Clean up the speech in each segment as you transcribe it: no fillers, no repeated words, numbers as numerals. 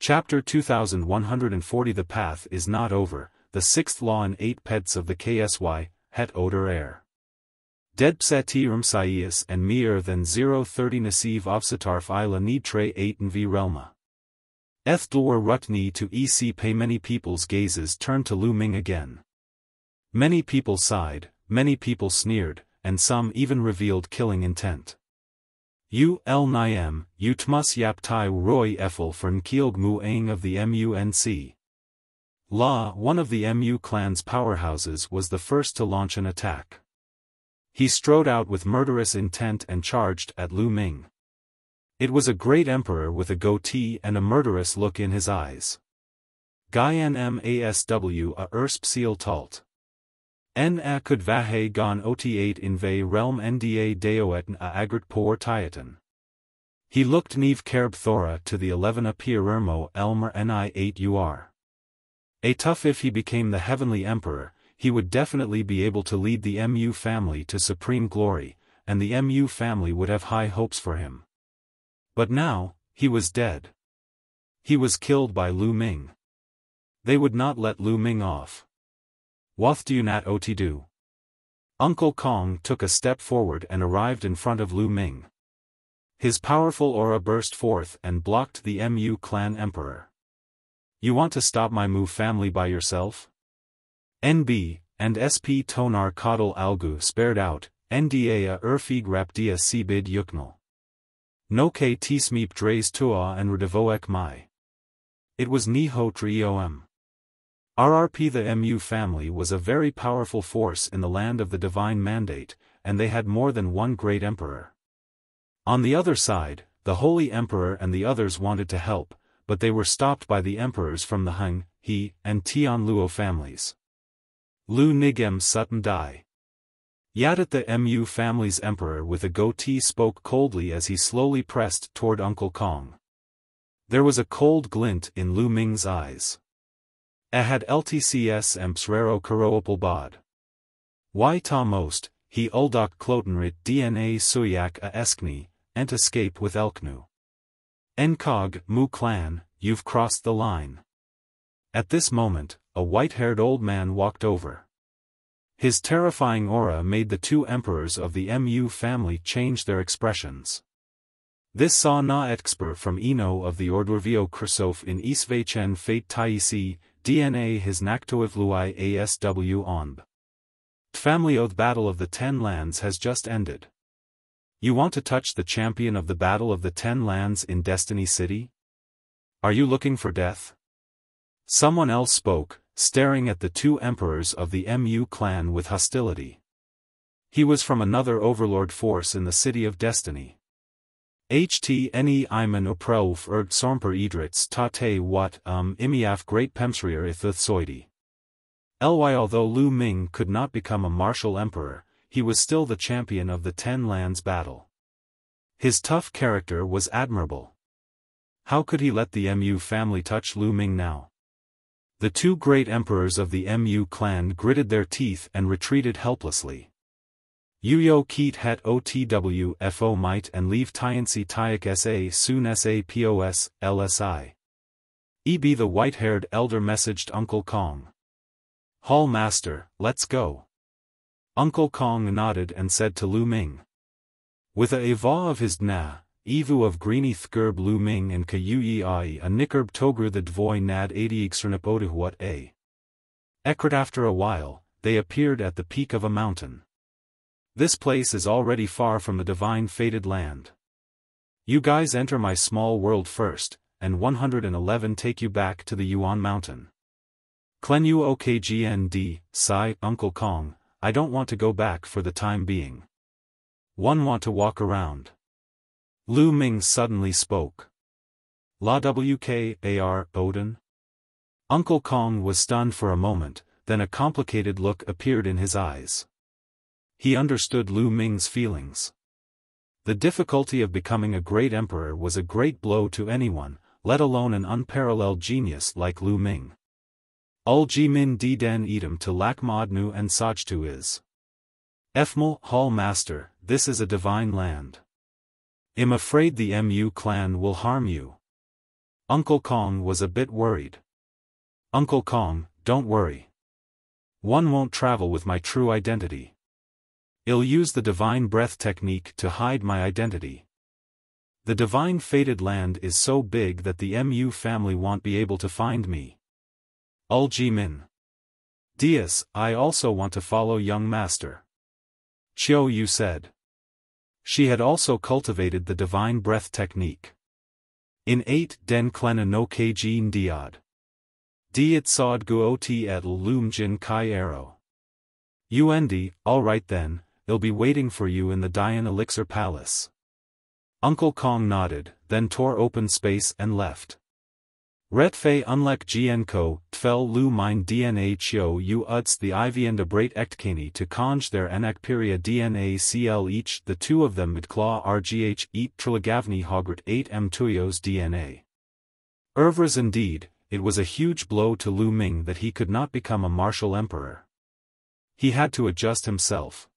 Chapter 2140. The path is not over, the sixth law and 8 pets of the KSY, het oder air. Debseti rumsaius and meer than 030 nasiv avsatarf ila need tre 8 v relma. Ethdlor rutni to ec pay. Many people's gazes turned to Lu Ming again. Many people sighed, many people sneered, and some even revealed killing intent. U el Nyem, utmus yap tai roy effel fern kielg mu aing of the MUNC. La, one of the MU clan's powerhouses, was the first to launch an attack. He strode out with murderous intent and charged at Lu Ming. It was a great emperor with a goatee and a murderous look in his eyes. Gyan masw a ersp seal talt. N a could vahe gon ot8 in ve realm nda deoetan a agrit por tiatan. He looked neve kerb thora to the 11 appear ermo elmer ni 8 ur. A tough. If he became the heavenly emperor, he would definitely be able to lead the MU family to supreme glory, and the MU family would have high hopes for him. But now, he was dead. He was killed by Lu Ming. They would not let Lu Ming off. Wath do nat ot do. Uncle Kong took a step forward and arrived in front of Lu Ming. His powerful aura burst forth and blocked the MU clan emperor. You want to stop my Mu family by yourself? NB, and SP Tonar Kodal Algu spared out, NDA a Urfig Rapdia Sibid Yuknal. No K Tsmeep Dres Tua and Rudevoek Mai. It was Niho Triom. RRP. The MU family was a very powerful force in the land of the divine mandate, and they had more than one great emperor. On the other side, the Holy Emperor and the others wanted to help, but they were stopped by the emperors from the Hung, He, and Tian Luo families. Lu Nigem Sutton Dai. Yadat. The MU family's emperor with a goatee spoke coldly as he slowly pressed toward Uncle Kong. There was a cold glint in Lu Ming's eyes. Ahad LTCS Empsrero Karoapal Bod. Y ta most, he uldok klotenrit DNA suyak a eskni, and escape with Elknu. Nkog, Mu clan, you've crossed the line. At this moment, a white-haired old man walked over. His terrifying aura made the 2 emperors of the MU family change their expressions. This saw na expert from Eno of the Ordurvio Krsof in Isvechen Fate Taisi, DNA his Naktoivlui ASW onb. Family Oath. Battle of the 10 Lands has just ended. You want to touch the champion of the Battle of the 10 Lands in Destiny City? Are you looking for death? Someone else spoke, staring at the 2 emperors of the MU clan with hostility. He was from another overlord force in the City of Destiny. HTNE Iman Oprelf Erg Sormper Idrits Tate Wat Imiaf Great Pemsrier Ithith Soidi. Ly. Although Lu Ming could not become a martial emperor, he was still the champion of the 10 Lands battle. His tough character was admirable. How could he let the MU family touch Lu Ming now? The 2 great emperors of the MU clan gritted their teeth and retreated helplessly. Uyo Keet het otw fo might and leave Tiancy Tyak sa soon sapos lsi. Eb. The white-haired elder messaged Uncle Kong. Hall master, let's go. Uncle Kong nodded and said to Lu Ming. With a eva of his dna, evu of greeny thgerb Lu Ming and kayui a nikerb togru the dvoy nad 80 xernapodihwat a. Ekrat. After a while, they appeared at the peak of a mountain. This place is already far from the divine fated land. You guys enter my small world first, and 111 take you back to the Yuan mountain. Klenyu okgnd, sigh, Uncle Kong, I don't want to go back for the time being. One want to walk around. Lu Ming suddenly spoke. La wkar, Odin? Uncle Kong was stunned for a moment, then a complicated look appeared in his eyes. He understood Lu Ming's feelings. The difficulty of becoming a great emperor was a great blow to anyone, let alone an unparalleled genius like Lu Ming. Ulji min di den edam to lak modnu and sajtu is. Efmal, Hall master, this is a divine land. I'm afraid the MU clan will harm you. Uncle Kong was a bit worried. Uncle Kong, don't worry. One won't travel with my true identity. I'll use the divine breath technique to hide my identity. The divine fated land is so big that the Mu family won't be able to find me. Ji Min. Dias, I also want to follow young master. Xiao Yu said. She had also cultivated the divine breath technique. In 8 Den Klena no Kajin Diod. Diet Sod Guoti et Lum Jin Kai Arrow. Yuan, alright then, I'll be waiting for you in the Dian Elixir Palace. Uncle Kong nodded, then tore open space and left. Ret Fei Unlek Gien Ko, Tfel Lu Mine DNA Chio U Uts the Ivienda Brait Ektkani to conj their Anakperia DNA CL each the two of them Midclaw RGH eat Trilagavni Hograt 8M Tuyos DNA. Ervras indeed, it was a huge blow to Lu Ming that he could not become a martial emperor. He had to adjust himself.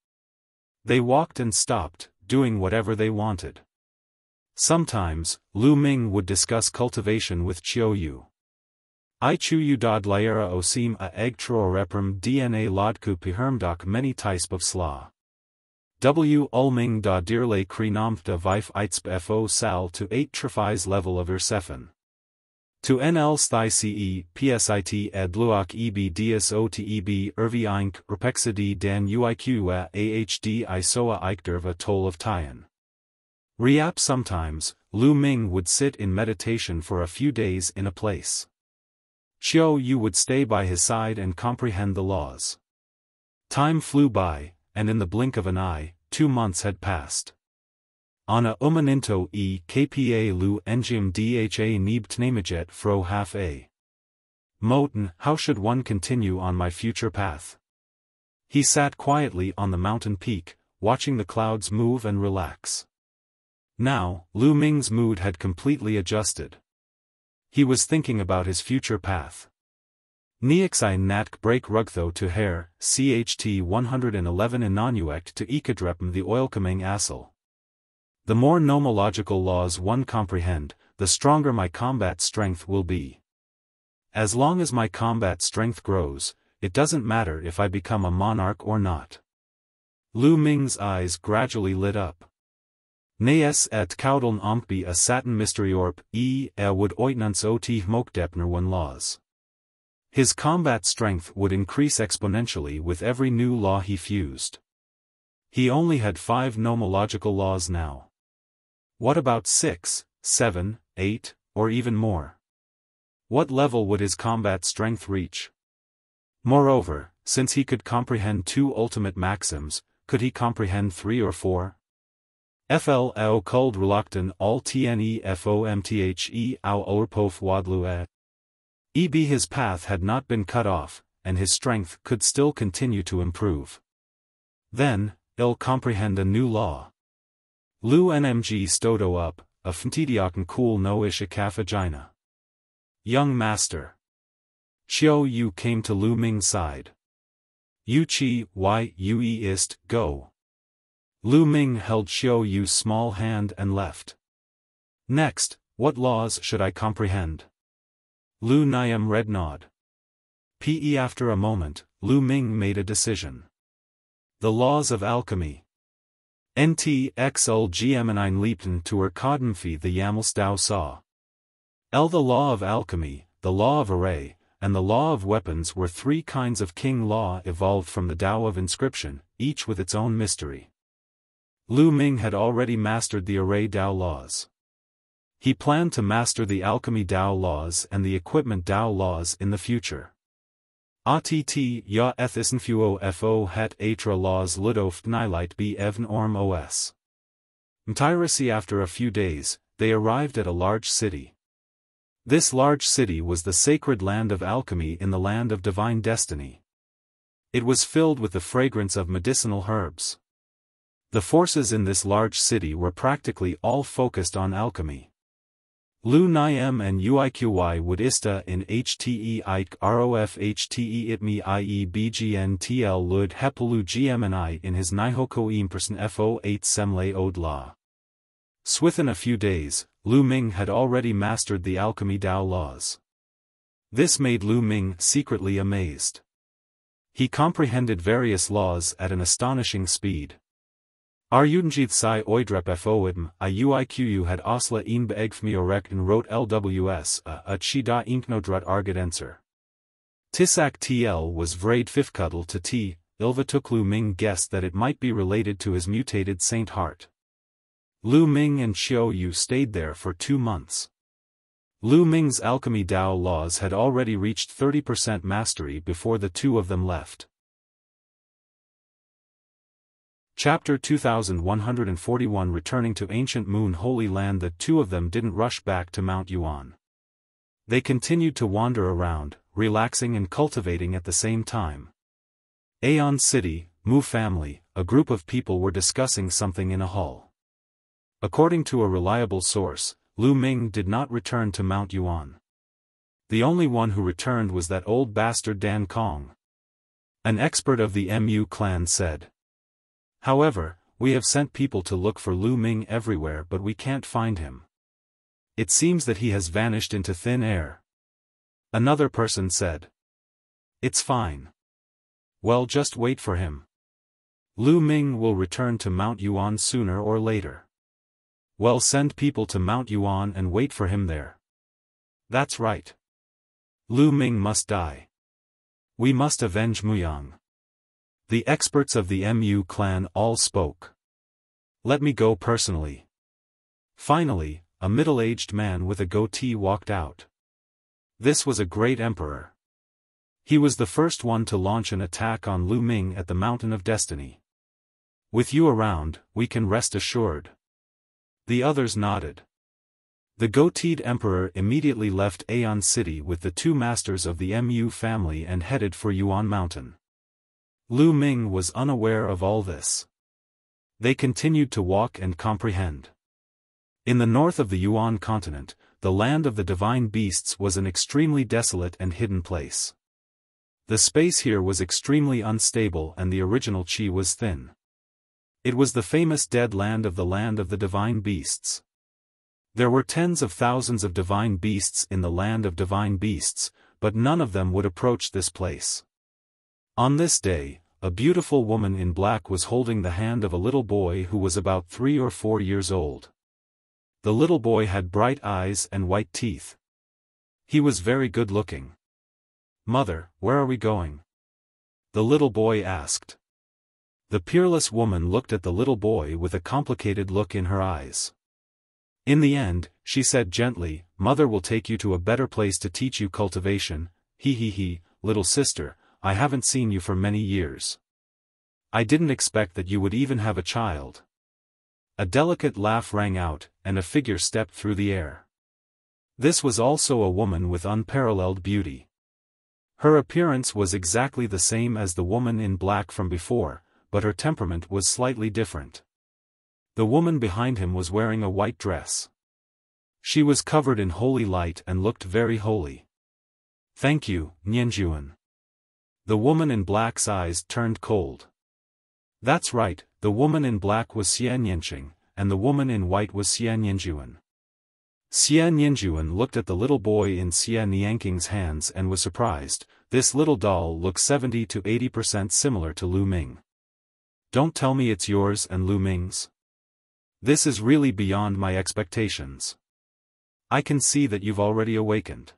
They walked and stopped, doing whatever they wanted. Sometimes, Lu Ming would discuss cultivation with Xiao Yu. I chu yu dod liera osim a egg reprem DNA lodku pihermdok many types of sla. W ulming da dirle krenamth da vif eitzp fo sal to 8 trifis level of Ursefen. To NL sthi ce, psit ed luak eb dias oteb ervi eink repexidi dan uiqua ahd isoa eichderva toll of Tian. Riap sometimes, Lu Ming would sit in meditation for a few days in a place. Xiao Yu would stay by his side and comprehend the laws. Time flew by, and in the blink of an eye, 2 months had passed. Ana umaninto e kpa lu engium dha neebtnamajet fro half a. Moten, how should one continue on my future path? He sat quietly on the mountain peak, watching the clouds move and relax. Now, Lu Ming's mood had completely adjusted. He was thinking about his future path. Niexai natk break rugtho to hair, cht 111 inanuect to ikadrepm the oilcoming assel. The more nomological laws one comprehend, the stronger my combat strength will be. As long as my combat strength grows, it doesn't matter if I become a monarch or not. Lu Ming's eyes gradually lit up. Naes et Kaudeln Ompbi a satin mysteriorp, would oitnants ot mokdepner one laws. His combat strength would increase exponentially with every new law he fused. He only had 5 nomological laws now. What about 6, 7, 8, or even more? What level would his combat strength reach? Moreover, since he could comprehend 2 ultimate maxims, could he comprehend 3 or 4? FL cold reluctan all tnefomthe au orpof wadlu eb his path had not been cut off, and his strength could still continue to improve. Then, I'll comprehend a new law. Lu nmg stodo up, a fmtidiokan cool no ishikafagina. Young master. Xiao Yu came to Lu Ming's side. Yu chi yue ist, go. Lu Ming held Xiao Yu's small hand and left. Next, what laws should I comprehend? Lu Niam red nod. After a moment, Lu Ming made a decision. The laws of alchemy. Nt xl gm9 liebten to Kademfi the Yamls Dao saw. The law of alchemy, the law of array, and the law of weapons were 3 kinds of king law evolved from the Dao of inscription, each with its own mystery. Lu Ming had already mastered the array Dao laws. He planned to master the alchemy Dao laws and the equipment Dao laws in the future. Att ya ethisenfuo fo het atra laws ludoft nilite be evn orm os. Mtiracy after a few days, they arrived at a large city. This large city was the sacred land of alchemy in the land of divine destiny. It was filled with the fragrance of medicinal herbs. The forces in this large city were practically all focused on alchemy. Lu Niam and Uiqy would ista in hte ike rof hte itmi ie bgn tl lud hepelu gmni in his nihoko imperson fo 8 semle od la. Within a few days, Lu Ming had already mastered the alchemy Dao laws. This made Lu Ming secretly amazed. He comprehended various laws at an astonishing speed. Arjudenjith Psi Oidrep Foim, Iuiqu had Osla in Beegfmiorek and wrote LWS, a Chida Inknodrut Argadenser. Tisak TL was Vrade Fifcuddle to T, Ilvatuk Lu Ming guessed that it might be related to his mutated Saint Heart. Lu Ming and Xiao Yu stayed there for 2 months. Lu Ming's alchemy Dao laws had already reached 30% mastery before the two of them left. Chapter 2141 Returning to Ancient Moon Holy Land. The two of them didn't rush back to Mount Yuan. They continued to wander around, relaxing and cultivating at the same time. Aeon City, Mu family, a group of people were discussing something in a hall. According to a reliable source, Lu Ming did not return to Mount Yuan. The only one who returned was that old bastard Dan Kong. An expert of the Mu clan said. However, we have sent people to look for Lu Ming everywhere but we can't find him. It seems that he has vanished into thin air. Another person said. It's fine. Well, just wait for him. Lu Ming will return to Mount Yuan sooner or later. Well, send people to Mount Yuan and wait for him there. That's right. Lu Ming must die. We must avenge Muyang. The experts of the Mu clan all spoke. Let me go personally. Finally, a middle-aged man with a goatee walked out. This was a great emperor. He was the first one to launch an attack on Lu Ming at the Mountain of Destiny. With you around, we can rest assured. The others nodded. The goateed emperor immediately left Aeon City with the two masters of the Mu family and headed for Yuan Mountain. Lu Ming was unaware of all this. They continued to walk and comprehend. In the north of the Yuan continent, the land of the divine beasts was an extremely desolate and hidden place. The space here was extremely unstable and the original qi was thin. It was the famous dead land of the divine beasts. There were tens of thousands of divine beasts in the land of divine beasts, but none of them would approach this place. On this day, a beautiful woman in black was holding the hand of a little boy who was about 3 or 4 years old. The little boy had bright eyes and white teeth. He was very good looking. Mother, where are we going? The little boy asked. The peerless woman looked at the little boy with a complicated look in her eyes. In the end, she said gently, Mother will take you to a better place to teach you cultivation. Little sister, I haven't seen you for many years. I didn't expect that you would even have a child. A delicate laugh rang out, and a figure stepped through the air. This was also a woman with unparalleled beauty. Her appearance was exactly the same as the woman in black from before, but her temperament was slightly different. The woman behind him was wearing a white dress. She was covered in holy light and looked very holy. Thank you, Nianjuan. The woman in black's eyes turned cold. That's right, the woman in black was Xia Nianqing, and the woman in white was Xia Nianjuan. Xia Nianjuan looked at the little boy in Xia Nianqing's hands and was surprised. This little doll looks 70 to 80% similar to Lu Ming. Don't tell me it's yours and Lu Ming's. This is really beyond my expectations. I can see that you've already awakened.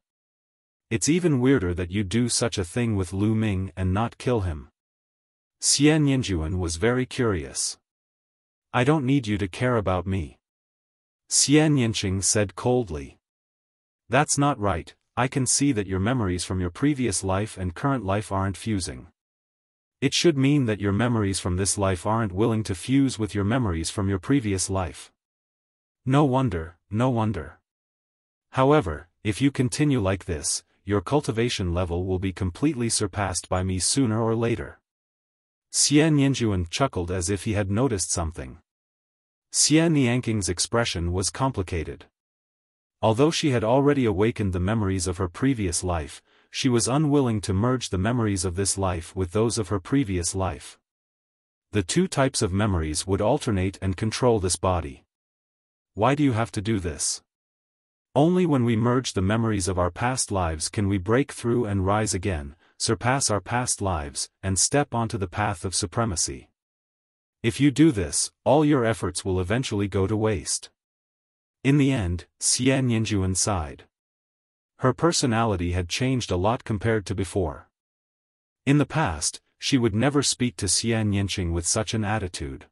It's even weirder that you do such a thing with Lu Ming and not kill him. Xia Nianjuan was very curious. I don't need you to care about me. Xia Nianqing said coldly. That's not right, I can see that your memories from your previous life and current life aren't fusing. It should mean that your memories from this life aren't willing to fuse with your memories from your previous life. No wonder, no wonder. However, if you continue like this, your cultivation level will be completely surpassed by me sooner or later. Xia Nianjuan chuckled as if he had noticed something. Xia Nianqing's expression was complicated. Although she had already awakened the memories of her previous life, she was unwilling to merge the memories of this life with those of her previous life. The two types of memories would alternate and control this body. Why do you have to do this? Only when we merge the memories of our past lives can we break through and rise again, surpass our past lives, and step onto the path of supremacy. If you do this, all your efforts will eventually go to waste. In the end, Xian Yinjuan sighed. Her personality had changed a lot compared to before. In the past, she would never speak to Xian Yinqing with such an attitude.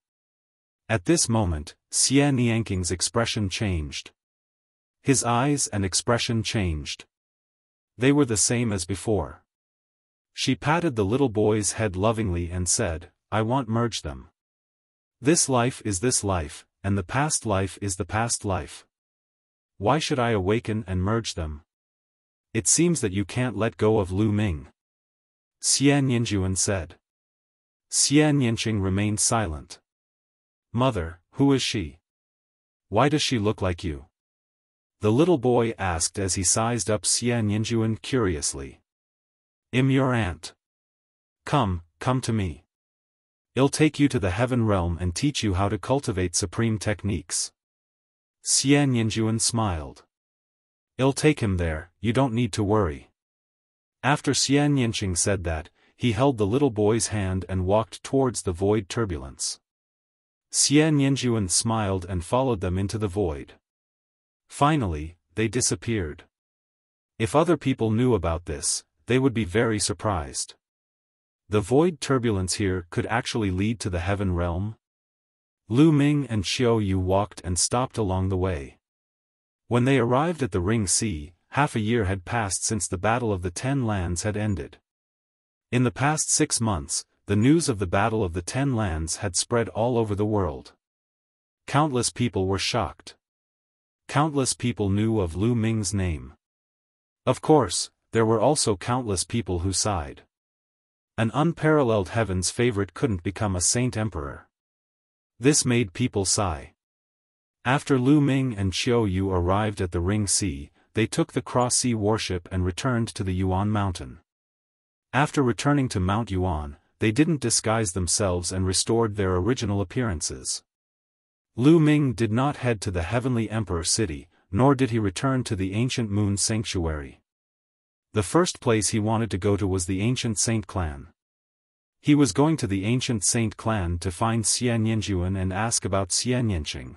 At this moment, Xian Yinqing's expression changed. His eyes and expression changed. They were the same as before. She patted the little boy's head lovingly and said, "I want merge them. This life is this life, and the past life is the past life. Why should I awaken and merge them? It seems that you can't let go of Lu Ming." Xian Yinjuan said. Xian Yinqing remained silent. "Mother, who is she? Why does she look like you?" The little boy asked as he sized up Xian Yinjuan curiously. "I'm your aunt. Come to me. I'll take you to the heaven realm and teach you how to cultivate supreme techniques." Xian Yinjuan smiled. "I'll take him there, you don't need to worry." After Xian Yinqing said that, he held the little boy's hand and walked towards the void turbulence. Xian Yinjuan smiled and followed them into the void. Finally, they disappeared. If other people knew about this, they would be very surprised. The void turbulence here could actually lead to the heaven realm? Lu Ming and Xiao Yu walked and stopped along the way. When they arrived at the Ring Sea, half a year had passed since the Battle of the 10 Lands had ended. In the past 6 months, the news of the Battle of the 10 Lands had spread all over the world. Countless people were shocked. Countless people knew of Lu Ming's name. Of course, there were also countless people who sighed. An unparalleled heaven's favorite couldn't become a saint emperor. This made people sigh. After Lu Ming and Xiao Yu arrived at the Ring Sea, they took the Cross Sea warship and returned to the Yuan mountain. After returning to Mount Yuan, they didn't disguise themselves and restored their original appearances. Lu Ming did not head to the Heavenly Emperor City, nor did he return to the Ancient Moon Sanctuary. The first place he wanted to go to was the Ancient Saint Clan. He was going to the Ancient Saint Clan to find Xian Yinjuan and ask about Xian Yinqing.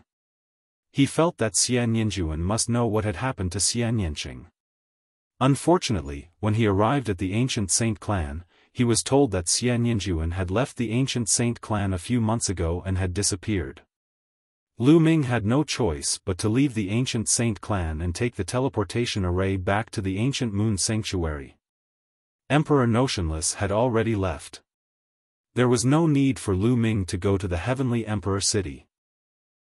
He felt that Xian Yinjuan must know what had happened to Xian Yinqing. Unfortunately, when he arrived at the Ancient Saint Clan, he was told that Xian Yinjuan had left the Ancient Saint Clan a few months ago and had disappeared. Lu Ming had no choice but to leave the Ancient Saint Clan and take the teleportation array back to the Ancient Moon Sanctuary. Emperor Notionless had already left. There was no need for Lu Ming to go to the Heavenly Emperor City.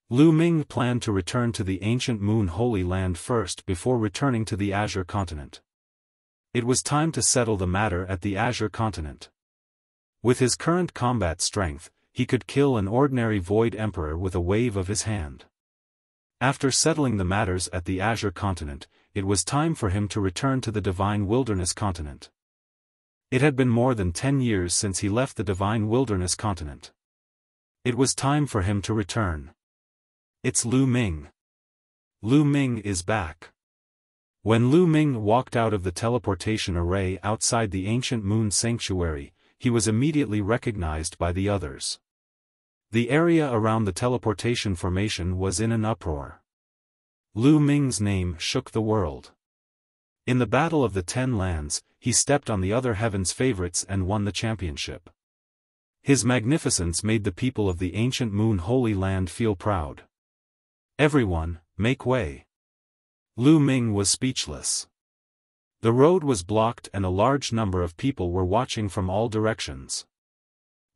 Lu Ming planned to return to the Ancient Moon Holy Land first before returning to the Azure Continent. It was time to settle the matter at the Azure Continent. With his current combat strength, he could kill an ordinary Void Emperor with a wave of his hand. After settling the matters at the Azure Continent, it was time for him to return to the Divine Wilderness Continent. It had been more than 10 years since he left the Divine Wilderness Continent. It was time for him to return. It's Lu Ming. Lu Ming is back. When Lu Ming walked out of the teleportation array outside the Ancient Moon Sanctuary, he was immediately recognized by the others. The area around the teleportation formation was in an uproar. Lu Ming's name shook the world. In the Battle of the 10 Lands, he stepped on the other heaven's favorites and won the championship. His magnificence made the people of the Ancient Moon Holy Land feel proud. Everyone, make way. Lu Ming was speechless. The road was blocked and a large number of people were watching from all directions.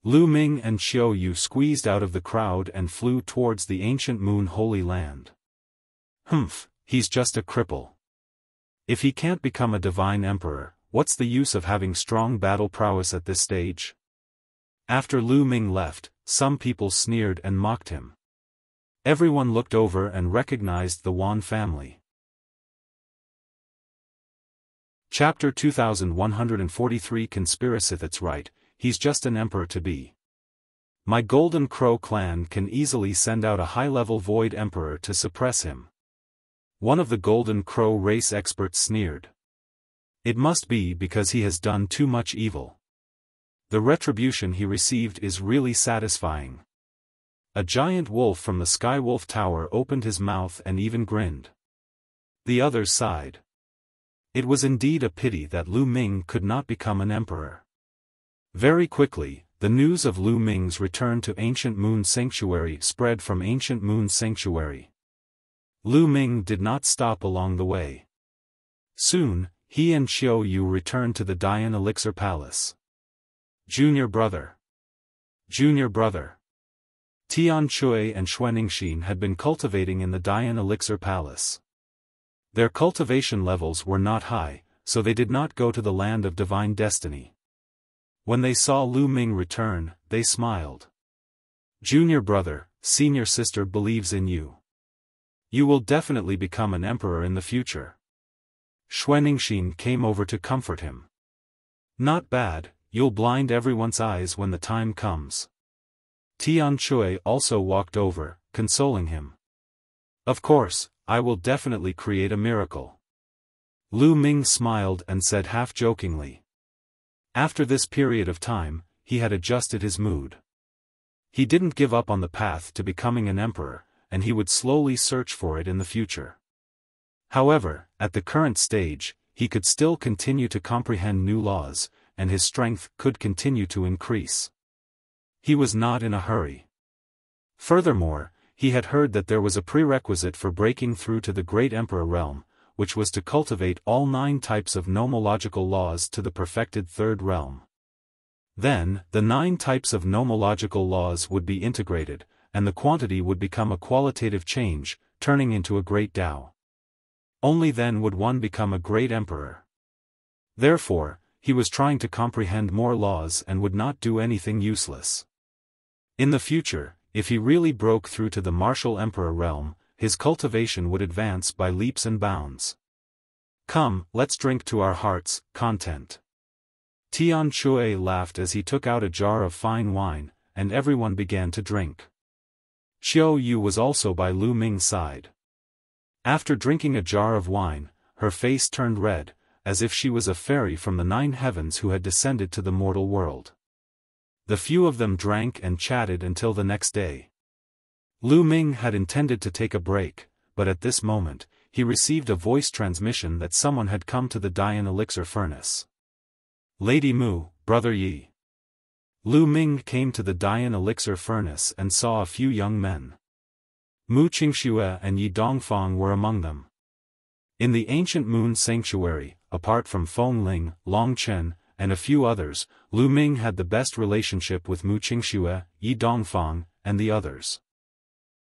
Lu Ming and Xiao Yu squeezed out of the crowd and flew towards the Ancient Moon Holy Land. He's just a cripple. If he can't become a divine emperor, what's the use of having strong battle prowess at this stage? After Lu Ming left, some people sneered and mocked him. Everyone looked over and recognized the Yuan family. Chapter 2143 Conspiracy. That's right, he's just an emperor to be. My Golden Crow clan can easily send out a high-level Void Emperor to suppress him. One of the Golden Crow race experts sneered. It must be because he has done too much evil. The retribution he received is really satisfying. A giant wolf from the Sky Wolf Tower opened his mouth and even grinned. The others sighed. It was indeed a pity that Lu Ming could not become an emperor. Very quickly, the news of Lu Ming's return to Ancient Moon Sanctuary spread from Ancient Moon Sanctuary. Lu Ming did not stop along the way. Soon, he and Xiao Yu returned to the Dian Elixir Palace. Junior brother. Junior brother. Tian Chui and Xuaningxin had been cultivating in the Dian Elixir Palace. Their cultivation levels were not high, so they did not go to the land of divine destiny. When they saw Lu Ming return, they smiled. Junior brother, senior sister believes in you. You will definitely become an emperor in the future. Xuaningxin came over to comfort him. Not bad, you'll blind everyone's eyes when the time comes. Tian Chui also walked over, consoling him. Of course, I will definitely create a miracle. Lu Ming smiled and said half-jokingly. After this period of time, he had adjusted his mood. He didn't give up on the path to becoming an emperor, and he would slowly search for it in the future. However, at the current stage, he could still continue to comprehend new laws, and his strength could continue to increase. He was not in a hurry. Furthermore, he had heard that there was a prerequisite for breaking through to the Great Emperor realm, which was to cultivate all 9 types of nomological laws to the perfected third realm. Then, the 9 types of nomological laws would be integrated, and the quantity would become a qualitative change, turning into a great Tao. Only then would one become a great emperor. Therefore, he was trying to comprehend more laws and would not do anything useless. In the future, if he really broke through to the martial emperor realm, his cultivation would advance by leaps and bounds. Come, let's drink to our heart's content. Tian Chui laughed as he took out a jar of fine wine, and everyone began to drink. Xiao Yu was also by Lu Ming's side. After drinking a jar of wine, her face turned red, as if she was a fairy from the 9 heavens who had descended to the mortal world. The few of them drank and chatted until the next day. Lu Ming had intended to take a break, but at this moment, he received a voice transmission that someone had come to the Dian Elixir Furnace. Lady Mu, Brother Yi. Lu Ming came to the Dian Elixir Furnace and saw a few young men. Mu Qingxue and Yi Dongfang were among them. In the Ancient Moon Sanctuary, apart from Feng Ling, Long Chen, and a few others, Lu Ming had the best relationship with Mu Qingxue, Yi Dongfang, and the others.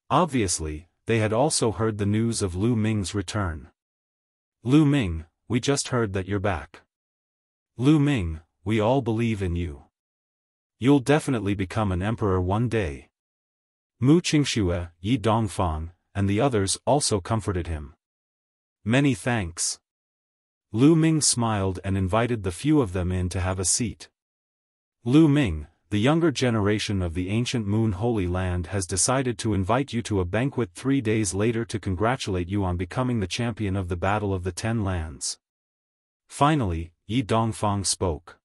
Obviously, they had also heard the news of Lu Ming's return. Lu Ming, we just heard that you're back. Lu Ming, we all believe in you. You'll definitely become an emperor one day. Mu Qingxue, Yi Dongfang, and the others also comforted him. Many thanks. Lu Ming smiled and invited the few of them in to have a seat. Lu Ming, the younger generation of the Ancient Moon Holy Land has decided to invite you to a banquet 3 days later to congratulate you on becoming the champion of the Battle of the 10 Lands. Finally, Yi Dongfang spoke.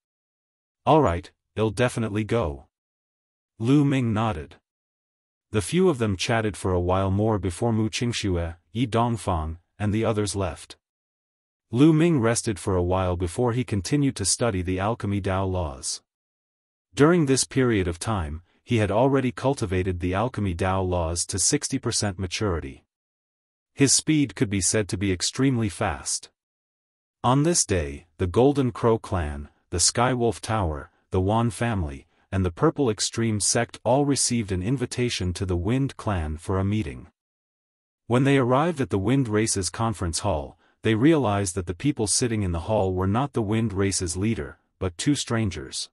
Alright, I'll definitely go. Lu Ming nodded. The few of them chatted for a while more before Mu Qingxue, Yi Dongfang, and the others left. Lu Ming rested for a while before he continued to study the alchemy Tao laws. During this period of time, he had already cultivated the alchemy Tao laws to 60% maturity. His speed could be said to be extremely fast. On this day, the Golden Crow clan, the Sky Wolf Tower, the Yuan family, and the Purple Extreme sect all received an invitation to the Wind clan for a meeting. When they arrived at the Wind Race's conference hall, they realized that the people sitting in the hall were not the Wind Race's leader, but 2 strangers.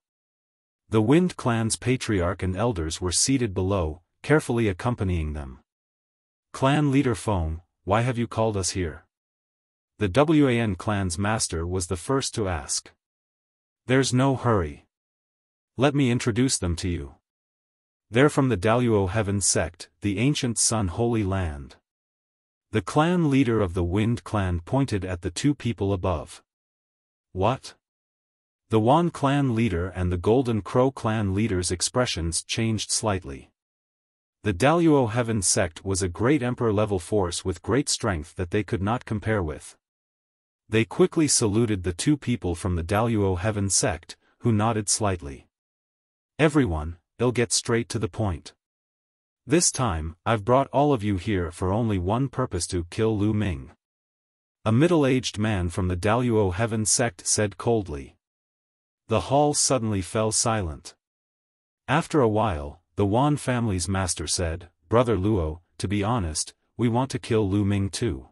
The Wind clan's patriarch and elders were seated below, carefully accompanying them. Clan leader Feng, why have you called us here? The Wan clan's master was the first to ask. There's no hurry. Let me introduce them to you. They're from the Daluo Heaven sect, the ancient Sun Holy Land. The clan leader of the Wind clan pointed at the two people above. What? The Yuan clan leader and the Golden Crow clan leader's expressions changed slightly. The Daluo Heaven sect was a great emperor-level force with great strength that they could not compare with. They quickly saluted the two people from the Daluo Heaven sect, who nodded slightly. Everyone, they'll get straight to the point. This time, I've brought all of you here for only one purpose: to kill Lu Ming. A middle-aged man from the Daluo Heaven sect said coldly. The hall suddenly fell silent. After a while, the Yuan family's master said, "Brother Luo, to be honest, we want to kill Lu Ming too.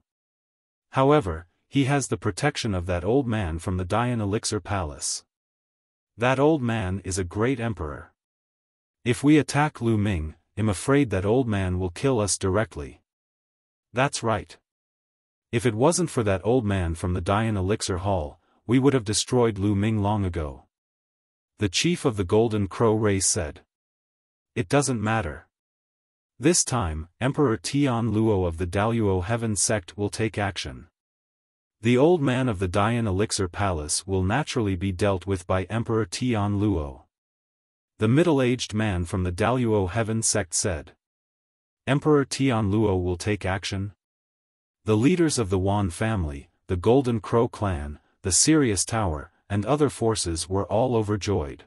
However, he has the protection of that old man from the Dian Elixir Palace. That old man is a great emperor. If we attack Lu Ming, I'm afraid that old man will kill us directly." That's right. If it wasn't for that old man from the Dian Elixir Hall, we would have destroyed Lu Ming long ago. The chief of the Golden Crow race said. It doesn't matter. This time, Emperor Tian Luo of the Daluo Heaven sect will take action. The old man of the Dian Elixir Palace will naturally be dealt with by Emperor Tian Luo. The middle-aged man from the Daluo Heaven sect said. Emperor Tian Luo will take action? The leaders of the Yuan family, the Golden Crow clan, the Sirius Tower, and other forces were all overjoyed.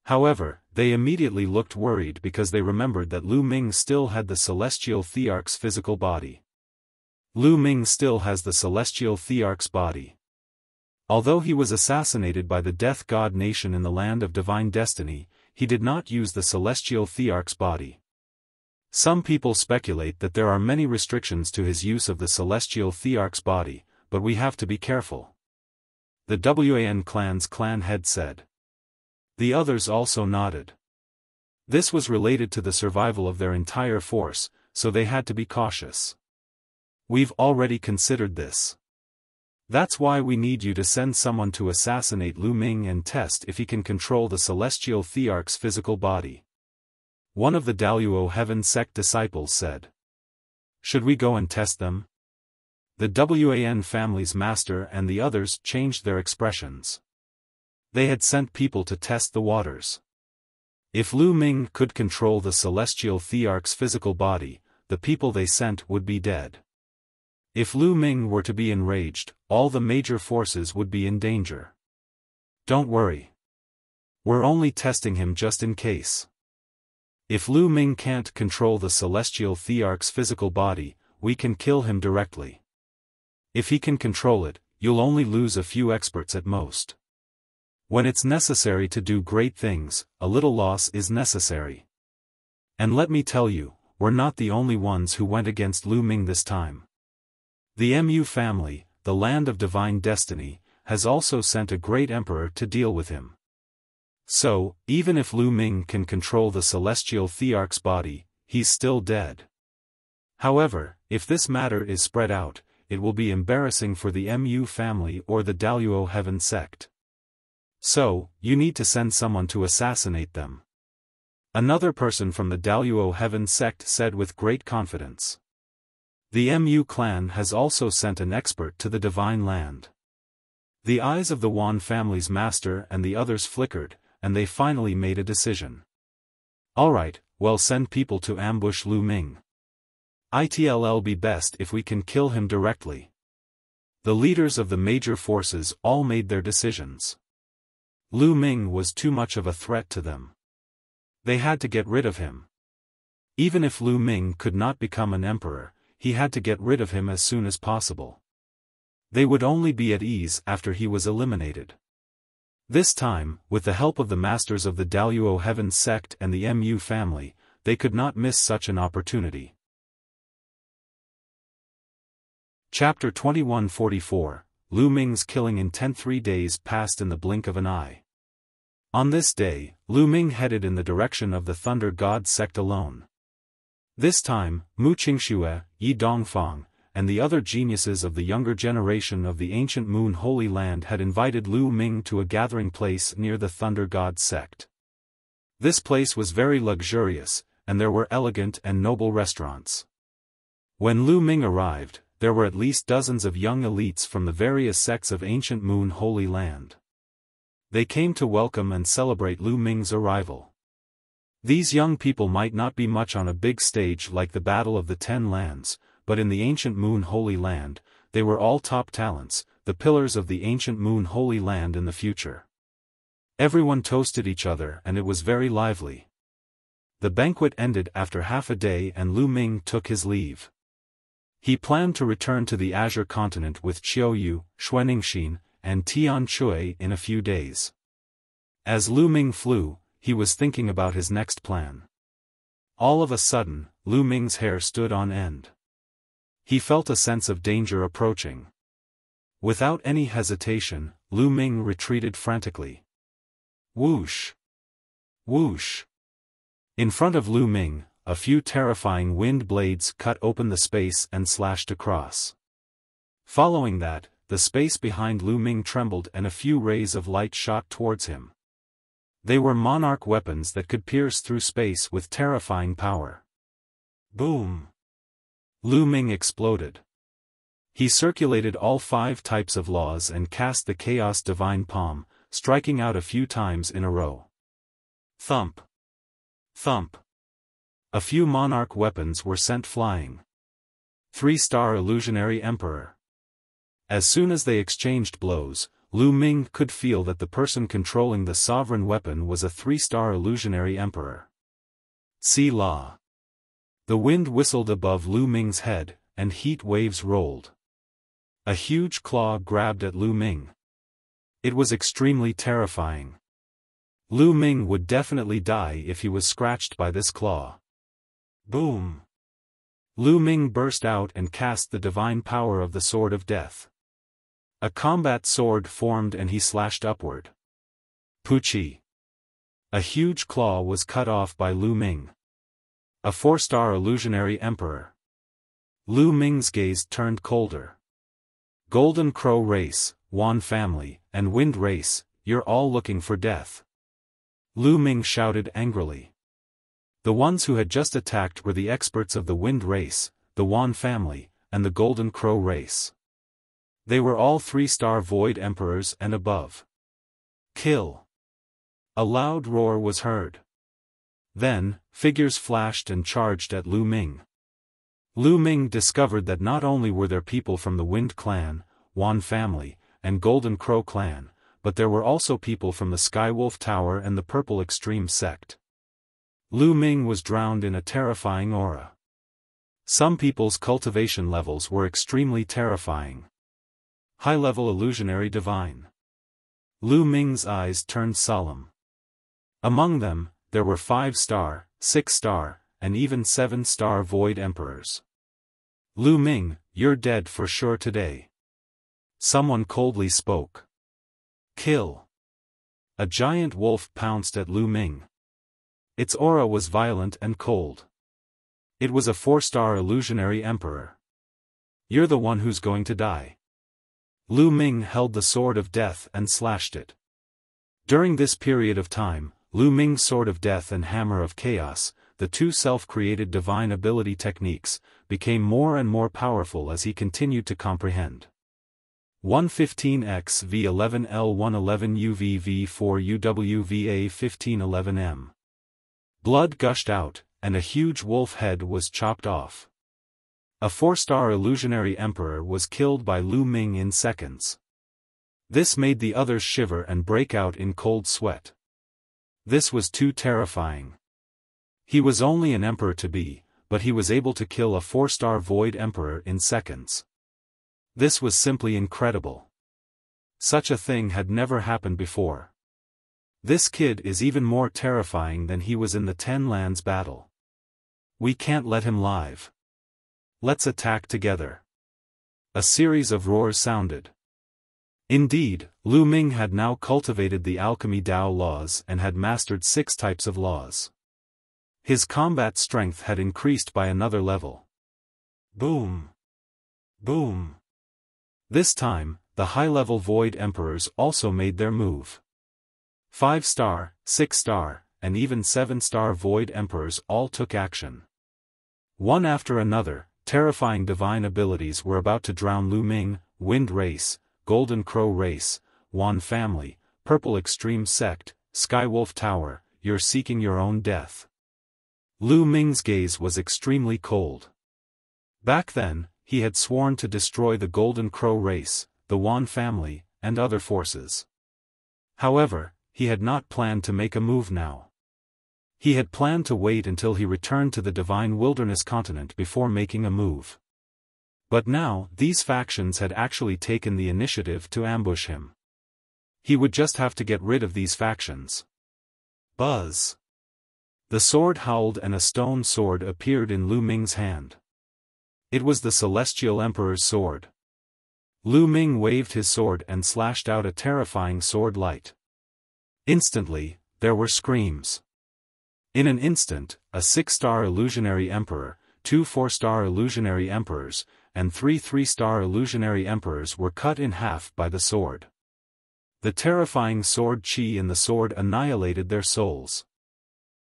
However, they immediately looked worried because they remembered that Lu Ming still had the Celestial Thearch's physical body. Lu Ming still has the Celestial Thearch's body. Although he was assassinated by the Death God nation in the Land of Divine Destiny, he did not use the Celestial Thearch's body. Some people speculate that there are many restrictions to his use of the Celestial Thearch's body, but we have to be careful. The Yuan clan's clan head said. The others also nodded. This was related to the survival of their entire force, so they had to be cautious. We've already considered this. That's why we need you to send someone to assassinate Lu Ming and test if he can control the Celestial Thearch's physical body. One of the Daluo Heaven sect disciples said. Should we go and test them? The Yuan family's master and the others changed their expressions. They had sent people to test the waters. If Lu Ming could control the Celestial Thearch's physical body, the people they sent would be dead. If Lu Ming were to be enraged, all the major forces would be in danger. Don't worry. We're only testing him just in case. If Lu Ming can't control the Celestial Thearch's physical body, we can kill him directly. If he can control it, you'll only lose a few experts at most. When it's necessary to do great things, a little loss is necessary. And let me tell you, we're not the only ones who went against Lu Ming this time. The Mu family, the Land of Divine Destiny, has also sent a great emperor to deal with him. So, even if Lu Ming can control the Celestial Thearch's body, he's still dead. However, if this matter is spread out, it will be embarrassing for the Mu family or the Daluo Heaven sect. So, you need to send someone to assassinate them. Another person from the Daluo Heaven sect said with great confidence. The Mu clan has also sent an expert to the Divine Land. The eyes of the Yuan family's master and the others flickered, and they finally made a decision. Alright, well, send people to ambush Lu Ming. It'll be best if we can kill him directly. The leaders of the major forces all made their decisions. Lu Ming was too much of a threat to them. They had to get rid of him. Even if Lu Ming could not become an emperor, he had to get rid of him as soon as possible. They would only be at ease after he was eliminated. This time, with the help of the masters of the Daluo Heaven sect and the Mu family, they could not miss such an opportunity. Chapter 2144, Lu Ming's killing intent. 3 days passed in the blink of an eye. On this day, Lu Ming headed in the direction of the Thunder God sect alone. This time, Mu Qingxue, Yi Dongfang, and the other geniuses of the younger generation of the ancient Moon Holy Land had invited Lu Ming to a gathering place near the Thunder God sect. This place was very luxurious, and there were elegant and noble restaurants. When Lu Ming arrived, there were at least dozens of young elites from the various sects of ancient Moon Holy Land. They came to welcome and celebrate Lu Ming's arrival. These young people might not be much on a big stage like the Battle of the Ten Lands, but in the ancient Moon Holy Land, they were all top talents, the pillars of the ancient Moon Holy Land in the future. Everyone toasted each other and it was very lively. The banquet ended after half a day and Lu Ming took his leave. He planned to return to the Azure continent with Qiu Yu, Xuaningxin, and Tian Chui in a few days. As Lu Ming flew, he was thinking about his next plan. All of a sudden, Lu Ming's hair stood on end. He felt a sense of danger approaching. Without any hesitation, Lu Ming retreated frantically. Whoosh! Whoosh! In front of Lu Ming, a few terrifying wind blades cut open the space and slashed across. Following that, the space behind Lu Ming trembled and a few rays of light shot towards him. They were monarch weapons that could pierce through space with terrifying power. Boom! Lu Ming exploded. He circulated all 5 types of laws and cast the Chaos Divine Palm, striking out a few times in a row. Thump! Thump! A few monarch weapons were sent flying. 3-star Illusionary Emperor. As soon as they exchanged blows, Lu Ming could feel that the person controlling the sovereign weapon was a 3-star Illusionary Emperor. See La. The wind whistled above Lu Ming's head, and heat waves rolled. A huge claw grabbed at Lu Ming. It was extremely terrifying. Lu Ming would definitely die if he was scratched by this claw. Boom! Lu Ming burst out and cast the divine power of the Sword of Death. A combat sword formed and he slashed upward. Puchi! A huge claw was cut off by Lu Ming. A 4-star Illusionary Emperor. Lu Ming's gaze turned colder. Golden Crow Race, Yuan family, and Wind Race, you're all looking for death. Lu Ming shouted angrily. The ones who had just attacked were the experts of the Wind Race, the Yuan family, and the Golden Crow Race. They were all 3-star Void Emperors and above. Kill! A loud roar was heard. Then, figures flashed and charged at Lu Ming. Lu Ming discovered that not only were there people from the Wind Clan, Yuan family, and Golden Crow Clan, but there were also people from the Skywolf Tower and the Purple Extreme sect. Lu Ming was drowned in a terrifying aura. Some people's cultivation levels were extremely terrifying. High-level Illusionary Divine. Lu Ming's eyes turned solemn. Among them, there were 5-star, 6-star, and even 7-star Void Emperors. Lu Ming, you're dead for sure today. Someone coldly spoke. Kill! A giant wolf pounced at Lu Ming. Its aura was violent and cold. It was a 4-star Illusionary Emperor. You're the one who's going to die. Lu Ming held the Sword of Death and slashed it. During this period of time, Lu Ming's Sword of Death and Hammer of Chaos, the 2 self-created divine ability techniques, became more and more powerful as he continued to comprehend. 115X V11L 111 UV V4 UWVA 1511M. Blood gushed out, and a huge wolf head was chopped off. A 4-star Illusionary Emperor was killed by Lu Ming in seconds. This made the others shiver and break out in cold sweat. This was too terrifying. He was only an emperor to be, but he was able to kill a 4-star Void Emperor in seconds. This was simply incredible. Such a thing had never happened before. This kid is even more terrifying than he was in the Ten Lands battle. We can't let him live. Let's attack together. A series of roars sounded. Indeed, Lu Ming had now cultivated the alchemy Dao laws and had mastered 6 types of laws. His combat strength had increased by another level. Boom! Boom! This time, the high-level Void Emperors also made their move. 5-star, 6-star, and even 7-star Void Emperors all took action. One after another, terrifying divine abilities were about to drown Lu Ming, Wind Race, Golden Crow Race, Yuan Family, Purple Extreme Sect, Skywolf Tower. You're seeking your own death. Lu Ming's gaze was extremely cold. Back then, he had sworn to destroy the Golden Crow Race, the Yuan Family, and other forces. However, he had not planned to make a move now. He had planned to wait until he returned to the Divine Wilderness continent before making a move. But now, these factions had actually taken the initiative to ambush him. He would just have to get rid of these factions. Buzz! The sword howled and a stone sword appeared in Lu Ming's hand. It was the Celestial Emperor's sword. Lu Ming waved his sword and slashed out a terrifying sword light. Instantly, there were screams. In an instant, a 6-star illusionary emperor, 2 4-star illusionary emperors, and 3 3-star illusionary emperors were cut in half by the sword. The terrifying sword chi in the sword annihilated their souls.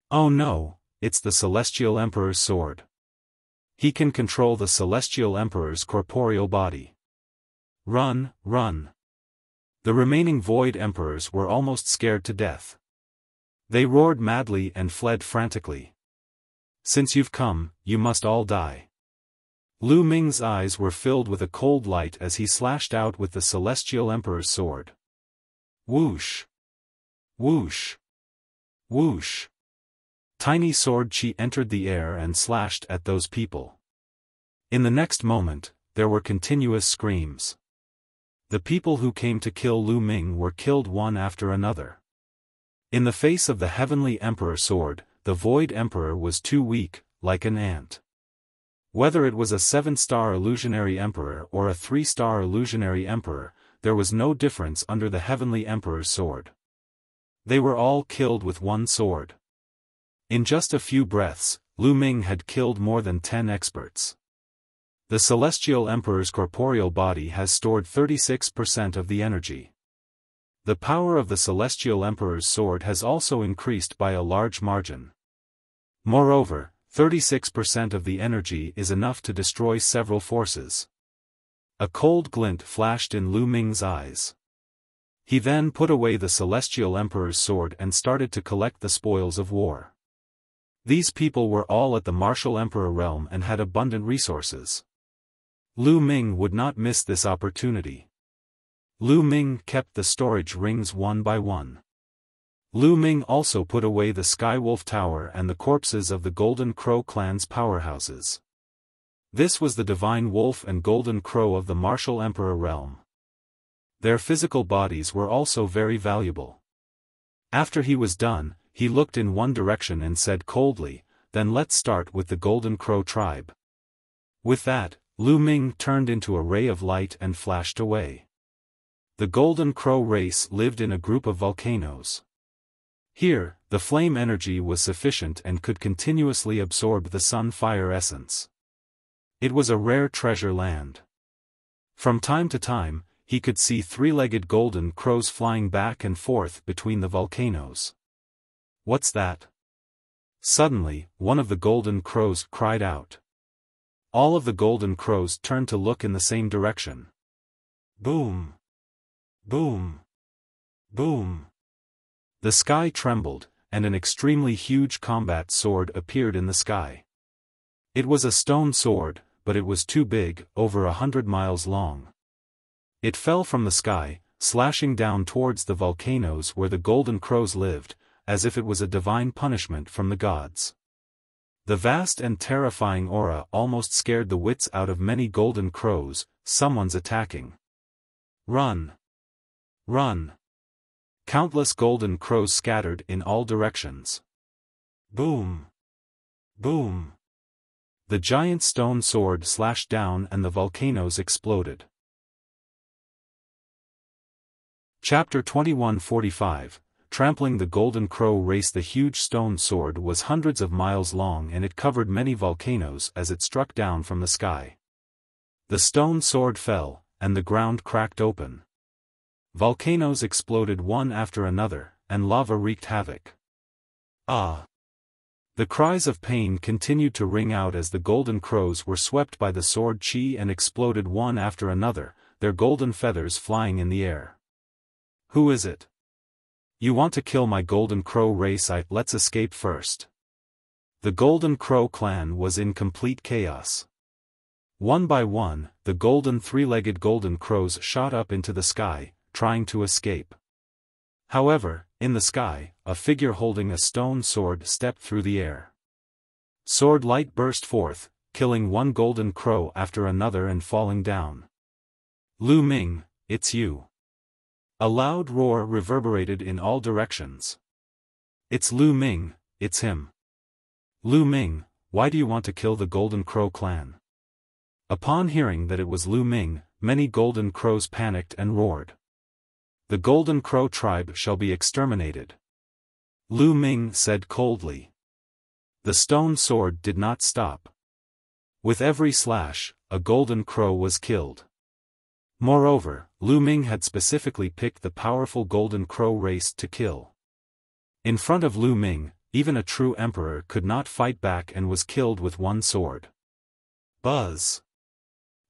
Oh no, it's the Celestial Emperor's sword. He can control the Celestial Emperor's corporeal body. Run, run. The remaining Void Emperors were almost scared to death. They roared madly and fled frantically. Since you've come, you must all die. Lu Ming's eyes were filled with a cold light as he slashed out with the Celestial Emperor's sword. Whoosh! Whoosh! Whoosh! Tiny sword chi entered the air and slashed at those people. In the next moment, there were continuous screams. The people who came to kill Lu Ming were killed one after another. In the face of the Heavenly Emperor sword, the Void Emperor was too weak, like an ant. Whether it was a 7-star illusionary emperor or a 3-star illusionary emperor, there was no difference under the Heavenly Emperor's sword. They were all killed with one sword. In just a few breaths, Lu Ming had killed more than 10 experts. The Celestial Emperor's corporeal body has stored 36% of the energy. The power of the Celestial Emperor's sword has also increased by a large margin. Moreover, 36% of the energy is enough to destroy several forces. A cold glint flashed in Lu Ming's eyes. He then put away the Celestial Emperor's sword and started to collect the spoils of war. These people were all at the Martial Emperor realm and had abundant resources. Lu Ming would not miss this opportunity. Lu Ming kept the storage rings one by one. Lu Ming also put away the Skywolf Tower and the corpses of the Golden Crow clan's powerhouses. This was the Divine Wolf and Golden Crow of the Martial Emperor realm. Their physical bodies were also very valuable. After he was done, he looked in one direction and said coldly, "Then let's start with the Golden Crow tribe." With that, Lu Ming turned into a ray of light and flashed away. The Golden Crow race lived in a group of volcanoes. Here, the flame energy was sufficient and could continuously absorb the sun fire essence. It was a rare treasure land. From time to time, he could see 3-legged golden crows flying back and forth between the volcanoes. "What's that?" Suddenly, one of the golden crows cried out. All of the golden crows turned to look in the same direction. Boom! Boom! Boom! The sky trembled, and an extremely huge combat sword appeared in the sky. It was a stone sword, but it was too big, over 100 miles long. It fell from the sky, slashing down towards the volcanoes where the golden crows lived, as if it was a divine punishment from the gods. The vast and terrifying aura almost scared the wits out of many golden crows. Someone's attacking. Run! Run! Countless golden crows scattered in all directions. Boom! Boom! The giant stone sword slashed down and the volcanoes exploded. Chapter 2145, Trampling the Golden Crow race. The huge stone sword was hundreds of miles long and it covered many volcanoes as it struck down from the sky. The stone sword fell, and the ground cracked open. Volcanoes exploded one after another, and lava wreaked havoc. Ah! The cries of pain continued to ring out as the golden crows were swept by the sword chi and exploded one after another, their golden feathers flying in the air. Who is it? You want to kill my golden crow race? Let's escape first. The golden crow clan was in complete chaos. One by one, the golden three-legged golden crows shot up into the sky, trying to escape. However, in the sky, a figure holding a stone sword stepped through the air. Sword light burst forth, killing one golden crow after another and falling down. Lu Ming, it's you. A loud roar reverberated in all directions. It's Lu Ming, it's him. Lu Ming, why do you want to kill the Golden Crow clan? Upon hearing that it was Lu Ming, many golden crows panicked and roared. The Golden Crow tribe shall be exterminated. Lu Ming said coldly. The stone sword did not stop. With every slash, a golden crow was killed. Moreover, Lu Ming had specifically picked the powerful golden crow race to kill. In front of Lu Ming, even a true emperor could not fight back and was killed with one sword. Buzz!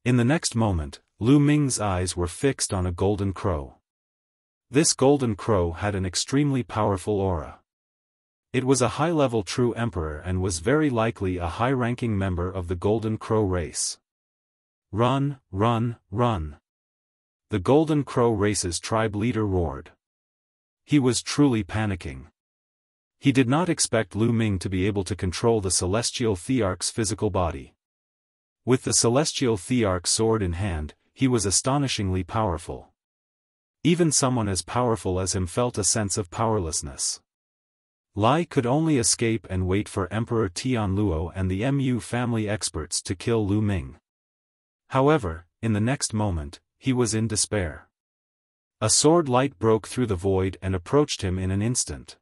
In the next moment, Lu Ming's eyes were fixed on a golden crow. This golden crow had an extremely powerful aura. It was a high-level true emperor and was very likely a high-ranking member of the golden crow race. Run, run, run! The golden crow race's tribe leader roared. He was truly panicking. He did not expect Lu Ming to be able to control the celestial thearch's physical body. With the celestial thearch's sword in hand, he was astonishingly powerful. Even someone as powerful as him felt a sense of powerlessness. Lai could only escape and wait for Emperor Tianluo and the Mu family experts to kill Lu Ming. However, in the next moment, he was in despair. A sword light broke through the void and approached him in an instant.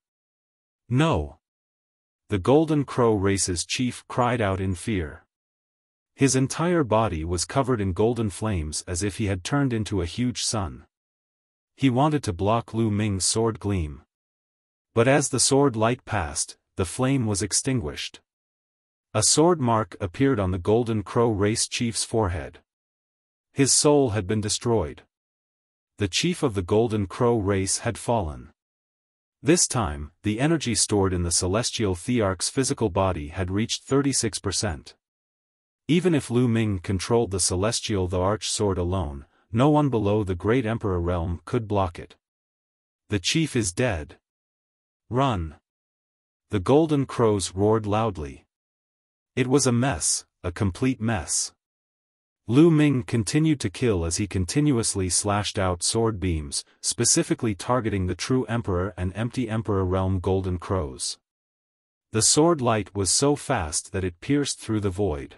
No! The Golden Crow race's chief cried out in fear. His entire body was covered in golden flames as if he had turned into a huge sun. He wanted to block Lu Ming's sword gleam. But as the sword light passed, the flame was extinguished. A sword mark appeared on the Golden Crow race chief's forehead. His soul had been destroyed. The chief of the Golden Crow race had fallen. This time, the energy stored in the celestial thearch's physical body had reached 36%. Even if Lu Ming controlled the celestial thearch sword alone, no one below the Great Emperor realm could block it. The chief is dead. Run! The golden crows roared loudly. It was a mess, a complete mess. Lu Ming continued to kill as he continuously slashed out sword beams, specifically targeting the true emperor and empty emperor realm golden crows. The sword light was so fast that it pierced through the void.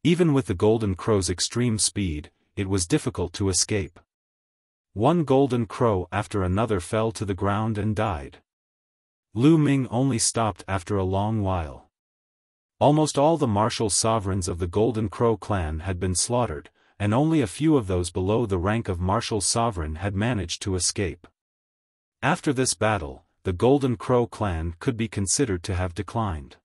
Even with the golden crow's extreme speed, it was difficult to escape. One golden crow after another fell to the ground and died. Lu Ming only stopped after a long while. Almost all the martial sovereigns of the Golden Crow clan had been slaughtered, and only a few of those below the rank of martial sovereign had managed to escape. After this battle, the Golden Crow clan could be considered to have declined.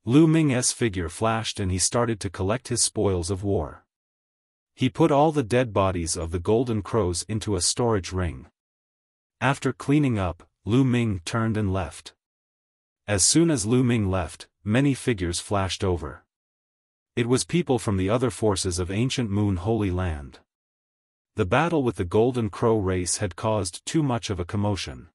Lu Ming's figure flashed and he started to collect his spoils of war. He put all the dead bodies of the Golden Crows into a storage ring. After cleaning up, Lu Ming turned and left. As soon as Lu Ming left, many figures flashed over. It was people from the other forces of ancient Moon Holy Land. The battle with the Golden Crow race had caused too much of a commotion.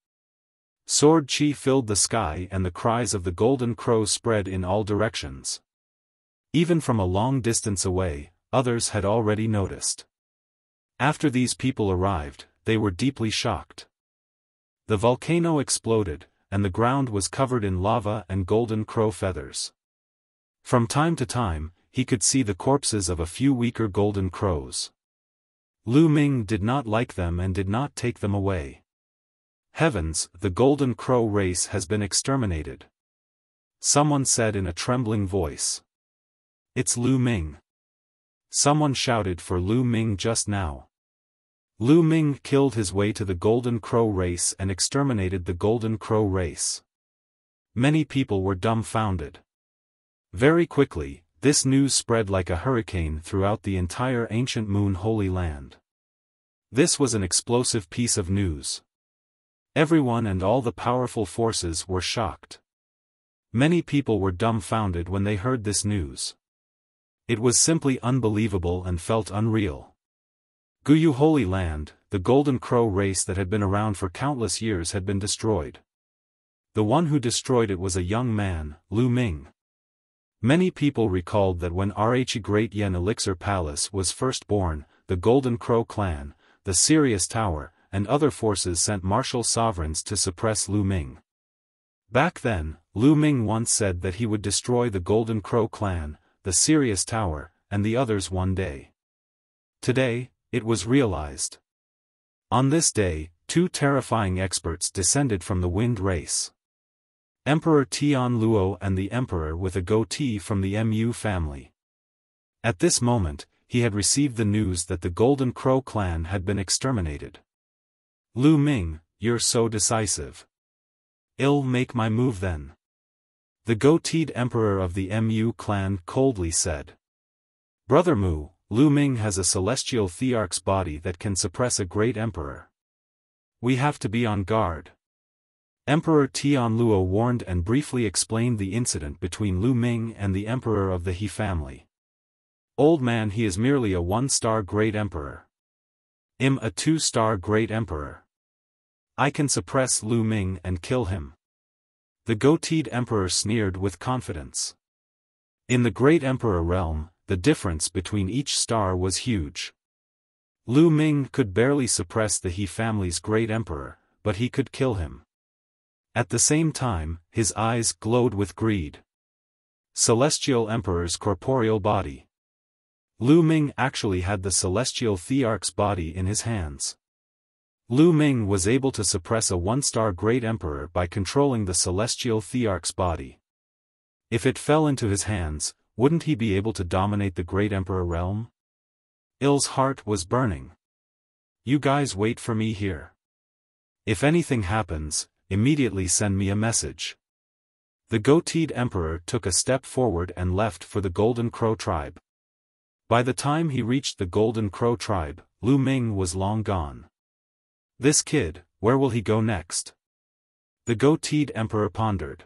Sword chi filled the sky and the cries of the Golden Crows spread in all directions. Even from a long distance away, others had already noticed. After these people arrived, they were deeply shocked. The volcano exploded, and the ground was covered in lava and golden crow feathers. From time to time, he could see the corpses of a few weaker golden crows. Lu Ming did not like them and did not take them away. Heavens, the Golden Crow race has been exterminated. Someone said in a trembling voice. It's Lu Ming. Someone shouted for Lu Ming just now. Lu Ming killed his way to the Golden Crow race and exterminated the Golden Crow race. Many people were dumbfounded. Very quickly, this news spread like a hurricane throughout the entire ancient Moon Holy Land. This was an explosive piece of news. Everyone and all the powerful forces were shocked. Many people were dumbfounded when they heard this news. It was simply unbelievable and felt unreal. Guyu Holy Land, the Golden Crow race that had been around for countless years, had been destroyed. The one who destroyed it was a young man, Lu Ming. Many people recalled that when RH Great Yen Elixir Palace was first born, the Golden Crow clan, the Sirius Tower, and other forces sent martial sovereigns to suppress Lu Ming. Back then, Lu Ming once said that he would destroy the Golden Crow clan, the Sirius Tower, and the others one day. Today, it was realized. On this day, two terrifying experts descended from the Wind race. Emperor Tian Luo and the Emperor with a goatee from the Mu family. At this moment, he had received the news that the Golden Crow clan had been exterminated. Lu Ming, you're so decisive. I'll make my move then. The goateed Emperor of the Mu clan coldly said. Brother Mu, Lu Ming has a celestial thearch's body that can suppress a great emperor. We have to be on guard. Emperor Tian Luo warned and briefly explained the incident between Lu Ming and the Emperor of the He family. Old man, he is merely a 1-star great emperor. I'm a 2-star great emperor. I can suppress Lu Ming and kill him. The goateed emperor sneered with confidence. In the great emperor realm, the difference between each star was huge. Lu Ming could barely suppress the He family's great emperor, but he could kill him. At the same time, his eyes glowed with greed. Celestial Emperor's corporeal body. Lu Ming actually had the celestial thearch's body in his hands. Lu Ming was able to suppress a 1-star great emperor by controlling the celestial thearch's body. If it fell into his hands, wouldn't he be able to dominate the great emperor realm? Il's heart was burning. You guys wait for me here. If anything happens, immediately send me a message. The goateed emperor took a step forward and left for the Golden Crow tribe. By the time he reached the Golden Crow tribe, Lu Ming was long gone. This kid, where will he go next? The goateed emperor pondered.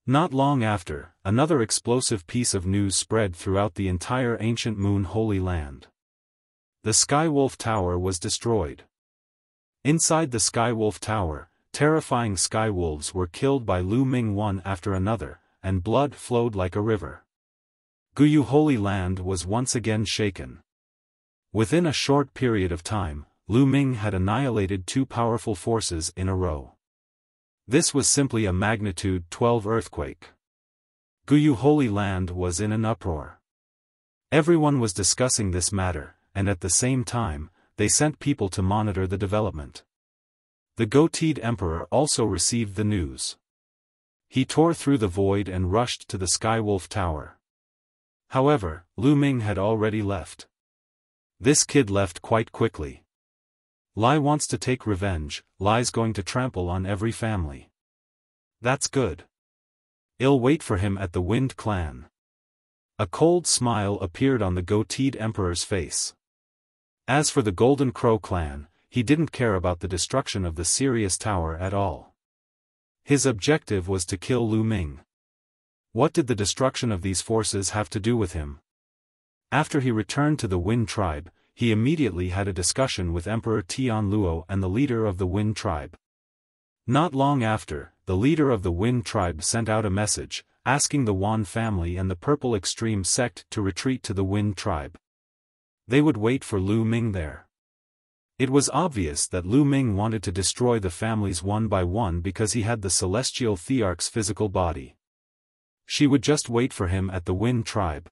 Not long after, another explosive piece of news spread throughout the entire ancient Moon Holy Land. The Skywolf Tower was destroyed. Inside the Skywolf Tower, terrifying skywolves were killed by Lu Ming one after another, and blood flowed like a river. Guyu Holy Land was once again shaken. Within a short period of time, Lu Ming had annihilated two powerful forces in a row. This was simply a magnitude 12 earthquake. Guyu Holy Land was in an uproar. Everyone was discussing this matter, and at the same time, they sent people to monitor the development. The goateed emperor also received the news. He tore through the void and rushed to the Skywolf Tower. However, Lu Ming had already left. This kid left quite quickly. Lai wants to take revenge, Lai's going to trample on every family. That's good. I'll wait for him at the Wind clan. A cold smile appeared on the goateed emperor's face. As for the Golden Crow clan, he didn't care about the destruction of the Sirius Tower at all. His objective was to kill Lu Ming. What did the destruction of these forces have to do with him? After he returned to the Wind tribe, he immediately had a discussion with Emperor Tian Luo and the leader of the Wind tribe. Not long after, the leader of the Wind tribe sent out a message, asking the Yuan family and the Purple Extreme sect to retreat to the Wind tribe. They would wait for Lu Ming there. It was obvious that Lu Ming wanted to destroy the families one by one because he had the celestial thearch's physical body. She would just wait for him at the Wind tribe.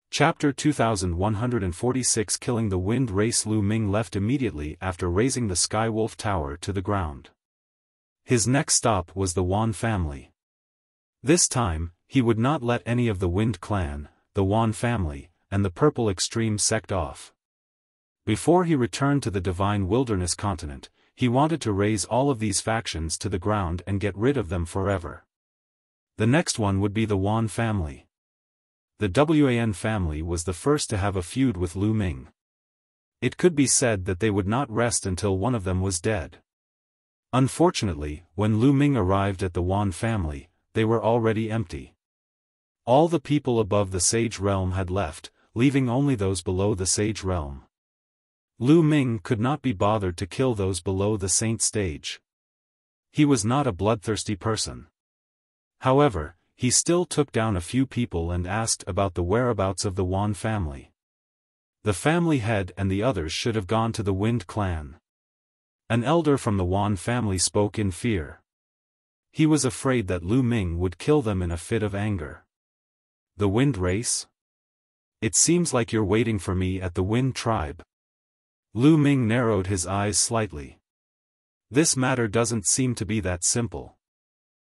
Chapter 2146 Killing the Wind race. Lu Ming left immediately after razing the Skywolf Tower to the ground. His next stop was the Yuan family. This time, he would not let any of the Wind clan, the Yuan family, and the Purple Extreme sect off. Before he returned to the Divine Wilderness continent, he wanted to raze all of these factions to the ground and get rid of them forever. The next one would be the Yuan family. The Yuan family was the first to have a feud with Lu Ming. It could be said that they would not rest until one of them was dead. Unfortunately, when Lu Ming arrived at the Yuan family, they were already empty. All the people above the Sage Realm had left, leaving only those below the Sage Realm. Lu Ming could not be bothered to kill those below the Saint stage. He was not a bloodthirsty person. However, he still took down a few people and asked about the whereabouts of the Yuan family. The family head and the others should have gone to the Wind clan. An elder from the Yuan family spoke in fear. He was afraid that Lu Ming would kill them in a fit of anger. The Wind race? It seems like you're waiting for me at the Wind tribe. Lu Ming narrowed his eyes slightly. This matter doesn't seem to be that simple.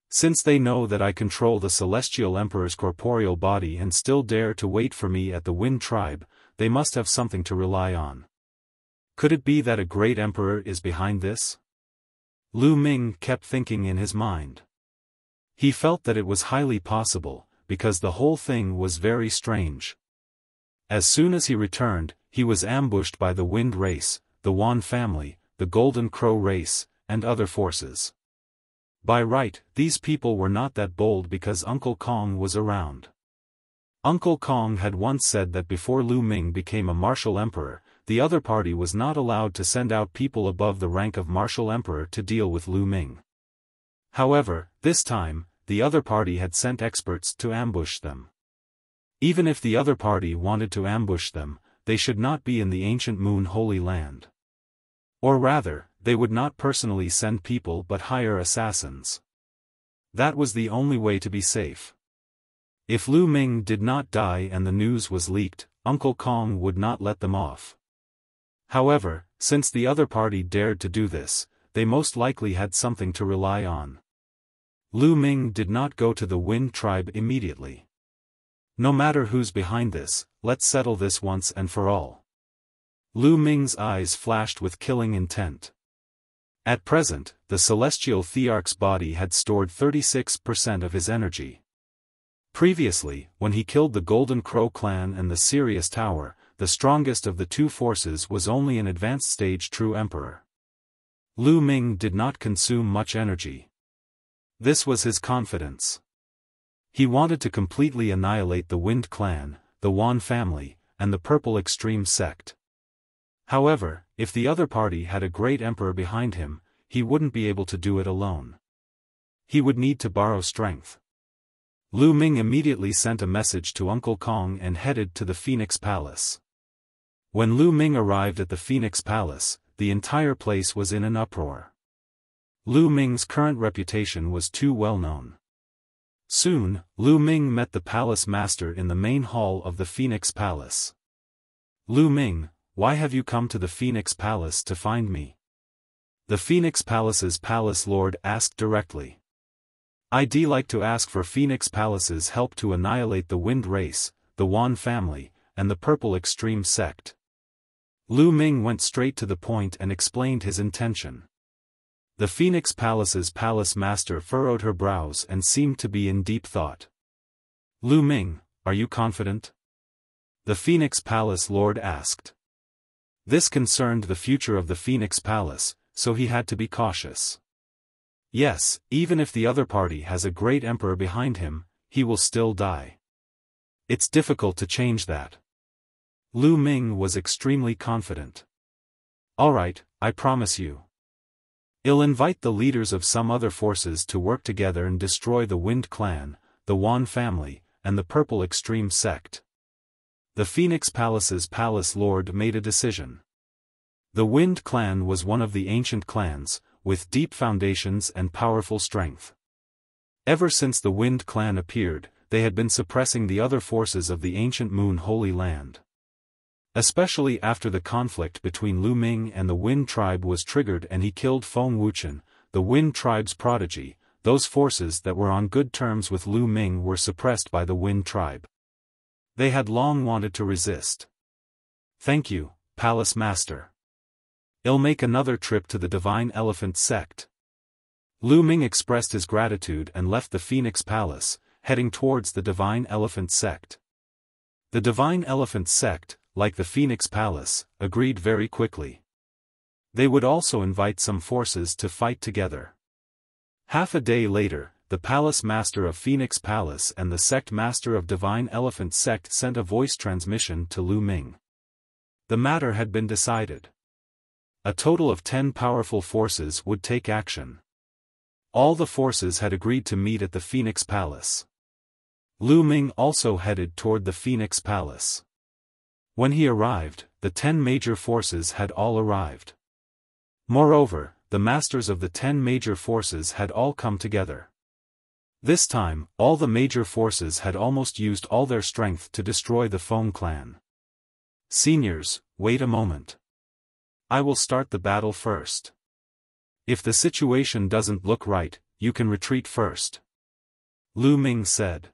Since they know that I control the Celestial Emperor's corporeal body and still dare to wait for me at the Wind tribe, they must have something to rely on. Could it be that a great emperor is behind this? Lu Ming kept thinking in his mind. He felt that it was highly possible, because the whole thing was very strange. As soon as he returned, he was ambushed by the Wind race, the Yuan family, the Golden Crow race, and other forces. By right, these people were not that bold because Uncle Kong was around. Uncle Kong had once said that before Lu Ming became a martial emperor, the other party was not allowed to send out people above the rank of martial emperor to deal with Lu Ming. However, this time, the other party had sent experts to ambush them. Even if the other party wanted to ambush them, they should not be in the ancient Moon Holy Land. Or rather, they would not personally send people but hire assassins. That was the only way to be safe. If Lu Ming did not die and the news was leaked, Uncle Kong would not let them off. However, since the other party dared to do this, they most likely had something to rely on. Lu Ming did not go to the Wind tribe immediately. No matter who's behind this, let's settle this once and for all. Lu Ming's eyes flashed with killing intent. At present, the Celestial Thearch's body had stored 36% of his energy. Previously, when he killed the Golden Crow clan and the Sirius Tower, the strongest of the two forces was only an advanced stage true emperor. Lu Ming did not consume much energy. This was his confidence. He wanted to completely annihilate the Wind clan, the Yuan family, and the Purple Extreme sect. However, if the other party had a great emperor behind him, he wouldn't be able to do it alone. He would need to borrow strength. Lu Ming immediately sent a message to Uncle Kong and headed to the Phoenix Palace. When Lu Ming arrived at the Phoenix Palace, the entire place was in an uproar. Lu Ming's current reputation was too well known. Soon, Lu Ming met the palace master in the main hall of the Phoenix Palace. Lu Ming, why have you come to the Phoenix Palace to find me? The Phoenix Palace's palace lord asked directly. I'd like to ask for Phoenix Palace's help to annihilate the Wind race, the Yuan family, and the Purple Extreme sect. Lu Ming went straight to the point and explained his intention. The Phoenix Palace's palace master furrowed her brows and seemed to be in deep thought. Lu Ming, are you confident? The Phoenix Palace lord asked. This concerned the future of the Phoenix Palace, so he had to be cautious. Yes, even if the other party has a great emperor behind him, he will still die. It's difficult to change that. Lu Ming was extremely confident. Alright, I promise you. I'll invite the leaders of some other forces to work together and destroy the Wind clan, the Yuan family, and the Purple Extreme sect. The Phoenix Palace's palace lord made a decision. The Wind clan was one of the ancient clans, with deep foundations and powerful strength. Ever since the Wind clan appeared, they had been suppressing the other forces of the ancient Moon Holy Land. Especially after the conflict between Lu Ming and the Wind tribe was triggered and he killed Feng Wuchen, the Wind tribe's prodigy, those forces that were on good terms with Lu Ming were suppressed by the Wind tribe. They had long wanted to resist. Thank you, Palace Master. I'll make another trip to the Divine Elephant sect. Lu Ming expressed his gratitude and left the Phoenix Palace, heading towards the Divine Elephant sect. The Divine Elephant sect, like the Phoenix Palace, agreed very quickly. They would also invite some forces to fight together. Half a day later, the Palace Master of Phoenix Palace and the Sect Master of Divine Elephant Sect sent a voice transmission to Lu Ming. The matter had been decided. A total of 10 powerful forces would take action. All the forces had agreed to meet at the Phoenix Palace. Lu Ming also headed toward the Phoenix Palace. When he arrived, the 10 major forces had all arrived. Moreover, the masters of the 10 major forces had all come together. This time, all the major forces had almost used all their strength to destroy the Feng clan. Seniors, wait a moment. I will start the battle first. If the situation doesn't look right, you can retreat first. Lu Ming said.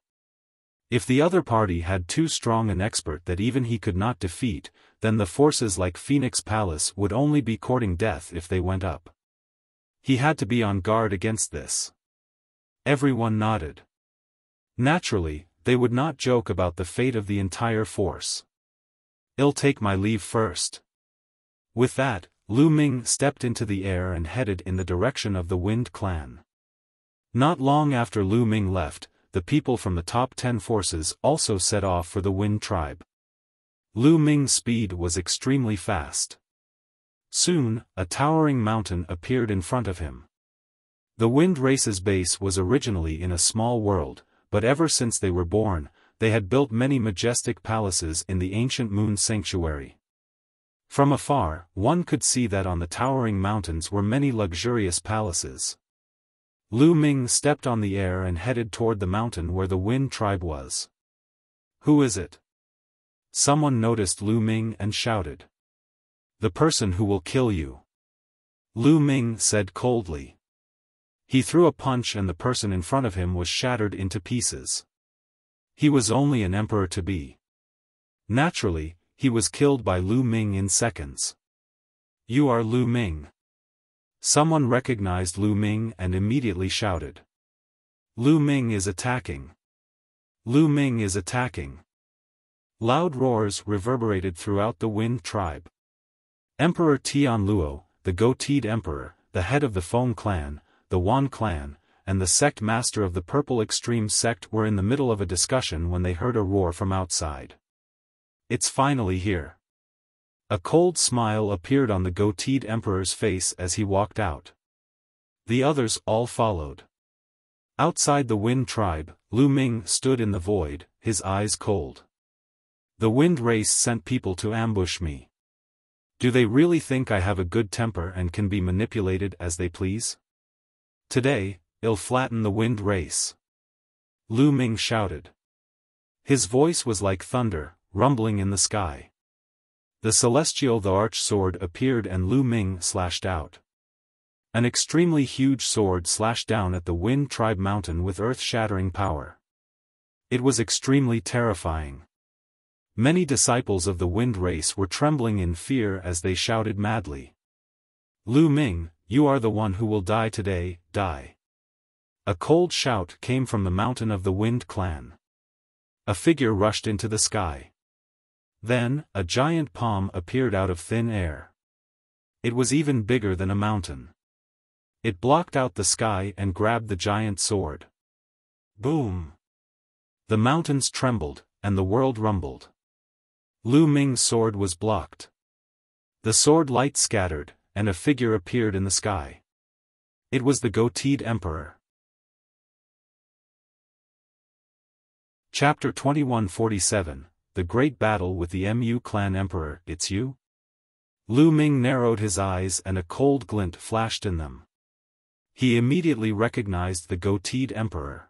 If the other party had too strong an expert that even he could not defeat, then the forces like Phoenix Palace would only be courting death if they went up. He had to be on guard against this. Everyone nodded. Naturally, they would not joke about the fate of the entire force. I'll take my leave first. With that, Lu Ming stepped into the air and headed in the direction of the Wind clan. Not long after Lu Ming left, the people from the top 10 forces also set off for the Wind tribe. Lu Ming's speed was extremely fast. Soon, a towering mountain appeared in front of him. The Wind race's base was originally in a small world, but ever since they were born, they had built many majestic palaces in the ancient Moon Sanctuary. From afar, one could see that on the towering mountains were many luxurious palaces. Lu Ming stepped on the air and headed toward the mountain where the Wind tribe was. Who is it? Someone noticed Lu Ming and shouted. The person who will kill you. Lu Ming said coldly. He threw a punch and the person in front of him was shattered into pieces. He was only an emperor to be. Naturally, he was killed by Lu Ming in seconds. You are Lu Ming. Someone recognized Lu Ming and immediately shouted. Lu Ming is attacking. Lu Ming is attacking. Loud roars reverberated throughout the Wind tribe. Emperor Tianluo, the goateed emperor, the head of the Feng clan, the Yuan clan, and the sect master of the Purple Extreme sect were in the middle of a discussion when they heard a roar from outside. It's finally here. A cold smile appeared on the goateed emperor's face as he walked out. The others all followed. Outside the Wind tribe, Lu Ming stood in the void, his eyes cold. The Wind race sent people to ambush me. Do they really think I have a good temper and can be manipulated as they please? Today, I'll flatten the Wind race. Lu Ming shouted. His voice was like thunder, rumbling in the sky. The celestial the arch sword appeared and Lu Ming slashed out. An extremely huge sword slashed down at the Wind tribe mountain with earth-shattering power. It was extremely terrifying. Many disciples of the Wind race were trembling in fear as they shouted madly. Lu Ming, you are the one who will die today, die. A cold shout came from the mountain of the Wind clan. A figure rushed into the sky. Then, a giant palm appeared out of thin air. It was even bigger than a mountain. It blocked out the sky and grabbed the giant sword. Boom! The mountains trembled, and the world rumbled. Lu Ming's sword was blocked. The sword light scattered, and a figure appeared in the sky. It was the goateed emperor. Chapter 2147, The Great Battle with the Mu Clan Emperor. It's you? Lu Ming narrowed his eyes and a cold glint flashed in them. He immediately recognized the goateed emperor.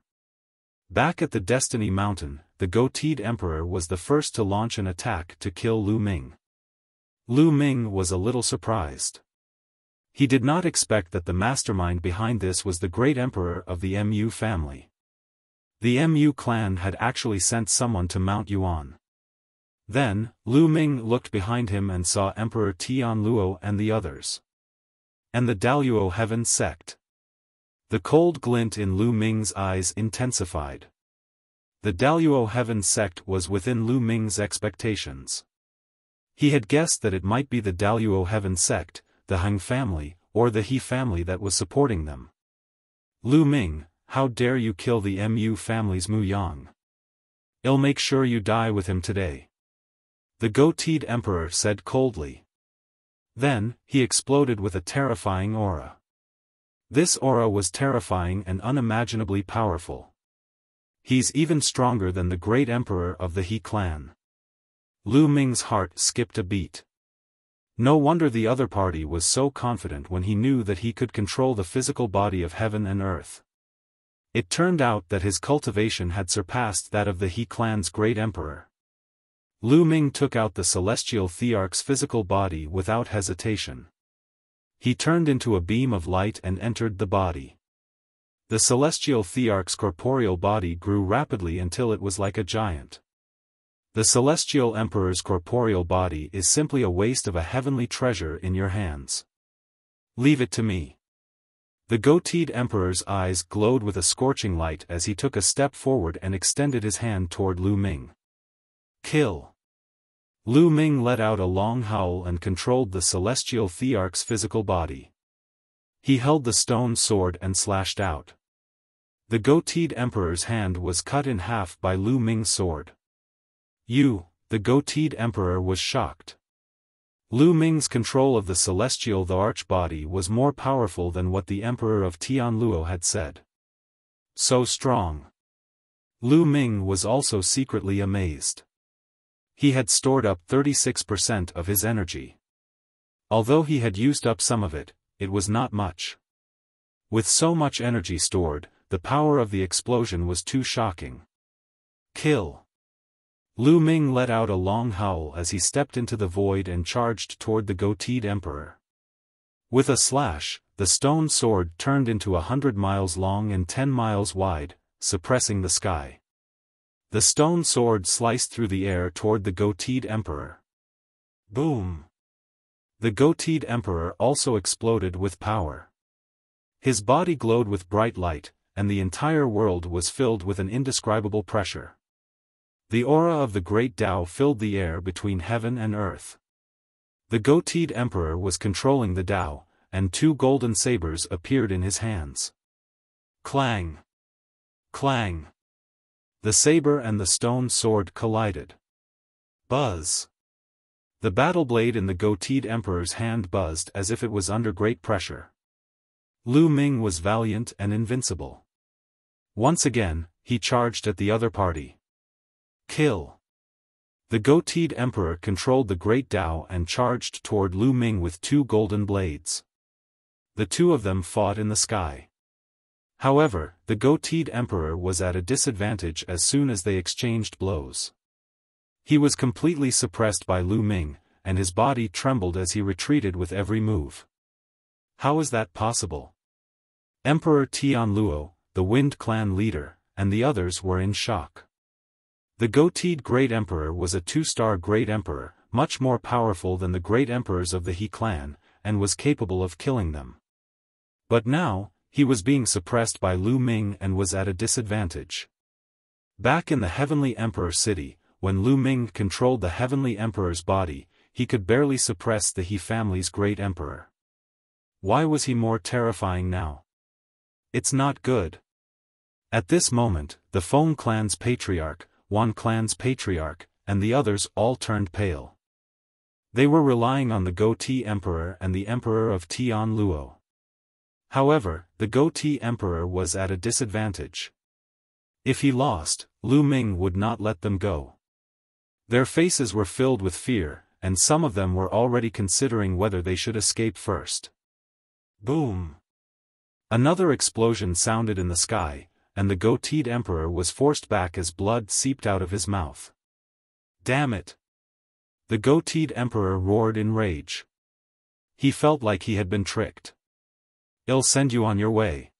Back at the Destiny Mountain, the goateed emperor was the first to launch an attack to kill Lu Ming. Lu Ming was a little surprised. He did not expect that the mastermind behind this was the great emperor of the Mu family. The Mu clan had actually sent someone to Mount Yuan. Then, Lu Ming looked behind him and saw Emperor Tianluo and the others. And the Daluo Heaven sect. The cold glint in Lu Ming's eyes intensified. The Daluo Heaven sect was within Lu Ming's expectations. He had guessed that it might be the Daluo Heaven sect, the Heng family, or the He family that was supporting them. Lu Ming, how dare you kill the Mu family's Mu Yang? I'll make sure you die with him today. The goateed emperor said coldly. Then, he exploded with a terrifying aura. This aura was terrifying and unimaginably powerful. He's even stronger than the great emperor of the He clan. Lu Ming's heart skipped a beat. No wonder the other party was so confident when he knew that he could control the physical body of heaven and earth. It turned out that his cultivation had surpassed that of the He clan's great emperor. Lu Ming took out the celestial thearch's physical body without hesitation. He turned into a beam of light and entered the body. The celestial thearch's corporeal body grew rapidly until it was like a giant. The celestial emperor's corporeal body is simply a waste of a heavenly treasure in your hands. Leave it to me. The goateed emperor's eyes glowed with a scorching light as he took a step forward and extended his hand toward Lu Ming. Kill. Lu Ming let out a long howl and controlled the celestial thearch's physical body. He held the stone sword and slashed out. The goateed emperor's hand was cut in half by Lu Ming's sword. The goateed emperor was shocked. Lu Ming's control of the celestial thearch body was more powerful than what the emperor of Tianluo had said. So strong. Lu Ming was also secretly amazed. He had stored up 36% of his energy. Although he had used up some of it, it was not much. With so much energy stored, the power of the explosion was too shocking. Kill. Lu Ming let out a long howl as he stepped into the void and charged toward the goateed emperor. With a slash, the stone sword turned into 100 miles long and 10 miles wide, suppressing the sky. The stone sword sliced through the air toward the goateed emperor. Boom! The goateed emperor also exploded with power. His body glowed with bright light, and the entire world was filled with an indescribable pressure. The aura of the great Tao filled the air between heaven and earth. The goateed emperor was controlling the Tao, and two golden sabers appeared in his hands. Clang! Clang! The saber and the stone sword collided. Buzz! The battle blade in the goateed emperor's hand buzzed as if it was under great pressure. Lu Ming was valiant and invincible. Once again, he charged at the other party. Kill! The goateed emperor controlled the great Tao and charged toward Lu Ming with two golden blades. The two of them fought in the sky. However, the goateed emperor was at a disadvantage as soon as they exchanged blows. He was completely suppressed by Lu Ming, and his body trembled as he retreated with every move. How is that possible? Emperor Tianluo, the Wind Clan leader, and the others were in shock. The goateed Great Emperor was a two-star Great Emperor, much more powerful than the Great Emperors of the He clan, and was capable of killing them. But now, he was being suppressed by Lu Ming and was at a disadvantage. Back in the Heavenly Emperor city, when Lu Ming controlled the Heavenly Emperor's body, he could barely suppress the He family's Great Emperor. Why was he more terrifying now? It's not good. At this moment, the Feng clan's patriarch, Yuan clan's patriarch, and the others all turned pale. They were relying on the goatee emperor and the emperor of Tianluo. However, the goatee emperor was at a disadvantage. If he lost, Lu Ming would not let them go. Their faces were filled with fear, and some of them were already considering whether they should escape first. Boom! Another explosion sounded in the sky, and the goateed emperor was forced back as blood seeped out of his mouth. Damn it! The goateed emperor roared in rage. He felt like he had been tricked. I'll send you on your way.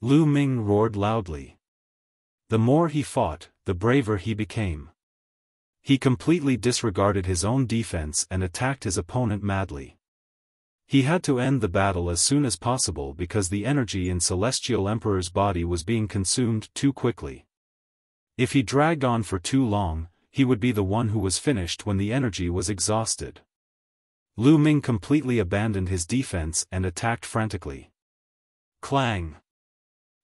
Lu Ming roared loudly. The more he fought, the braver he became. He completely disregarded his own defense and attacked his opponent madly. He had to end the battle as soon as possible because the energy in Celestial Emperor's body was being consumed too quickly. If he dragged on for too long, he would be the one who was finished when the energy was exhausted. Lu Ming completely abandoned his defense and attacked frantically. Clang!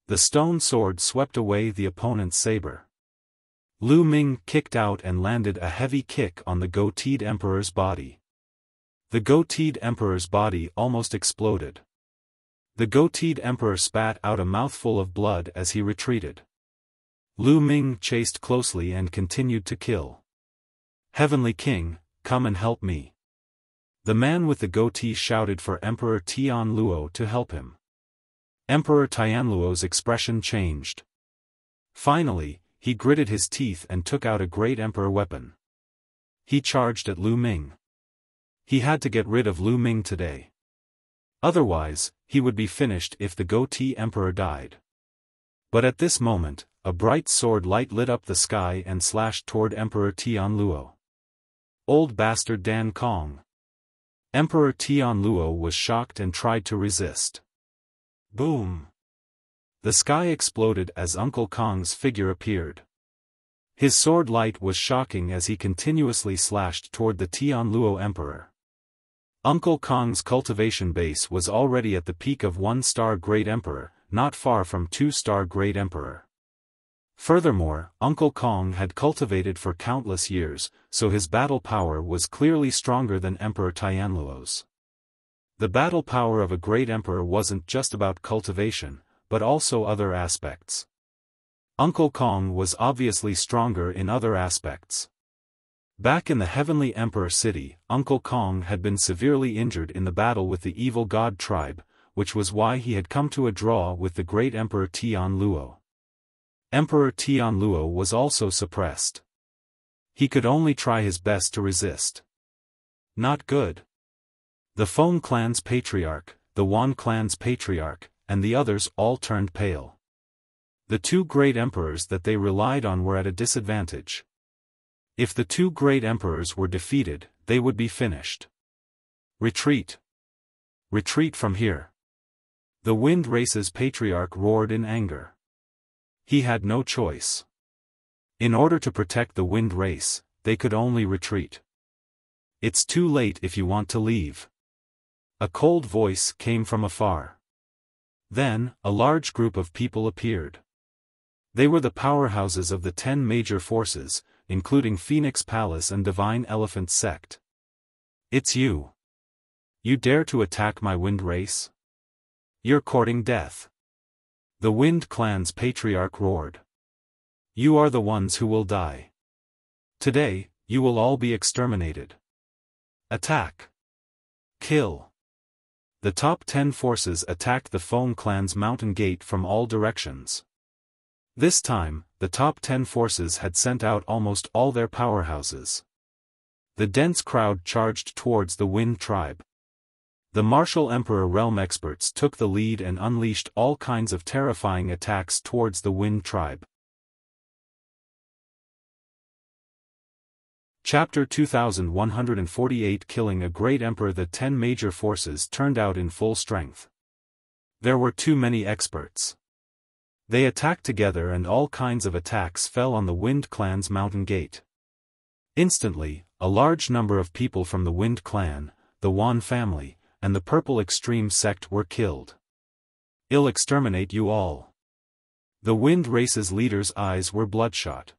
The stone sword swept away the opponent's saber. Lu Ming kicked out and landed a heavy kick on the goateed emperor's body. The goateed emperor's body almost exploded. The goateed emperor spat out a mouthful of blood as he retreated. Lu Ming chased closely and continued to kill. Heavenly King, come and help me. The man with the goatee shouted for Emperor Tianluo to help him. Emperor Tianluo's expression changed. Finally, he gritted his teeth and took out a great emperor weapon. He charged at Lu Ming. He had to get rid of Lu Ming today. Otherwise, he would be finished if the goatee emperor died. But at this moment, a bright sword light lit up the sky and slashed toward Emperor Tianluo. Old bastard Dan Kong. Emperor Tianluo was shocked and tried to resist. Boom! The sky exploded as Uncle Kong's figure appeared. His sword light was shocking as he continuously slashed toward the Tianluo emperor. Uncle Kong's cultivation base was already at the peak of 1-star Great Emperor, not far from 2-star Great Emperor. Furthermore, Uncle Kong had cultivated for countless years, so his battle power was clearly stronger than Emperor Tianluo's. The battle power of a great emperor wasn't just about cultivation, but also other aspects. Uncle Kong was obviously stronger in other aspects. Back in the Heavenly Emperor City, Uncle Kong had been severely injured in the battle with the evil god tribe, which was why he had come to a draw with the great Emperor Tianluo. Emperor Tianluo was also suppressed. He could only try his best to resist. Not good. The Feng clan's patriarch, the Yuan clan's patriarch, and the others all turned pale. The two great emperors that they relied on were at a disadvantage. If the two great emperors were defeated, they would be finished. Retreat! Retreat from here! The Wind Race's patriarch roared in anger. He had no choice. In order to protect the Wind Race, they could only retreat. It's too late if you want to leave. A cold voice came from afar. Then, a large group of people appeared. They were the powerhouses of the 10 major forces, including Phoenix Palace and Divine Elephant Sect. It's you. You dare to attack my Wind Race? You're courting death. The Wind Clan's patriarch roared. You are the ones who will die. Today, you will all be exterminated. Attack. Kill. The top 10 forces attacked the Feng clan's mountain gate from all directions. This time, the top 10 forces had sent out almost all their powerhouses. The dense crowd charged towards the Wind tribe. The Martial Emperor realm experts took the lead and unleashed all kinds of terrifying attacks towards the Wind tribe. Chapter 2148 Killing a Great Emperor. The 10 major forces turned out in full strength. There were too many experts. They attacked together and all kinds of attacks fell on the Wind clan's mountain gate. Instantly, a large number of people from the Wind clan, the Yuan family, and the Purple Extreme sect were killed. I'll exterminate you all. The Wind Race's leader's eyes were bloodshot.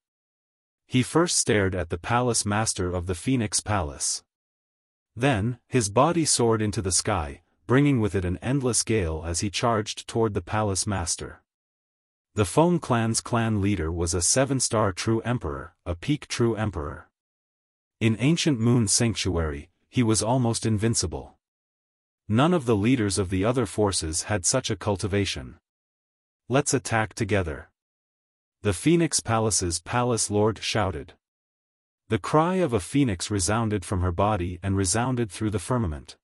He first stared at the palace master of the Phoenix Palace. Then, his body soared into the sky, bringing with it an endless gale as he charged toward the palace master. The Feng clan's clan leader was a 7-star true emperor, a peak true emperor. In Ancient Moon Sanctuary, he was almost invincible. None of the leaders of the other forces had such a cultivation. Let's attack together. The Phoenix Palace's palace lord shouted. The cry of a phoenix resounded from her body and resounded through the firmament.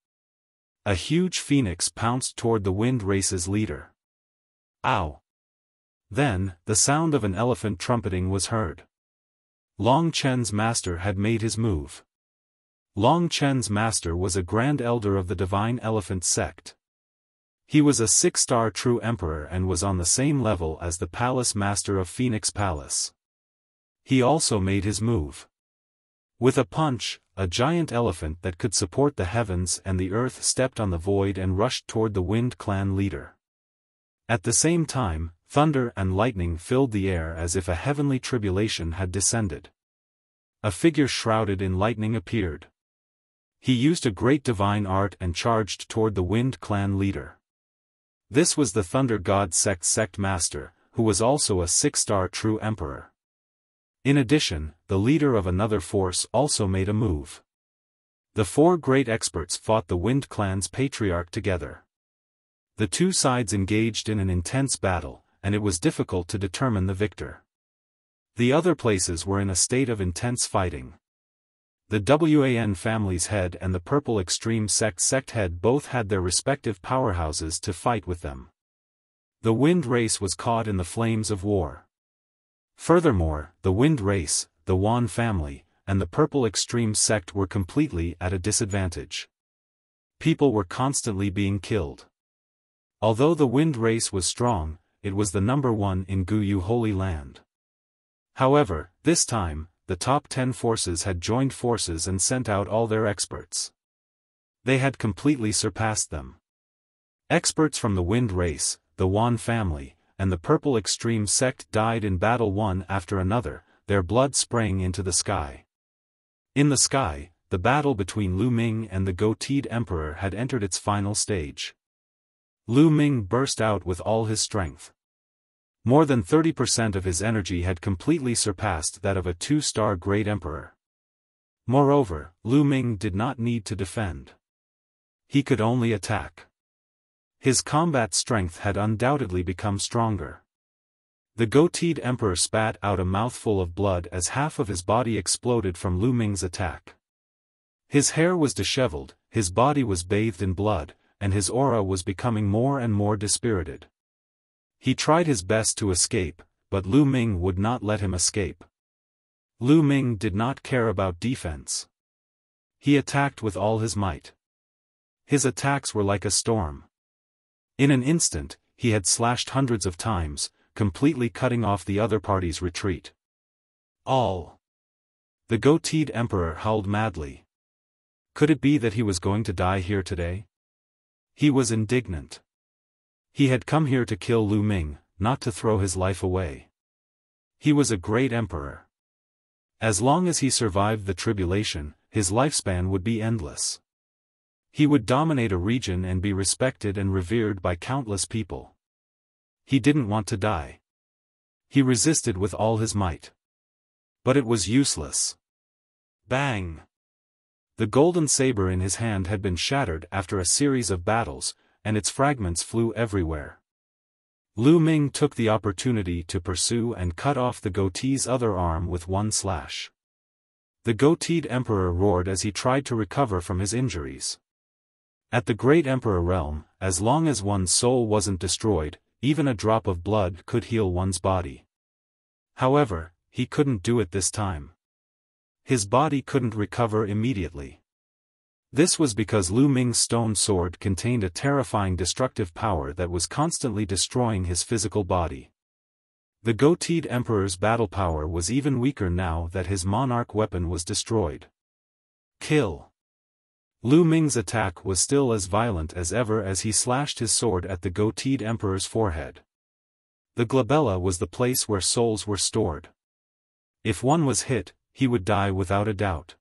A huge phoenix pounced toward the Wind Race's leader. Ow! Then, the sound of an elephant trumpeting was heard. Long Chen's master had made his move. Long Chen's master was a grand elder of the Divine Elephant sect. He was a 6-star true emperor and was on the same level as the palace master of Phoenix Palace. He also made his move. With a punch, a giant elephant that could support the heavens and the earth stepped on the void and rushed toward the Wind Clan leader. At the same time, thunder and lightning filled the air as if a heavenly tribulation had descended. A figure shrouded in lightning appeared. He used a great divine art and charged toward the Wind Clan leader. This was the Thunder God sect master, who was also a 6-star true emperor. In addition, the leader of another force also made a move. The 4 great experts fought the Wind Clan's patriarch together. The two sides engaged in an intense battle, and it was difficult to determine the victor. The other places were in a state of intense fighting. The Wan family's head and the Purple Extreme sect head both had their respective powerhouses to fight with them. The Wind race was caught in the flames of war. Furthermore, the Wind race, the Yuan family, and the Purple Extreme sect were completely at a disadvantage. People were constantly being killed. Although the Wind race was strong, it was the number 1 in Guyu Holy Land. However, this time, the top 10 forces had joined forces and sent out all their experts. They had completely surpassed them. Experts from the Wind race, the Yuan family, and the Purple Extreme sect died in battle one after another, their blood spraying into the sky. In the sky, the battle between Lu Ming and the goateed emperor had entered its final stage. Lu Ming burst out with all his strength. More than 30% of his energy had completely surpassed that of a 2-star great emperor. Moreover, Lu Ming did not need to defend. He could only attack. His combat strength had undoubtedly become stronger. The goateed emperor spat out a mouthful of blood as half of his body exploded from Lu Ming's attack. His hair was disheveled, his body was bathed in blood, and his aura was becoming more and more dispirited. He tried his best to escape, but Lu Ming would not let him escape. Lu Ming did not care about defense. He attacked with all his might. His attacks were like a storm. In an instant, he had slashed hundreds of times, completely cutting off the other party's retreat. All. The goateed emperor howled madly. Could it be that he was going to die here today? He was indignant. He had come here to kill Lu Ming, not to throw his life away. He was a great emperor. As long as he survived the tribulation, his lifespan would be endless. He would dominate a region and be respected and revered by countless people. He didn't want to die. He resisted with all his might. But it was useless. Bang! The golden saber in his hand had been shattered after a series of battles, and its fragments flew everywhere. Lu Ming took the opportunity to pursue and cut off the goatee's other arm with one slash. The goateed emperor roared as he tried to recover from his injuries. At the great emperor realm, as long as one's soul wasn't destroyed, even a drop of blood could heal one's body. However, he couldn't do it this time. His body couldn't recover immediately. This was because Lu Ming's stone sword contained a terrifying destructive power that was constantly destroying his physical body. The goateed emperor's battle power was even weaker now that his monarch weapon was destroyed. Kill. Lu Ming's attack was still as violent as ever as he slashed his sword at the goateed emperor's forehead. The glabella was the place where souls were stored. If one was hit, he would die without a doubt.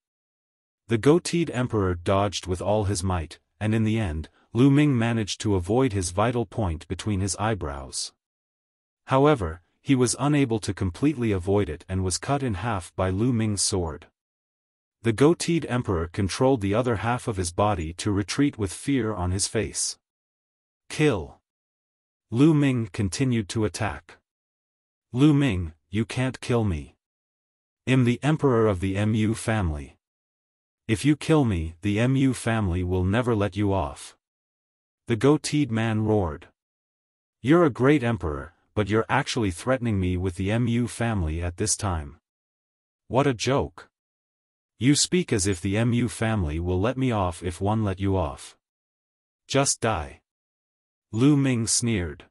The goateed emperor dodged with all his might, and in the end, Lu Ming managed to avoid his vital point between his eyebrows. However, he was unable to completely avoid it and was cut in half by Lu Ming's sword. The goateed emperor controlled the other half of his body to retreat with fear on his face. Kill. Lu Ming continued to attack. Lu Ming, you can't kill me. I'm the emperor of the Mu family. If you kill me, the Mu family will never let you off. The goateed man roared. You're a great emperor, but you're actually threatening me with the Mu family at this time. What a joke. You speak as if the Mu family will let me off if one let you off. Just die. Lu Ming sneered.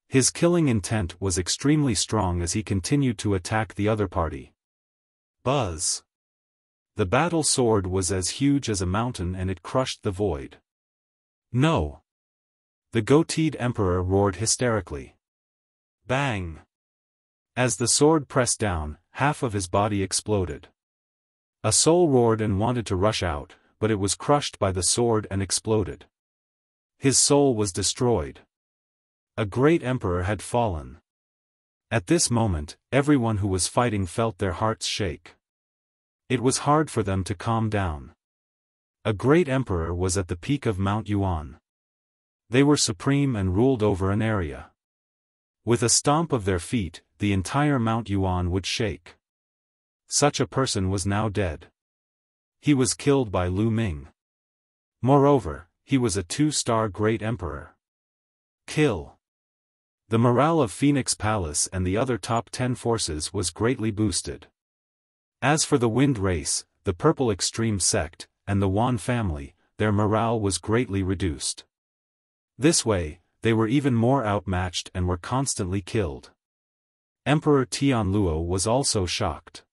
His killing intent was extremely strong as he continued to attack the other party. Buzz. The battle sword was as huge as a mountain and it crushed the void. No. The goateed emperor roared hysterically. Bang. As the sword pressed down, half of his body exploded. A soul roared and wanted to rush out, but it was crushed by the sword and exploded. His soul was destroyed. A great emperor had fallen. At this moment, everyone who was fighting felt their hearts shake. It was hard for them to calm down. A great emperor was at the peak of Mount Yuan. They were supreme and ruled over an area. With a stomp of their feet, the entire Mount Yuan would shake. Such a person was now dead. He was killed by Lu Ming. Moreover, he was a 2-star great emperor. Kill. The morale of Phoenix Palace and the other top 10 forces was greatly boosted. As for the Wind Race, the Purple Extreme Sect, and the Yuan family, their morale was greatly reduced. This way, they were even more outmatched and were constantly killed. Emperor Tianluo was also shocked.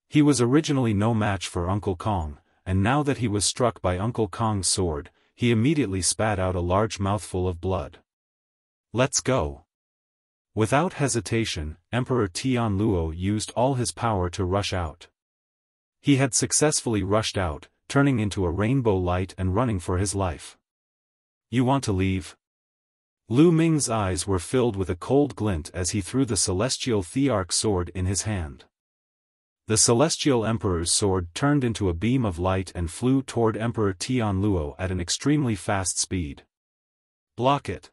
He was originally no match for Uncle Kong, and now that he was struck by Uncle Kong's sword, he immediately spat out a large mouthful of blood. Let's go. Without hesitation, Emperor Tianluo used all his power to rush out. He had successfully rushed out, turning into a rainbow light and running for his life. You want to leave? Lu Ming's eyes were filled with a cold glint as he threw the celestial Thearch sword in his hand. The celestial emperor's sword turned into a beam of light and flew toward Emperor Tianluo at an extremely fast speed. Block it.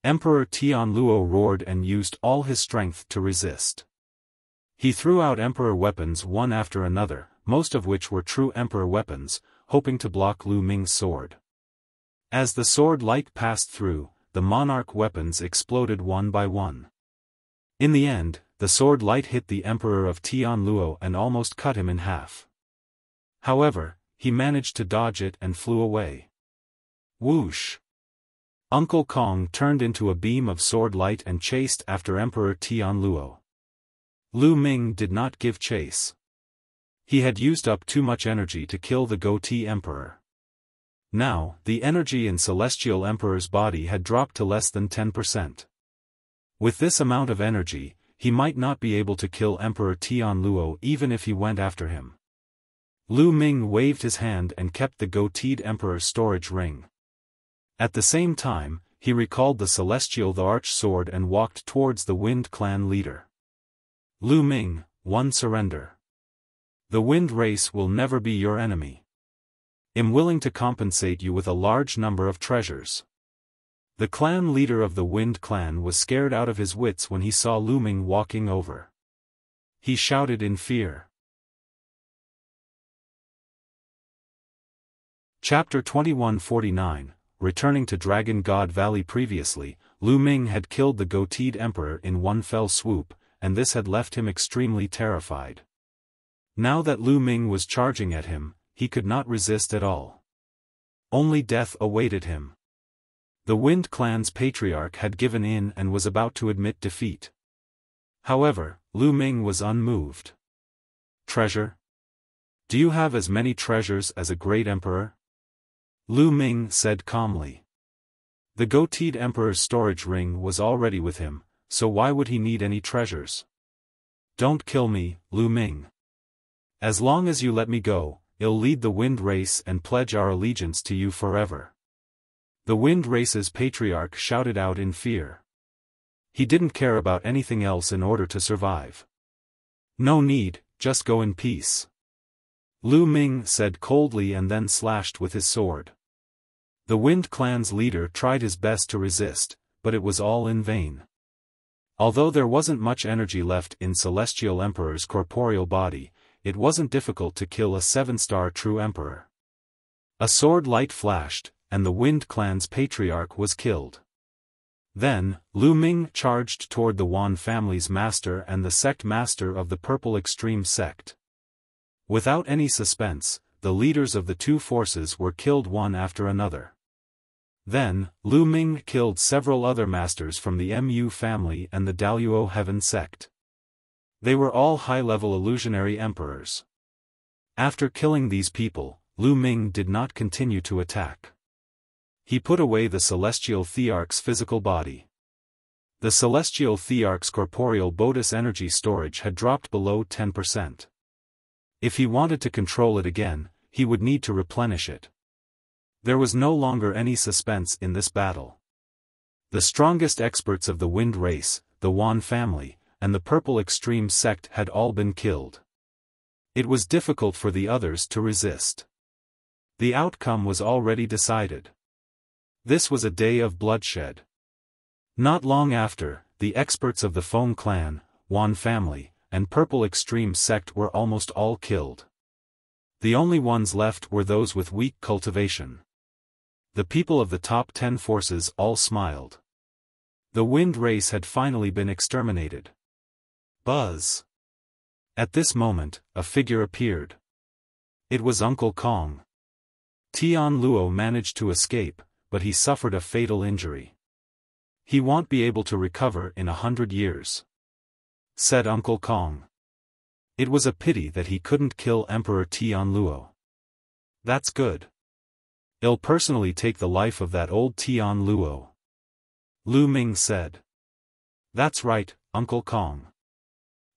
Emperor Tianluo roared and used all his strength to resist. He threw out emperor weapons one after another, most of which were true emperor weapons, hoping to block Lu Ming's sword. As the sword light passed through, the monarch weapons exploded one by one. In the end, the sword light hit the emperor of Tianluo and almost cut him in half. However, he managed to dodge it and flew away. Whoosh! Uncle Kong turned into a beam of sword light and chased after Emperor Tianluo. Lu Ming did not give chase. He had used up too much energy to kill the goatee emperor. Now, the energy in Celestial Emperor's body had dropped to less than 10%. With this amount of energy, he might not be able to kill Emperor Tianluo even if he went after him. Lu Ming waved his hand and kept the goateed emperor's storage ring. At the same time, he recalled the celestial Thearch sword and walked towards the Wind Clan leader. Lu Ming, one surrender. The Wind Race will never be your enemy. I'm willing to compensate you with a large number of treasures. The clan leader of the Wind Clan was scared out of his wits when he saw Lu Ming walking over. He shouted in fear. Chapter 2149. Returning to Dragon God Valley. Previously, Lu Ming had killed the goateed emperor in one fell swoop, and this had left him extremely terrified. Now that Lu Ming was charging at him, he could not resist at all. Only death awaited him. The Wind Clan's patriarch had given in and was about to admit defeat. However, Lu Ming was unmoved. Treasure? Do you have as many treasures as a great emperor? Lu Ming said calmly. The goateed emperor's storage ring was already with him, so why would he need any treasures? Don't kill me, Lu Ming. As long as you let me go, I'll lead the Wind Race and pledge our allegiance to you forever. The Wind Race's patriarch shouted out in fear. He didn't care about anything else in order to survive. No need, just go in peace. Lu Ming said coldly and then slashed with his sword. The Wind Clan's leader tried his best to resist, but it was all in vain. Although there wasn't much energy left in Celestial Emperor's corporeal body, it wasn't difficult to kill a 7-star true emperor. A sword light flashed, and the Wind Clan's patriarch was killed. Then, Lu Ming charged toward the Yuan family's master and the sect master of the Purple Extreme sect. Without any suspense, the leaders of the two forces were killed one after another. Then, Lu Ming killed several other masters from the Mu family and the Daluo Heaven sect. They were all high-level illusionary emperors. After killing these people, Lu Ming did not continue to attack. He put away the Celestial Thearch's physical body. The Celestial Thearch's corporeal Bodhis energy storage had dropped below 10%. If he wanted to control it again, he would need to replenish it. There was no longer any suspense in this battle. The strongest experts of the Wind race, the Yuan family, and the Purple Extreme sect had all been killed. It was difficult for the others to resist. The outcome was already decided. This was a day of bloodshed. Not long after, the experts of the Feng clan, Yuan family, and Purple Extreme sect were almost all killed. The only ones left were those with weak cultivation. The people of the top 10 forces all smiled. The Wind race had finally been exterminated. Buzz. At this moment, a figure appeared. It was Uncle Kong. Tian Luo managed to escape, but he suffered a fatal injury. He won't be able to recover in 100 years, said Uncle Kong. It was a pity that he couldn't kill Emperor Tian Luo. That's good. I'll personally take the life of that old Tian Luo, Lu Ming said. That's right, Uncle Kong.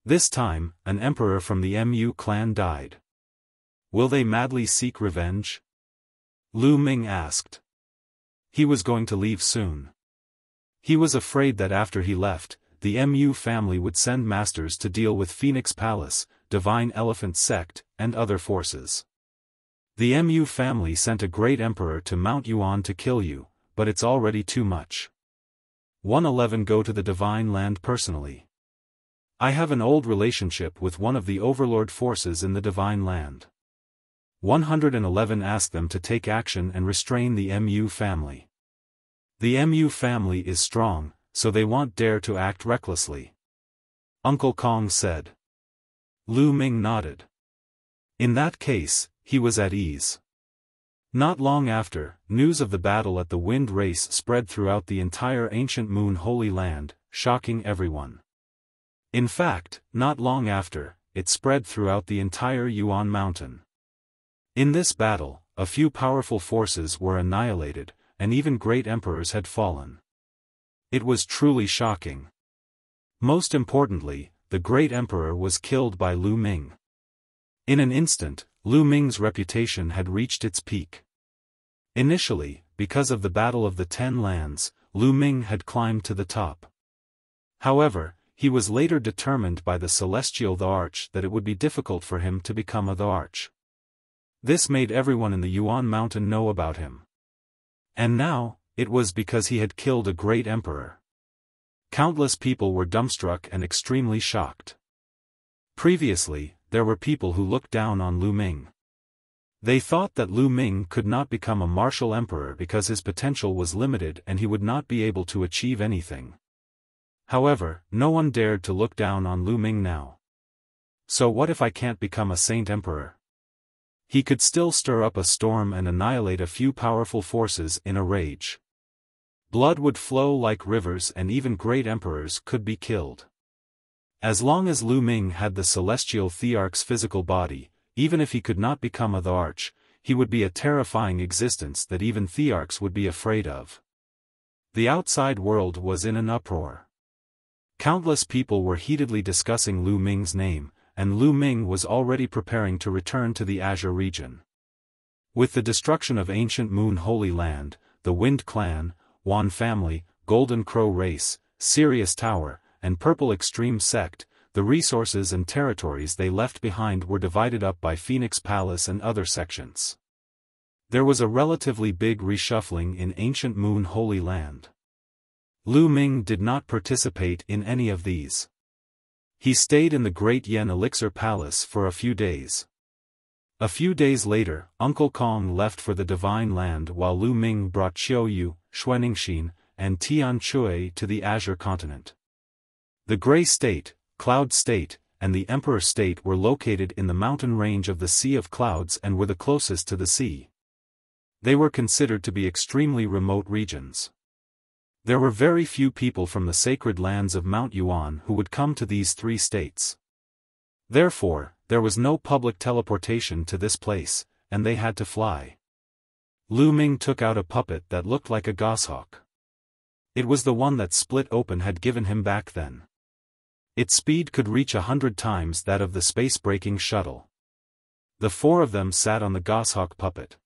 This time, an emperor from the Mu clan died. Will they madly seek revenge? Lu Ming asked. He was going to leave soon. He was afraid that after he left, the Mu family would send masters to deal with Phoenix Palace, Divine Elephant Sect, and other forces. The Mu family sent a great emperor to Mount Yuan to kill you, but it's already too much. 111 Go to the Divine Land personally. I have an old relationship with one of the overlord forces in the Divine Land. 111 Ask them to take action and restrain the Mu family. The Mu family is strong, so they won't dare to act recklessly, Uncle Kong said. Lu Ming nodded. In that case, he was at ease. Not long after, news of the battle at the Wind race spread throughout the entire ancient Moon Holy Land, shocking everyone. In fact, not long after, it spread throughout the entire Yuan mountain. In this battle, a few powerful forces were annihilated, and even great emperors had fallen. It was truly shocking. Most importantly, the great emperor was killed by Lu Ming. In an instant, Lu Ming's reputation had reached its peak. Initially, because of the Battle of the 10 Lands, Lu Ming had climbed to the top. However, he was later determined by the Celestial Thearch that it would be difficult for him to become a Thearch. This made everyone in the Yuan mountain know about him. And now, it was because he had killed a great emperor. Countless people were dumbstruck and extremely shocked. Previously, there were people who looked down on Lu Ming. They thought that Lu Ming could not become a martial emperor because his potential was limited and he would not be able to achieve anything. However, no one dared to look down on Lu Ming now. So what if I can't become a saint emperor? He could still stir up a storm and annihilate a few powerful forces in a rage. Blood would flow like rivers and even great emperors could be killed. As long as Lu Ming had the Celestial Thearch's physical body, even if he could not become a Thearch, he would be a terrifying existence that even Thearchs would be afraid of. The outside world was in an uproar. Countless people were heatedly discussing Lu Ming's name, and Lu Ming was already preparing to return to the Azure region. With the destruction of ancient Moon Holy Land, the Wind Clan, Yuan family, Golden Crow race, Sirius Tower, and Purple Extreme sect, the resources and territories they left behind were divided up by Phoenix Palace and other sections. There was a relatively big reshuffling in ancient Moon Holy Land. Lu Ming did not participate in any of these. He stayed in the Great Yen Elixir Palace for a few days. A few days later, Uncle Kong left for the Divine Land while Lu Ming brought Xiao Yu, Xuaningxin, and Tian Chui to the Azure continent. The Gray State, Cloud State, and the Emperor State were located in the mountain range of the Sea of Clouds and were the closest to the sea. They were considered to be extremely remote regions. There were very few people from the sacred lands of Mount Yuan who would come to these three states. Therefore, there was no public teleportation to this place, and they had to fly. Ming took out a puppet that looked like a goshawk. It was the one that Split Open had given him back then. Its speed could reach 100 times that of the space-breaking shuttle. The four of them sat on the goshawk puppet.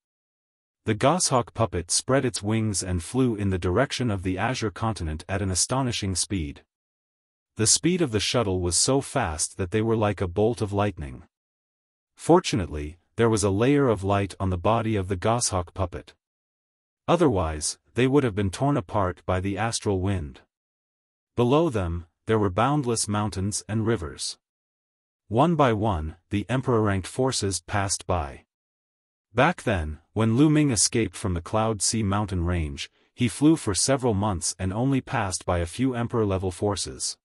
The goshawk puppet spread its wings and flew in the direction of the Azure continent at an astonishing speed. The speed of the shuttle was so fast that they were like a bolt of lightning. Fortunately, there was a layer of light on the body of the goshawk puppet. Otherwise, they would have been torn apart by the astral wind. Below them, there were boundless mountains and rivers. One by one, the emperor-ranked forces passed by. Back then, when Ming escaped from the Cloud Sea mountain range, he flew for several months and only passed by a few emperor-level forces.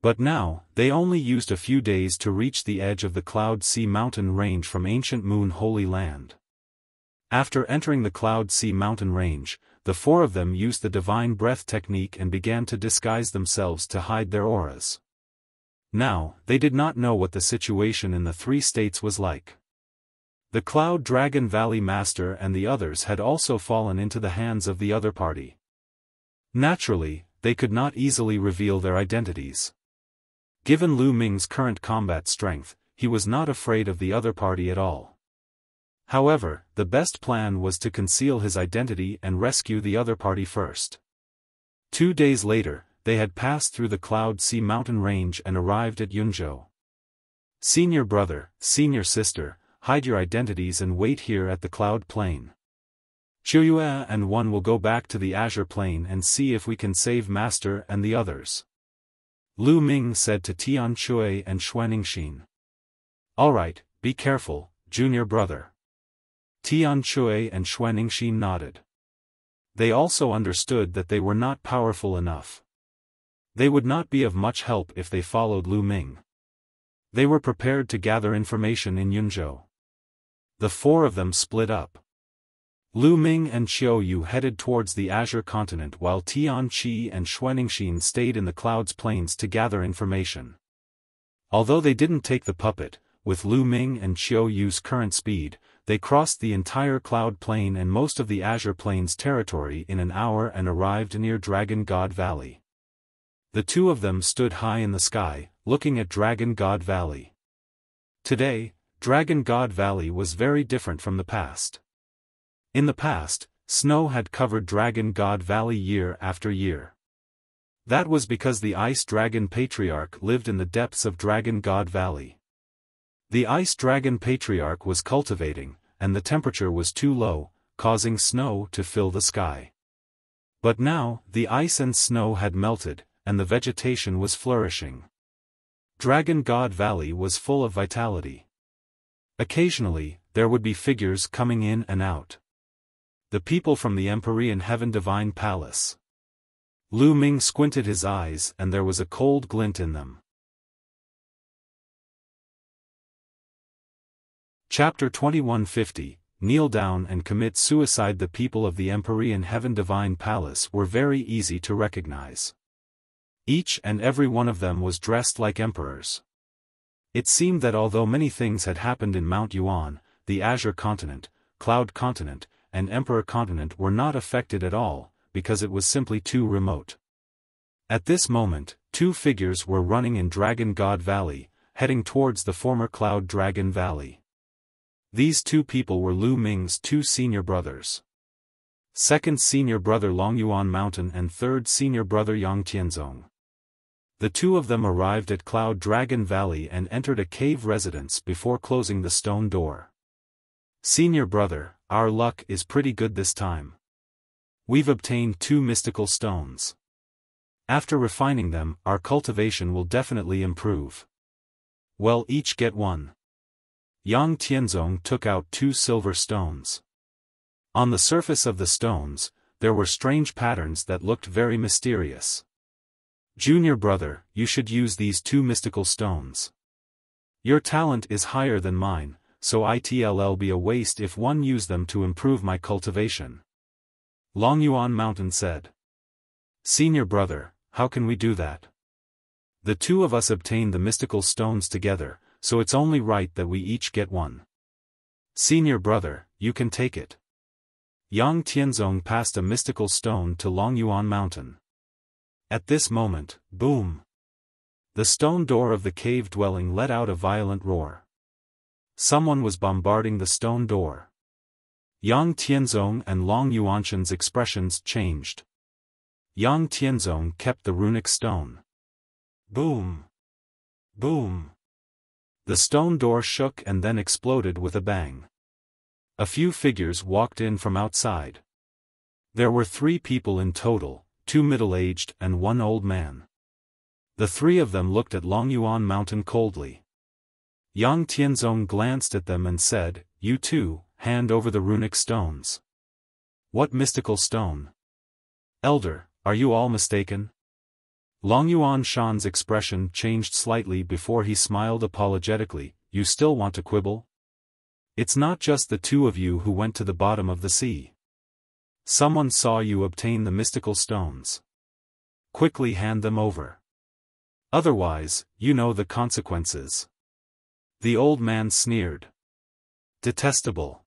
But now, they only used a few days to reach the edge of the Cloud Sea mountain range from ancient Moon Holy Land. After entering the Cloud Sea mountain range, the four of them used the divine breath technique and began to disguise themselves to hide their auras. Now, they did not know what the situation in the three states was like. The Cloud Dragon Valley Master and the others had also fallen into the hands of the other party. Naturally, they could not easily reveal their identities. Given Ming's current combat strength, he was not afraid of the other party at all. However, the best plan was to conceal his identity and rescue the other party first. 2 days later, they had passed through the Cloud Sea mountain range and arrived at Yunzhou. Senior brother, senior sister, hide your identities and wait here at the Cloud Plain. Yuan and Yuan will go back to the Azure Plain and see if we can save Master and the others. Ming said to Tian Chui and Xuanixin. Alright, be careful, junior brother. Tian Chui and Xuanixin nodded. They also understood that they were not powerful enough. They would not be of much help if they followed Ming. They were prepared to gather information in Yunzhou. The four of them split up. Ming and Xiao Yu headed towards the Azure continent while Tian Qi and Xuanixin stayed in the Clouds Plains to gather information. Although they didn't take the puppet, with Ming and Xiao Yu's current speed, they crossed the entire Cloud Plain and most of the Azure Plains territory in an hour and arrived near Dragon God Valley. The two of them stood high in the sky, looking at Dragon God Valley. Today, Dragon God Valley was very different from the past. In the past, snow had covered Dragon God Valley year after year. That was because the Ice Dragon Patriarch lived in the depths of Dragon God Valley. The Ice Dragon Patriarch was cultivating, and the temperature was too low, causing snow to fill the sky. But now, the ice and snow had melted, and the vegetation was flourishing. Dragon God Valley was full of vitality. Occasionally, there would be figures coming in and out. The people from the Empyrean Heaven Divine Palace. Ming squinted his eyes and there was a cold glint in them. Chapter 2150, Kneel down and commit suicide. The people of the Empyrean Heaven Divine Palace were very easy to recognize. Each and every one of them was dressed like emperors. It seemed that although many things had happened in Mount Yuan, the Azure Continent, Cloud Continent, and Emperor Continent were not affected at all, because it was simply too remote. At this moment, two figures were running in Dragon God Valley, heading towards the former Cloud Dragon Valley. These two people were Ming's two senior brothers. Second senior brother Longyuan Mountain and third senior brother Yang Tianzong. The two of them arrived at Cloud Dragon Valley and entered a cave residence before closing the stone door. Senior brother, our luck is pretty good this time. We've obtained 2 mystical stones. After refining them, our cultivation will definitely improve. Well, each get 1. Yang Tianzong took out 2 silver stones. On the surface of the stones, there were strange patterns that looked very mysterious. Junior brother, you should use these two mystical stones. Your talent is higher than mine, so it'll be a waste if one use them to improve my cultivation. Longyuan Mountain said. Senior brother, how can we do that? The two of us obtained the mystical stones together, so it's only right that we each get one. Senior brother, you can take it. Yang Tianzong passed a mystical stone to Longyuan Mountain. At this moment, boom! The stone door of the cave dwelling let out a violent roar. Someone was bombarding the stone door. Yang Tianzong and Long Yuanshan's expressions changed. Yang Tianzong kept the runic stone. Boom! Boom! The stone door shook and then exploded with a bang. A few figures walked in from outside. There were 3 people in total, 2 middle-aged and 1 old man. The 3 of them looked at Longyuan Mountain coldly. Yang Tianzong glanced at them and said, You too, hand over the runic stones. What mystical stone? Elder, are you all mistaken? Longyuan Shan's expression changed slightly before he smiled apologetically. You still want to quibble? It's not just the 2 of you who went to the bottom of the sea. Someone saw you obtain the mystical stones. Quickly hand them over. Otherwise, you know the consequences. The old man sneered. Detestable.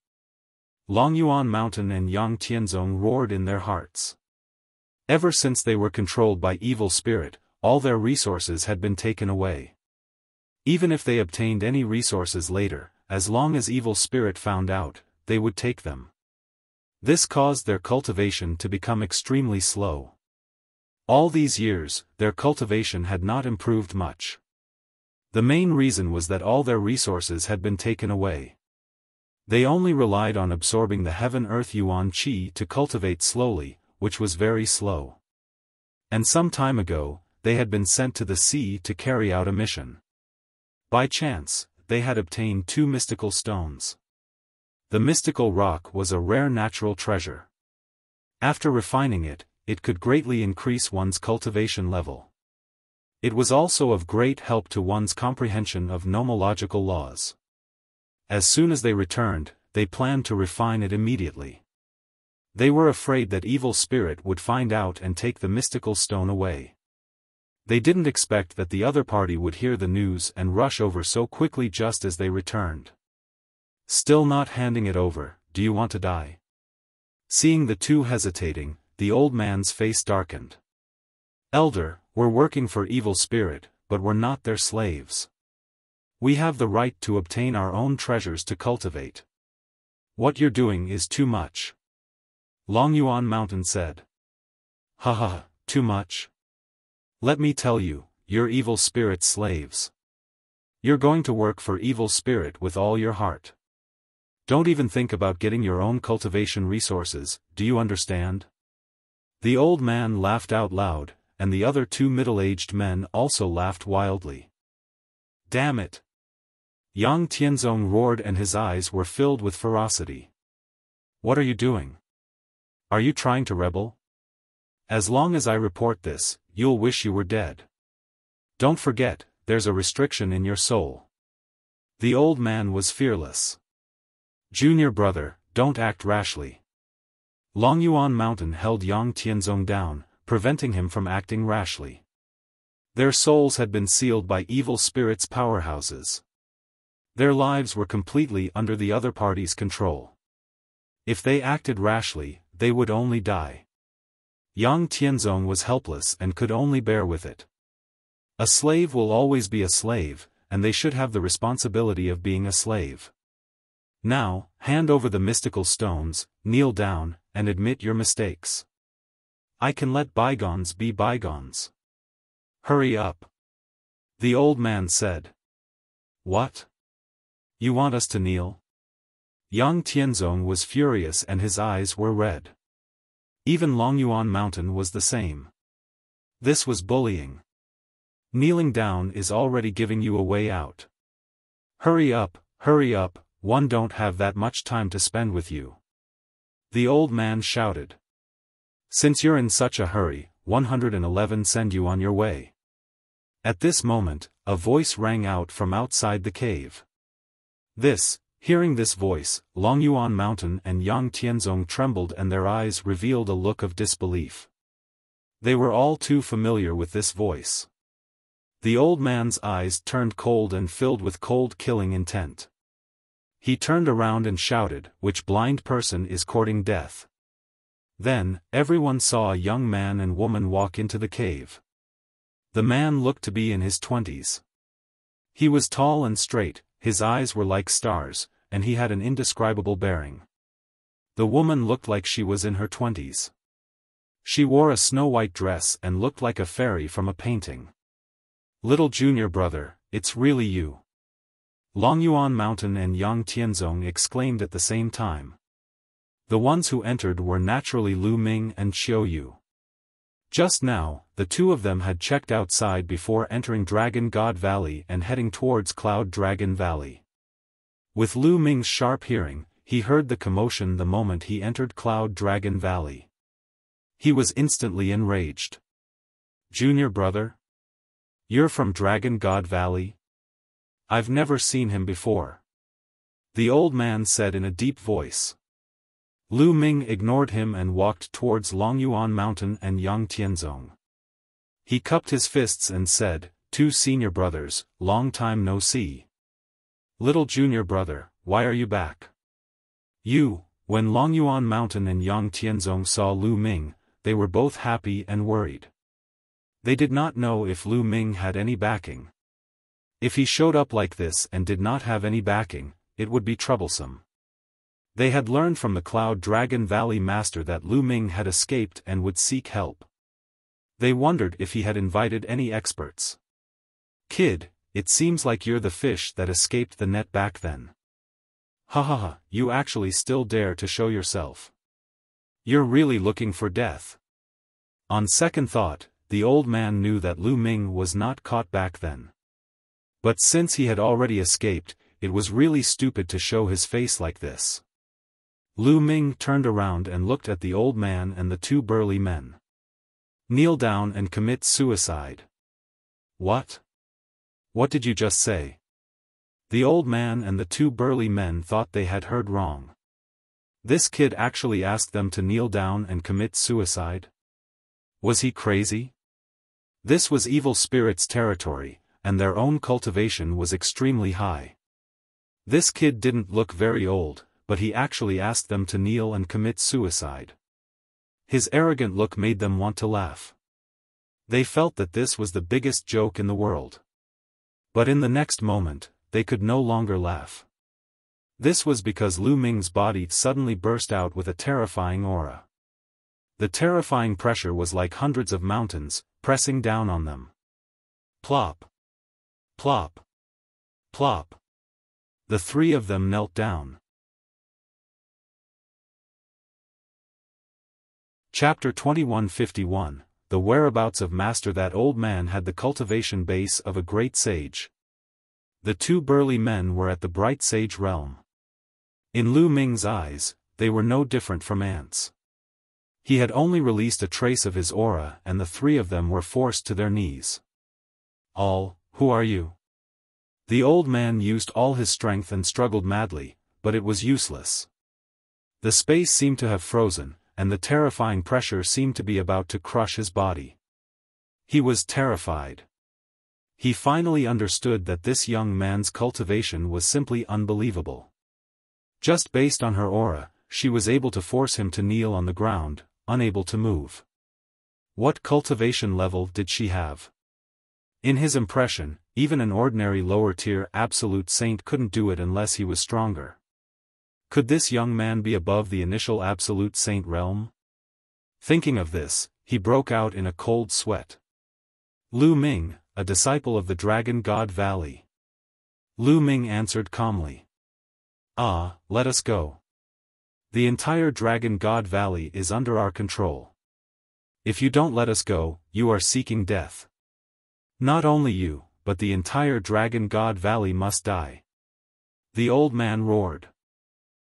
Longyuan Mountain and Yang Tianzong roared in their hearts. Ever since they were controlled by evil spirit, all their resources had been taken away. Even if they obtained any resources later, as long as evil spirit found out, they would take them. This caused their cultivation to become extremely slow. All these years, their cultivation had not improved much. The main reason was that all their resources had been taken away. They only relied on absorbing the heaven-earth Yuan Qi to cultivate slowly, which was very slow. And some time ago, they had been sent to the sea to carry out a mission. By chance, they had obtained 2 mystical stones. The mystical rock was a rare natural treasure. After refining it, it could greatly increase one's cultivation level. It was also of great help to one's comprehension of nomological laws. As soon as they returned, they planned to refine it immediately. They were afraid that evil spirit would find out and take the mystical stone away. They didn't expect that the other party would hear the news and rush over so quickly just as they returned. Still not handing it over, do you want to die? Seeing the 2 hesitating, the old man's face darkened. Elder, we're working for evil spirit, but we're not their slaves. We have the right to obtain our own treasures to cultivate. What you're doing is too much. Longyuan Mountain said. Haha, too much? Let me tell you, you're evil spirit slaves. You're going to work for evil spirit with all your heart. Don't even think about getting your own cultivation resources, do you understand? The old man laughed out loud, and the other 2 middle-aged men also laughed wildly. Damn it! Yang Tianzong roared and his eyes were filled with ferocity. What are you doing? Are you trying to rebel? As long as I report this, you'll wish you were dead. Don't forget, there's a restriction in your soul. The old man was fearless. Junior brother, don't act rashly. Longyuan Mountain held Yang Tianzong down, preventing him from acting rashly. Their souls had been sealed by evil spirits' powerhouses. Their lives were completely under the other party's control. If they acted rashly, they would only die. Yang Tianzong was helpless and could only bear with it. A slave will always be a slave, and they should have the responsibility of being a slave. Now, hand over the mystical stones, kneel down, and admit your mistakes. I can let bygones be bygones. Hurry up. The old man said. What? You want us to kneel? Yang Tianzong was furious and his eyes were red. Even Longyuan Mountain was the same. This was bullying. Kneeling down is already giving you a way out. Hurry up, one don't have that much time to spend with you. The old man shouted. Since you're in such a hurry, 111 send you on your way. At this moment, a voice rang out from outside the cave. Hearing this voice, Long Yuan Mountain and Yang Tianzong trembled and their eyes revealed a look of disbelief. They were all too familiar with this voice. The old man's eyes turned cold and filled with cold killing intent. He turned around and shouted, "Which blind person is courting death?" Then, everyone saw a young man and woman walk into the cave. The man looked to be in his 20s. He was tall and straight, his eyes were like stars, and he had an indescribable bearing. The woman looked like she was in her 20s. She wore a snow-white dress and looked like a fairy from a painting. "Little junior brother, it's really you." Long Yuan Mountain and Yang Tianzong exclaimed at the same time. The ones who entered were naturally Lu Ming and Xiao Yu. Just now, the two of them had checked outside before entering Dragon God Valley and heading towards Cloud Dragon Valley. With Lu Ming's sharp hearing, he heard the commotion the moment he entered Cloud Dragon Valley. He was instantly enraged. "Junior brother? You're from Dragon God Valley? I've never seen him before," the old man said in a deep voice. Lu Ming ignored him and walked towards Long Yuan Mountain and Yang Tianzong. He cupped his fists and said, "Two senior brothers, long time no see. Little junior brother, why are you back?" When Long Yuan Mountain and Yang Tianzong saw Lu Ming, they were both happy and worried. They did not know if Lu Ming had any backing. If he showed up like this and did not have any backing, it would be troublesome. They had learned from the Cloud Dragon Valley master that Lu Ming had escaped and would seek help. They wondered if he had invited any experts. "Kid, it seems like you're the fish that escaped the net back then. Ha ha ha, you actually still dare to show yourself. You're really looking for death." On second thought, the old man knew that Lu Ming was not caught back then. But since he had already escaped, it was really stupid to show his face like this. Lu Ming turned around and looked at the old man and the two burly men. "Kneel down and commit suicide." "What? What did you just say?" The old man and the two burly men thought they had heard wrong. This kid actually asked them to kneel down and commit suicide? Was he crazy? This was evil spirits' territory, and their own cultivation was extremely high. This kid didn't look very old, but he actually asked them to kneel and commit suicide. His arrogant look made them want to laugh. They felt that this was the biggest joke in the world. But in the next moment, they could no longer laugh. This was because Lu Ming's body suddenly burst out with a terrifying aura. The terrifying pressure was like hundreds of mountains, pressing down on them. Plop. Plop. Plop. The three of them knelt down. Chapter 2151, The Whereabouts of Master. That old man had the cultivation base of a great sage. The two burly men were at the bright sage realm. In Lu Ming's eyes, they were no different from ants. He had only released a trace of his aura and the three of them were forced to their knees. Who are you?" The old man used all his strength and struggled madly, but it was useless. The space seemed to have frozen, and the terrifying pressure seemed to be about to crush his body. He was terrified. He finally understood that this young man's cultivation was simply unbelievable. Just based on her aura, she was able to force him to kneel on the ground, unable to move. What cultivation level did she have? In his impression, even an ordinary lower-tier absolute saint couldn't do it unless he was stronger. Could this young man be above the initial absolute saint realm? Thinking of this, he broke out in a cold sweat. "Lu Ming, a disciple of the Dragon God Valley." Lu Ming answered calmly. Let us go. The entire Dragon God Valley is under our control. If you don't let us go, you are seeking death. Not only you, but the entire Dragon God Valley must die." The old man roared.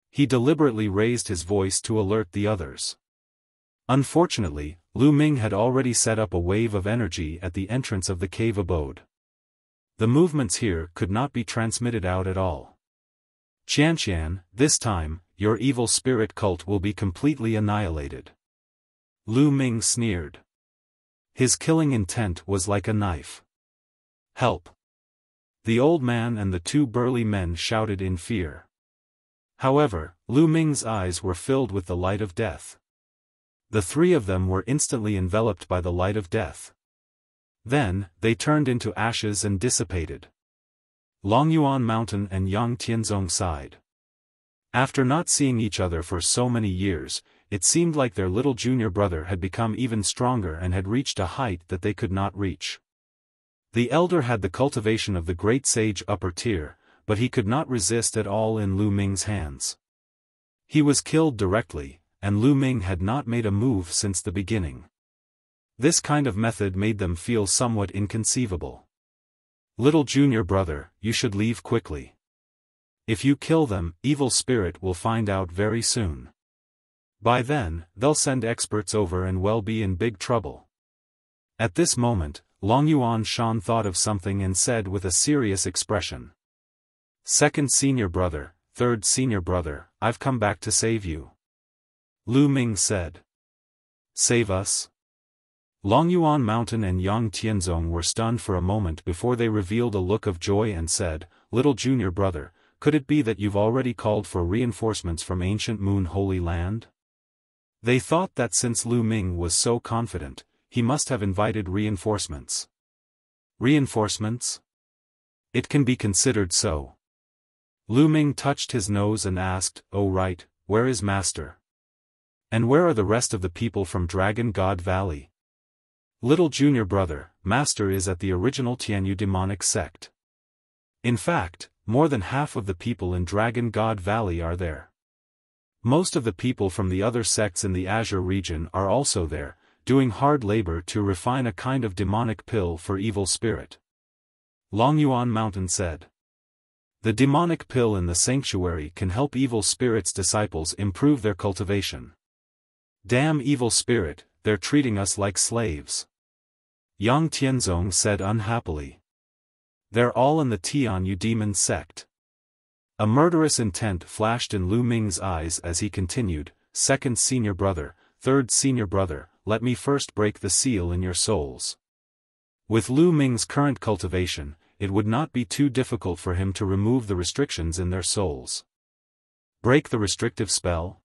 He deliberately raised his voice to alert the others. Unfortunately, Lu Ming had already set up a wave of energy at the entrance of the cave abode. The movements here could not be transmitted out at all. Qianqian, this time, your evil spirit cult will be completely annihilated. Lu Ming sneered. His killing intent was like a knife. Help! The old man and the two burly men shouted in fear. However, Lu Ming's eyes were filled with the light of death. The three of them were instantly enveloped by the light of death. Then, they turned into ashes and dissipated. Longyuan Mountain and Yang Tianzong sighed. After not seeing each other for so many years, it seemed like their little junior brother had become even stronger and had reached a height that they could not reach. The elder had the cultivation of the great sage upper tier, but he could not resist at all in Lu Ming's hands. He was killed directly, and Lu Ming had not made a move since the beginning. This kind of method made them feel somewhat inconceivable. Little junior brother, you should leave quickly. If you kill them, evil spirit will find out very soon. By then, they'll send experts over and we'll be in big trouble. At this moment, Longyuan Shan thought of something and said with a serious expression. Second senior brother, third senior brother, I've come back to save you. Lu Ming said. Save us? Longyuan Mountain and Yang Tianzong were stunned for a moment before they revealed a look of joy and said, Little junior brother, could it be that you've already called for reinforcements from ancient Moon Holy Land? They thought that since Lu Ming was so confident, he must have invited reinforcements. Reinforcements? It can be considered so. Lu Ming touched his nose and asked, Oh right, where is Master? And where are the rest of the people from Dragon God Valley? Little junior brother, Master is at the original Tianyu demonic sect. In fact, more than half of the people in Dragon God Valley are there. Most of the people from the other sects in the Azure region are also there, doing hard labor to refine a kind of demonic pill for evil spirit. Longyuan Mountain said. The demonic pill in the sanctuary can help evil spirit's disciples improve their cultivation. Damn evil spirit, they're treating us like slaves. Yang Tianzong said unhappily. They're all in the Tianyu demon sect. A murderous intent flashed in Lu Ming's eyes as he continued, Second senior brother, third senior brother, let me first break the seal in your souls. With Lu Ming's current cultivation, it would not be too difficult for him to remove the restrictions in their souls. Break the restrictive spell?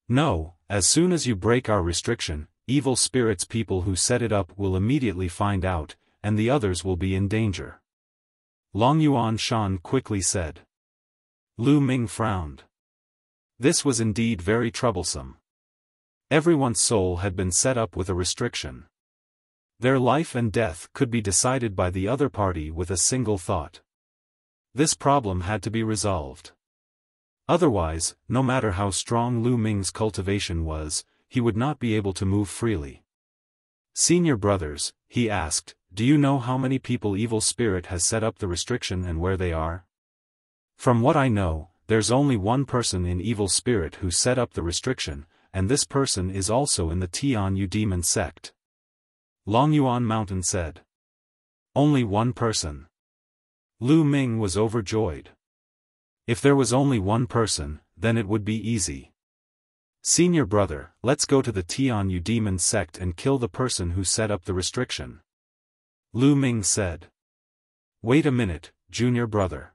No, as soon as you break our restriction, evil spirits people who set it up will immediately find out, and the others will be in danger. Longyuan Shan quickly said. Lu Ming frowned. This was indeed very troublesome. Everyone's soul had been set up with a restriction. Their life and death could be decided by the other party with a single thought. This problem had to be resolved. Otherwise, no matter how strong Lu Ming's cultivation was, he would not be able to move freely. Senior brothers, he asked, do you know how many people evil spirit has set up the restriction and where they are? From what I know, there's only one person in evil spirit who set up the restriction, and this person is also in the Tianyu demon sect. Longyuan Mountain said. Only one person. Lu Ming was overjoyed. If there was only one person, then it would be easy. Senior brother, let's go to the Tianyu demon sect and kill the person who set up the restriction. Lu Ming said. Wait a minute, junior brother.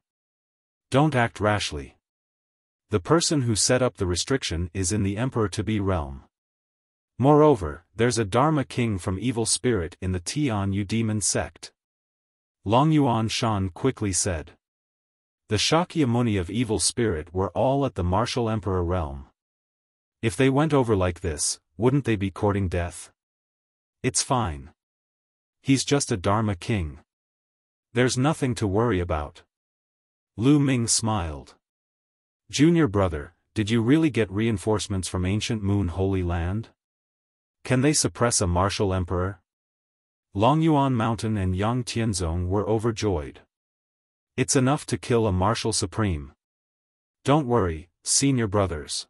Don't act rashly. The person who set up the restriction is in the Emperor-to-be realm. Moreover, there's a Dharma king from evil spirit in the Tianyu demon sect. Longyuan Shan quickly said. The Shakyamuni of evil spirit were all at the martial emperor realm. If they went over like this, wouldn't they be courting death? It's fine. He's just a Dharma king. There's nothing to worry about. Lu Ming smiled. Junior brother, did you really get reinforcements from ancient Moon Holy Land? Can they suppress a martial emperor? Longyuan Mountain and Yang Tianzong were overjoyed. It's enough to kill a martial supreme. Don't worry, senior brothers.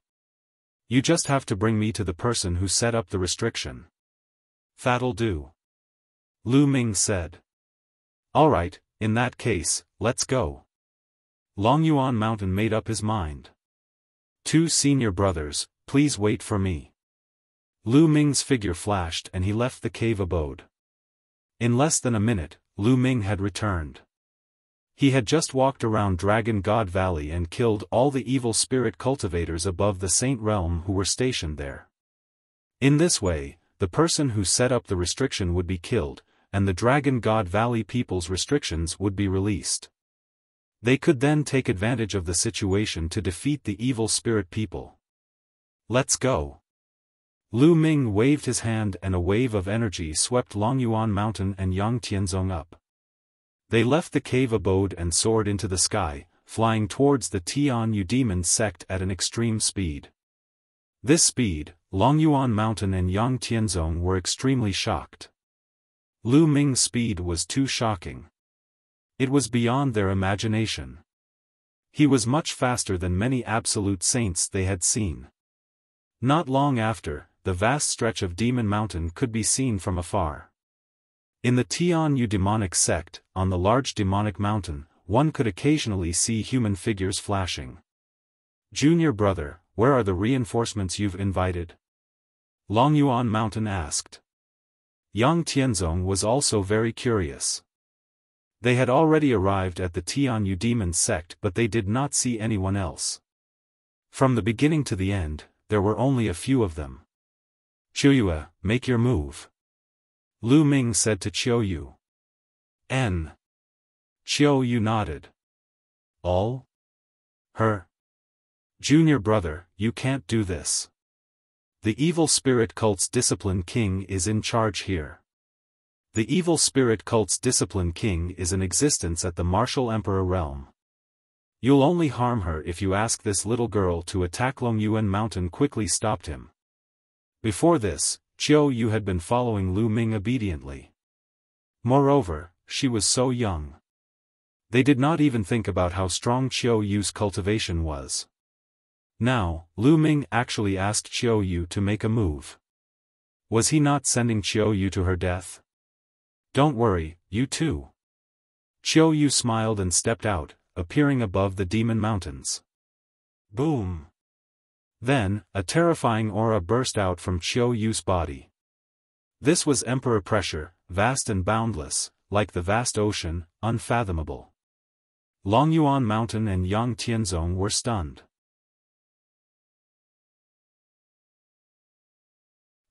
You just have to bring me to the person who set up the restriction. That'll do. Lu Ming said. Alright, in that case, let's go. Long Yuan Mountain made up his mind. 2 senior brothers, please wait for me. Lu Ming's figure flashed and he left the cave abode. In less than a minute, Lu Ming had returned. He had just walked around Dragon God Valley and killed all the evil spirit cultivators above the Saint Realm who were stationed there. In this way, the person who set up the restriction would be killed, and the Dragon God Valley people's restrictions would be released. They could then take advantage of the situation to defeat the evil spirit people. Let's go. Lu Ming waved his hand and a wave of energy swept Longyuan Mountain and Yang Tianzong up. They left the cave abode and soared into the sky, flying towards the Tianyu demon sect at an extreme speed. This speed, Longyuan Mountain and Yang Tianzong were extremely shocked. Lu Ming's speed was too shocking. It was beyond their imagination. He was much faster than many absolute saints they had seen. Not long after, the vast stretch of Demon Mountain could be seen from afar. In the Tianyu demonic sect, on the large demonic mountain, one could occasionally see human figures flashing. Junior brother, where are the reinforcements you've invited? Longyuan Mountain asked. Yang Tianzong was also very curious. They had already arrived at the Tianyu demon sect but they did not see anyone else. From the beginning to the end, there were only a few of them. Qiuyu, make your move. Lu Ming said to Qiuyu. Qiuyu nodded. All? Her? Junior brother, you can't do this. The evil spirit cult's discipline king is in charge here. The evil spirit cult's discipline king is in existence at the martial emperor realm. You'll only harm her if you ask this little girl to attack. Longyuan Mountain quickly stopped him. Before this, Qiuyu had been following Lu Ming obediently. Moreover, she was so young. They did not even think about how strong Qiuyu's cultivation was. Now, Lu Ming actually asked Qiuyu to make a move. Was he not sending Qiuyu to her death? Don't worry, you too. Qiuyu smiled and stepped out, appearing above the demon mountains. Boom! Then, a terrifying aura burst out from Qiuyu's body. This was emperor pressure, vast and boundless, like the vast ocean, unfathomable. Longyuan Mountain and Yang Tianzong were stunned.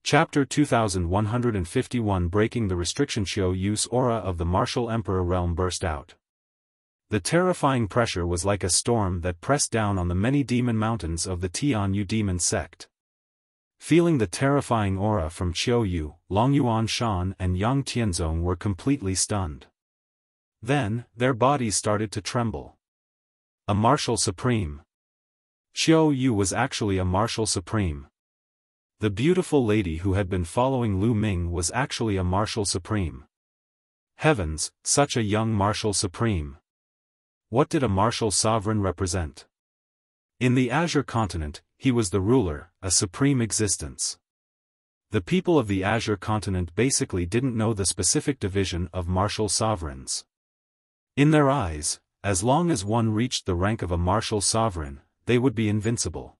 Chapter 2151 Breaking the Restriction. Qiuyu's aura of the martial emperor realm burst out. The terrifying pressure was like a storm that pressed down on the many demon mountains of the Tianyu demon sect. Feeling the terrifying aura from Qiuyu, Longyuan Shan and Yang Tianzong were completely stunned. Then, their bodies started to tremble. A martial supreme. Qiuyu was actually a martial supreme. The beautiful lady who had been following Lu Ming was actually a martial supreme. Heavens, such a young martial supreme. What did a martial sovereign represent? In the Azure continent, he was the ruler, a supreme existence. The people of the Azure continent basically didn't know the specific division of martial sovereigns. In their eyes, as long as one reached the rank of a martial sovereign, they would be invincible.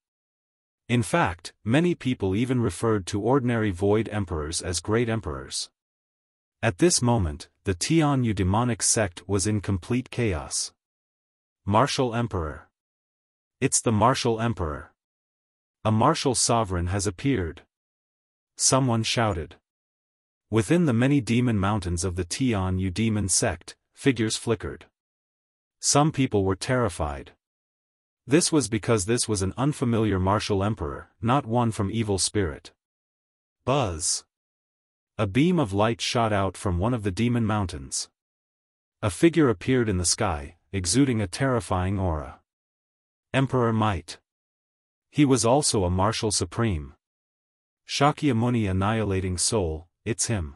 In fact, many people even referred to ordinary void emperors as great emperors. At this moment, the Tianyu demonic sect was in complete chaos. Martial Emperor. It's the Martial Emperor. A martial sovereign has appeared. Someone shouted. Within the many demon mountains of the Tianyu demon sect, figures flickered. Some people were terrified. This was because this was an unfamiliar martial emperor, not one from evil spirit. Buzz. A beam of light shot out from one of the demon mountains. A figure appeared in the sky, exuding a terrifying aura. Emperor Might. He was also a martial supreme. Shakyamuni annihilating soul, it's him.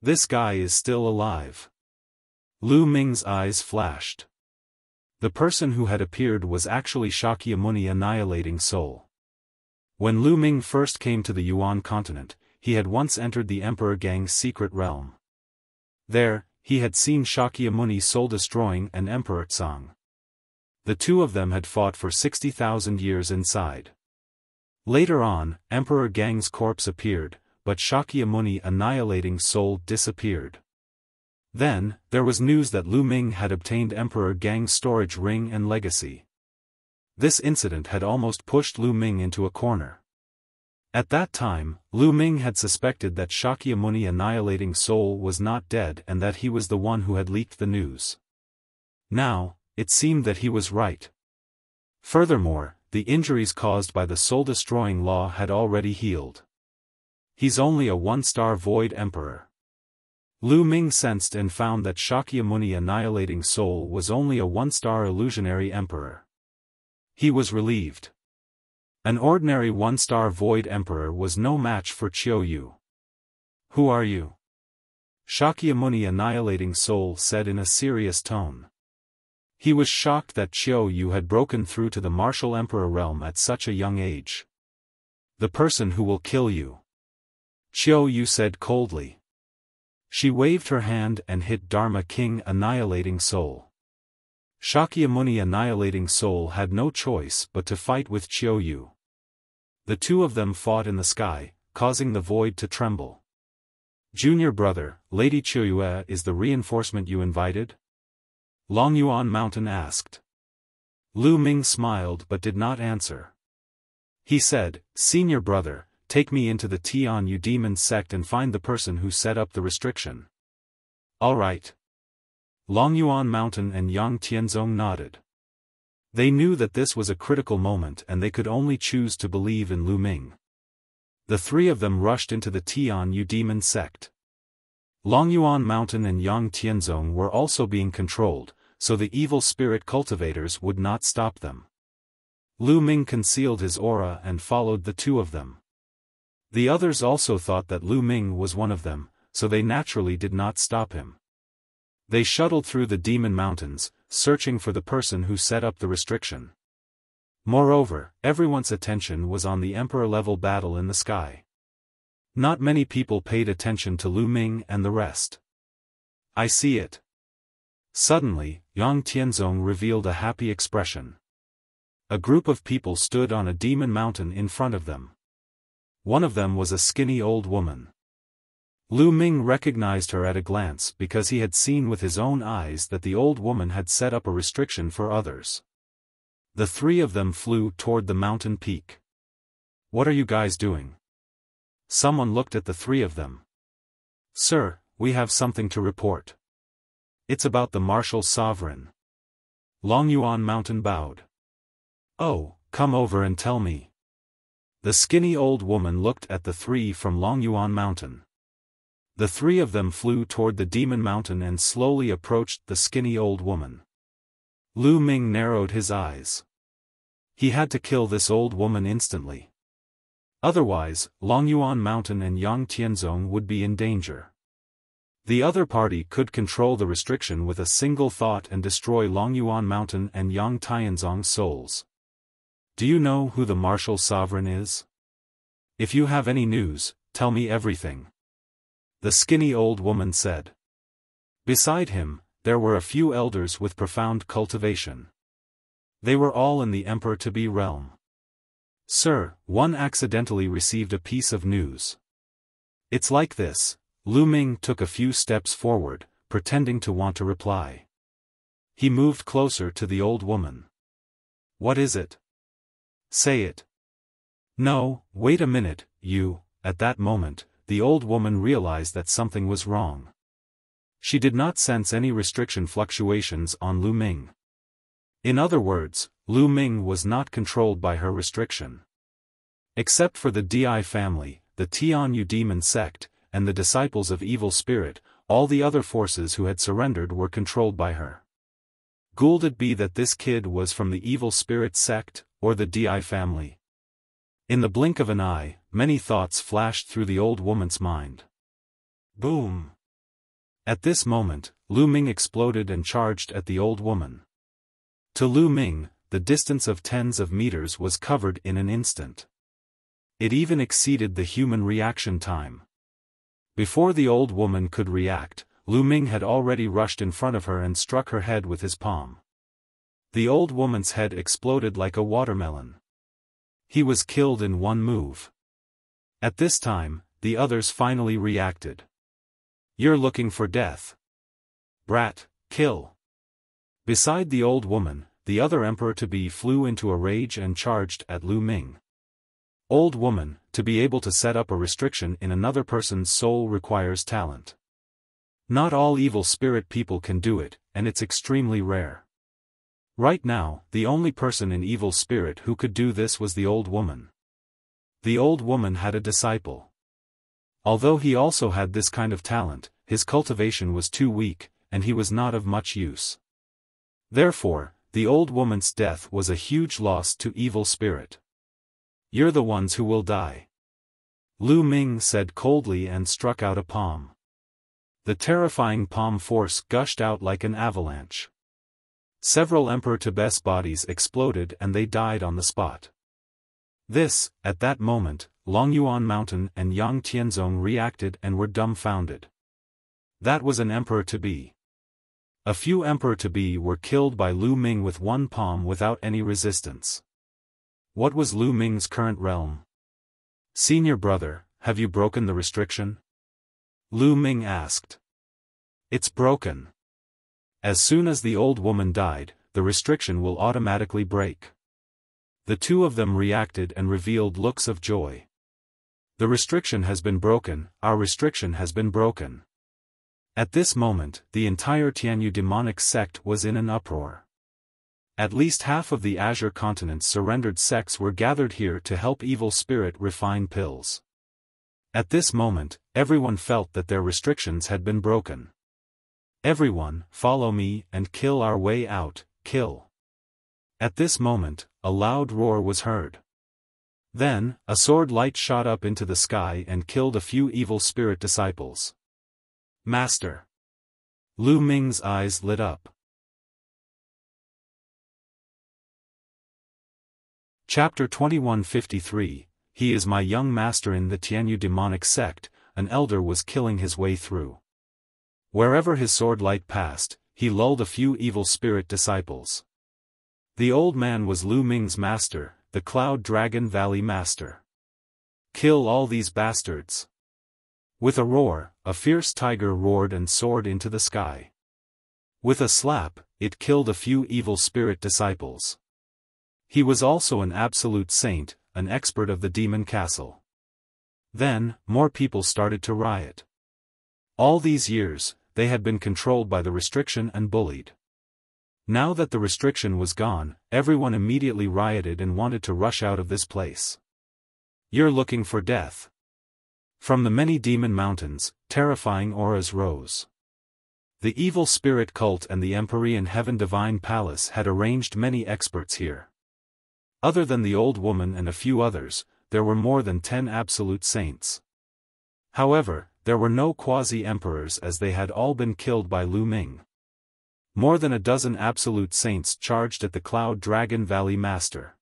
This guy is still alive. Lu Ming's eyes flashed. The person who had appeared was actually Shakyamuni annihilating soul. When Lu Ming first came to the Yuan continent, he had once entered the Emperor Gang's secret realm. There, he had seen Shakyamuni soul-destroying and Emperor Tsang. The two of them had fought for 60,000 years inside. Later on, Emperor Gang's corpse appeared, but Shakyamuni annihilating soul disappeared. Then, there was news that Lu Ming had obtained Emperor Gang's storage ring and legacy. This incident had almost pushed Lu Ming into a corner. At that time, Lu Ming had suspected that Shakyamuni annihilating soul was not dead and that he was the one who had leaked the news. Now, it seemed that he was right. Furthermore, the injuries caused by the soul-destroying law had already healed. He's only a one-star void emperor. Lu Ming sensed and found that Shakyamuni annihilating soul was only a one-star illusionary emperor. He was relieved. An ordinary one-star void emperor was no match for Qiu Yu. Who are you? Shakyamuni annihilating soul said in a serious tone. He was shocked that Qiu Yu had broken through to the martial emperor realm at such a young age. The person who will kill you. Qiu Yu said coldly. She waved her hand and hit Dharma King annihilating soul. Shakyamuni annihilating soul had no choice but to fight with Qiu Yu. The two of them fought in the sky, causing the void to tremble. Junior brother, Lady Qiu Yue is the reinforcement you invited? Long Yuan Mountain asked. Lu Ming smiled but did not answer. He said, Senior brother, take me into the Tian Yu demon sect and find the person who set up the restriction. All right. Long Yuan Mountain and Yang Tianzong nodded. They knew that this was a critical moment and they could only choose to believe in Lu Ming. The three of them rushed into the Tian Yu demon sect. Long Yuan Mountain and Yang Tianzong were also being controlled, so the evil spirit cultivators would not stop them. Lu Ming concealed his aura and followed the two of them. The others also thought that Lu Ming was one of them, so they naturally did not stop him. They shuttled through the demon mountains, searching for the person who set up the restriction. Moreover, everyone's attention was on the emperor-level battle in the sky. Not many people paid attention to Lu Ming and the rest. I see it. Suddenly, Yang Tianzong revealed a happy expression. A group of people stood on a demon mountain in front of them. One of them was a skinny old woman. Lu Ming recognized her at a glance because he had seen with his own eyes that the old woman had set up a restriction for others. The three of them flew toward the mountain peak. What are you guys doing? Someone looked at the three of them. Sir, we have something to report. It's about the martial sovereign. Long Yuan Mountain bowed. Oh, come over and tell me. The skinny old woman looked at the three from Long Yuan Mountain. The three of them flew toward the demon mountain and slowly approached the skinny old woman. Lu Ming narrowed his eyes. He had to kill this old woman instantly. Otherwise, Long Yuan Mountain and Yang Tianzong would be in danger. The other party could control the restriction with a single thought and destroy Long Yuan Mountain and Yang Tianzong's souls. Do you know who the martial sovereign is? If you have any news, tell me everything. The skinny old woman said. Beside him, there were a few elders with profound cultivation. They were all in the emperor-to-be realm. Sir, one accidentally received a piece of news. It's like this. Lu Ming took a few steps forward, pretending to want to reply. He moved closer to the old woman. What is it? Say it. No, wait a minute, you. At that moment, the old woman realized that something was wrong. She did not sense any restriction fluctuations on Lu Ming. In other words, Lu Ming was not controlled by her restriction. Except for the Di family, the Tian Yu demon sect, and the disciples of evil spirit, all the other forces who had surrendered were controlled by her. Could it be that this kid was from the evil spirit sect, or the Di family? In the blink of an eye, many thoughts flashed through the old woman's mind. Boom! At this moment, Lu Ming exploded and charged at the old woman. To Lu Ming, the distance of tens of meters was covered in an instant. It even exceeded the human reaction time. Before the old woman could react, Lu Ming had already rushed in front of her and struck her head with his palm. The old woman's head exploded like a watermelon. He was killed in one move. At this time, the others finally reacted. "You're looking for death. Brat, kill." Beside the old woman, the other emperor-to-be flew into a rage and charged at Lu Ming. Old woman, to be able to set up a restriction in another person's soul requires talent. Not all evil spirit people can do it, and it's extremely rare. Right now, the only person in evil spirit who could do this was the old woman. The old woman had a disciple. Although he also had this kind of talent, his cultivation was too weak, and he was not of much use. Therefore, the old woman's death was a huge loss to evil spirit. "You're the ones who will die," Lu Ming said coldly and struck out a palm. The terrifying palm force gushed out like an avalanche. Several Emperor-to-Be's bodies exploded and they died on the spot. At that moment, Long Yuan Mountain and Yang Tianzong reacted and were dumbfounded. That was an Emperor-to-Be. A few Emperor-to-Be were killed by Lu Ming with one palm without any resistance. What was Lu Ming's current realm? "Senior brother, have you broken the restriction?" Lu Ming asked. "It's broken. As soon as the old woman died, the restriction will automatically break." The two of them reacted and revealed looks of joy. "The restriction has been broken, our restriction has been broken." At this moment, the entire Tianyu demonic sect was in an uproar. At least half of the Azure Continent's surrendered sects were gathered here to help evil spirit refine pills. At this moment, everyone felt that their restrictions had been broken. "Everyone, follow me and kill our way out, kill." At this moment, a loud roar was heard. Then, a sword light shot up into the sky and killed a few evil spirit disciples. "Master!" Lu Ming's eyes lit up. Chapter 2153, He is my young master. In the Tianyu demonic sect, an elder was killing his way through. Wherever his sword light passed, he lulled a few evil spirit disciples. The old man was Lu Ming's master, the Cloud Dragon Valley master. "Kill all these bastards." With a roar, a fierce tiger roared and soared into the sky. With a slap, it killed a few evil spirit disciples. He was also an absolute saint, an expert of the demon castle. Then, more people started to riot. All these years, they had been controlled by the restriction and bullied. Now that the restriction was gone, everyone immediately rioted and wanted to rush out of this place. "You're looking for death." From the many demon mountains, terrifying auras rose. The evil spirit cult and the Empyrean Heaven Divine Palace had arranged many experts here. Other than the old woman and a few others, there were more than 10 absolute saints. However, there were no quasi-emperors as they had all been killed by Lu Ming. More than a dozen absolute saints charged at the Cloud Dragon Valley master.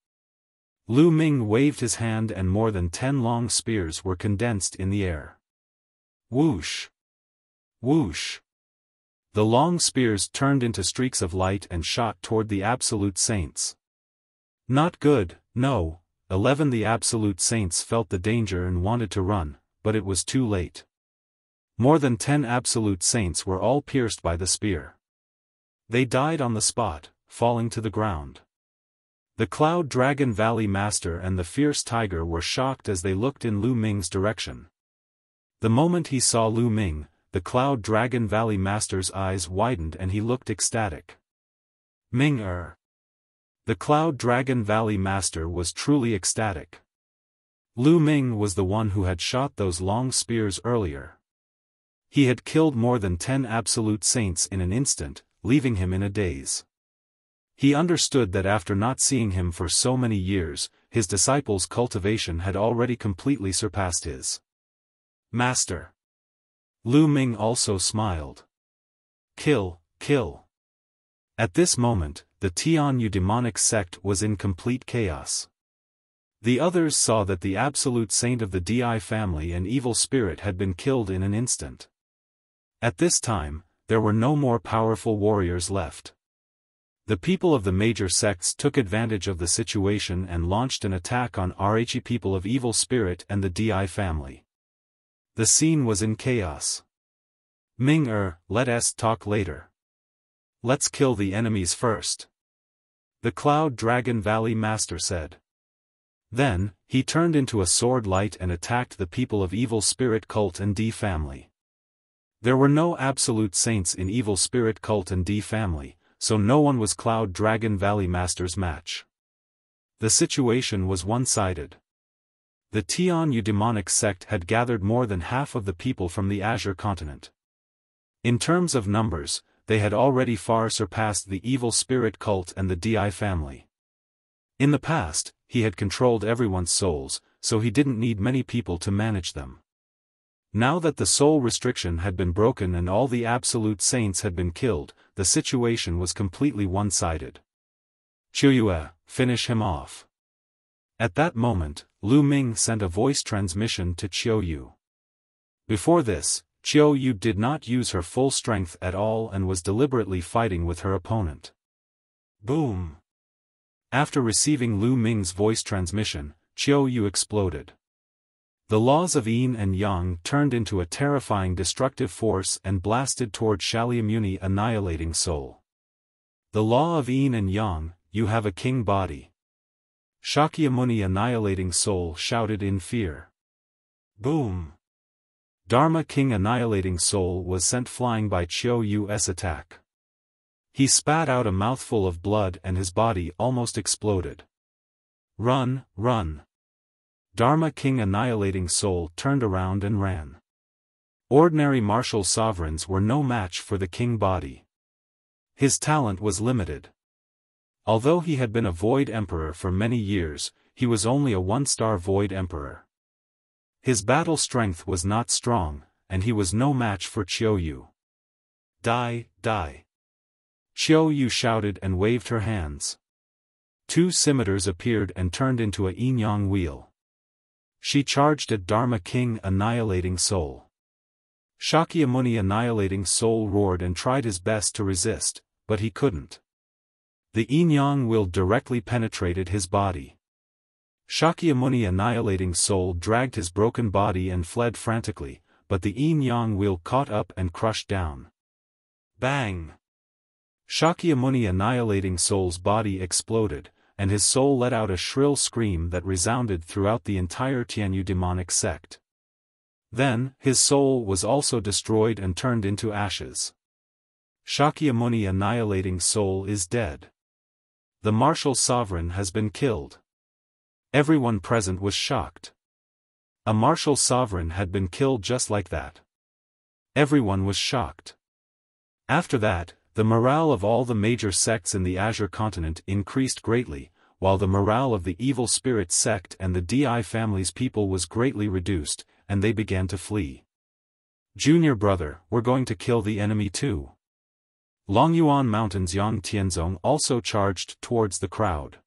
Lu Ming waved his hand and more than 10 long spears were condensed in the air. Whoosh! Whoosh! The long spears turned into streaks of light and shot toward the absolute saints. Not good, no. 11 The absolute saints felt the danger and wanted to run, but it was too late. More than 10 absolute saints were all pierced by the spear. They died on the spot, falling to the ground. The Cloud Dragon Valley master and the fierce tiger were shocked as they looked in Lu Ming's direction. The moment he saw Lu Ming, the Cloud Dragon Valley master's eyes widened and he looked ecstatic. Ming-er. The Cloud Dragon Valley master was truly ecstatic. Lu Ming was the one who had shot those long spears earlier. He had killed more than 10 absolute saints in an instant, leaving him in a daze. He understood that after not seeing him for so many years, his disciples' cultivation had already completely surpassed his. "Master." Lu Ming also smiled. "Kill, kill." At this moment, the Tianyu demonic sect was in complete chaos. The others saw that the absolute saint of the Di family and evil spirit had been killed in an instant. At this time, there were no more powerful warriors left. The people of the major sects took advantage of the situation and launched an attack on Rhe people of evil spirit and the Di family. The scene was in chaos. Ming, let us talk later. Let's kill the enemies first. The Cloud Dragon Valley Master said. Then, he turned into a sword light and attacked the people of evil spirit cult and D family. There were no absolute saints in evil spirit cult and D family, so no one was Cloud Dragon Valley Master's match. The situation was one-sided. The Tian Yu demonic sect had gathered more than half of the people from the Azure continent. In terms of numbers, they had already far surpassed the evil spirit cult and the Di family. In the past, he had controlled everyone's souls, so he didn't need many people to manage them. Now that the soul restriction had been broken and all the absolute saints had been killed, the situation was completely one-sided. Qiuyue, finish him off. At that moment, Lu Ming sent a voice transmission to Qiuyu. Before this, Qiuyu did not use her full strength at all and was deliberately fighting with her opponent. Boom! After receiving Lu Ming's voice transmission, Qiuyu exploded. The laws of yin and yang turned into a terrifying destructive force and blasted toward Shakyamuni annihilating soul. The law of yin and yang, you have a king body. Shakyamuni annihilating soul shouted in fear. Boom! Dharma King annihilating soul was sent flying by Qiuyu's attack. He spat out a mouthful of blood and his body almost exploded. Run, run! Dharma King annihilating soul turned around and ran. Ordinary martial sovereigns were no match for the king body. His talent was limited. Although he had been a Void Emperor for many years, he was only a one-star Void Emperor. His battle strength was not strong, and he was no match for Qiuyu. Die, die! Qiuyu shouted and waved her hands. Two scimitars appeared and turned into a yin-yang wheel. She charged at Dharma King annihilating soul. Shakyamuni annihilating soul roared and tried his best to resist, but he couldn't. The yin-yang wheel directly penetrated his body. Shakyamuni annihilating soul dragged his broken body and fled frantically, but the yin-yang wheel caught up and crushed down. Bang! Shakyamuni annihilating soul's body exploded, and his soul let out a shrill scream that resounded throughout the entire Tianyu demonic sect. Then, his soul was also destroyed and turned into ashes. Shakyamuni annihilating soul is dead. The martial sovereign has been killed. Everyone present was shocked. A martial sovereign had been killed just like that. Everyone was shocked. After that, the morale of all the major sects in the Azure continent increased greatly, while the morale of the evil spirit sect and the Di family's people was greatly reduced, and they began to flee. Junior brother, we're going to kill the enemy too. Longyuan Mountain's Yang Tianzong also charged towards the crowd.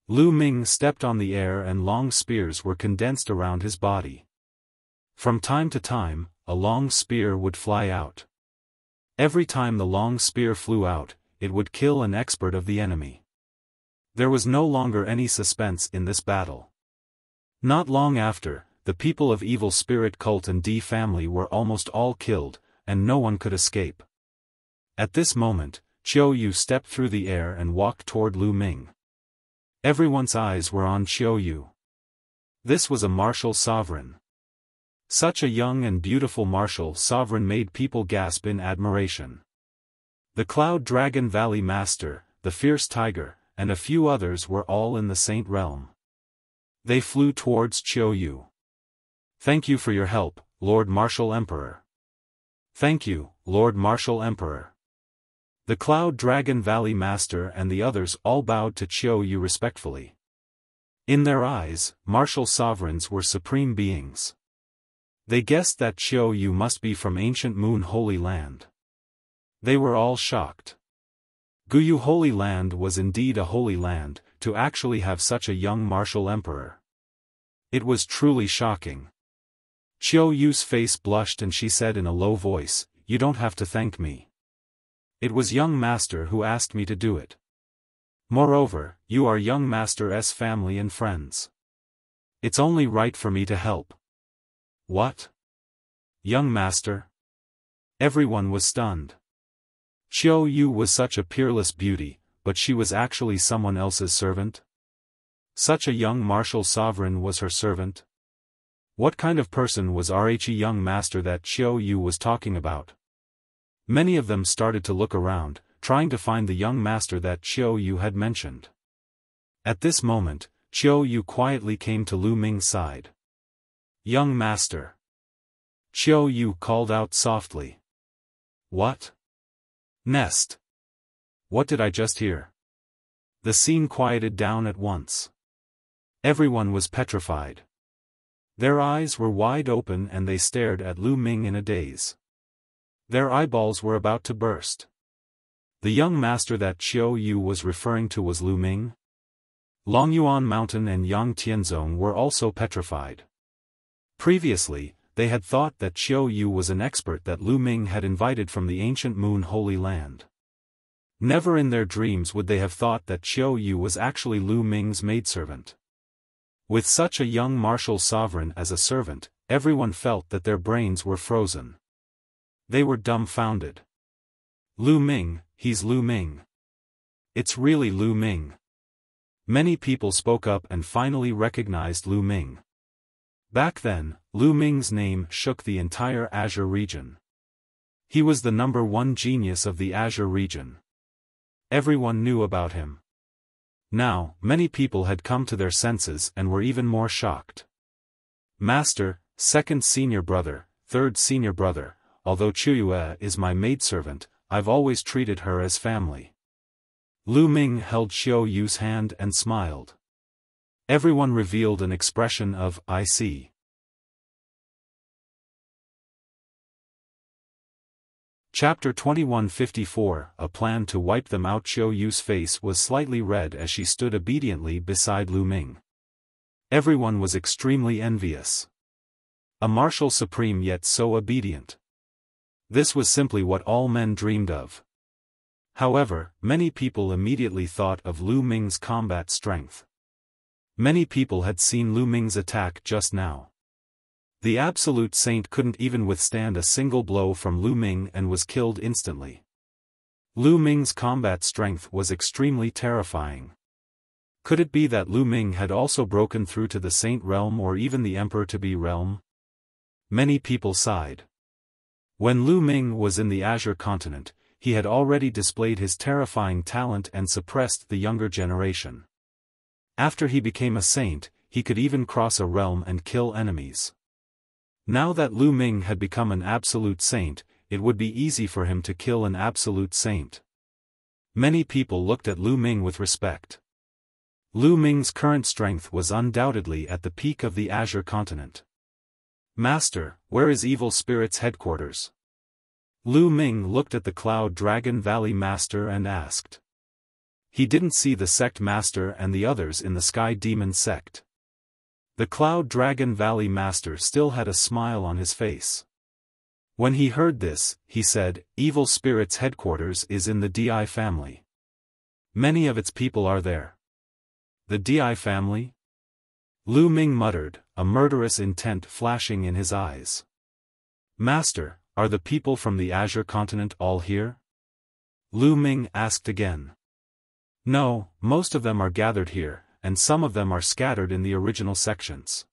Lu Ming stepped on the air and long spears were condensed around his body. From time to time, a long spear would fly out. Every time the long spear flew out, it would kill an expert of the enemy. There was no longer any suspense in this battle. Not long after, the people of evil spirit cult and D family were almost all killed, and no one could escape. At this moment, Qiuyu stepped through the air and walked toward Lu Ming. Everyone's eyes were on Qiuyu. This was a martial sovereign. Such a young and beautiful martial sovereign made people gasp in admiration. The Cloud Dragon Valley Master, the Fierce Tiger, and a few others were all in the Saint Realm. They flew towards Qiuyu. Thank you for your help, Lord Martial Emperor. Thank you, Lord Martial Emperor. The Cloud Dragon Valley Master and the others all bowed to Qiuyu respectfully. In their eyes, martial sovereigns were supreme beings. They guessed that Qiuyu must be from ancient Moon Holy Land. They were all shocked. Guyu Holy Land was indeed a holy land, to actually have such a young martial emperor. It was truly shocking. Qiu Yu's face blushed and she said in a low voice, "You don't have to thank me. It was young master who asked me to do it. Moreover, you are young master's family and friends. It's only right for me to help." "What? Young master?" Everyone was stunned. Qiu Yu was such a peerless beauty, but she was actually someone else's servant? Such a young martial sovereign was her servant? What kind of person was Rhe young master that Qiu Yu was talking about? Many of them started to look around, trying to find the young master that Qiu Yu had mentioned. At this moment, Qiu Yu quietly came to Lu Ming's side. "Young master." Qiu Yu called out softly. "What? Nest. What did I just hear?" The scene quieted down at once. Everyone was petrified. Their eyes were wide open and they stared at Lu Ming in a daze. Their eyeballs were about to burst. The young master that Qiu Yu was referring to was Lu Ming? Longyuan Mountain and Yang Tianzong were also petrified. Previously, they had thought that Qiu Yu was an expert that Lu Ming had invited from the ancient Moon Holy Land. Never in their dreams would they have thought that Qiu Yu was actually Lu Ming's maidservant. With such a young martial sovereign as a servant, everyone felt that their brains were frozen. They were dumbfounded. "Lu Ming, he's Lu Ming. It's really Lu Ming." Many people spoke up and finally recognized Lu Ming. Back then, Lu Ming's name shook the entire Azure region. He was the #1 genius of the Azure region. Everyone knew about him. Now, many people had come to their senses and were even more shocked. "Master, second senior brother, third senior brother, although Chuyue is my maidservant, I've always treated her as family." Lu Ming held Qiu Yu's hand and smiled. Everyone revealed an expression of, "I see." Chapter 2154, A plan to wipe them out. Qiu Yu's face was slightly red as she stood obediently beside Lu Ming. Everyone was extremely envious. A martial supreme yet so obedient. This was simply what all men dreamed of. However, many people immediately thought of Lu Ming's combat strength. Many people had seen Lu Ming's attack just now. The absolute saint couldn't even withstand a single blow from Lu Ming and was killed instantly. Lu Ming's combat strength was extremely terrifying. Could it be that Lu Ming had also broken through to the saint realm or even the emperor-to-be realm? Many people sighed. When Lu Ming was in the Azure continent, he had already displayed his terrifying talent and suppressed the younger generation. After he became a saint, he could even cross a realm and kill enemies. Now that Lu Ming had become an absolute saint, it would be easy for him to kill an absolute saint. Many people looked at Lu Ming with respect. Lu Ming's current strength was undoubtedly at the peak of the Azure continent. "Master, where is Evil Spirit's headquarters?" Lu Ming looked at the Cloud Dragon Valley Master and asked. He didn't see the sect master and the others in the Sky Demon sect. The Cloud Dragon Valley Master still had a smile on his face. When he heard this, he said, "Evil Spirit's headquarters is in the Di family. Many of its people are there." "The Di family?" Lu Ming muttered, a murderous intent flashing in his eyes. "Master, are the people from the Azure continent all here?" Lu Ming asked again. "No, most of them are gathered here, and some of them are scattered in the original sections.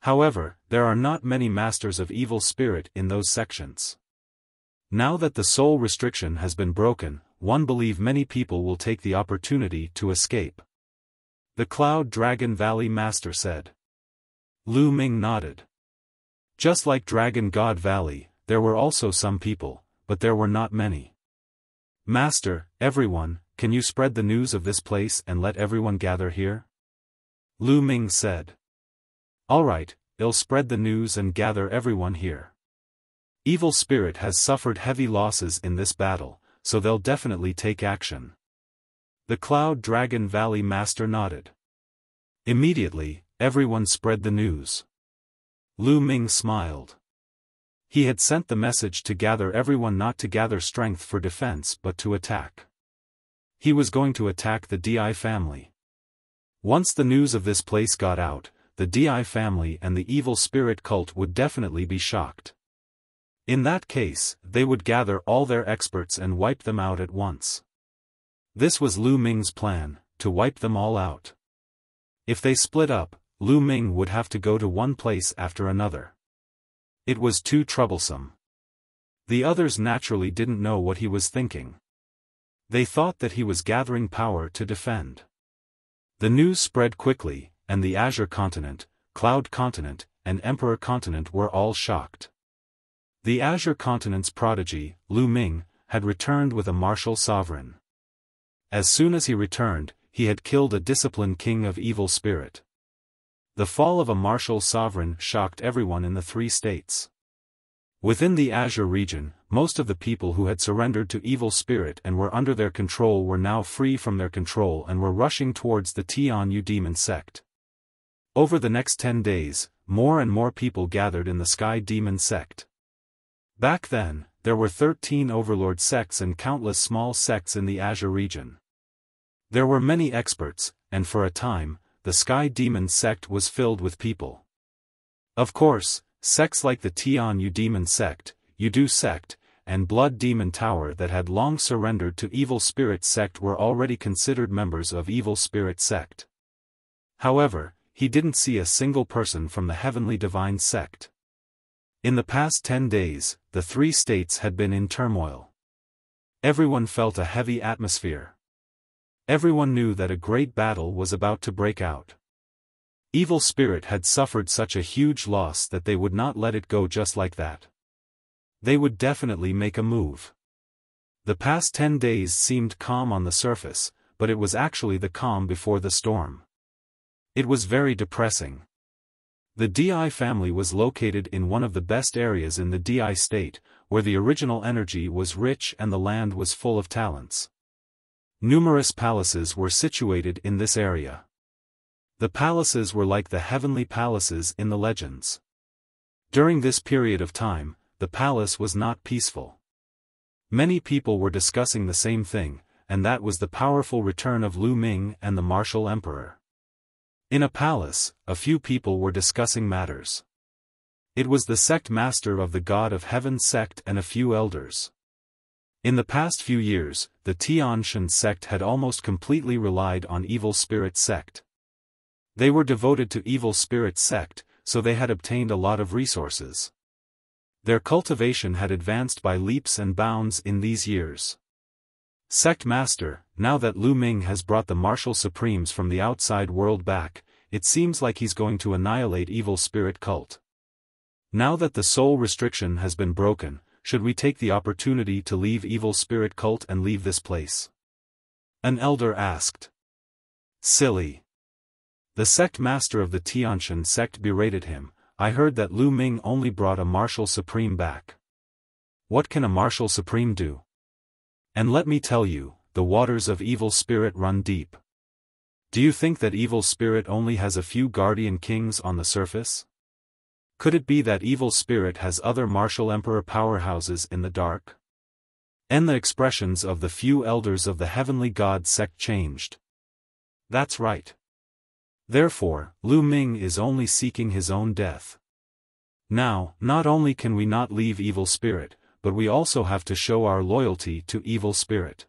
However, there are not many masters of evil spirit in those sections. Now that the soul restriction has been broken, one believe many people will take the opportunity to escape." The Cloud Dragon Valley Master said. Lu Ming nodded. Just like Dragon God Valley, there were also some people, but there were not many. "Master, everyone, can you spread the news of this place and let everyone gather here?" Lu Ming said. "All right, I'll spread the news and gather everyone here. Evil Spirit has suffered heavy losses in this battle, so they'll definitely take action." The Cloud Dragon Valley Master nodded. Immediately, everyone spread the news. Lu Ming smiled. He had sent the message to gather everyone, not to gather strength for defense but to attack. He was going to attack the Di family. Once the news of this place got out, the Di family and the evil spirit cult would definitely be shocked. In that case, they would gather all their experts and wipe them out at once. This was Lu Ming's plan, to wipe them all out. If they split up, Lu Ming would have to go to one place after another. It was too troublesome. The others naturally didn't know what he was thinking. They thought that he was gathering power to defend. The news spread quickly, and the Azure Continent, Cloud Continent, and Emperor Continent were all shocked. The Azure Continent's prodigy, Lu Ming, had returned with a martial sovereign. As soon as he returned, he had killed a disciplined king of evil spirit. The fall of a martial sovereign shocked everyone in the 3 states. Within the Azure region, most of the people who had surrendered to evil spirit and were under their control were now free from their control and were rushing towards the Tian demon sect. Over the next 10 days, more and more people gathered in the Sky Demon sect. Back then, there were 13 overlord sects and countless small sects in the Azure region. There were many experts, and for a time, the Sky Demon sect was filled with people. Of course, sects like the Tian Demon sect, Yudu sect, and Blood Demon Tower that had long surrendered to Evil Spirit sect were already considered members of Evil Spirit sect. However, he didn't see a single person from the Heavenly Divine sect. In the past 10 days, the 3 states had been in turmoil. Everyone felt a heavy atmosphere. Everyone knew that a great battle was about to break out. Evil Spirit had suffered such a huge loss that they would not let it go just like that. They would definitely make a move. The past 10 days seemed calm on the surface, but it was actually the calm before the storm. It was very depressing. The Di family was located in one of the best areas in the Di state, where the original energy was rich and the land was full of talents. Numerous palaces were situated in this area. The palaces were like the heavenly palaces in the legends. During this period of time, the palace was not peaceful. Many people were discussing the same thing, and that was the powerful return of Lu Ming and the martial emperor. In a palace, a few people were discussing matters. It was the sect master of the God of Heaven sect and a few elders. In the past few years, the Tianshan sect had almost completely relied on Evil Spirit sect. They were devoted to Evil Spirit sect, so they had obtained a lot of resources. Their cultivation had advanced by leaps and bounds in these years. Sect Master, now that Lu Ming has brought the martial supremes from the outside world back, it seems like he's going to annihilate Evil Spirit cult. Now that the soul restriction has been broken, should we take the opportunity to leave Evil Spirit cult and leave this place? An elder asked. Silly. The sect master of the Tianshan sect berated him. I heard that Lu Ming only brought a martial supreme back. What can a martial supreme do? And let me tell you, the waters of Evil Spirit run deep. Do you think that Evil Spirit only has a few guardian kings on the surface? Could it be that Evil Spirit has other martial emperor powerhouses in the dark? And the expressions of the few elders of the Heavenly God sect changed. That's right. Therefore, Lu Ming is only seeking his own death. Now, not only can we not leave Evil Spirit, but we also have to show our loyalty to Evil Spirit.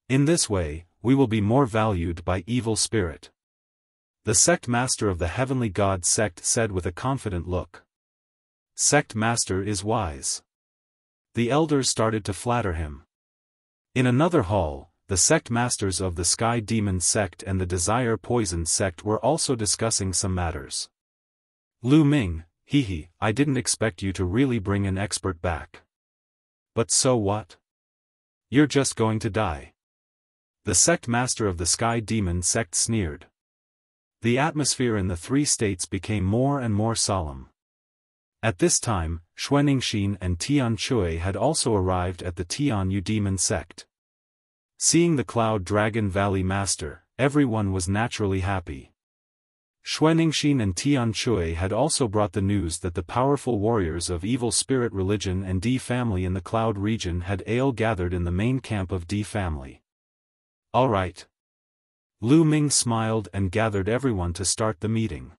In this way, we will be more valued by Evil Spirit. The sect master of the Heavenly God sect said with a confident look. Sect master is wise. The elders started to flatter him. In another hall, the sect masters of the Sky Demon sect and the Desire Poison sect were also discussing some matters. Lu Ming, I didn't expect you to really bring an expert back. But so what? You're just going to die. The sect master of the Sky Demon sect sneered. The atmosphere in the 3 states became more and more solemn. At this time, Xuaningxin and Tian Chui had also arrived at the Tian Demon sect. Seeing the Cloud Dragon Valley Master, everyone was naturally happy. Xuaningxin and Tian Chui had also brought the news that the powerful warriors of Evil Spirit Religion and D family in the Cloud region had all gathered in the main camp of D family. All right. Lu Ming smiled and gathered everyone to start the meeting.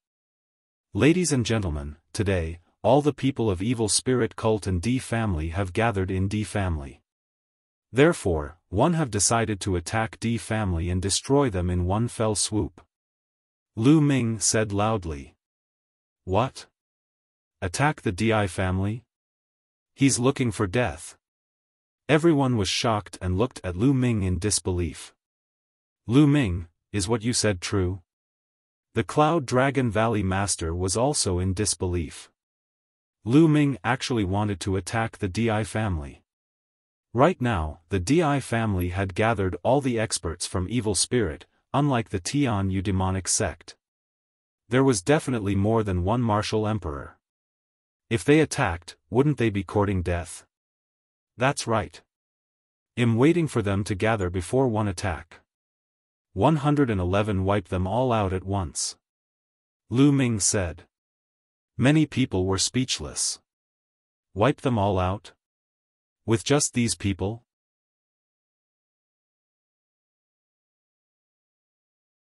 Ladies and gentlemen, today, all the people of Evil Spirit Cult and D family have gathered in D family. Therefore, one have decided to attack D family and destroy them in one fell swoop. Lu Ming said loudly. What? Attack the Di family? He's looking for death. Everyone was shocked and looked at Lu Ming in disbelief. Lu Ming, is what you said true? The Cloud Dragon Valley Master was also in disbelief. Lu Ming actually wanted to attack the Di family. Right now, the Di family had gathered all the experts from Evil Spirit, unlike the Tian Yu demonic sect. There was definitely more than one martial emperor. If they attacked, wouldn't they be courting death? That's right. I'm waiting for them to gather before one attack. 111 wipe them all out at once. Lu Ming said. Many people were speechless. Wipe them all out? With just these people?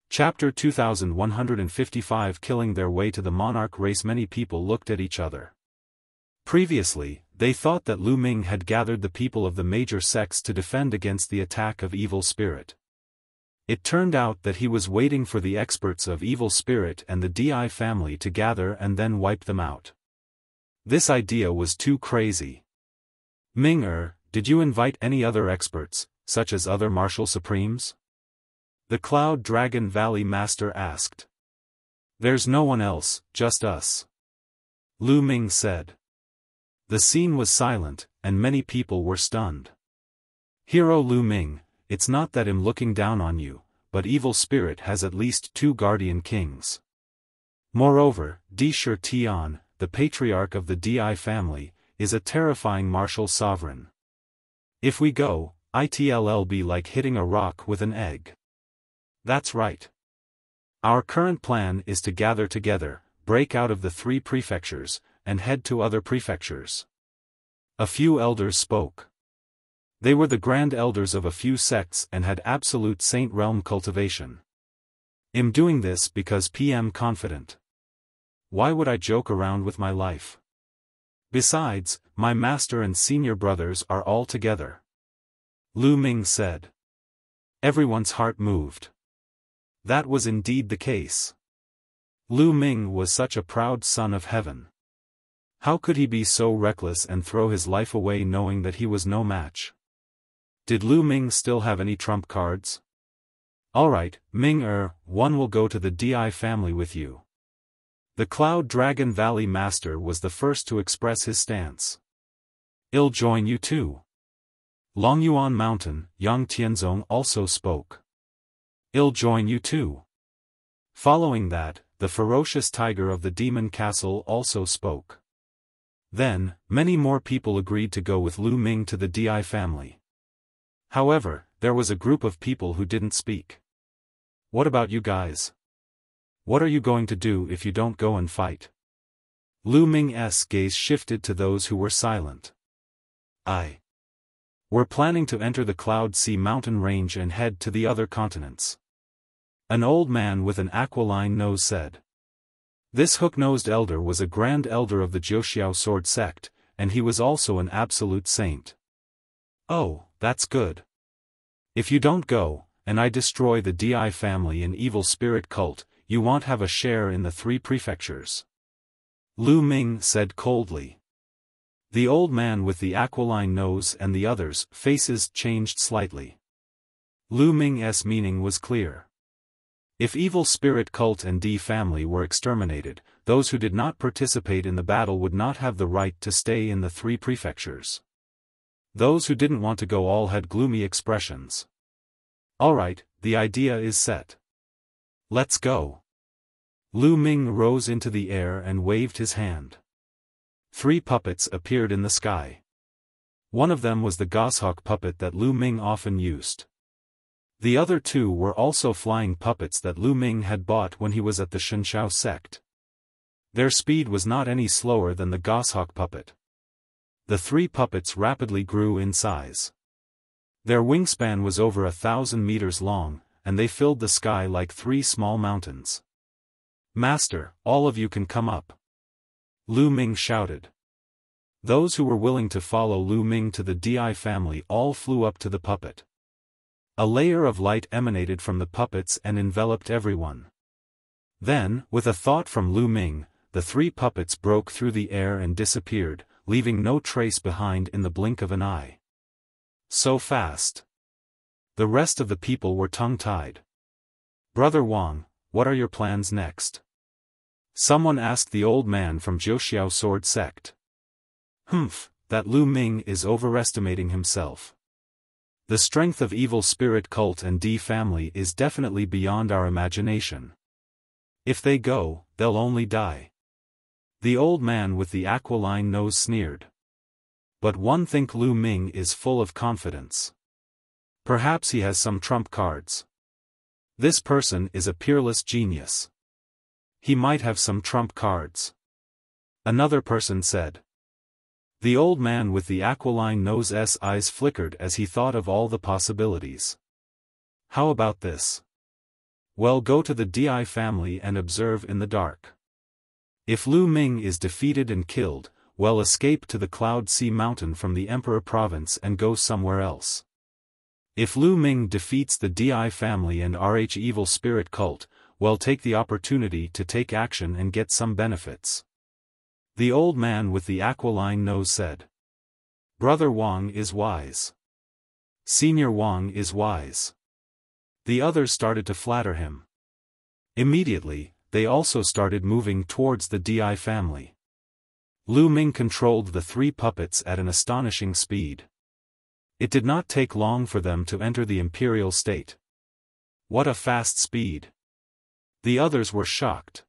Chapter 2155 Killing their way to the monarch race. Many people looked at each other. Previously, they thought that Lu Ming had gathered the people of the major sects to defend against the attack of Evil Spirit. It turned out that he was waiting for the experts of Evil Spirit and the Di family to gather and then wipe them out. This idea was too crazy. Ming, did you invite any other experts, such as other martial supremes? The Cloud Dragon Valley Master asked. There's no one else, just us. Lu Ming said. The scene was silent, and many people were stunned. Hero Lu Ming, it's not that I'm looking down on you, but Evil Spirit has at least 2 guardian kings. Moreover, Di Shi Tian, the patriarch of the Di family, is a terrifying martial sovereign. If we go, it'll be like hitting a rock with an egg. That's right. Our current plan is to gather together, break out of the 3 prefectures, and head to other prefectures. A few elders spoke. They were the grand elders of a few sects and had absolute saint realm cultivation. I'm doing this because PM confident. Why would I joke around with my life? Besides, my master and senior brothers are all together. Lu Ming said. Everyone's heart moved. That was indeed the case. Lu Ming was such a proud son of heaven. How could he be so reckless and throw his life away knowing that he was no match? Did Lu Ming still have any trump cards? Alright, Ming, one will go to the Di family with you. The Cloud Dragon Valley Master was the first to express his stance. I'll join you too. Long Yuan Mountain, Yang Tianzong also spoke. I'll join you too. Following that, the ferocious tiger of the demon castle also spoke. Then, many more people agreed to go with Lu Ming to the Di family. However, there was a group of people who didn't speak. What about you guys? What are you going to do if you don't go and fight? Lu Ming's gaze shifted to those who were silent. We're planning to enter the Cloud Sea mountain range and head to the other continents. An old man with an aquiline nose said. This hook-nosed elder was a grand elder of the Jiuxiao sword sect, and he was also an absolute saint. Oh, that's good. If you don't go, and I destroy the Di family and Evil Spirit cult, you won't have a share in the 3 prefectures. Lu Ming said coldly. The old man with the aquiline nose and the others' faces changed slightly. Lu Ming's meaning was clear. If Evil Spirit cult and D family were exterminated, those who did not participate in the battle would not have the right to stay in the 3 prefectures. Those who didn't want to go all had gloomy expressions. Alright, the idea is set. Let's go. Lu Ming rose into the air and waved his hand. 3 puppets appeared in the sky. One of them was the goshawk puppet that Lu Ming often used. The other two were also flying puppets that Lu Ming had bought when he was at the Shenshao sect. Their speed was not any slower than the goshawk puppet. The three puppets rapidly grew in size. Their wingspan was over 1,000 meters long, and they filled the sky like three small mountains. "Master, all of you can come up," Lu Ming shouted. Those who were willing to follow Lu Ming to the Di family all flew up to the puppet. A layer of light emanated from the puppets and enveloped everyone. Then, with a thought from Lu Ming, the three puppets broke through the air and disappeared, leaving no trace behind in the blink of an eye. So fast. The rest of the people were tongue-tied. "Brother Wang, what are your plans next?" someone asked the old man from Jiuxiao sword sect. "Humph, that Lu Ming is overestimating himself. The strength of evil spirit cult and D family is definitely beyond our imagination. If they go, they'll only die." The old man with the aquiline nose sneered. But one think Lu Ming is full of confidence. Perhaps he has some trump cards. This person is a peerless genius. He might have some trump cards. Another person said. The old man with the aquiline nose's eyes flickered as he thought of all the possibilities. How about this? Well, go to the Di family and observe in the dark. If Lu Ming is defeated and killed, well, escape to the Cloud Sea Mountain from the Emperor Province and go somewhere else. If Lu Ming defeats the Di family and RH evil spirit cult, well, take the opportunity to take action and get some benefits. The old man with the aquiline nose said. Brother Wang is wise. Senior Wang is wise. The others started to flatter him. Immediately, they also started moving towards the Di family. Lu Ming controlled the three puppets at an astonishing speed. It did not take long for them to enter the imperial state. What a fast speed! The others were shocked.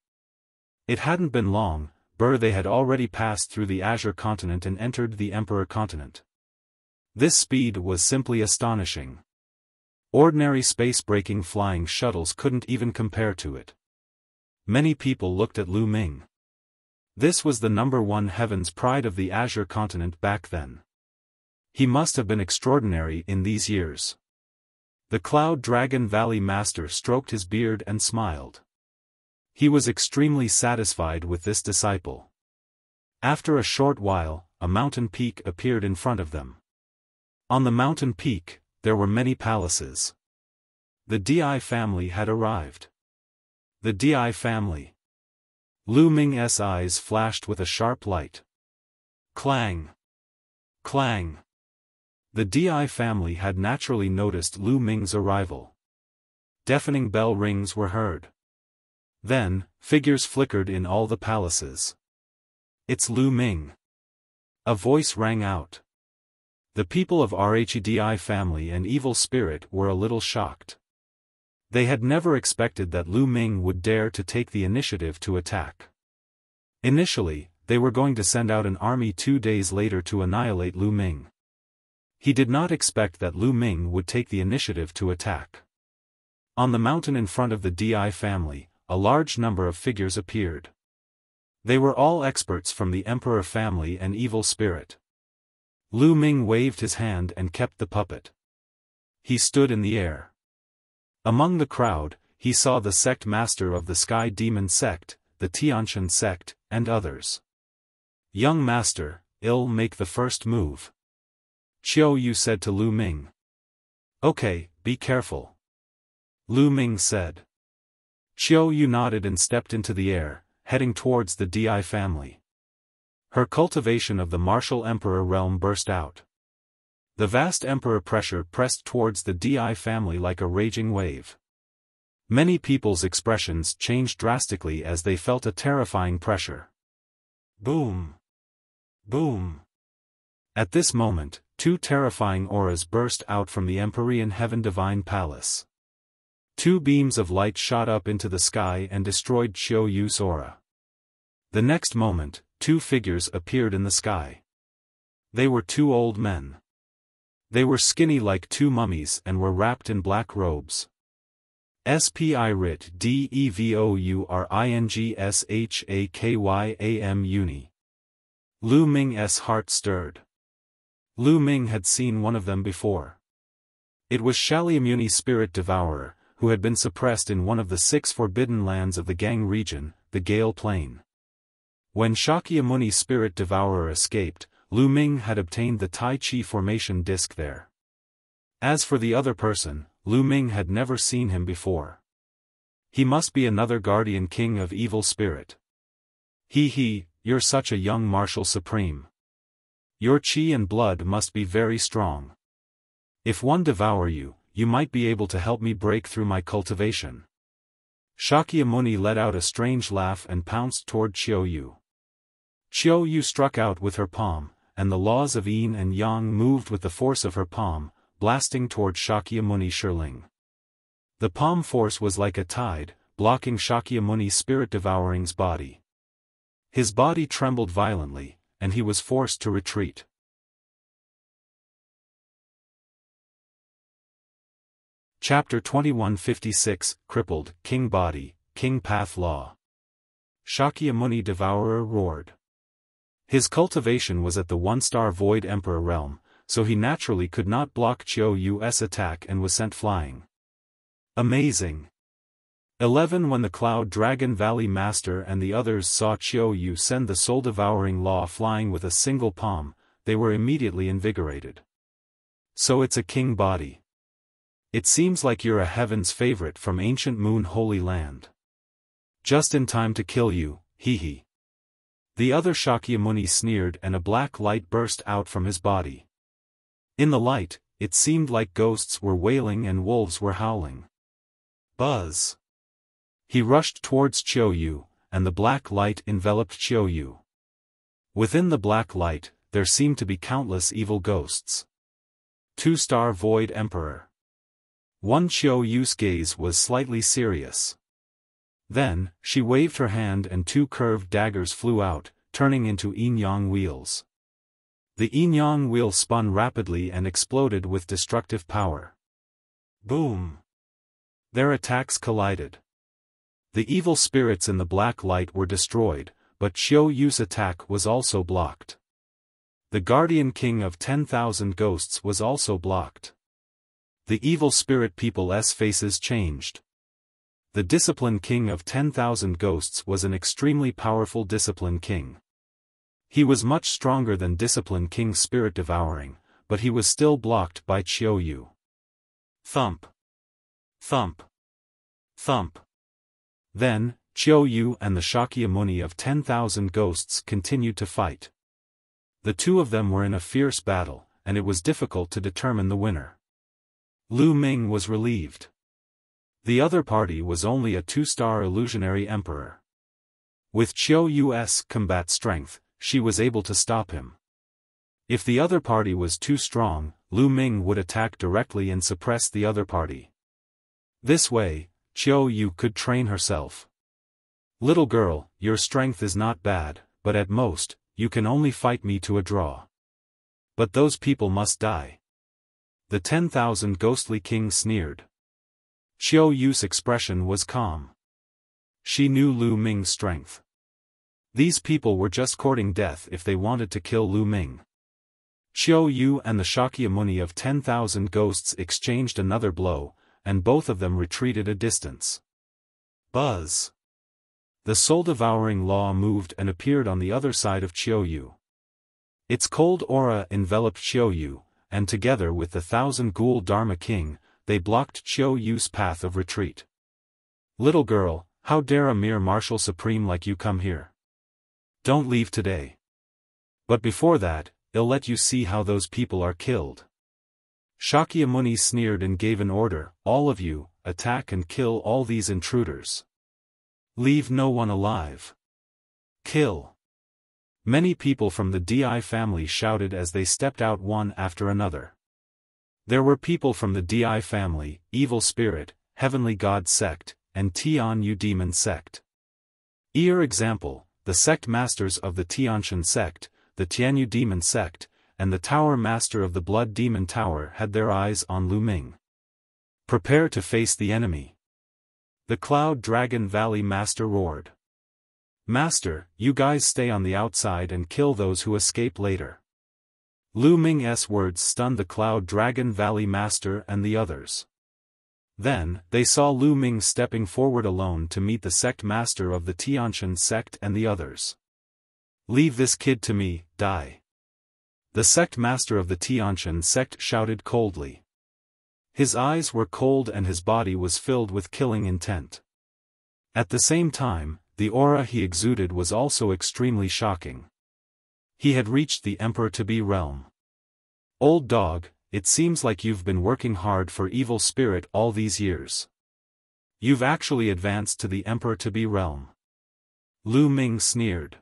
It hadn't been long, they had already passed through the Azure continent and entered the Emperor continent. This speed was simply astonishing. Ordinary space-breaking flying shuttles couldn't even compare to it. Many people looked at Lu Ming. This was the #1 heaven's pride of the Azure continent back then. He must have been extraordinary in these years. The Cloud Dragon Valley Master stroked his beard and smiled. He was extremely satisfied with this disciple. After a short while, a mountain peak appeared in front of them. On the mountain peak, there were many palaces. The Di family had arrived. The Di family. Lu Ming's eyes flashed with a sharp light. Clang! Clang! The Di family had naturally noticed Lu Ming's arrival. Deafening bell rings were heard. Then, figures flickered in all the palaces. It's Lu Ming. A voice rang out. The people of RHEDI family and evil spirit were a little shocked. They had never expected that Lu Ming would dare to take the initiative to attack. Initially, they were going to send out an army 2 days later to annihilate Lu Ming. He did not expect that Lu Ming would take the initiative to attack. On the mountain in front of the Di family, a large number of figures appeared. They were all experts from the Emperor family and evil spirit. Lu Ming waved his hand and kept the puppet. He stood in the air. Among the crowd, he saw the sect master of the Sky Demon sect, the Tianshan sect, and others. Young master, I'll make the first move. Qiu Yu said to Lu Ming. Okay, be careful. Lu Ming said. Qiu Yu nodded and stepped into the air, heading towards the Di family. Her cultivation of the martial emperor realm burst out. The vast emperor pressure pressed towards the Di family like a raging wave. Many people's expressions changed drastically as they felt a terrifying pressure. Boom! Boom! At this moment, 2 terrifying auras burst out from the Empyrean Heaven Divine Palace. 2 beams of light shot up into the sky and destroyed Qiu Yu's aura. The next moment, 2 figures appeared in the sky. They were 2 old men. They were skinny like two mummies and were wrapped in black robes. Spirit Devouringshakym uni. Lu Ming's heart stirred. Lu Ming had seen one of them before. It was Shakyamuni's spirit devourer, who had been suppressed in one of the 6 forbidden lands of the Gang region, the Gale Plain. When Shakyamuni's spirit devourer escaped, Lu Ming had obtained the Tai Chi formation disc there. As for the other person, Lu Ming had never seen him before. He must be another guardian king of evil spirit. You're such a young martial supreme. Your chi and blood must be very strong. If one devour you, you might be able to help me break through my cultivation. Shakyamuni let out a strange laugh and pounced toward Qiu Yu. Qiu Yu struck out with her palm, and the laws of yin and yang moved with the force of her palm, blasting toward Shakyamuni Shirling. The palm force was like a tide, blocking Shakyamuni's spirit-devouring's body. His body trembled violently, and he was forced to retreat. Chapter 2156, Crippled, King Body, King Path Law. Shakyamuni Devourer roared. His cultivation was at the 1-star Void Emperor realm, so he naturally could not block Qiu Yu's attack and was sent flying. Amazing! 11 When the Cloud Dragon Valley Master and the others saw Qiu Yu send the soul-devouring law flying with a single palm, they were immediately invigorated. So it's a king body. It seems like you're a heaven's favorite from ancient Moon Holy Land. Just in time to kill you, hee. The other Shakyamuni sneered and a black light burst out from his body. In the light, it seemed like ghosts were wailing and wolves were howling. Buzz! He rushed towards Qiu Yu, and the black light enveloped Qiu Yu. Within the black light, there seemed to be countless evil ghosts. 2-star Void Emperor. Qiu Yu's gaze was slightly serious. Then, she waved her hand and 2 curved daggers flew out, turning into yin-yang wheels. The yin-yang wheel spun rapidly and exploded with destructive power. Boom! Their attacks collided. The evil spirits in the black light were destroyed, but Qiu Yu's attack was also blocked. The guardian king of 10,000 ghosts was also blocked. The evil spirit people's faces changed. The discipline king of 10,000 ghosts was an extremely powerful discipline king. He was much stronger than discipline king spirit devouring, but he was still blocked by Qiu Yu. Thump. Thump. Thump. Then, Qiu Yu and the Shakyamuni of 10,000 ghosts continued to fight. The two of them were in a fierce battle, and it was difficult to determine the winner. Lu Ming was relieved. The other party was only a 2-star illusionary emperor. With Qiu Yu's combat strength, she was able to stop him. If the other party was too strong, Lu Ming would attack directly and suppress the other party. This way, Qiu Yu could train herself. Little girl, your strength is not bad, but at most, you can only fight me to a draw. But those people must die. The 10,000 ghostly king sneered. Qiu Yu's expression was calm. She knew Lu Ming's strength. These people were just courting death if they wanted to kill Lu Ming. Qiu Yu and the Shakyamuni of 10,000 ghosts exchanged another blow, and both of them retreated a distance. Buzz! The soul-devouring law moved and appeared on the other side of Qiu Yu. Its cold aura enveloped Qiu Yu, and together with the 1,000 Ghoul Dharma King, they blocked Qiu Yu's path of retreat. Little girl, how dare a mere martial supreme like you come here? Don't leave today. But before that, I'll let you see how those people are killed. Shakyamuni sneered and gave an order, all of you, attack and kill all these intruders. Leave no one alive. Kill. Many people from the Di family shouted as they stepped out one after another. There were people from the Di family, Evil Spirit, Heavenly God sect, and Tianyu Demon sect. Example, the sect masters of the Tianshan sect, the Tianyu Demon sect, and the Tower Master of the Blood Demon Tower had their eyes on Lu Ming. "Prepare to face the enemy," the Cloud Dragon Valley Master roared. "Master, you guys stay on the outside and kill those who escape later." Lu Ming's words stunned the Cloud Dragon Valley Master and the others. Then, they saw Lu Ming stepping forward alone to meet the sect master of the Tianshan sect and the others. "Leave this kid to me, die." The sect master of the Tianshan sect shouted coldly. His eyes were cold and his body was filled with killing intent. At the same time, the aura he exuded was also extremely shocking. He had reached the Emperor-to-be realm. "Old dog, it seems like you've been working hard for evil spirit all these years. You've actually advanced to the Emperor-to-be realm." Lu Ming sneered.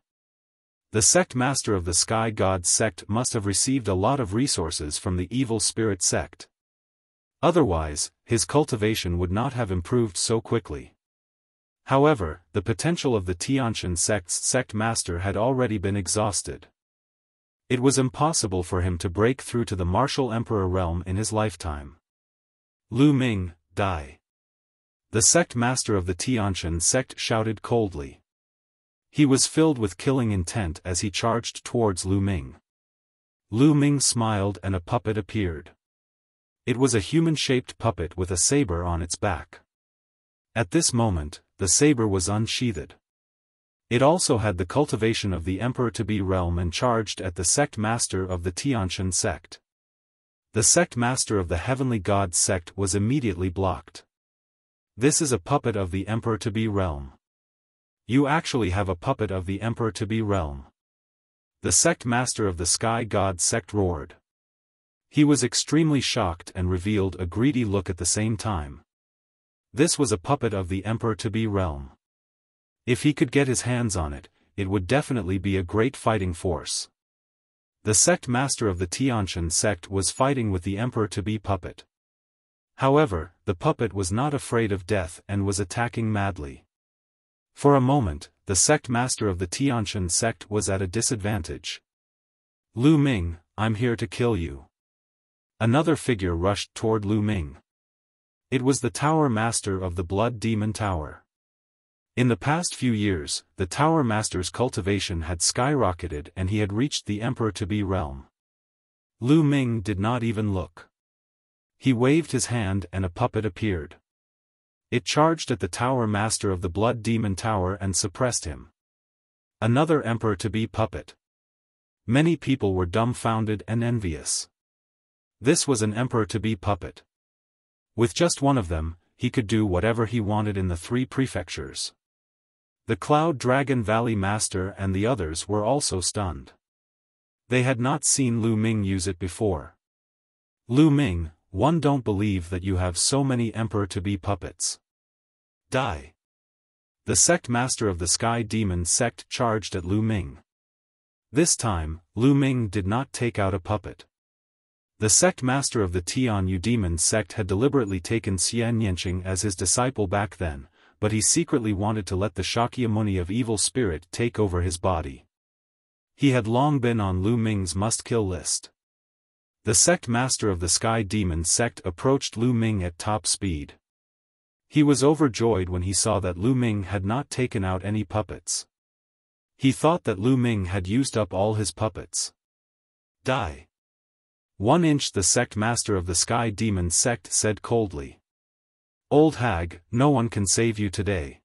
The sect master of the Sky God sect must have received a lot of resources from the evil spirit sect. Otherwise, his cultivation would not have improved so quickly. However, the potential of the Tianshan sect's sect master had already been exhausted. It was impossible for him to break through to the martial emperor realm in his lifetime. "Lu Ming, die." The sect master of the Tianshan sect shouted coldly. He was filled with killing intent as he charged towards Lu Ming. Lu Ming smiled and a puppet appeared. It was a human-shaped puppet with a saber on its back. At this moment, the saber was unsheathed. It also had the cultivation of the Emperor-to-be realm and charged at the sect master of the Tianshan sect. The sect master of the Heavenly God sect was immediately blocked. "This is a puppet of the Emperor-to-be realm. You actually have a puppet of the Emperor-to-be realm." The sect master of the Sky God sect roared. He was extremely shocked and revealed a greedy look at the same time. This was a puppet of the Emperor-to-be realm. If he could get his hands on it, it would definitely be a great fighting force. The sect master of the Tianshan sect was fighting with the Emperor-to-be puppet. However, the puppet was not afraid of death and was attacking madly. For a moment, the sect master of the Tianshan sect was at a disadvantage. "Lu Ming, I'm here to kill you." Another figure rushed toward Lu Ming. It was the Tower Master of the Blood Demon Tower. In the past few years, the Tower Master's cultivation had skyrocketed and he had reached the Emperor-to-be realm. Lu Ming did not even look. He waved his hand and a puppet appeared. It charged at the Tower Master of the Blood Demon Tower and suppressed him. Another Emperor-to-be puppet. Many people were dumbfounded and envious. This was an Emperor-to-be puppet. With just one of them, he could do whatever he wanted in the 3 prefectures. The Cloud Dragon Valley Master and the others were also stunned. They had not seen Lu Ming use it before. "Lu Ming, one don't believe that you have so many Emperor-to-be puppets. Die." The sect master of the Sky Demon sect charged at Lu Ming. This time, Lu Ming did not take out a puppet. The sect master of the Tianyu Demon sect had deliberately taken Xian Yanqing as his disciple back then, but he secretly wanted to let the Shakyamuni of evil spirit take over his body. He had long been on Lu Ming's must-kill list. The sect master of the Sky Demon sect approached Lu Ming at top speed. He was overjoyed when he saw that Lu Ming had not taken out any puppets. He thought that Lu Ming had used up all his puppets. "Die." 1 inch. The sect master of the Sky Demon sect said coldly. "Old hag, no one can save you today."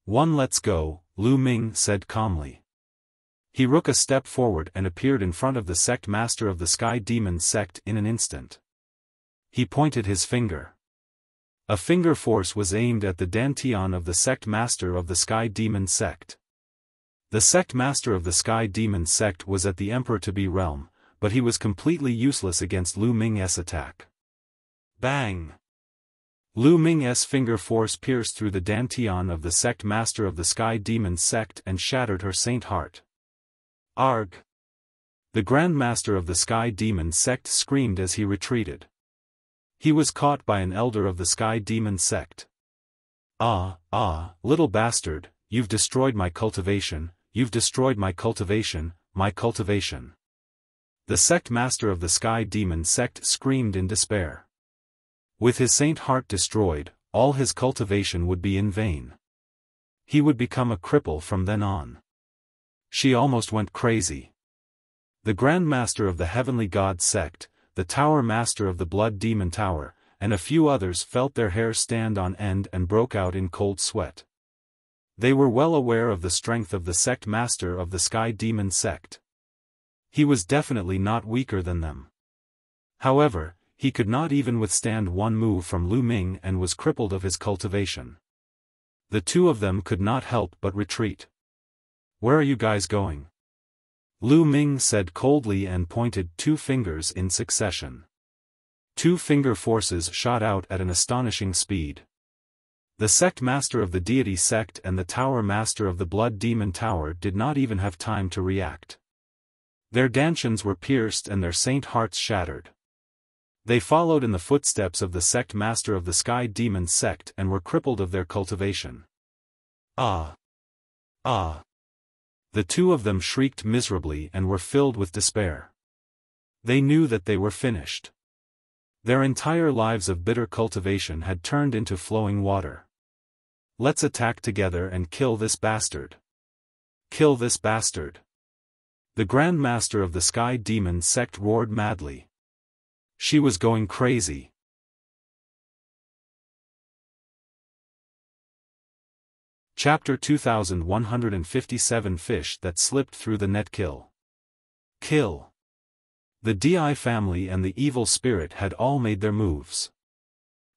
Let's go," Lu Ming said calmly. He took a step forward and appeared in front of the sect master of the Sky Demon sect in an instant. He pointed his finger. A finger force was aimed at the dantian of the sect master of the Sky Demon sect. The sect master of the Sky Demon sect was at the Emperor-to-be realm, but he was completely useless against Lu Ming's attack. Bang! Lu Ming's finger force pierced through the dantian of the sect master of the Sky Demon sect and shattered her saint heart. Arg! The Grand Master of the Sky Demon sect screamed as he retreated. He was caught by an elder of the Sky Demon sect. Little bastard, you've destroyed my cultivation, you've destroyed my cultivation, my cultivation. The sect master of the Sky Demon sect screamed in despair. With his saint heart destroyed, all his cultivation would be in vain. He would become a cripple from then on. She almost went crazy. The Grand Master of the Heavenly God sect, the Tower Master of the Blood Demon Tower, and a few others felt their hair stand on end and broke out in cold sweat. They were well aware of the strength of the sect master of the Sky Demon sect. He was definitely not weaker than them. However, he could not even withstand one move from Lu Ming and was crippled of his cultivation. The two of them could not help but retreat. "Where are you guys going?" Lu Ming said coldly and pointed two fingers in succession. Two finger forces shot out at an astonishing speed. The sect master of the deity sect and the tower master of the blood demon tower did not even have time to react. Their dantians were pierced and their saint hearts shattered. They followed in the footsteps of the sect master of the Sky Demon sect and were crippled of their cultivation. Ah! Ah! The two of them shrieked miserably and were filled with despair. They knew that they were finished. Their entire lives of bitter cultivation had turned into flowing water. "Let's attack together and kill this bastard. Kill this bastard." The Grand Master of the Sky Demon sect roared madly. She was going crazy. Chapter 2157 Fish that slipped through the net. Kill. Kill. The DI family and the evil spirit had all made their moves.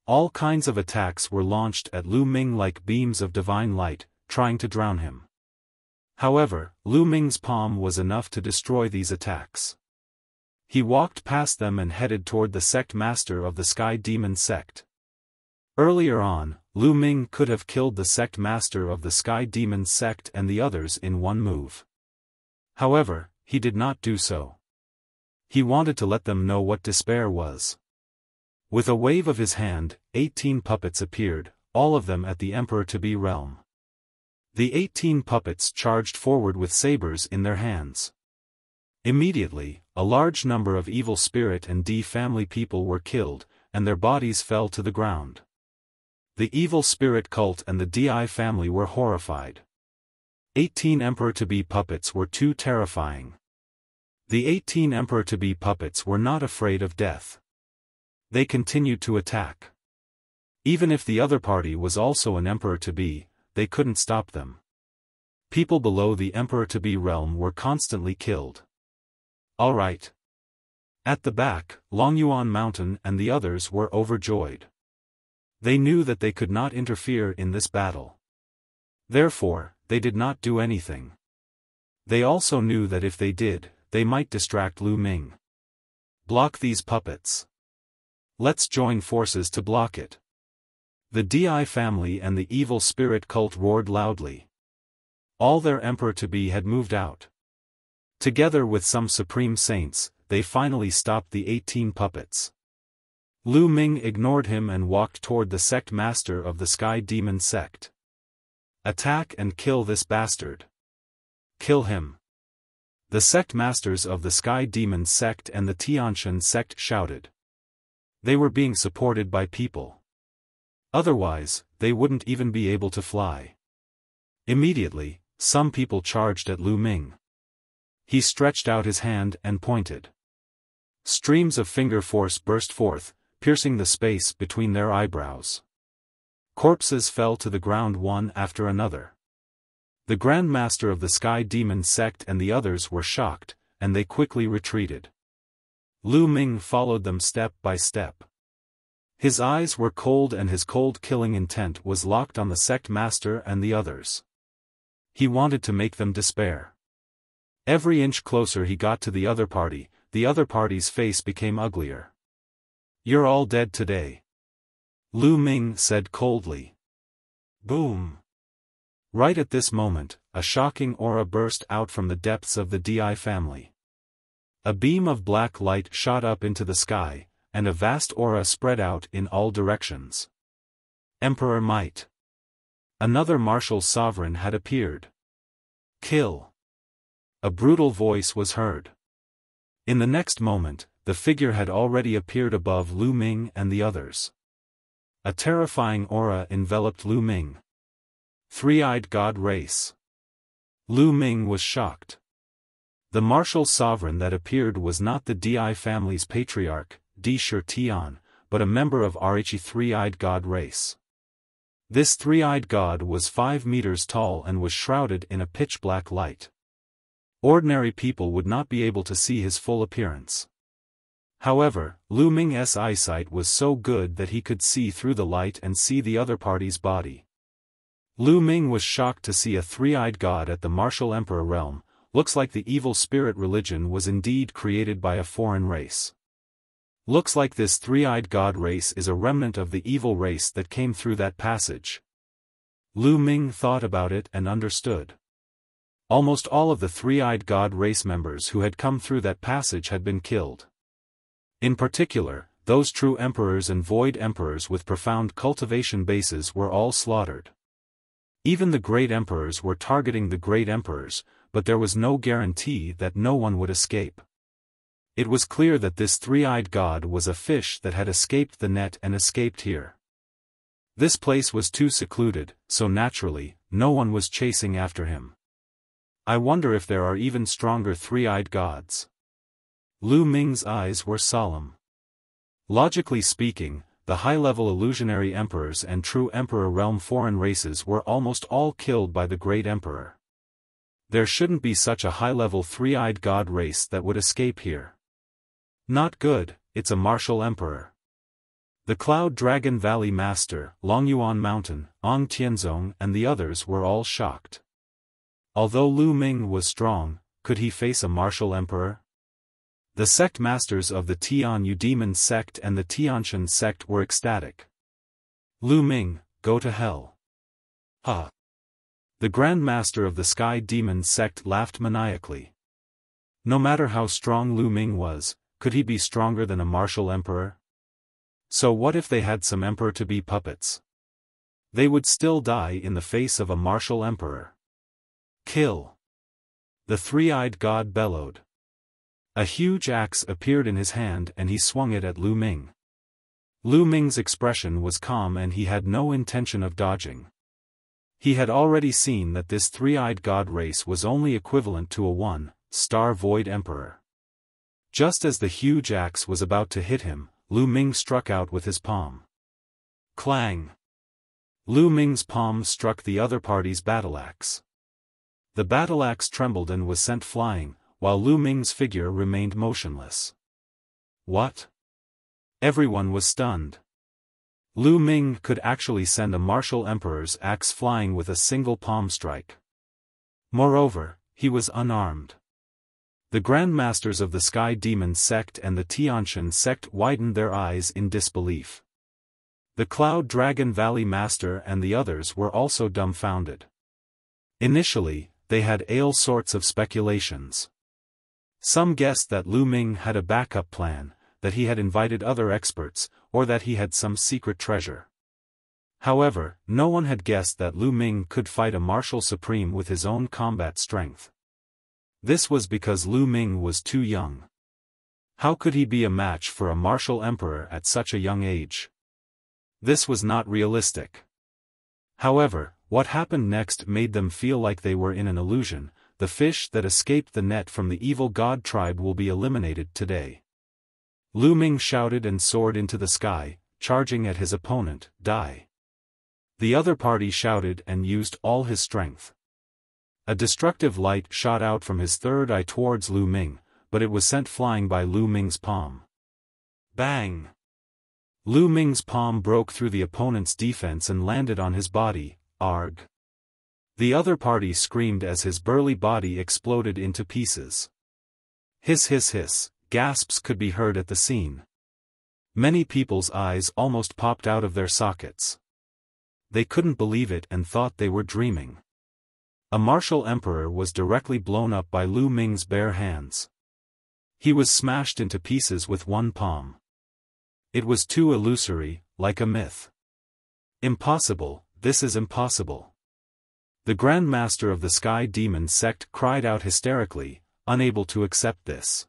All kinds of attacks were launched at Lu Ming like beams of divine light, trying to drown him. However, Lu Ming's palm was enough to destroy these attacks. He walked past them and headed toward the sect master of the Sky Demon sect. Earlier on, Lu Ming could have killed the sect master of the Sky Demon sect and the others in one move. However, he did not do so. He wanted to let them know what despair was. With a wave of his hand, 18 puppets appeared, all of them at the Emperor-to-be realm. The 18 puppets charged forward with sabers in their hands. Immediately, a large number of evil spirit and D family people were killed, and their bodies fell to the ground. The evil spirit cult and the DI family were horrified. 18 Emperor-to-be puppets were too terrifying. The 18 Emperor-to-be puppets were not afraid of death. They continued to attack. Even if the other party was also an Emperor-to-be, they couldn't stop them. People below the Emperor-to-be realm were constantly killed. All right. At the back, Longyuan Mountain and the others were overjoyed. They knew that they could not interfere in this battle. Therefore, they did not do anything. They also knew that if they did, they might distract Lu Ming. Block these puppets. Let's join forces to block it. The DI family and the evil spirit cult roared loudly. All their Emperor-to-be had moved out. Together with some supreme saints, they finally stopped the 18 puppets. Lu Ming ignored him and walked toward the sect master of the Sky Demon sect. Attack and kill this bastard. Kill him. The sect masters of the Sky Demon sect and the Tianshan sect shouted. They were being supported by people. Otherwise, they wouldn't even be able to fly. Immediately, some people charged at Lu Ming. He stretched out his hand and pointed. Streams of finger force burst forth, piercing the space between their eyebrows. Corpses fell to the ground one after another. The Grand Master of the Sky Demon sect and the others were shocked, and they quickly retreated. Lu Ming followed them step by step. His eyes were cold and his cold killing intent was locked on the sect master and the others. He wanted to make them despair. Every inch closer he got to the other party's face became uglier. You're all dead today. Lu Ming said coldly. Boom. Right at this moment, a shocking aura burst out from the depths of the DI family. A beam of black light shot up into the sky, and a vast aura spread out in all directions. Emperor Might. Another martial sovereign had appeared. Kill. A brutal voice was heard. In the next moment, the figure had already appeared above Lu Ming and the others. A terrifying aura enveloped Lu Ming. Three-eyed god race. Lu Ming was shocked. The martial sovereign that appeared was not the Di family's patriarch, Di Tian, but a member of Rhe three-eyed god race. This three-eyed god was 5 meters tall and was shrouded in a pitch-black light. Ordinary people would not be able to see his full appearance. However, Lu Ming's eyesight was so good that he could see through the light and see the other party's body. Lu Ming was shocked to see a three-eyed god at the martial emperor realm. Looks like the evil spirit religion was indeed created by a foreign race. Looks like this three-eyed god race is a remnant of the evil race that came through that passage. Lu Ming thought about it and understood. Almost all of the three-eyed god race members who had come through that passage had been killed. In particular, those true emperors and void emperors with profound cultivation bases were all slaughtered. Even the great emperors were targeting the great emperors, but there was no guarantee that no one would escape. It was clear that this three-eyed god was a fish that had escaped the net and escaped here. This place was too secluded, so naturally, no one was chasing after him. I wonder if there are even stronger three-eyed gods. Lu Ming's eyes were solemn. Logically speaking, the high-level illusionary emperors and true emperor realm foreign races were almost all killed by the great emperor. There shouldn't be such a high-level three-eyed god race that would escape here. Not good, it's a martial emperor. The Cloud Dragon Valley Master, Longyuan Mountain, Ong Tianzong and the others were all shocked. Although Lu Ming was strong, could he face a martial emperor? The sect masters of the Tian Yu Demon sect and the Tianshan sect were ecstatic. Lu Ming, go to hell. Ha! The Grand Master of the Sky Demon sect laughed maniacally. No matter how strong Lu Ming was, could he be stronger than a martial emperor? So what if they had some emperor-to-be puppets? They would still die in the face of a martial emperor. Kill! The three-eyed god bellowed. A huge axe appeared in his hand and he swung it at Lu Ming. Lu Ming's expression was calm and he had no intention of dodging. He had already seen that this three-eyed god race was only equivalent to a one-star void emperor. Just as the huge axe was about to hit him, Lu Ming struck out with his palm. Clang! Lu Ming's palm struck the other party's battle axe. The battle axe trembled and was sent flying, while Lu Ming's figure remained motionless. What? Everyone was stunned. Lu Ming could actually send a martial emperor's axe flying with a single palm strike. Moreover, he was unarmed. The Grand Masters of the Sky Demon sect and the Tianshan sect widened their eyes in disbelief. The Cloud Dragon Valley Master and the others were also dumbfounded. Initially, they had all sorts of speculations. Some guessed that Lu Ming had a backup plan, that he had invited other experts, or that he had some secret treasure. However, no one had guessed that Lu Ming could fight a martial supreme with his own combat strength. This was because Lu Ming was too young. How could he be a match for a martial emperor at such a young age? This was not realistic. However, what happened next made them feel like they were in an illusion. The fish that escaped the net from the evil god tribe will be eliminated today. Lu Ming shouted and soared into the sky, charging at his opponent, Die. The other party shouted and used all his strength. A destructive light shot out from his third eye towards Lu Ming, but it was sent flying by Lu Ming's palm. Bang! Lu Ming's palm broke through the opponent's defense and landed on his body, arg. The other party screamed as his burly body exploded into pieces. Hiss hiss hiss, gasps could be heard at the scene. Many people's eyes almost popped out of their sockets. They couldn't believe it and thought they were dreaming. A martial emperor was directly blown up by Lu Ming's bare hands. He was smashed into pieces with one palm. It was too illusory, like a myth. Impossible, this is impossible. The Grand Master of the Sky Demon sect cried out hysterically, unable to accept this.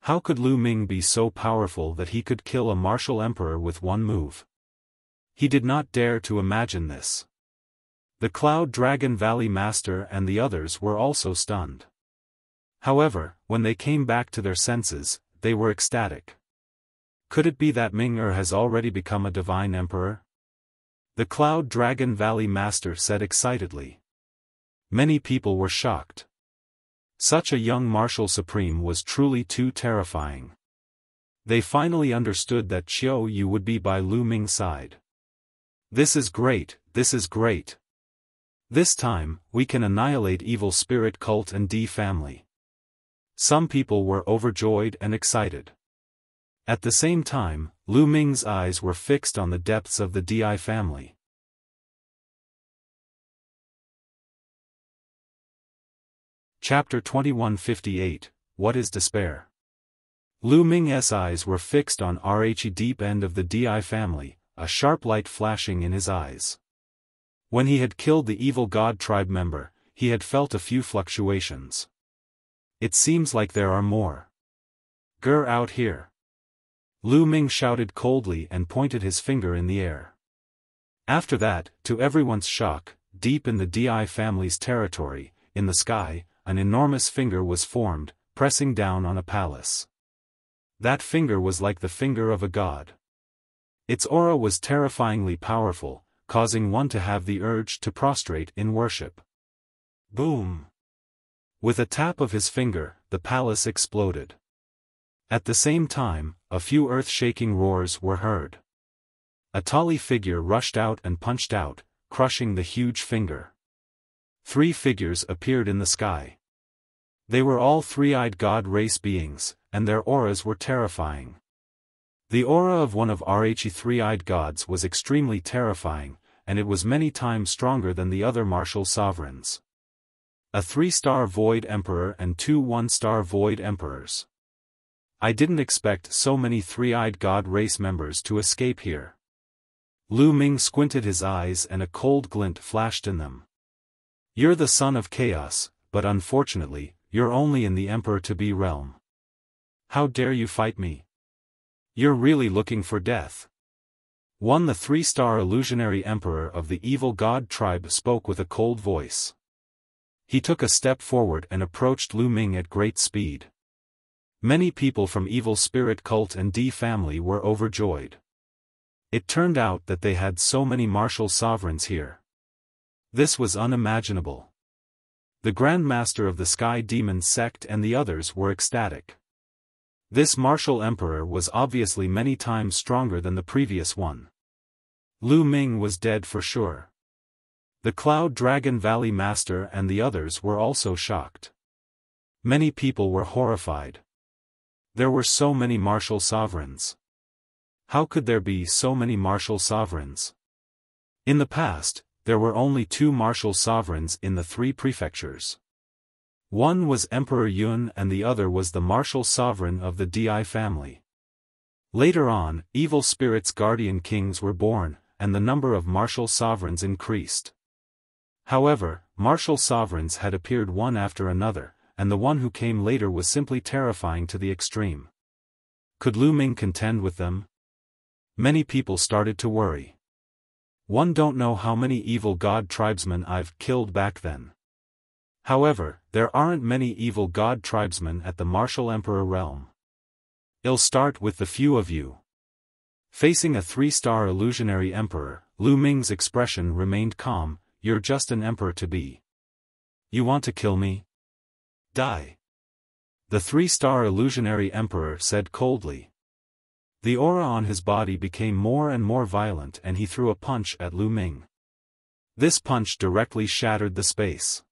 How could Lu Ming be so powerful that he could kill a martial emperor with one move? He did not dare to imagine this. The Cloud Dragon Valley Master and the others were also stunned. However, when they came back to their senses, they were ecstatic. Could it be that Ming has already become a divine emperor? The Cloud Dragon Valley Master said excitedly. Many people were shocked. Such a young martial supreme was truly too terrifying. They finally understood that Xiao Yu would be by Lu Ming's side. This is great, this is great. This time, we can annihilate evil spirit cult and D family. Some people were overjoyed and excited. At the same time, Lu Ming's eyes were fixed on the depths of the Di family. Chapter 2158, What is Despair? Lu Ming's eyes were fixed on the deep end of the Di family, a sharp light flashing in his eyes. When he had killed the evil god tribe member, he had felt a few fluctuations. It seems like there are more. Grr out here. Lu Ming shouted coldly and pointed his finger in the air. After that, to everyone's shock, deep in the Di family's territory, in the sky, an enormous finger was formed, pressing down on a palace. That finger was like the finger of a god. Its aura was terrifyingly powerful, causing one to have the urge to prostrate in worship. Boom! With a tap of his finger, the palace exploded. At the same time, a few earth-shaking roars were heard. A tall figure rushed out and punched out, crushing the huge finger. 3 figures appeared in the sky. They were all three-eyed god race beings, and their auras were terrifying. The aura of one of the three-eyed gods was extremely terrifying, and it was many times stronger than the other martial sovereigns. A 3-star Void Emperor and 2 1-star Void Emperors. I didn't expect so many three-eyed god race members to escape here. Lu Ming squinted his eyes and a cold glint flashed in them. You're the son of chaos, but unfortunately, you're only in the Emperor-to-be realm. How dare you fight me? You're really looking for death. One, the 3-star illusionary emperor of the evil god tribe, spoke with a cold voice. He took a step forward and approached Lu Ming at great speed. Many people from evil spirit cult and D family were overjoyed. It turned out that they had so many martial sovereigns here. This was unimaginable. The Grand Master of the Sky Demon sect and the others were ecstatic. This martial emperor was obviously many times stronger than the previous one. Lu Ming was dead for sure. The Cloud Dragon Valley Master and the others were also shocked. Many people were horrified. There were so many martial sovereigns. How could there be so many martial sovereigns? In the past, there were only 2 martial sovereigns in the 3 prefectures. One was Emperor Yuan and the other was the martial sovereign of the Di family. Later on, evil spirits' guardian kings were born, and the number of martial sovereigns increased. However, martial sovereigns had appeared one after another, and the one who came later was simply terrifying to the extreme. Could Lu Ming contend with them? Many people started to worry. One don't know how many evil god tribesmen I've killed back then. However, there aren't many evil god tribesmen at the martial emperor realm. I'll start with the few of you. Facing a 3-star illusionary emperor, Lu Ming's expression remained calm. You're just an emperor-to-be. You want to kill me? Die. The 3-star illusionary emperor said coldly. The aura on his body became more and more violent and he threw a punch at Lu Ming. This punch directly shattered the space.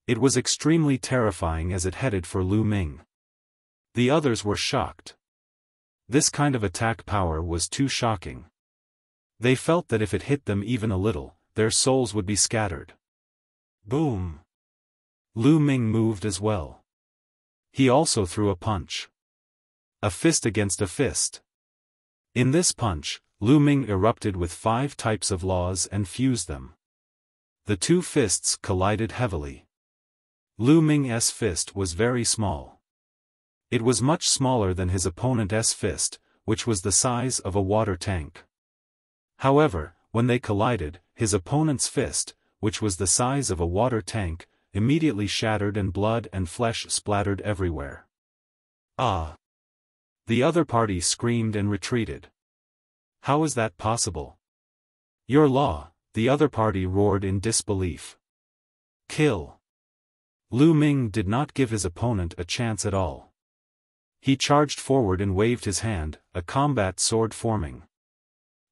It was extremely terrifying as it headed for Lu Ming. The others were shocked. This kind of attack power was too shocking. They felt that if it hit them even a little, their souls would be scattered. Boom! Lu Ming moved as well. He also threw a punch. A fist against a fist. In this punch, Lu Ming erupted with 5 types of laws and fused them. The 2 fists collided heavily. Lu Ming's fist was very small. It was much smaller than his opponent's fist, which was the size of a water tank. However, when they collided, his opponent's fist, which was the size of a water tank, immediately shattered and blood and flesh splattered everywhere. Ah! The other party screamed and retreated. How is that possible? Your law, the other party roared in disbelief. Kill! Lu Ming did not give his opponent a chance at all. He charged forward and waved his hand, a combat sword forming.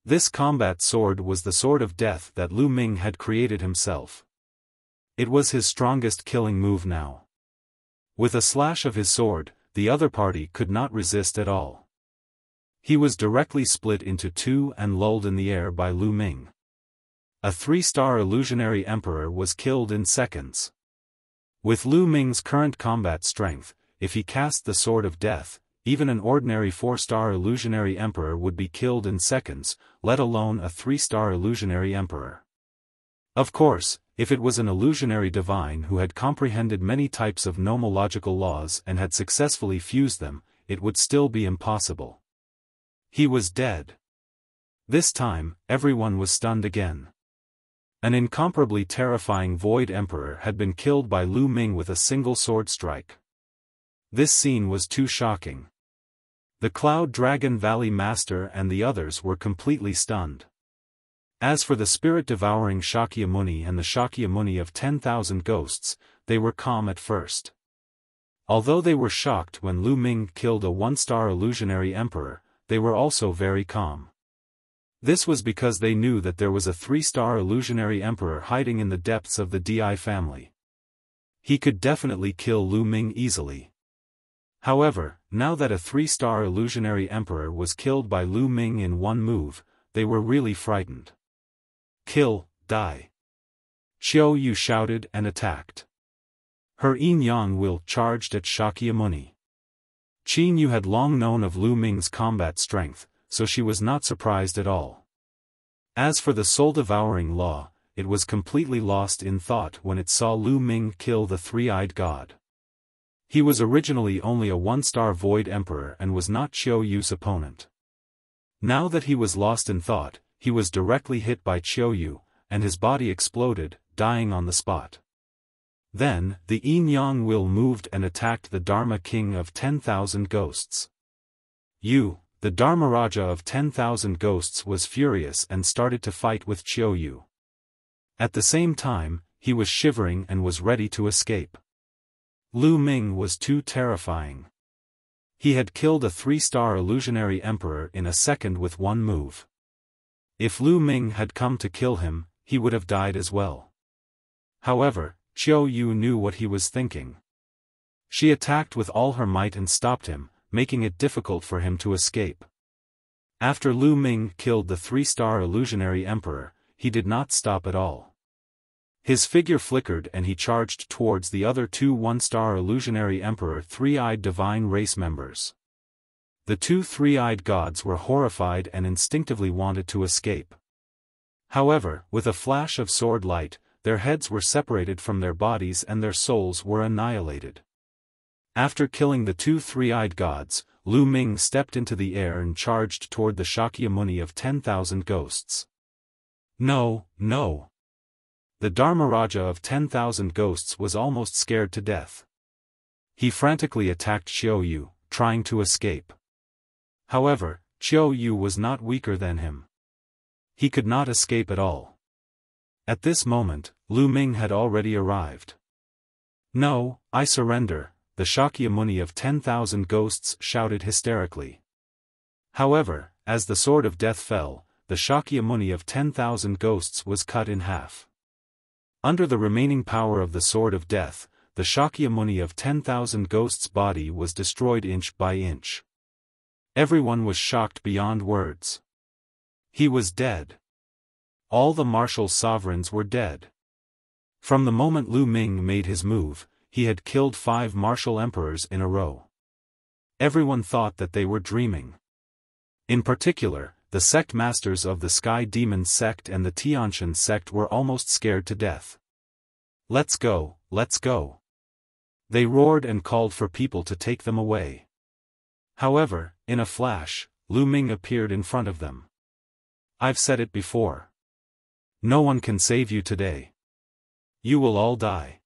This combat sword was the sword of death that Lu Ming had created himself. It was his strongest killing move now. With a slash of his sword, the other party could not resist at all. He was directly split into two and lulled in the air by Lu Ming. A 3-star illusionary emperor was killed in seconds. With Lu Ming's current combat strength, if he cast the sword of death, even an ordinary 4-star illusionary emperor would be killed in seconds, let alone a 3-star illusionary emperor. Of course, if it was an illusionary divine who had comprehended many types of nomological laws and had successfully fused them, it would still be impossible. He was dead. This time, everyone was stunned again. An incomparably terrifying Void Emperor had been killed by Lu Ming with a single sword strike. This scene was too shocking. The Cloud Dragon Valley Master and the others were completely stunned. As for the spirit-devouring Shakyamuni and the Shakyamuni of 10,000 ghosts, they were calm at first. Although they were shocked when Lu Ming killed a 1-star illusionary emperor, they were also very calm. This was because they knew that there was a 3-star illusionary emperor hiding in the depths of the Di family. He could definitely kill Lu Ming easily. However, now that a 3-star illusionary emperor was killed by Lu Ming in one move, they were really frightened. Kill, die! Xiao Yu shouted and attacked. Her yin-yang will charged at Shakyamuni. Qin Yu had long known of Lu Ming's combat strength, so she was not surprised at all. As for the soul-devouring law, it was completely lost in thought when it saw Lu Ming kill the 3-eyed god. He was originally only a 1-star Void Emperor and was not Xiao Yu's opponent. Now that he was lost in thought, he was directly hit by Xiao Yu, and his body exploded, dying on the spot. Then, the yin-yang will moved and attacked the Dharma King of 10,000 ghosts. Yu, the Dharmaraja of 10,000 ghosts, was furious and started to fight with Xiao Yu. At the same time, he was shivering and was ready to escape. Lu Ming was too terrifying. He had killed a 3-star illusionary emperor in a second with one move. If Lu Ming had come to kill him, he would have died as well. However, Xiao Yu knew what he was thinking. She attacked with all her might and stopped him, making it difficult for him to escape. After Lu Ming killed the 3-star illusionary emperor, he did not stop at all. His figure flickered and he charged towards the other two 1-star illusionary emperor 3-eyed divine race members. The two 3-eyed gods were horrified and instinctively wanted to escape. However, with a flash of sword light, their heads were separated from their bodies and their souls were annihilated. After killing the two 3-eyed gods, Lu Ming stepped into the air and charged toward the Shakyamuni of 10,000 ghosts. No, no! The Dharmaraja of 10,000 ghosts was almost scared to death. He frantically attacked Xiao Yu, trying to escape. However, Xiao Yu was not weaker than him. He could not escape at all. At this moment, Lu Ming had already arrived. No, I surrender, the Shakyamuni of 10,000 ghosts shouted hysterically. However, as the sword of death fell, the Shakyamuni of 10,000 ghosts was cut in half. Under the remaining power of the sword of death, the Shakyamuni of 10,000 ghosts' body was destroyed inch by inch. Everyone was shocked beyond words. He was dead. All the martial sovereigns were dead. From the moment Lu Ming made his move, he had killed 5 martial emperors in a row. Everyone thought that they were dreaming. In particular, the sect masters of the Sky Demon sect and the Tianshan sect were almost scared to death. Let's go, let's go! They roared and called for people to take them away. However, in a flash, Ming appeared in front of them. "I've said it before. No one can save you today. You will all die,"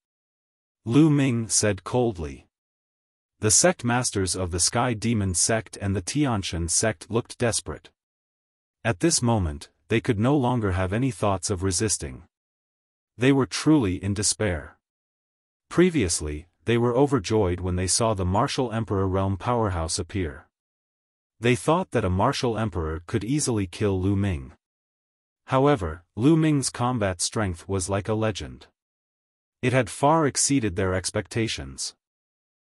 Ming said coldly. The sect masters of the Sky Demon sect and the Tianshan sect looked desperate. At this moment, they could no longer have any thoughts of resisting. They were truly in despair. Previously, they were overjoyed when they saw the martial emperor realm powerhouse appear. They thought that a martial emperor could easily kill Ming. However, Ming's combat strength was like a legend. It had far exceeded their expectations.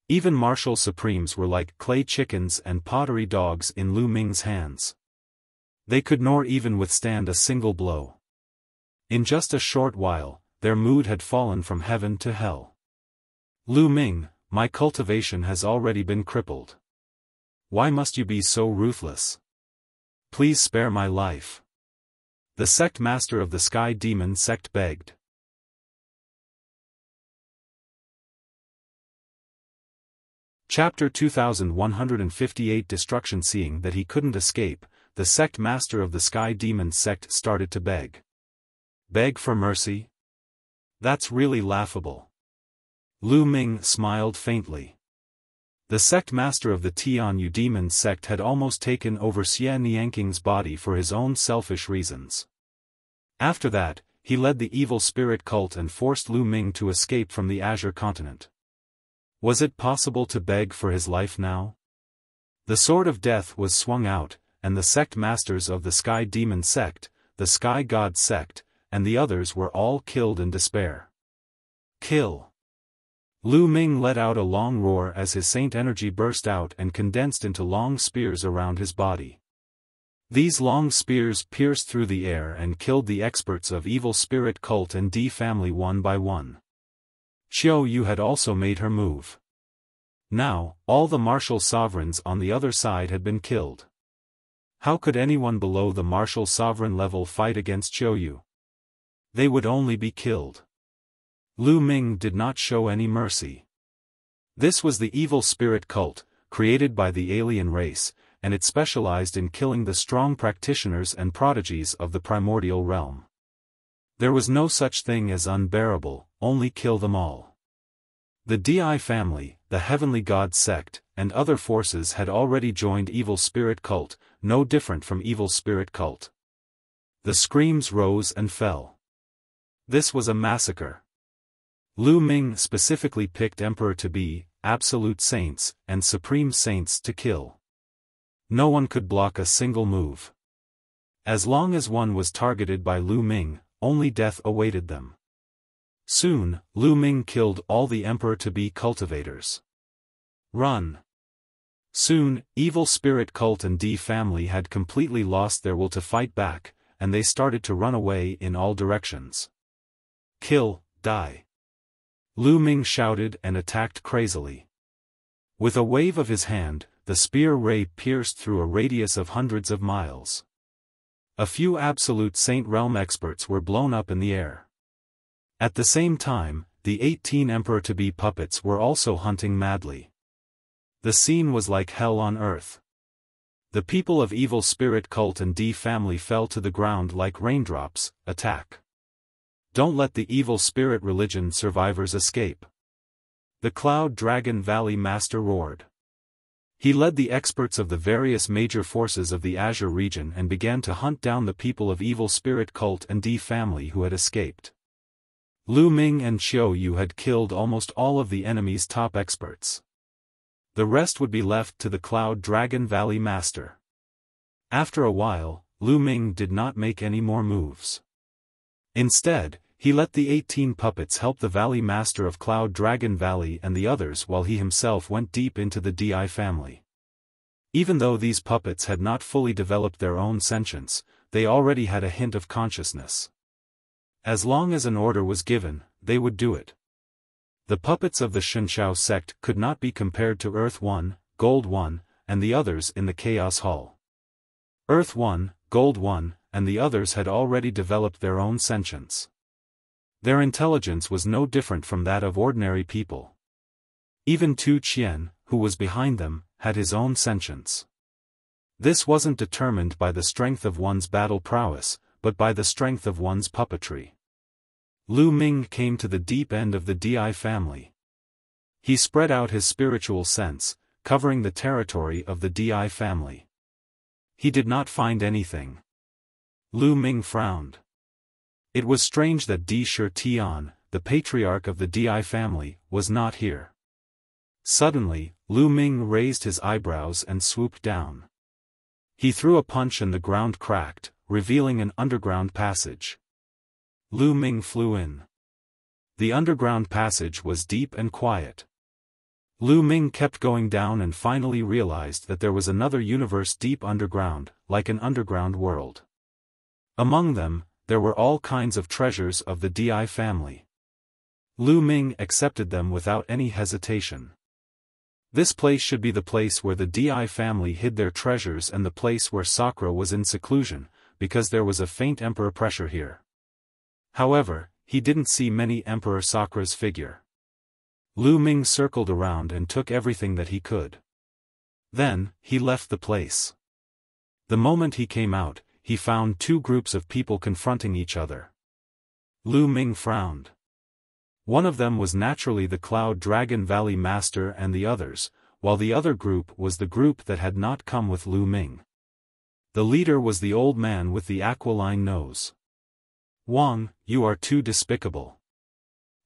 Even martial supremes were like clay chickens and pottery dogs in Ming's hands. They could nor even withstand a single blow. In just a short while, their mood had fallen from heaven to hell. "Ming, my cultivation has already been crippled. Why must you be so ruthless? Please spare my life," the sect master of the Sky Demon sect begged. Chapter 2158 Destruction. Seeing that he couldn't escape, the sect master of the Sky Demon sect started to beg. "Beg for mercy? That's really laughable." Ming smiled faintly. The sect master of the Tianyu Demon sect had almost taken over Xie Nianking's body for his own selfish reasons. After that, he led the evil spirit cult and forced Ming to escape from the Azure continent. Was it possible to beg for his life now? The sword of death was swung out, and the sect masters of the Sky Demon sect, the Sky God sect, and the others were all killed in despair. "Kill!" Ming let out a long roar as his saint energy burst out and condensed into long spears around his body. These long spears pierced through the air and killed the experts of evil spirit cult and D family one by one. Xiaofan had also made her move. Now, all the martial sovereigns on the other side had been killed. How could anyone below the martial sovereign level fight against Xiaofan? They would only be killed. Ming did not show any mercy. This was the evil spirit cult, created by the alien race, and it specialized in killing the strong practitioners and prodigies of the primordial realm. There was no such thing as unbearable, only kill them all. The Di family, the heavenly god sect, and other forces had already joined evil spirit cult, no different from evil spirit cult. The screams rose and fell. This was a massacre. Ming specifically picked Emperor to be, absolute saints, and supreme saints to kill. No one could block a single move. As long as one was targeted by Ming, only death awaited them. Soon, Ming killed all the Emperor-to-be cultivators. Run! Soon, evil spirit cult and D family had completely lost their will to fight back, and they started to run away in all directions. Kill, die! Ming shouted and attacked crazily. With a wave of his hand, the spear ray pierced through a radius of hundreds of miles. A few absolute Saint Realm experts were blown up in the air. At the same time, the 18 Emperor-to-be puppets were also hunting madly. The scene was like hell on earth. The people of evil spirit cult and D family fell to the ground like raindrops. Attack! Don't let the evil spirit religion survivors escape! The Cloud Dragon Valley Master roared. He led the experts of the various major forces of the Azure region and began to hunt down the people of evil spirit cult and D family who had escaped. Ming and Xiaofan had killed almost all of the enemy's top experts. The rest would be left to the Cloud Dragon Valley Master. After a while, Ming did not make any more moves. Instead, he let the 18 puppets help the Valley Master of Cloud Dragon Valley and the others while he himself went deep into the Di family. Even though these puppets had not fully developed their own sentience, they already had a hint of consciousness. As long as an order was given, they would do it. The puppets of the Shenshao sect could not be compared to Earth 1, Gold 1, and the others in the Chaos Hall. Earth 1, Gold 1, and the others had already developed their own sentience. Their intelligence was no different from that of ordinary people. Even Tu Qian, who was behind them, had his own sentience. This wasn't determined by the strength of one's battle prowess, but by the strength of one's puppetry. Lu Ming came to the deep end of the Di family. He spread out his spiritual sense, covering the territory of the Di family. He did not find anything. Lu Ming frowned. It was strange that Di Tian, the patriarch of the Di family, was not here. Suddenly, Lu Ming raised his eyebrows and swooped down. He threw a punch and the ground cracked, revealing an underground passage. Lu Ming flew in. The underground passage was deep and quiet. Lu Ming kept going down and finally realized that there was another universe deep underground, like an underground world. Among them, there were all kinds of treasures of the Di family. Lu Ming accepted them without any hesitation. This place should be the place where the Di family hid their treasures and the place where Sakura was in seclusion, because there was a faint emperor pressure here. However, he didn't see many Emperor Sakura's figure. Lu Ming circled around and took everything that he could. Then, he left the place. The moment he came out, he found two groups of people confronting each other. Lu Ming frowned. One of them was naturally the Cloud Dragon Valley Master and the others, while the other group was the group that had not come with Lu Ming. The leader was the old man with the aquiline nose. Wang, you are too despicable.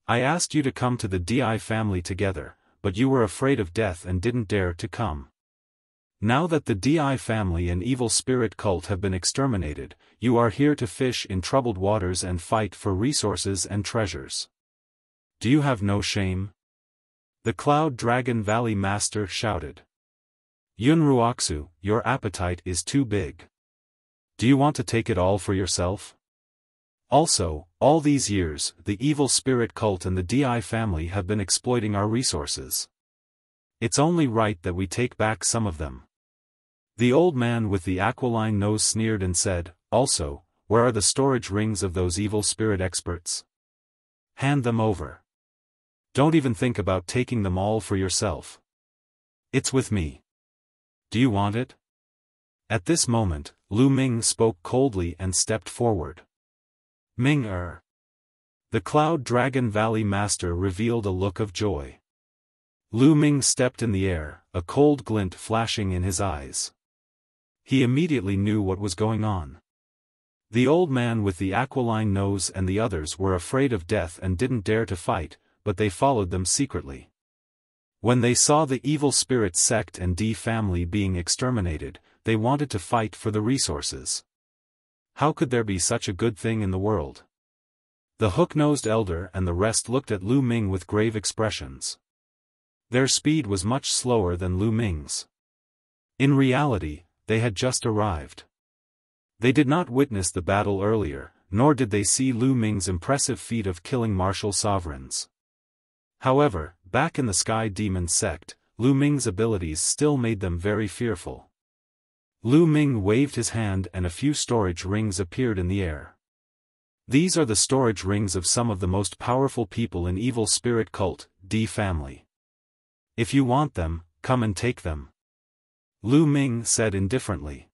I asked you to come to the Di family together, but you were afraid of death and didn't dare to come. Now that the Di family and evil spirit cult have been exterminated, you are here to fish in troubled waters and fight for resources and treasures. Do you have no shame? The Cloud Dragon Valley Master shouted. Yun Ruoxu, your appetite is too big. Do you want to take it all for yourself? Also, all these years, the evil spirit cult and the Di family have been exploiting our resources. It's only right that we take back some of them. The old man with the aquiline nose sneered and said, also, where are the storage rings of those evil spirit experts? Hand them over. Don't even think about taking them all for yourself. It's with me. Do you want it? At this moment, Lu Ming spoke coldly and stepped forward. Ming. The Cloud Dragon Valley Master revealed a look of joy. Lu Ming stepped in the air, a cold glint flashing in his eyes. He immediately knew what was going on. The old man with the aquiline nose and the others were afraid of death and didn't dare to fight, but they followed them secretly. When they saw the evil spirit sect and Di family being exterminated, they wanted to fight for the resources. How could there be such a good thing in the world? The hook-nosed elder and the rest looked at Lu Ming with grave expressions. Their speed was much slower than Lu Ming's. In reality, they had just arrived. They did not witness the battle earlier, nor did they see Lu Ming's impressive feat of killing martial sovereigns. However, back in the Sky Demon sect, Lu Ming's abilities still made them very fearful. Lu Ming waved his hand and a few storage rings appeared in the air. These are the storage rings of some of the most powerful people in evil spirit cult, Di family. If you want them, come and take them. Lu Ming said indifferently.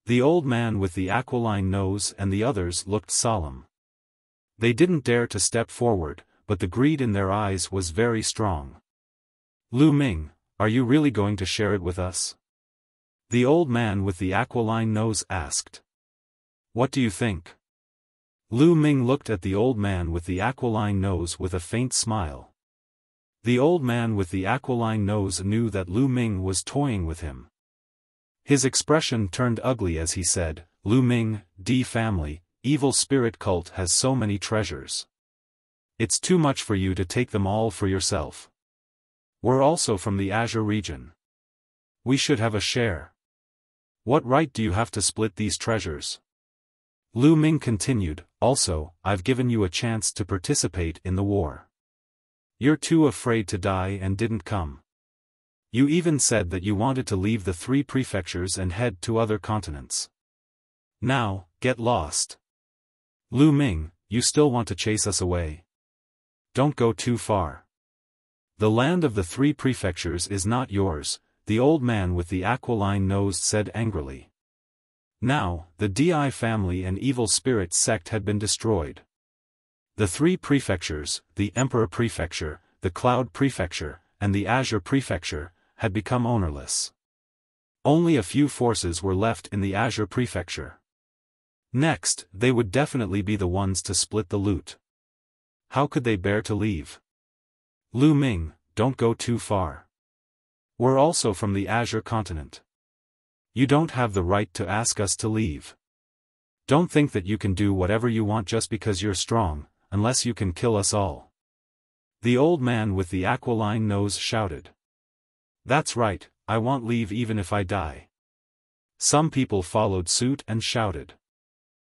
The old man with the aquiline nose and the others looked solemn. They didn't dare to step forward, but the greed in their eyes was very strong. Lu Ming, are you really going to share it with us? The old man with the aquiline nose asked. What do you think? Lu Ming looked at the old man with the aquiline nose with a faint smile. The old man with the aquiline nose knew that Lu Ming was toying with him. His expression turned ugly as he said, Lu Ming, Di family, evil spirit cult has so many treasures. It's too much for you to take them all for yourself. We're also from the Azure region. We should have a share. What right do you have to split these treasures? Lu Ming continued, also, I've given you a chance to participate in the war. You're too afraid to die and didn't come. You even said that you wanted to leave the 3 prefectures and head to other continents. Now, get lost. Lu Ming, you still want to chase us away? Don't go too far. The land of the 3 prefectures is not yours, the old man with the aquiline nose said angrily. Now, the Di family and evil spirit sect had been destroyed. The three prefectures, the Emperor Prefecture, the Cloud Prefecture, and the Azure Prefecture, had become ownerless. Only a few forces were left in the Azure Prefecture. Next, they would definitely be the ones to split the loot. How could they bear to leave? Lu Ming, don't go too far. We're also from the Azure continent. You don't have the right to ask us to leave. Don't think that you can do whatever you want just because you're strong, unless you can kill us all. The old man with the aquiline nose shouted. That's right, I want leave even if I die. Some people followed suit and shouted.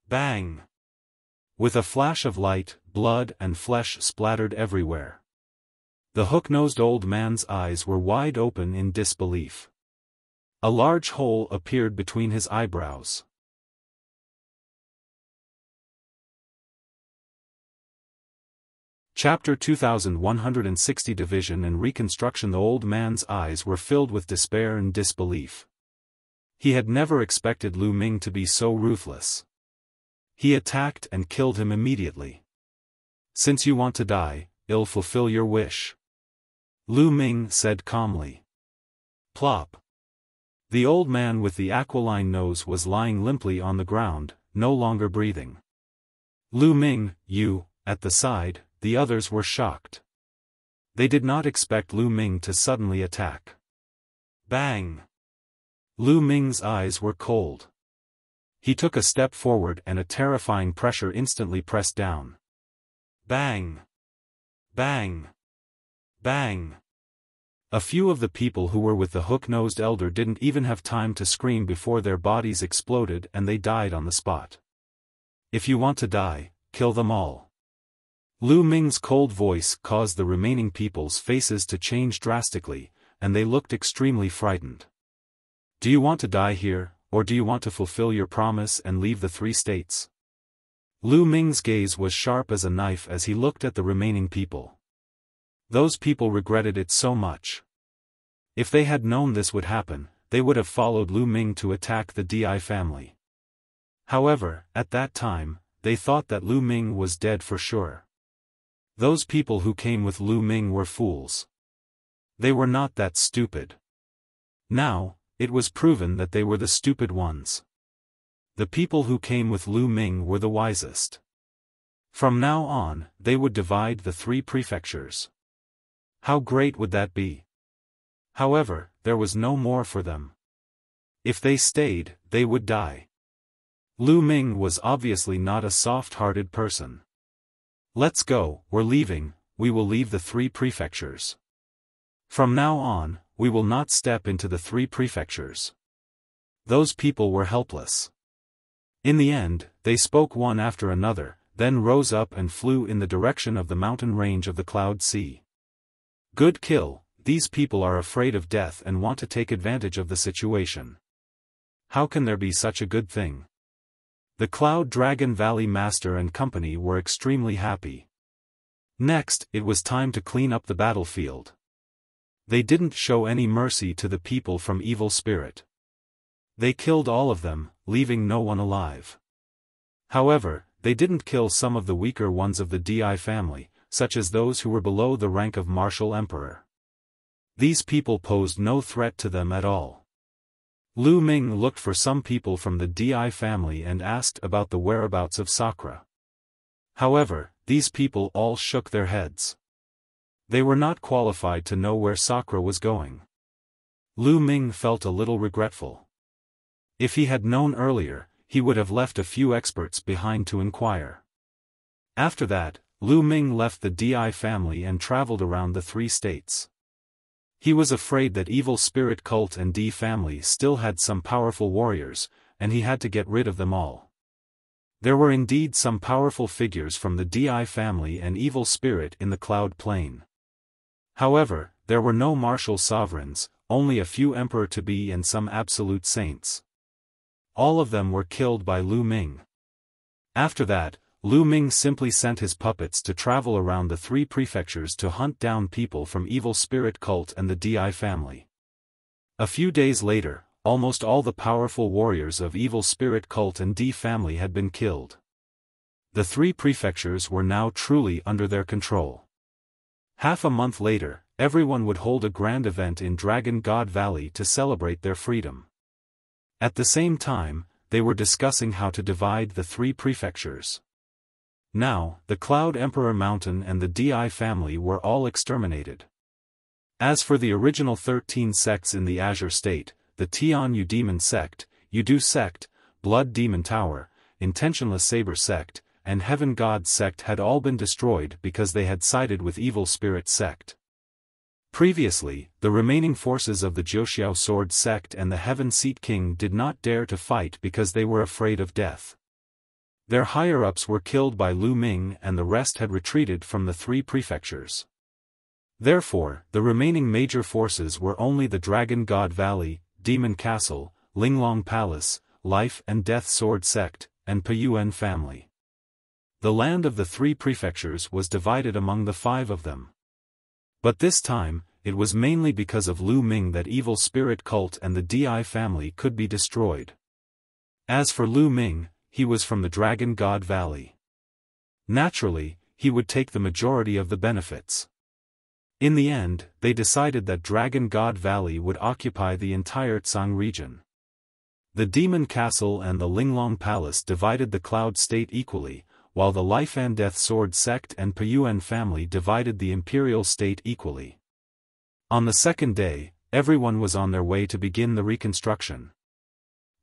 Bang! With a flash of light, blood and flesh splattered everywhere. The hook-nosed old man's eyes were wide open in disbelief. A large hole appeared between his eyebrows. Chapter 2160 Division and Reconstruction. The old man's eyes were filled with despair and disbelief. He had never expected Lu Ming to be so ruthless. He attacked and killed him immediately. Since you want to die, I'll fulfill your wish. Lu Ming said calmly. Plop. The old man with the aquiline nose was lying limply on the ground, no longer breathing. Lu Ming, you, at the side, the others were shocked. They did not expect Lu Ming to suddenly attack. Bang! Lu Ming's eyes were cold. He took a step forward and a terrifying pressure instantly pressed down. Bang! Bang! Bang! A few of the people who were with the hook-nosed elder didn't even have time to scream before their bodies exploded and they died on the spot. If you want to die, kill them all. Lu Ming's cold voice caused the remaining people's faces to change drastically, and they looked extremely frightened. Do you want to die here, or do you want to fulfill your promise and leave the three states? Lu Ming's gaze was sharp as a knife as he looked at the remaining people. Those people regretted it so much. If they had known this would happen, they would have followed Lu Ming to attack the Di family. However, at that time, they thought that Lu Ming was dead for sure. Those people who came with Lu Ming were fools. They were not that stupid. Now, it was proven that they were the stupid ones. The people who came with Lu Ming were the wisest. From now on, they would divide the three prefectures. How great would that be? However, there was no more for them. If they stayed, they would die. Lu Ming was obviously not a soft-hearted person. Let's go, we're leaving, we will leave the three prefectures. From now on, we will not step into the three prefectures. Those people were helpless. In the end, they spoke one after another, then rose up and flew in the direction of the mountain range of the Cloud Sea. Good kill, these people are afraid of death and want to take advantage of the situation. How can there be such a good thing? The Cloud Dragon Valley Master and company were extremely happy. Next, it was time to clean up the battlefield. They didn't show any mercy to the people from Evil Spirit. They killed all of them, leaving no one alive. However, they didn't kill some of the weaker ones of the Di family, such as those who were below the rank of Martial Emperor. These people posed no threat to them at all. Lu Ming looked for some people from the Di family and asked about the whereabouts of Sakura. However, these people all shook their heads. They were not qualified to know where Sakura was going. Lu Ming felt a little regretful. If he had known earlier, he would have left a few experts behind to inquire. After that, Lu Ming left the Di family and traveled around the three states. He was afraid that Evil Spirit Cult and Di family still had some powerful warriors, and he had to get rid of them all. There were indeed some powerful figures from the Di family and Evil Spirit in the Cloud Plain. However, there were no martial sovereigns, only a few emperor-to-be and some absolute saints. All of them were killed by Lu Ming. After that, Lu Ming simply sent his puppets to travel around the three prefectures to hunt down people from Evil Spirit Cult and the Di family. A few days later, almost all the powerful warriors of evil spirit cult and D family had been killed. The 3 prefectures were now truly under their control. Half a month later, everyone would hold a grand event in Dragon God Valley to celebrate their freedom. At the same time, they were discussing how to divide the 3 prefectures. Now, the Cloud Emperor Mountain and the Di family were all exterminated. As for the original 13 sects in the Azure State, the Tian Yu Demon Sect, Yudu Sect, Blood Demon Tower, Intentionless Saber Sect, and Heaven God Sect had all been destroyed because they had sided with Evil Spirit Sect. Previously, the remaining forces of the Jiuxiao Sword Sect and the Heaven Seat King did not dare to fight because they were afraid of death. Their higher-ups were killed by Lu Ming and the rest had retreated from the 3 prefectures. Therefore, the remaining major forces were only the Dragon God Valley, Demon Castle, Linglong Palace, Life and Death Sword Sect, and Yuan family. The land of the 3 prefectures was divided among the 5 of them. But this time, it was mainly because of Lu Ming that Evil Spirit Cult and the Di family could be destroyed. As for Lu Ming, he was from the Dragon God Valley. Naturally, he would take the majority of the benefits. In the end, they decided that Dragon God Valley would occupy the entire Tsang region. The Demon Castle and the Linglong Palace divided the Cloud State equally, while the Life and Death Sword Sect and Yuan family divided the Imperial State equally. On the second day, everyone was on their way to begin the reconstruction.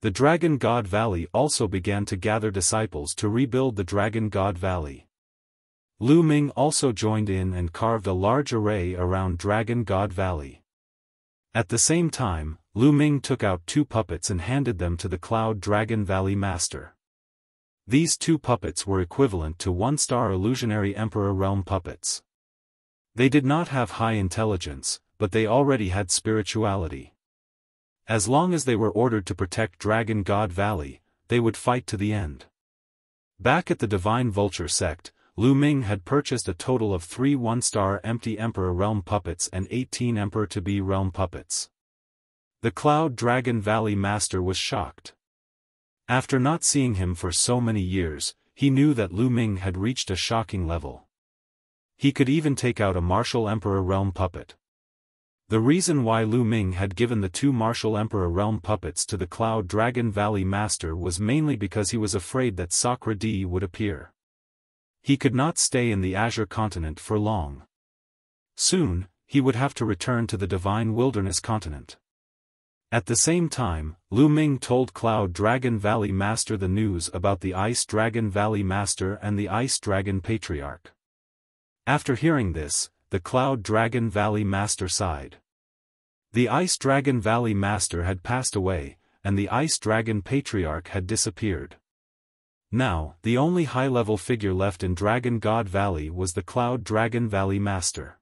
The Dragon God Valley also began to gather disciples to rebuild the Dragon God Valley. Lu Ming also joined in and carved a large array around Dragon God Valley. At the same time, Lu Ming took out 2 puppets and handed them to the Cloud Dragon Valley Master. These 2 puppets were equivalent to 1-star illusionary Emperor Realm puppets. They did not have high intelligence, but they already had spirituality. As long as they were ordered to protect Dragon God Valley, they would fight to the end. Back at the Divine Vulture Sect, Lu Ming had purchased a total of 3 1-star empty Emperor Realm puppets and 18 Emperor-to-be Realm puppets. The Cloud Dragon Valley Master was shocked. After not seeing him for so many years, he knew that Lu Ming had reached a shocking level. He could even take out a Martial Emperor Realm puppet. The reason why Lu Ming had given the 2 Martial Emperor Realm puppets to the Cloud Dragon Valley Master was mainly because he was afraid that Sakra D would appear. He could not stay in the Azure Continent for long. Soon, he would have to return to the Divine Wilderness Continent. At the same time, Lu Ming told Cloud Dragon Valley Master the news about the Ice Dragon Valley Master and the Ice Dragon Patriarch. After hearing this, the Cloud Dragon Valley Master sighed. The Ice Dragon Valley Master had passed away, and the Ice Dragon Patriarch had disappeared. Now, the only high-level figure left in Dragon God Valley was the Cloud Dragon Valley Master.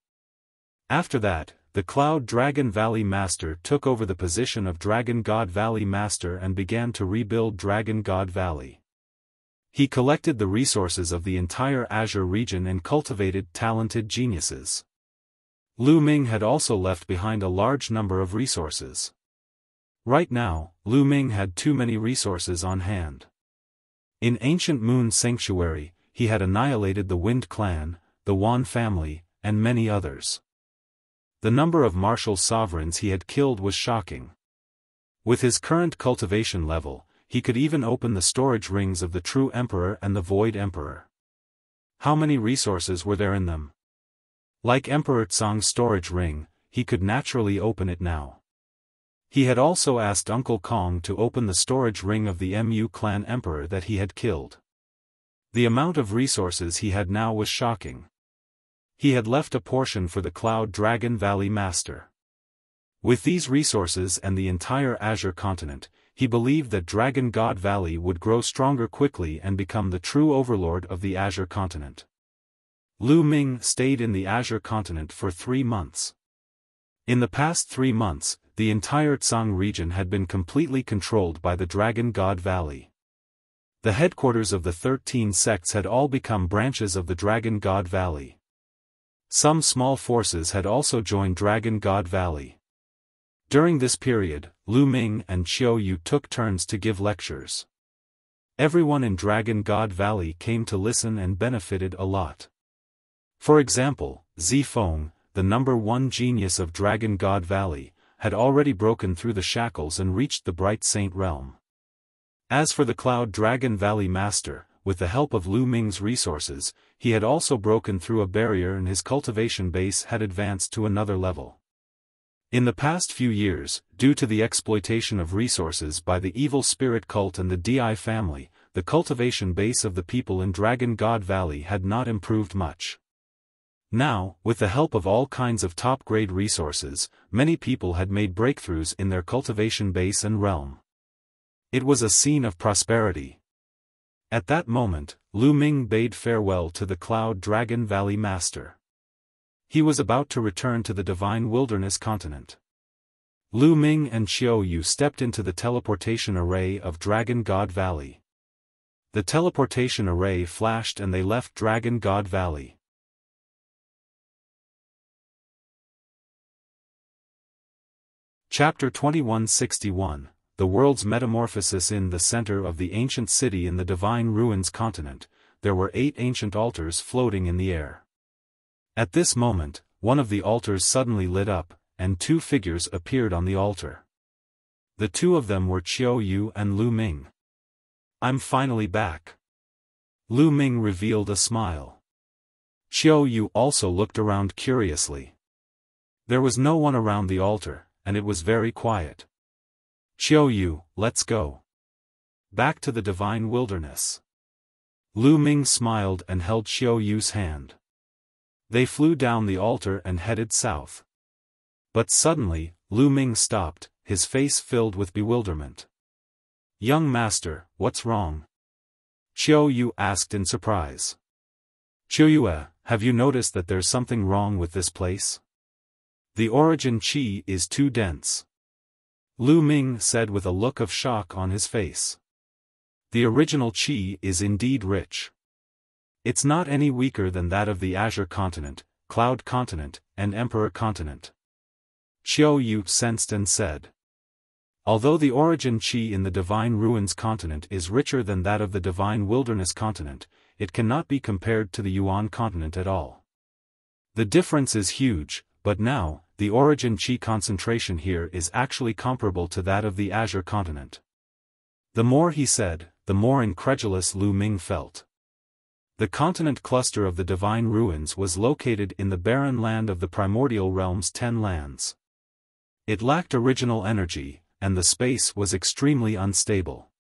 After that, the Cloud Dragon Valley Master took over the position of Dragon God Valley Master and began to rebuild Dragon God Valley. He collected the resources of the entire Azure region and cultivated talented geniuses. Lu Ming had also left behind a large number of resources. Right now, Lu Ming had too many resources on hand. In Ancient Moon Sanctuary, he had annihilated the Wind Clan, the Yuan family, and many others. The number of martial sovereigns he had killed was shocking. With his current cultivation level, he could even open the storage rings of the True Emperor and the Void Emperor. How many resources were there in them? Like Emperor Tsang's storage ring, he could naturally open it now. He had also asked Uncle Kong to open the storage ring of the Mu clan emperor that he had killed. The amount of resources he had now was shocking. He had left a portion for the Cloud Dragon Valley Master. With these resources and the entire Azure continent, he believed that Dragon God Valley would grow stronger quickly and become the true overlord of the Azure continent. Lu Ming stayed in the Azure continent for 3 months. In the past 3 months, the entire Tsang region had been completely controlled by the Dragon God Valley. The headquarters of the 13 sects had all become branches of the Dragon God Valley. Some small forces had also joined Dragon God Valley. During this period, Lu Ming and Xiao Yu took turns to give lectures. Everyone in Dragon God Valley came to listen and benefited a lot. For example, Zifeng, the #1 genius of Dragon God Valley, had already broken through the shackles and reached the Bright Saint realm. As for the Cloud Dragon Valley Master, with the help of Lu Ming's resources, he had also broken through a barrier and his cultivation base had advanced to another level. In the past few years, due to the exploitation of resources by the evil spirit cult and the Di family, the cultivation base of the people in Dragon God Valley had not improved much. Now, with the help of all kinds of top-grade resources, many people had made breakthroughs in their cultivation base and realm. It was a scene of prosperity. At that moment, Lu Ming bade farewell to the Cloud Dragon Valley Master. He was about to return to the Divine Wilderness continent. Lu Ming and Xiao Yu stepped into the teleportation array of Dragon God Valley. The teleportation array flashed and they left Dragon God Valley. Chapter 2161, The World's Metamorphosis. In the center of the ancient city in the Divine Ruins continent, there were 8 ancient altars floating in the air. At this moment, one of the altars suddenly lit up, and 2 figures appeared on the altar. The 2 of them were Xiao Yu and Lu Ming. "I'm finally back." Lu Ming revealed a smile. Xiao Yu also looked around curiously. There was no one around the altar, and it was very quiet. "Xiao Yu, let's go back to the Divine Wilderness." Lu Ming smiled and held Xiao Yu's hand. They flew down the altar and headed south. But suddenly, Lu Ming stopped, his face filled with bewilderment. "Young master, what's wrong?" Xiao Yu asked in surprise. "Xiao Yu, have you noticed that there's something wrong with this place? The origin qi is too dense," Lu Ming said with a look of shock on his face. "The original qi is indeed rich. It's not any weaker than that of the Azure continent, Cloud continent, and Emperor continent," Xiao Yu sensed and said. Although the origin qi in the Divine Ruins continent is richer than that of the Divine Wilderness continent, it cannot be compared to the Yuan continent at all. The difference is huge, but now, the origin qi concentration here is actually comparable to that of the Azure continent. The more he said, the more incredulous Lu Ming felt. The continent cluster of the Divine Ruins was located in the barren land of the Primordial Realm's 10 lands. It lacked original energy, and the space was extremely unstable.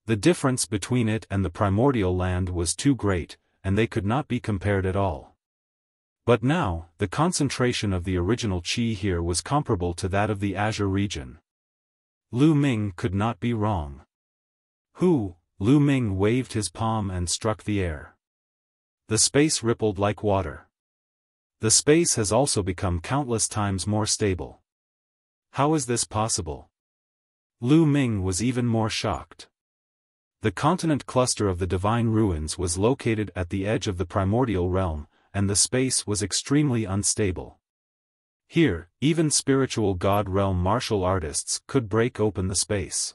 The difference between it and the Primordial Land was too great, and they could not be compared at all. But now, the concentration of the original qi here was comparable to that of the Azure region. Lu Ming could not be wrong. "Who?" Lu Ming waved his palm and struck the air. The space rippled like water. The space has also become countless times more stable. How is this possible? Lu Ming was even more shocked. The continent cluster of the Divine Ruins was located at the edge of the Primordial Realm, and the space was extremely unstable. Here, even spiritual God Realm martial artists could break open the space.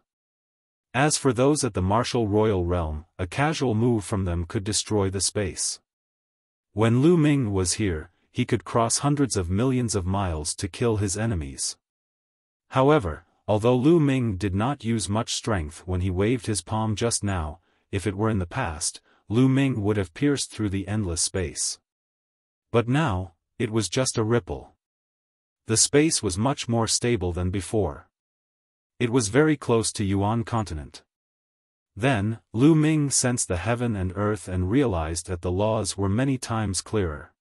As for those at the martial royal realm, a casual move from them could destroy the space. When Lu Ming was here, he could cross hundreds of millions of miles to kill his enemies. However, although Lu Ming did not use much strength when he waved his palm just now, if it were in the past, Lu Ming would have pierced through the endless space. But now, it was just a ripple. The space was much more stable than before. It was very close to Yuan continent. Then, Lu Ming sensed the heaven and earth and realized that the laws were many times clearer.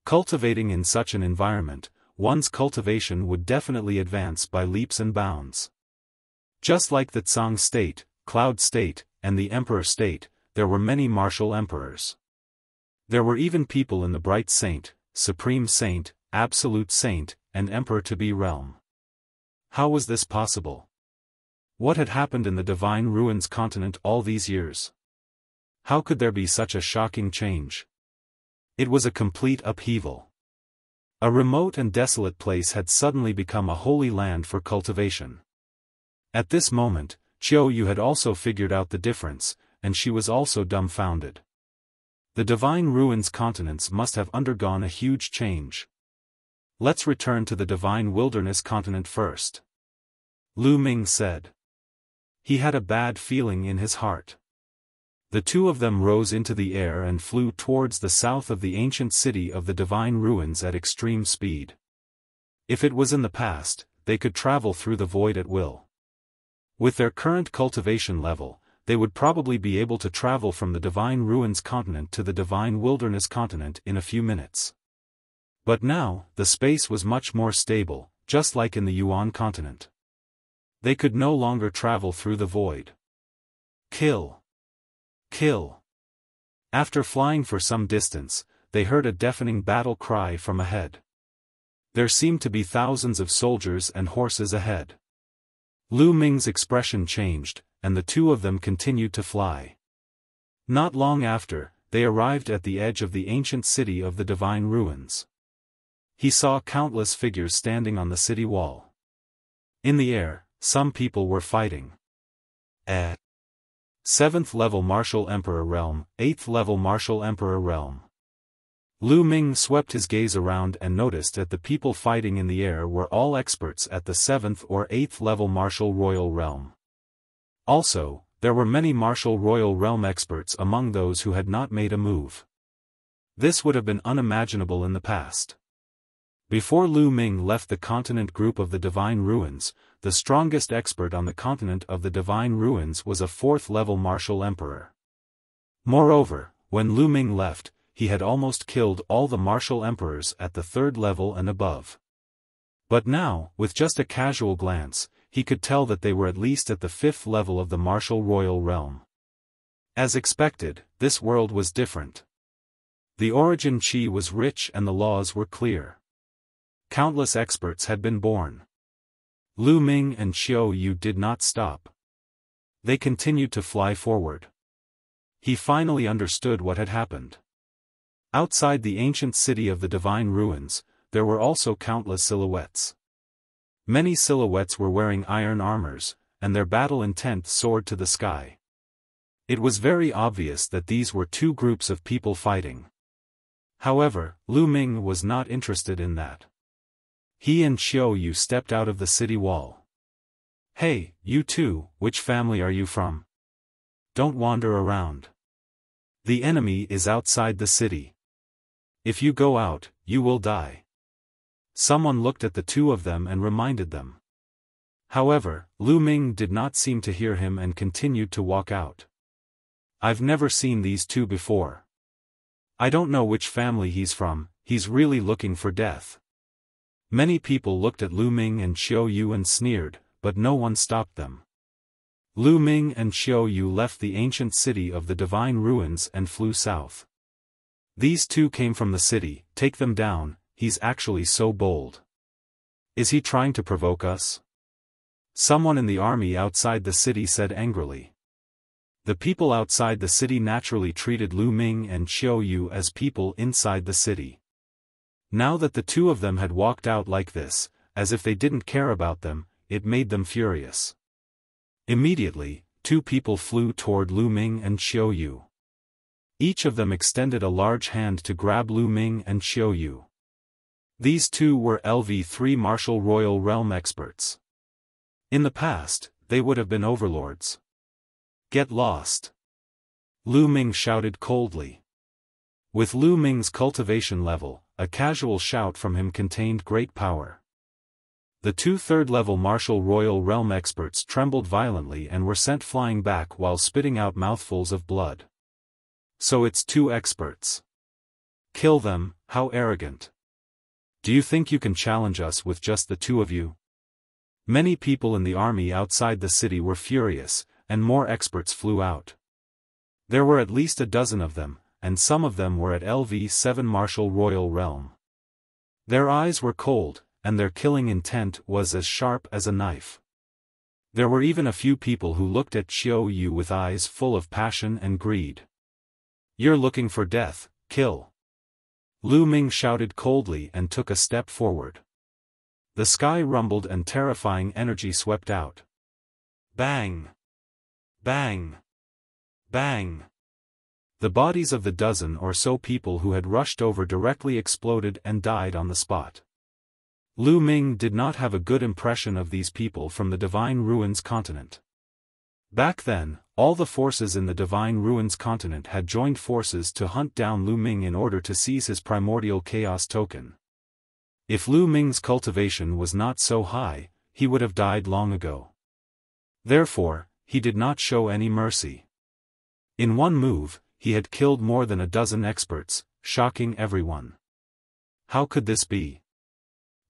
Cultivating in such an environment, one's cultivation would definitely advance by leaps and bounds. Just like the Tsang state, Cloud state, and the Emperor state, there were many martial emperors. There were even people in the Bright Saint, Supreme Saint, Absolute Saint, and Emperor-to-be realm. How was this possible? What had happened in the Divine Ruins continent all these years? How could there be such a shocking change? It was a complete upheaval. A remote and desolate place had suddenly become a holy land for cultivation. At this moment, Xiao Yu had also figured out the difference, and she was also dumbfounded. The Divine Ruins continents must have undergone a huge change. Let's return to the Divine Wilderness continent first. Lu Ming said. He had a bad feeling in his heart. The two of them rose into the air and flew towards the south of the ancient city of the Divine Ruins at extreme speed. If it was in the past, they could travel through the void at will. With their current cultivation level, they would probably be able to travel from the Divine Ruins continent to the Divine Wilderness continent in a few minutes. But now, the space was much more stable, just like in the Yuan continent. They could no longer travel through the void. Kill! Kill! After flying for some distance, they heard a deafening battle cry from ahead. There seemed to be thousands of soldiers and horses ahead. Lu Ming's expression changed, and the two of them continued to fly. Not long after, they arrived at the edge of the ancient city of the Divine Ruins. He saw countless figures standing on the city wall. In the air, some people were fighting. 7th level Martial Emperor Realm, 8th level Martial Emperor Realm. Lu Ming swept his gaze around and noticed that the people fighting in the air were all experts at the 7th or 8th level Martial Royal Realm. Also, there were many Martial Royal Realm experts among those who had not made a move. This would have been unimaginable in the past. Before Lu Ming left the continent group of the Divine Ruins, the strongest expert on the continent of the Divine Ruins was a 4th level Martial Emperor. Moreover, when Lu Ming left, he had almost killed all the Martial Emperors at the 3rd level and above. But now, with just a casual glance, he could tell that they were at least at the 5th level of the Martial Royal Realm. As expected, this world was different. The origin chi was rich and the laws were clear. Countless experts had been born. Lu Ming and Xiao Yu did not stop. They continued to fly forward. He finally understood what had happened. Outside the ancient city of the Divine Ruins, there were also countless silhouettes. Many silhouettes were wearing iron armors, and their battle intent soared to the sky. It was very obvious that these were two groups of people fighting. However, Lu Ming was not interested in that. He and Xiao Yu stepped out of the city wall. Hey, you two, which family are you from? Don't wander around. The enemy is outside the city. If you go out, you will die. Someone looked at the two of them and reminded them. However, Lu Ming did not seem to hear him and continued to walk out. I've never seen these two before. I don't know which family he's from, he's really looking for death. Many people looked at Lu Ming and Xiao Yu and sneered, but no one stopped them. Lu Ming and Xiao Yu left the ancient city of the Divine Ruins and flew south. These two came from the city, take them down, he's actually so bold. Is he trying to provoke us? Someone in the army outside the city said angrily. The people outside the city naturally treated Lu Ming and Xiao Yu as people inside the city. Now that the two of them had walked out like this, as if they didn't care about them, it made them furious. Immediately, two people flew toward Lu Ming and Xiao Yu. Each of them extended a large hand to grab Lu Ming and Xiao Yu. These two were LV3 Martial Royal Realm experts. In the past, they would have been overlords. Get lost! Lu Ming shouted coldly. With Lu Ming's cultivation level, a casual shout from him contained great power. The two 3rd-level Martial Royal Realm experts trembled violently and were sent flying back while spitting out mouthfuls of blood. So it's two experts. Kill them, how arrogant. Do you think you can challenge us with just the two of you? Many people in the army outside the city were furious, and more experts flew out. There were at least a dozen of them, and some of them were at LV7 Martial Royal Realm. Their eyes were cold, and their killing intent was as sharp as a knife. There were even a few people who looked at Xiao Yu with eyes full of passion and greed. You're looking for death, kill. Lu Ming shouted coldly and took a step forward. The sky rumbled and terrifying energy swept out. Bang! Bang! Bang! The bodies of the dozen or so people who had rushed over directly exploded and died on the spot. Lu Ming did not have a good impression of these people from the Divine Ruins continent. Back then, all the forces in the Divine Ruins continent had joined forces to hunt down Lu Ming in order to seize his primordial chaos token. If Lu Ming's cultivation was not so high, he would have died long ago. Therefore, he did not show any mercy. In one move, he had killed more than a dozen experts, shocking everyone. How could this be?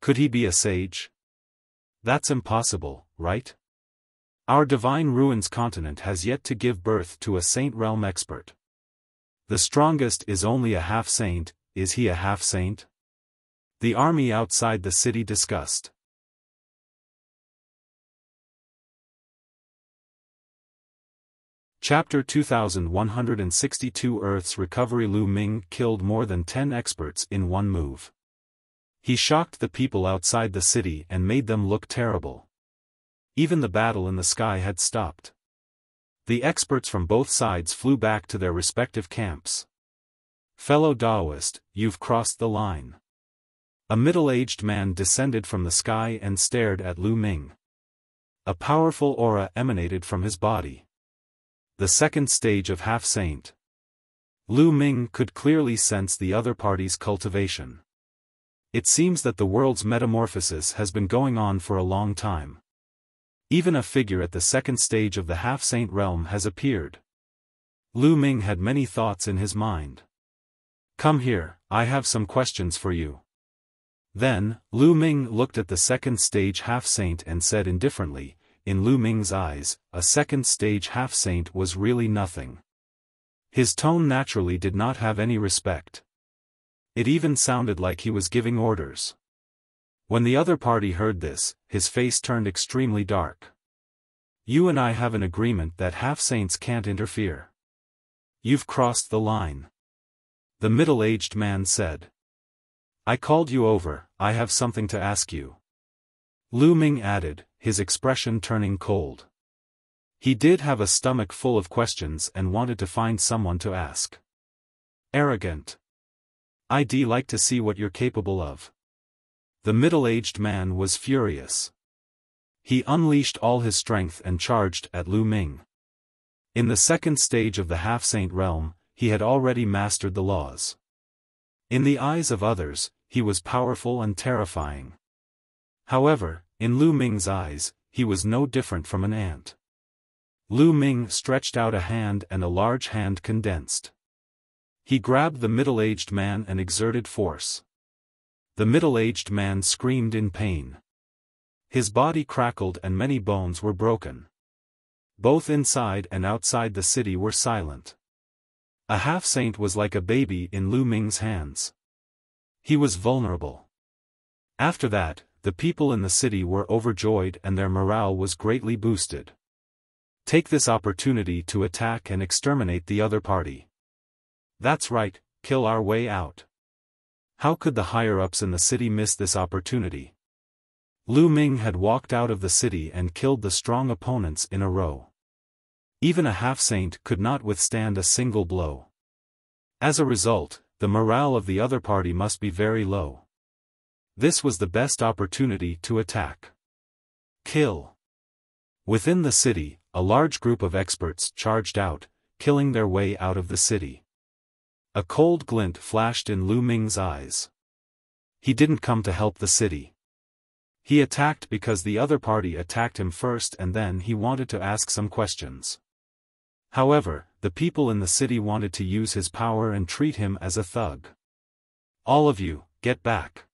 Could he be a sage? That's impossible, right? Our Divine Ruins continent has yet to give birth to a Saint Realm expert. The strongest is only a half-saint. Is he a half-saint? The army outside the city discussed. Chapter 2162 Earth's Recovery. Lu Ming killed more than 10 experts in one move. He shocked the people outside the city and made them look terrible. Even the battle in the sky had stopped. The experts from both sides flew back to their respective camps. Fellow Daoist, you've crossed the line. A middle-aged man descended from the sky and stared at Lu Ming. A powerful aura emanated from his body. The second stage of half-saint. Lu Ming could clearly sense the other party's cultivation. It seems that the world's metamorphosis has been going on for a long time. Even a figure at the second stage of the half-saint realm has appeared. Lu Ming had many thoughts in his mind. Come here, I have some questions for you. Then, Lu Ming looked at the second stage half-saint and said indifferently, in Lu Ming's eyes, a second stage half-saint was really nothing. His tone naturally did not have any respect. It even sounded like he was giving orders. When the other party heard this, his face turned extremely dark. You and I have an agreement that half-saints can't interfere. You've crossed the line. The middle-aged man said. I called you over, I have something to ask you. Lu Ming added, his expression turning cold. He did have a stomach full of questions and wanted to find someone to ask. Arrogant. I'd like to see what you're capable of. The middle-aged man was furious. He unleashed all his strength and charged at Lu Ming. In the second stage of the half-saint realm, he had already mastered the laws. In the eyes of others, he was powerful and terrifying. However, in Lu Ming's eyes, he was no different from an ant. Lu Ming stretched out a hand and a large hand condensed. He grabbed the middle-aged man and exerted force. The middle-aged man screamed in pain. His body crackled and many bones were broken. Both inside and outside the city were silent. A half-saint was like a baby in Lu Ming's hands. He was vulnerable. After that, the people in the city were overjoyed and their morale was greatly boosted. Take this opportunity to attack and exterminate the other party. That's right, kill our way out. How could the higher-ups in the city miss this opportunity? Lu Ming had walked out of the city and killed the strong opponents in a row. Even a half-saint could not withstand a single blow. As a result, the morale of the other party must be very low. This was the best opportunity to attack. Kill. Within the city, a large group of experts charged out, killing their way out of the city. A cold glint flashed in Lu Ming's eyes. He didn't come to help the city. He attacked because the other party attacked him first and then he wanted to ask some questions. However, the people in the city wanted to use his power and treat him as a thug. All of you, get back.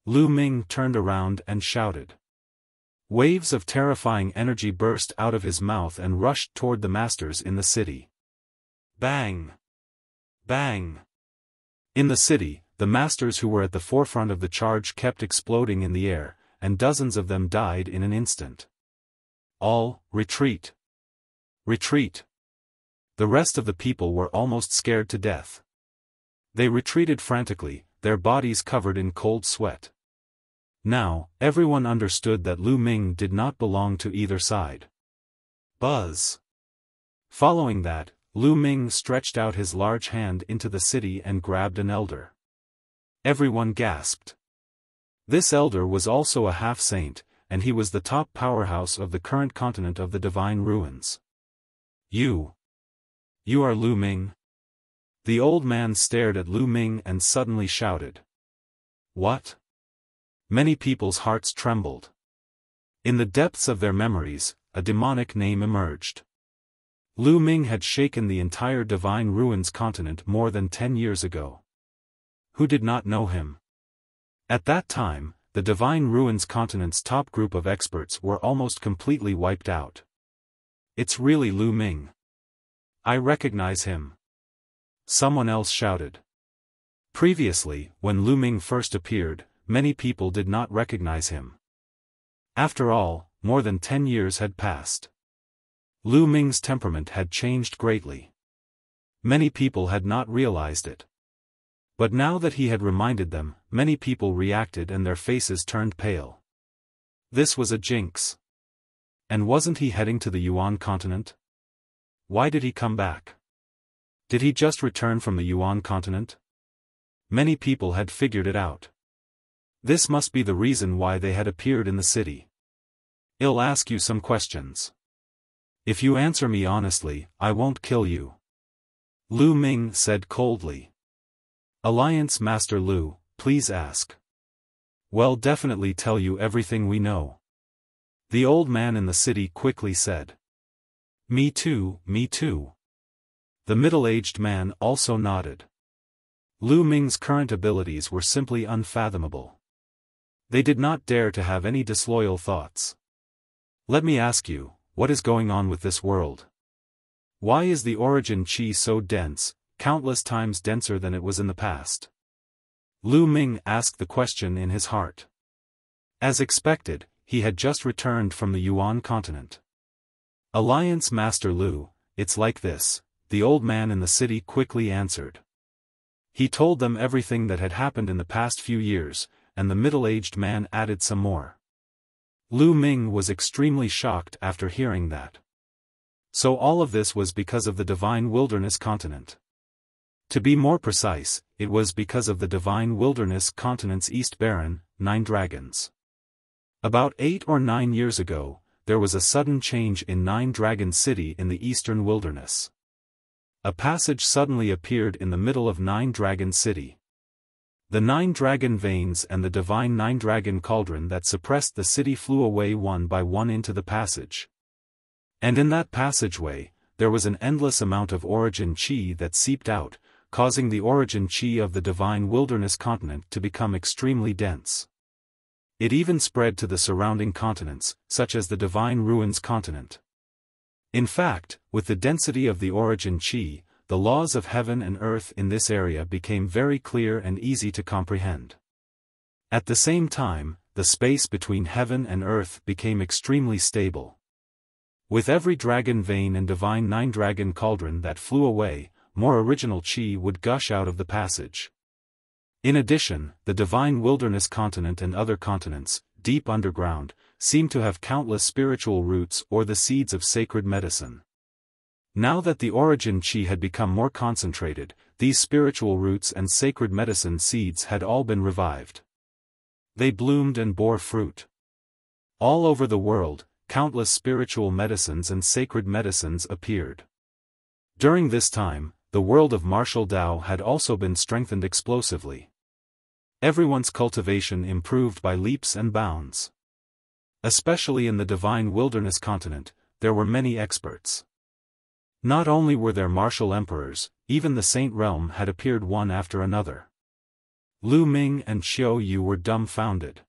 Lu Ming turned around and shouted. Waves of terrifying energy burst out of his mouth and rushed toward the masters in the city. Bang! Bang! In the city, the masters who were at the forefront of the charge kept exploding in the air, and dozens of them died in an instant. All, retreat! Retreat! The rest of the people were almost scared to death. They retreated frantically, their bodies covered in cold sweat. Now, everyone understood that Lu Ming did not belong to either side. Buzz. Following that, Lu Ming stretched out his large hand into the city and grabbed an elder. Everyone gasped. This elder was also a half-saint, and he was the top powerhouse of the current continent of the Divine Ruins. You are Lu Ming? The old man stared at Lu Ming and suddenly shouted. What? Many people's hearts trembled. In the depths of their memories, a demonic name emerged. Lu Ming had shaken the entire Divine Ruins continent more than 10 years ago. Who did not know him? At that time, the Divine Ruins continent's top group of experts were almost completely wiped out. It's really Lu Ming. I recognize him. Someone else shouted. Previously, when Lu Ming first appeared, many people did not recognize him. After all, more than 10 years had passed. Lu Ming's temperament had changed greatly. Many people had not realized it. But now that he had reminded them, many people reacted and their faces turned pale. This was a jinx. And wasn't he heading to the Yuan continent? Why did he come back? Did he just return from the Yuan continent? Many people had figured it out. This must be the reason why they had appeared in the city. I'll ask you some questions. If you answer me honestly, I won't kill you. Lu Ming said coldly. Alliance Master Lu, please ask. We'll definitely tell you everything we know. The old man in the city quickly said. Me too, me too. The middle-aged man also nodded. Lu Ming's current abilities were simply unfathomable. They did not dare to have any disloyal thoughts. Let me ask you, what is going on with this world? Why is the origin chi so dense, countless times denser than it was in the past? Lu Ming asked the question in his heart. As expected, he had just returned from the Yuan continent. Alliance Master Lu, it's like this, the old man in the city quickly answered. He told them everything that had happened in the past few years, and the middle-aged man added some more. Lu Ming was extremely shocked after hearing that. So all of this was because of the Divine Wilderness continent. To be more precise, it was because of the Divine Wilderness continent's East Baron, 9 dragons. About 8 or 9 years ago, there was a sudden change in 9 Dragon City in the Eastern Wilderness. A passage suddenly appeared in the middle of 9 Dragon City. The 9 dragon veins and the divine 9 dragon cauldron that suppressed the city flew away one by one into the passage. And in that passageway, there was an endless amount of origin chi that seeped out, causing the origin chi of the Divine Wilderness continent to become extremely dense. It even spread to the surrounding continents, such as the Divine Ruins continent. In fact, with the density of the origin chi, the laws of heaven and earth in this area became very clear and easy to comprehend. At the same time, the space between heaven and earth became extremely stable. With every dragon vein and divine 9 dragon cauldron that flew away, more original chi would gush out of the passage. In addition, the Divine Wilderness continent and other continents, deep underground, seemed to have countless spiritual roots or the seeds of sacred medicine. Now that the origin chi had become more concentrated, these spiritual roots and sacred medicine seeds had all been revived. They bloomed and bore fruit. All over the world, countless spiritual medicines and sacred medicines appeared. During this time, the world of martial Dao had also been strengthened explosively. Everyone's cultivation improved by leaps and bounds. Especially in the Divine Wilderness continent, there were many experts. Not only were there martial emperors, even the Saint Realm had appeared one after another. Lu Ming and Xiao Yu were dumbfounded.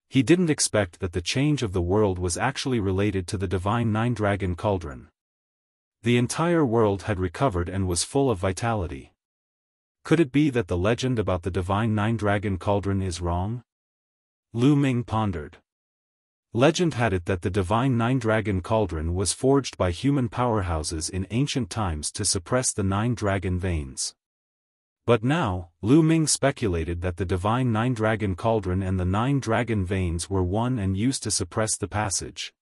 He didn't expect that the change of the world was actually related to the Divine 9 Dragon Cauldron. The entire world had recovered and was full of vitality. Could it be that the legend about the Divine 9 Dragon Cauldron is wrong? Lu Ming pondered. Legend had it that the Divine 9 Dragon Cauldron was forged by human powerhouses in ancient times to suppress the 9 dragon veins. But now, Lu Ming speculated that the divine nine-dragon cauldron and the nine-dragon veins were one and used to suppress the passage.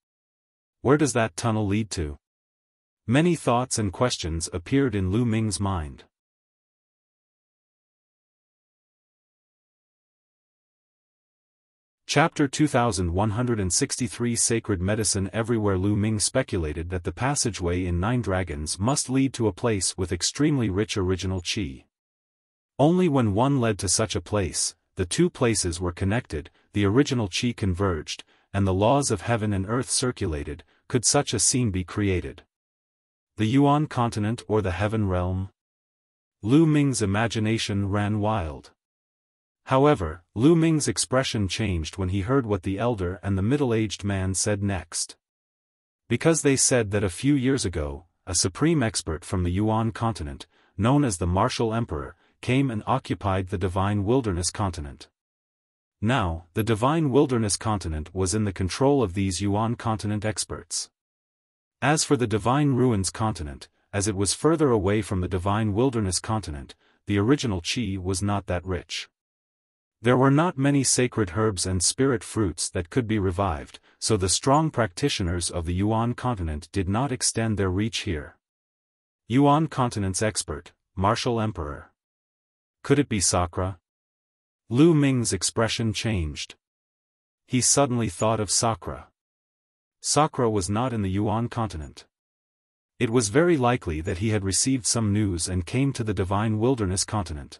Where does that tunnel lead to? Many thoughts and questions appeared in Lu Ming's mind. Chapter 2163 Sacred Medicine. Everywhere Lu Ming speculated that the passageway in Nine Dragons must lead to a place with extremely rich original qi. Only when one led to such a place, the two places were connected, the original qi converged, and the laws of heaven and earth circulated, could such a scene be created. The Yuan continent or the heaven realm? Lu Ming's imagination ran wild. However, Lu Ming's expression changed when he heard what the elder and the middle-aged man said next. Because they said that a few years ago, a supreme expert from the Yuan continent, known as the Martial Emperor, came and occupied the Divine Wilderness continent. Now, the Divine Wilderness continent was in the control of these Yuan continent experts. As for the Divine Ruins continent, as it was further away from the Divine Wilderness continent, the original qi was not that rich. There were not many sacred herbs and spirit fruits that could be revived, so the strong practitioners of the Yuan continent did not extend their reach here. Yuan continent's expert, Martial Emperor. Could it be Sakra? Lu Ming's expression changed. He suddenly thought of Sakra. Sakra was not in the Yuan continent. It was very likely that he had received some news and came to the Divine Wilderness continent.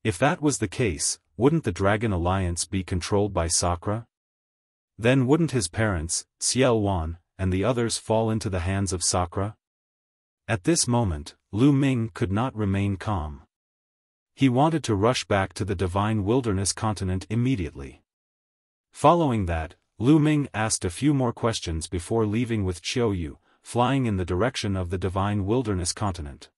If that was the case, wouldn't the Dragon Alliance be controlled by Sakra? Then wouldn't his parents, Xiaofan, and the others fall into the hands of Sakra? At this moment, Lu Ming could not remain calm. He wanted to rush back to the Divine Wilderness continent immediately. Following that, Lu Ming asked a few more questions before leaving with Qiu, flying in the direction of the Divine Wilderness continent.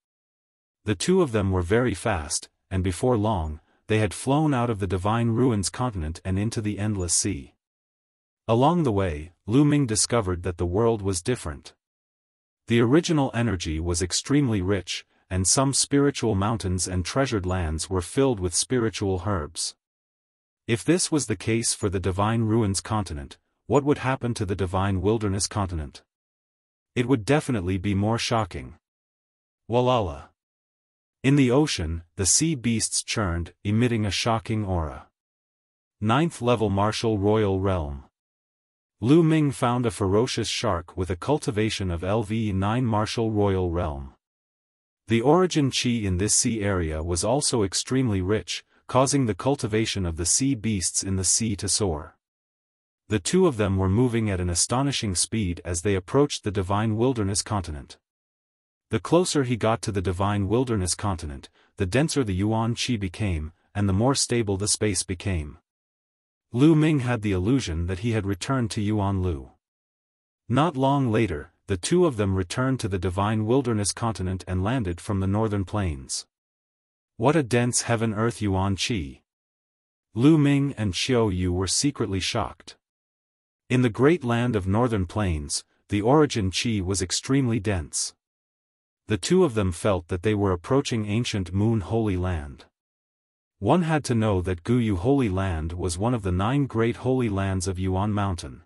The two of them were very fast, and before long, they had flown out of the Divine Ruins continent and into the Endless Sea. Along the way, Lu Ming discovered that the world was different. The original energy was extremely rich, and some spiritual mountains and treasured lands were filled with spiritual herbs. If this was the case for the Divine Ruins continent, what would happen to the Divine Wilderness continent? It would definitely be more shocking. Walala. In the ocean, the sea beasts churned, emitting a shocking aura. 9th level Martial Royal Realm. Lu Ming found a ferocious shark with a cultivation of LV9 Martial Royal Realm. The origin qi in this sea area was also extremely rich, causing the cultivation of the sea beasts in the sea to soar. The two of them were moving at an astonishing speed as they approached the Divine Wilderness continent. The closer he got to the Divine Wilderness continent, the denser the Yuan qi became, and the more stable the space became. Lu Ming had the illusion that he had returned to Yuan Lu. Not long later, the two of them returned to the Divine Wilderness continent and landed from the northern plains. What a dense heaven-earth Yuan qi! Lu Ming and Qiu were secretly shocked. In the great land of northern plains, the origin qi was extremely dense. The two of them felt that they were approaching ancient Moon Holy Land. One had to know that Guyu Holy Land was one of the 9 great holy lands of Yuan Mountain.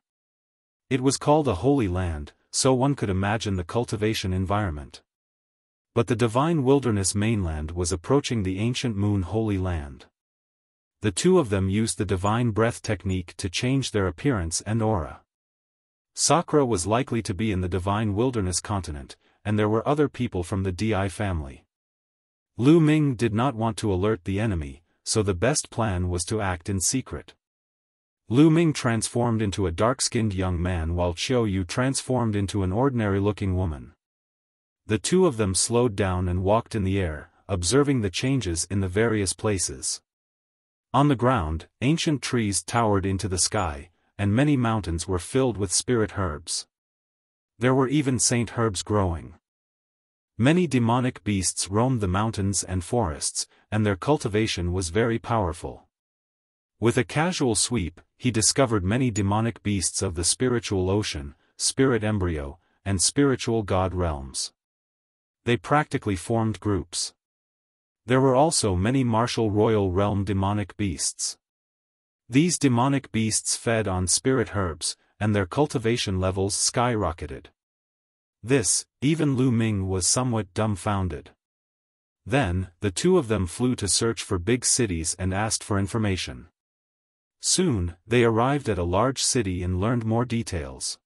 It was called a holy land, so one could imagine the cultivation environment. But the Divine Wilderness mainland was approaching the ancient Moon Holy Land. The two of them used the divine breath technique to change their appearance and aura. Sakra was likely to be in the Divine Wilderness continent, and there were other people from the Di family. Lu Ming did not want to alert the enemy, so the best plan was to act in secret. Lu Ming transformed into a dark-skinned young man while Qiu transformed into an ordinary-looking woman. The two of them slowed down and walked in the air, observing the changes in the various places. On the ground, ancient trees towered into the sky, and many mountains were filled with spirit herbs. There were even saint herbs growing. Many demonic beasts roamed the mountains and forests, and their cultivation was very powerful. With a casual sweep, he discovered many demonic beasts of the spiritual ocean, spirit embryo, and spiritual god realms. They practically formed groups. There were also many martial royal realm demonic beasts. These demonic beasts fed on spirit herbs, and their cultivation levels skyrocketed. This, even Lu Ming was somewhat dumbfounded. Then, the two of them flew to search for big cities and asked for information. Soon, they arrived at a large city and learned more details.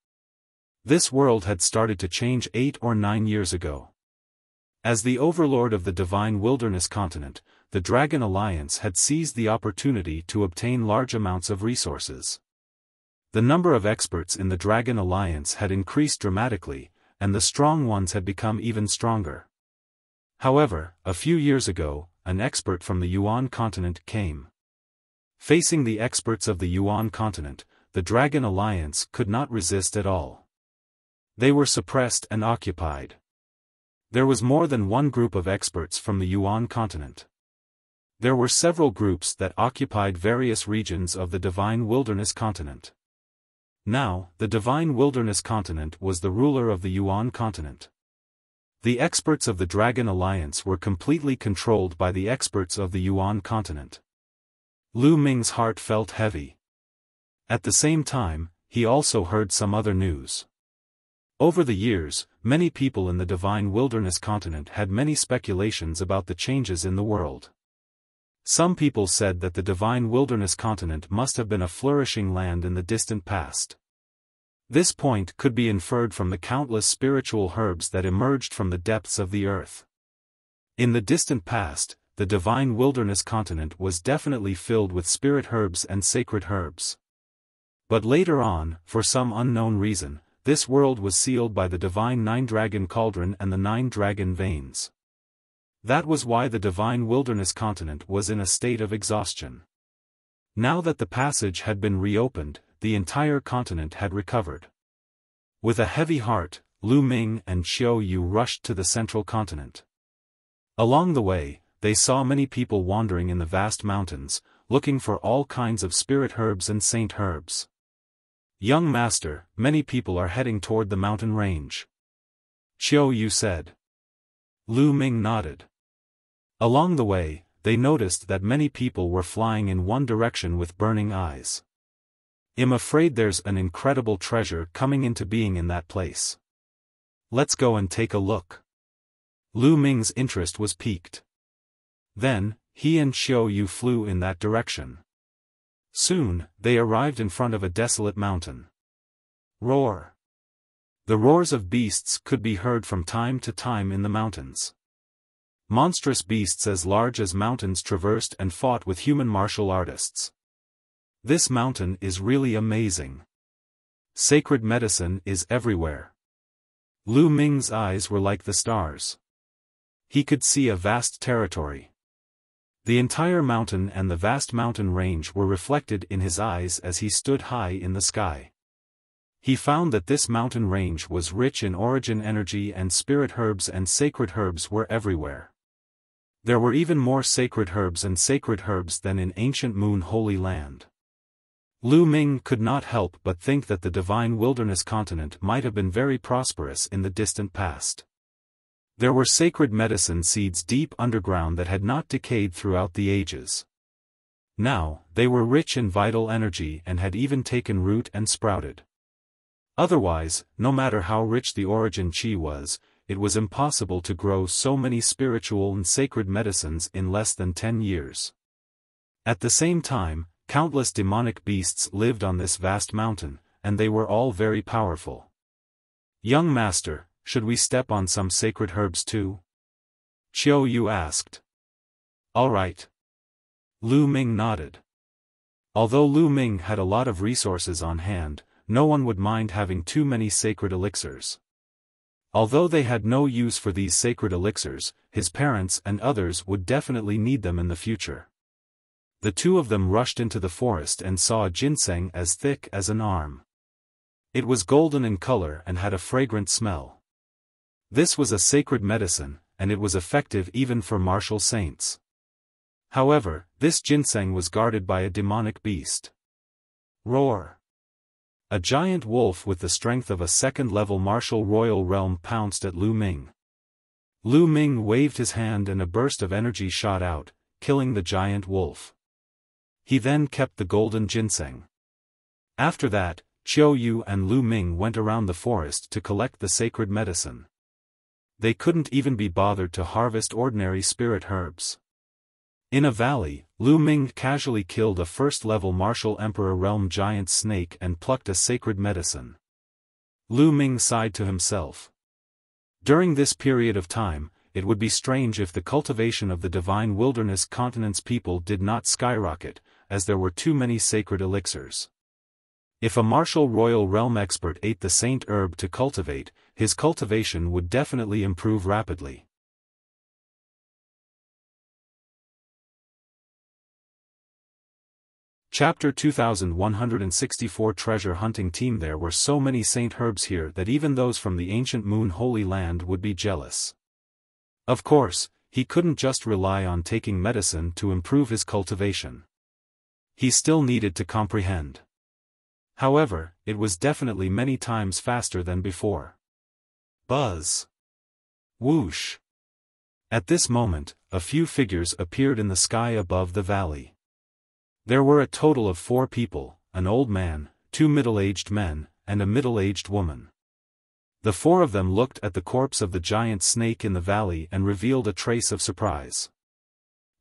This world had started to change 8 or 9 years ago. As the overlord of the divine wilderness continent, the Dragon Alliance had seized the opportunity to obtain large amounts of resources. The number of experts in the Dragon Alliance had increased dramatically, and the strong ones had become even stronger. However, a few years ago, an expert from the Yuan continent came. Facing the experts of the Yuan continent, the Dragon Alliance could not resist at all. They were suppressed and occupied. There was more than one group of experts from the Yuan continent. There were several groups that occupied various regions of the Divine Wilderness continent. Now, the Divine Wilderness continent was the ruler of the Yuan continent. The experts of the Dragon Alliance were completely controlled by the experts of the Yuan continent. Lu Ming's heart felt heavy. At the same time, he also heard some other news. Over the years, many people in the Divine Wilderness continent had many speculations about the changes in the world. Some people said that the Divine Wilderness continent must have been a flourishing land in the distant past. This point could be inferred from the countless spiritual herbs that emerged from the depths of the earth. In the distant past, the Divine Wilderness continent was definitely filled with spirit herbs and sacred herbs. But later on, for some unknown reason, this world was sealed by the divine 9-dragon cauldron and the 9-dragon veins. That was why the Divine Wilderness continent was in a state of exhaustion. Now that the passage had been reopened, the entire continent had recovered. With a heavy heart, Lu Ming and Xiao Yu rushed to the central continent. Along the way, they saw many people wandering in the vast mountains, looking for all kinds of spirit herbs and saint herbs. "Young master, many people are heading toward the mountain range," Xiao Yu said. Lu Ming nodded. Along the way, they noticed that many people were flying in one direction with burning eyes. "I'm afraid there's an incredible treasure coming into being in that place. Let's go and take a look." Lu Ming's interest was piqued. Then, he and Xiao Yu flew in that direction. Soon, they arrived in front of a desolate mountain. Roar! The roars of beasts could be heard from time to time in the mountains. Monstrous beasts as large as mountains traversed and fought with human martial artists. This mountain is really amazing. Sacred medicine is everywhere. Lu Ming's eyes were like the stars. He could see a vast territory. The entire mountain and the vast mountain range were reflected in his eyes as he stood high in the sky. He found that this mountain range was rich in origin energy, and spirit herbs and sacred herbs were everywhere. There were even more sacred herbs and sacred herbs than in ancient Moon Holy Land. Lu Ming could not help but think that the Divine Wilderness continent might have been very prosperous in the distant past. There were sacred medicine seeds deep underground that had not decayed throughout the ages. Now, they were rich in vital energy and had even taken root and sprouted. Otherwise, no matter how rich the origin chi was, it was impossible to grow so many spiritual and sacred medicines in less than 10 years. At the same time, countless demonic beasts lived on this vast mountain, and they were all very powerful. "Young master, should we step on some sacred herbs too?" Xiao Yu asked. "All right." Lu Ming nodded. Although Lu Ming had a lot of resources on hand, no one would mind having too many sacred elixirs. Although they had no use for these sacred elixirs, his parents and others would definitely need them in the future. The two of them rushed into the forest and saw a ginseng as thick as an arm. It was golden in color and had a fragrant smell. This was a sacred medicine, and it was effective even for martial saints. However, this ginseng was guarded by a demonic beast. Roar! A giant wolf with the strength of a second-level martial royal realm pounced at Lu Ming. Lu Ming waved his hand and a burst of energy shot out, killing the giant wolf. He then kept the golden ginseng. After that, Qiu Yu and Lu Ming went around the forest to collect the sacred medicine. They couldn't even be bothered to harvest ordinary spirit herbs. In a valley, Lu Ming casually killed a first-level martial emperor realm giant snake and plucked a sacred medicine. Lu Ming sighed to himself. During this period of time, it would be strange if the cultivation of the divine wilderness continent's people did not skyrocket, as there were too many sacred elixirs. If a martial royal realm expert ate the saint herb to cultivate, his cultivation would definitely improve rapidly. Chapter 2164 Treasure Hunting Team. There were so many saint herbs here that even those from the ancient Moon Holy Land would be jealous. Of course, he couldn't just rely on taking medicine to improve his cultivation. He still needed to comprehend. However, it was definitely many times faster than before. Buzz. Whoosh. At this moment, a few figures appeared in the sky above the valley. There were a total of 4 people, an old man, 2 middle-aged men, and a middle-aged woman. The 4 of them looked at the corpse of the giant snake in the valley and revealed a trace of surprise.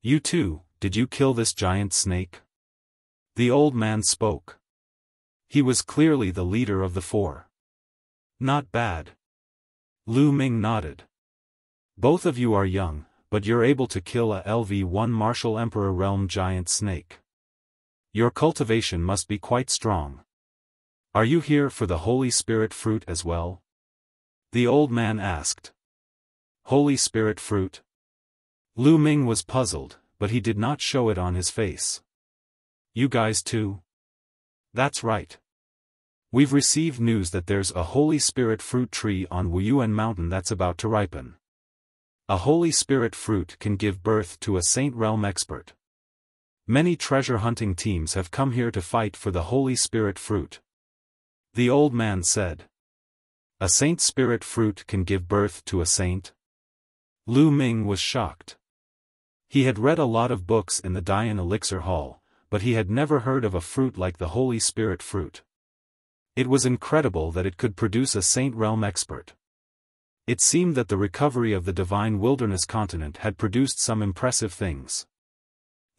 "You too, did you kill this giant snake?" The old man spoke. He was clearly the leader of the 4. "Not bad." Lu Ming nodded. "Both of you are young, but you're able to kill a LV-1 martial emperor realm giant snake. Your cultivation must be quite strong. Are you here for the Holy Spirit fruit as well?" The old man asked. Holy Spirit fruit? Lu Ming was puzzled, but he did not show it on his face. "You guys too?" "That's right. We've received news that there's a Holy Spirit fruit tree on Yuan mountain that's about to ripen. A Holy Spirit fruit can give birth to a Saint Realm expert. Many treasure hunting teams have come here to fight for the Holy Spirit fruit," the old man said. "A Saint Spirit fruit can give birth to a saint?" Lu Ming was shocked. He had read a lot of books in the Dian Elixir Hall, but he had never heard of a fruit like the Holy Spirit fruit. It was incredible that it could produce a Saint Realm expert. It seemed that the recovery of the divine wilderness continent had produced some impressive things.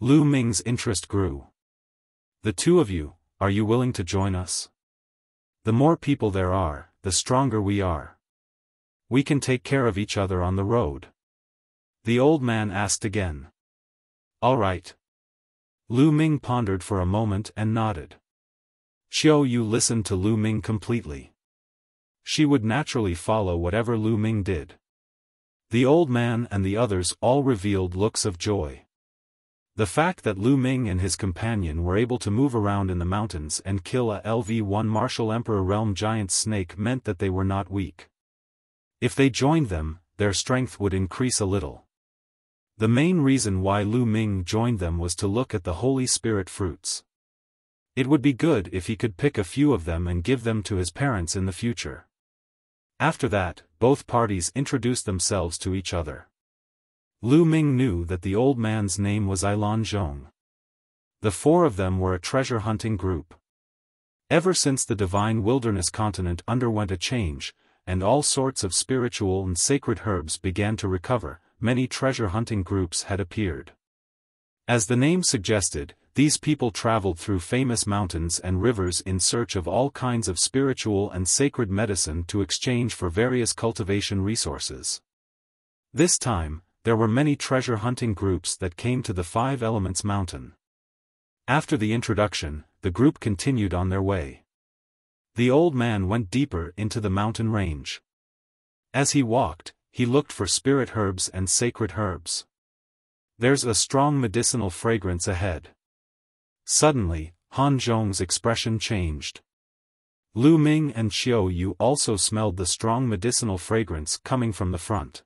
Lu Ming's interest grew. "The 2 of you, are you willing to join us? The more people there are, the stronger we are. We can take care of each other on the road." The old man asked again. "All right." Lu Ming pondered for a moment and nodded. Qiu Yu listened to Lu Ming completely. She would naturally follow whatever Lu Ming did. The old man and the others all revealed looks of joy. The fact that Lu Ming and his companion were able to move around in the mountains and kill a LV-1 martial emperor realm giant snake meant that they were not weak. If they joined them, their strength would increase a little. The main reason why Lu Ming joined them was to look at the Holy Spirit fruits. It would be good if he could pick a few of them and give them to his parents in the future. After that, both parties introduced themselves to each other. Lu Ming knew that the old man's name was Ilan Zhong. The 4 of them were a treasure hunting group. Ever since the divine wilderness continent underwent a change, and all sorts of spiritual and sacred herbs began to recover, many treasure hunting groups had appeared. As the name suggested, these people traveled through famous mountains and rivers in search of all kinds of spiritual and sacred medicine to exchange for various cultivation resources. This time, there were many treasure hunting groups that came to the 5 Elements Mountain. After the introduction, the group continued on their way. The old man went deeper into the mountain range. As he walked, he looked for spirit herbs and sacred herbs. "There's a strong medicinal fragrance ahead." Suddenly, Han Zhong's expression changed. Lu Ming and Qiu Yu also smelled the strong medicinal fragrance coming from the front.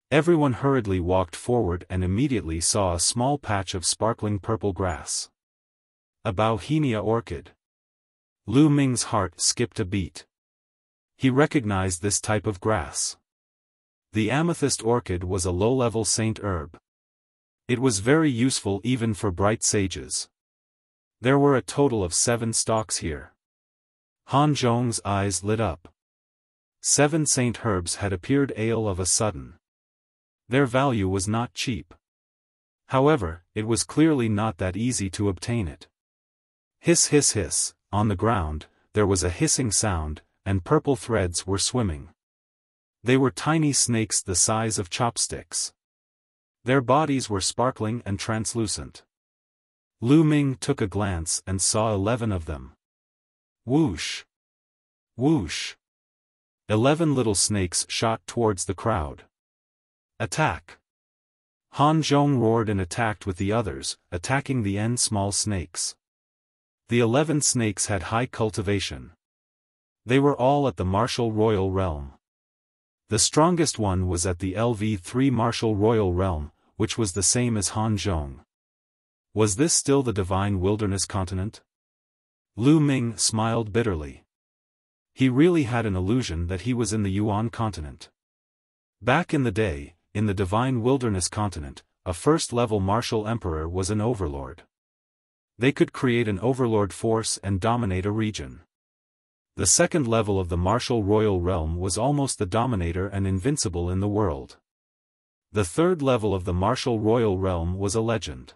Everyone hurriedly walked forward and immediately saw a small patch of sparkling purple grass. A Bauhinia orchid. Lu Ming's heart skipped a beat. He recognized this type of grass. The amethyst orchid was a low-level saint herb. It was very useful even for bright sages. There were a total of 7 stalks here. Han Zhong's eyes lit up. 7 saint herbs had appeared all of a sudden. Their value was not cheap. However, it was clearly not that easy to obtain it. Hiss hiss hiss, on the ground, there was a hissing sound, and purple threads were swimming. They were tiny snakes the size of chopsticks. Their bodies were sparkling and translucent. Lu Ming took a glance and saw 11 of them. Whoosh! Whoosh! 11 little snakes shot towards the crowd. Attack! Han Zhong roared and attacked with the others, attacking the small snakes. The 11 snakes had high cultivation. They were all at the martial royal realm. The strongest one was at the LV3 martial royal realm, which was the same as Han Zhong. Was this still the divine wilderness continent? Lu Ming smiled bitterly. He really had an illusion that he was in the Yuan continent. Back in the day, in the divine wilderness continent, a first-level martial emperor was an overlord. They could create an overlord force and dominate a region. The second level of the martial royal realm was almost the dominator and invincible in the world. The third level of the martial royal realm was a legend.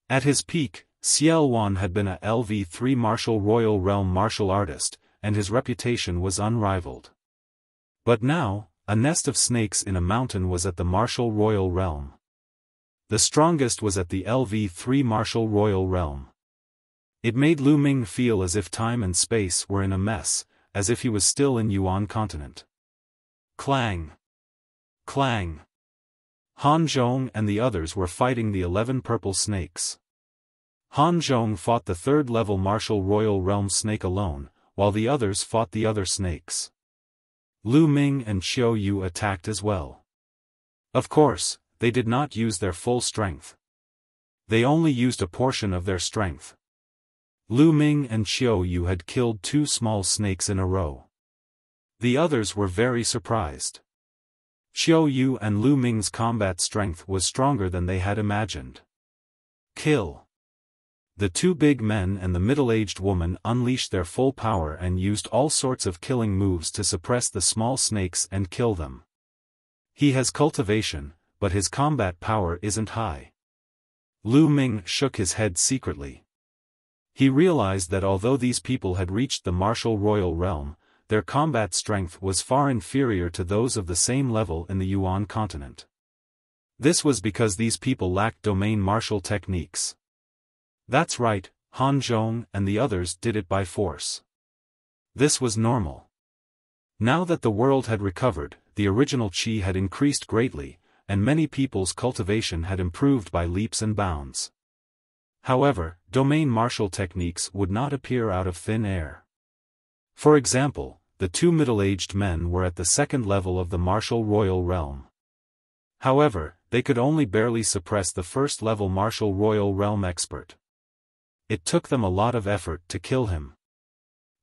At his peak, Xiaofan had been a LV3 martial royal realm martial artist, and his reputation was unrivaled. But now, a nest of snakes in a mountain was at the martial royal realm. The strongest was at the LV3 martial royal realm. It made Lu Ming feel as if time and space were in a mess, as if he was still in Yuan continent. Clang! Clang! Han Zhong and the others were fighting the 11 purple snakes. Han Zhong fought the third-level martial royal realm snake alone, while the others fought the other snakes. Lu Ming and Xiao Yu attacked as well. Of course, they did not use their full strength. They only used a portion of their strength. Lu Ming and Xiao Yu had killed 2 small snakes in a row. The others were very surprised. Xiao Yu and Lu Ming's combat strength was stronger than they had imagined. Kill! The 2 big men and the middle-aged woman unleashed their full power and used all sorts of killing moves to suppress the small snakes and kill them. He has cultivation, but his combat power isn't high. Lu Ming shook his head secretly. He realized that although these people had reached the martial royal realm, their combat strength was far inferior to those of the same level in the Yuan continent. This was because these people lacked domain martial techniques. That's right, Han Zhong and the others did it by force. This was normal. Now that the world had recovered, the original qi had increased greatly, and many people's cultivation had improved by leaps and bounds. However, domain martial techniques would not appear out of thin air. For example, the 2 middle-aged men were at the second level of the martial royal realm. However, they could only barely suppress the first-level martial royal realm expert. It took them a lot of effort to kill him.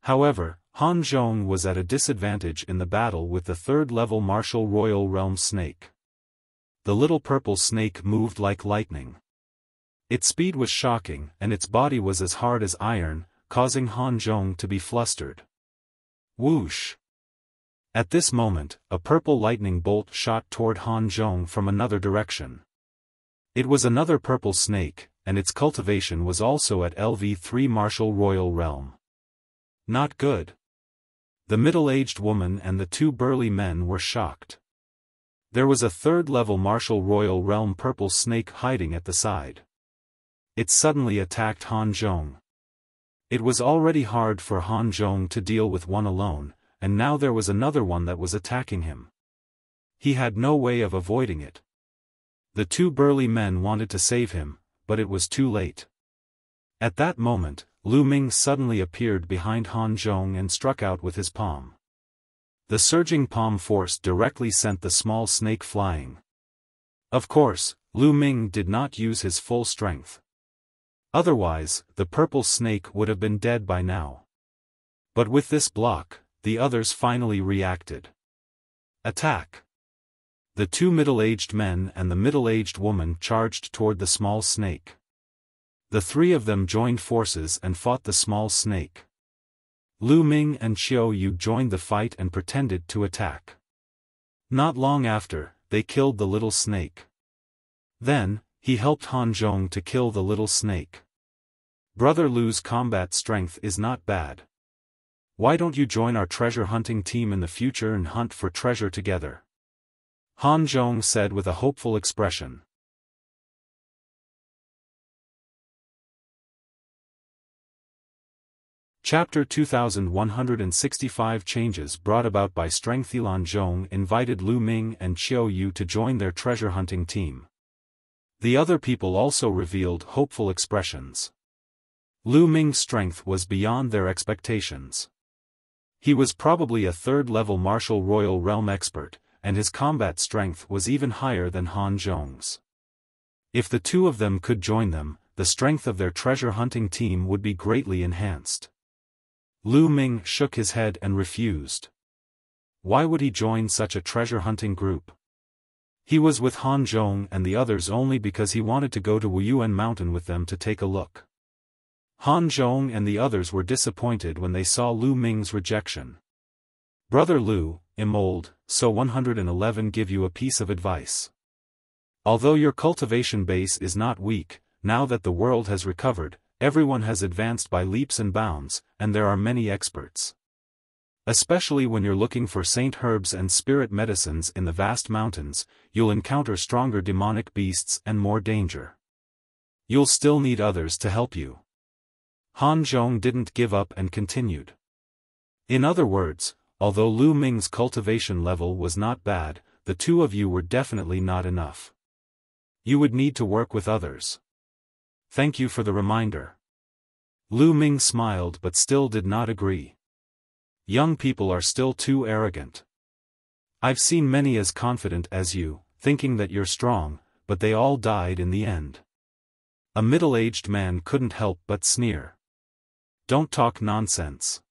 However, Han Zhong was at a disadvantage in the battle with the third-level martial royal realm snake. The little purple snake moved like lightning. Its speed was shocking and its body was as hard as iron, causing Han Zhong to be flustered. Whoosh! At this moment, a purple lightning bolt shot toward Han Zhong from another direction. It was another purple snake, and its cultivation was also at LV3 martial royal realm. Not good. The middle-aged woman and the 2 burly men were shocked. There was a third-level martial royal realm purple snake hiding at the side. It suddenly attacked Han Zhong. It was already hard for Han Zhong to deal with one alone, and now there was another one that was attacking him. He had no way of avoiding it. The 2 burly men wanted to save him, but it was too late. At that moment, Lu Ming suddenly appeared behind Han Zhong and struck out with his palm. The surging palm force directly sent the small snake flying. Of course, Lu Ming did not use his full strength. Otherwise, the purple snake would have been dead by now. But with this block, the others finally reacted. Attack! The two middle-aged men and the middle-aged woman charged toward the small snake. The three of them joined forces and fought the small snake. Lu Ming and Xiao Yu joined the fight and pretended to attack. Not long after, they killed the little snake. Then, he helped Han Zhong to kill the little snake. Brother Lu's combat strength is not bad. Why don't you join our treasure hunting team in the future and hunt for treasure together? Han Zhong said with a hopeful expression. Chapter 2165 Changes brought about by strength. Lan Zhong invited Lu Ming and Xiao Yu to join their treasure hunting team. The other people also revealed hopeful expressions. Lu Ming's strength was beyond their expectations. He was probably a third-level martial royal realm expert, and his combat strength was even higher than Han Zhong's. If the two of them could join them, the strength of their treasure hunting team would be greatly enhanced. Lu Ming shook his head and refused. Why would he join such a treasure hunting group? He was with Han Zhong and the others only because he wanted to go to Yuan Mountain with them to take a look. Han Zhong and the others were disappointed when they saw Lu Ming's rejection. Brother Lu, Imold, so 111 give you a piece of advice. Although your cultivation base is not weak, now that the world has recovered, everyone has advanced by leaps and bounds, and there are many experts. Especially when you're looking for saint herbs and spirit medicines in the vast mountains, you'll encounter stronger demonic beasts and more danger. You'll still need others to help you. Han Zhong didn't give up and continued. In other words, although Lu Ming's cultivation level was not bad, the two of you were definitely not enough. You would need to work with others. Thank you for the reminder. Lu Ming smiled but still did not agree. Young people are still too arrogant. I've seen many as confident as you, thinking that you're strong, but they all died in the end. A middle-aged man couldn't help but sneer. Don't talk nonsense.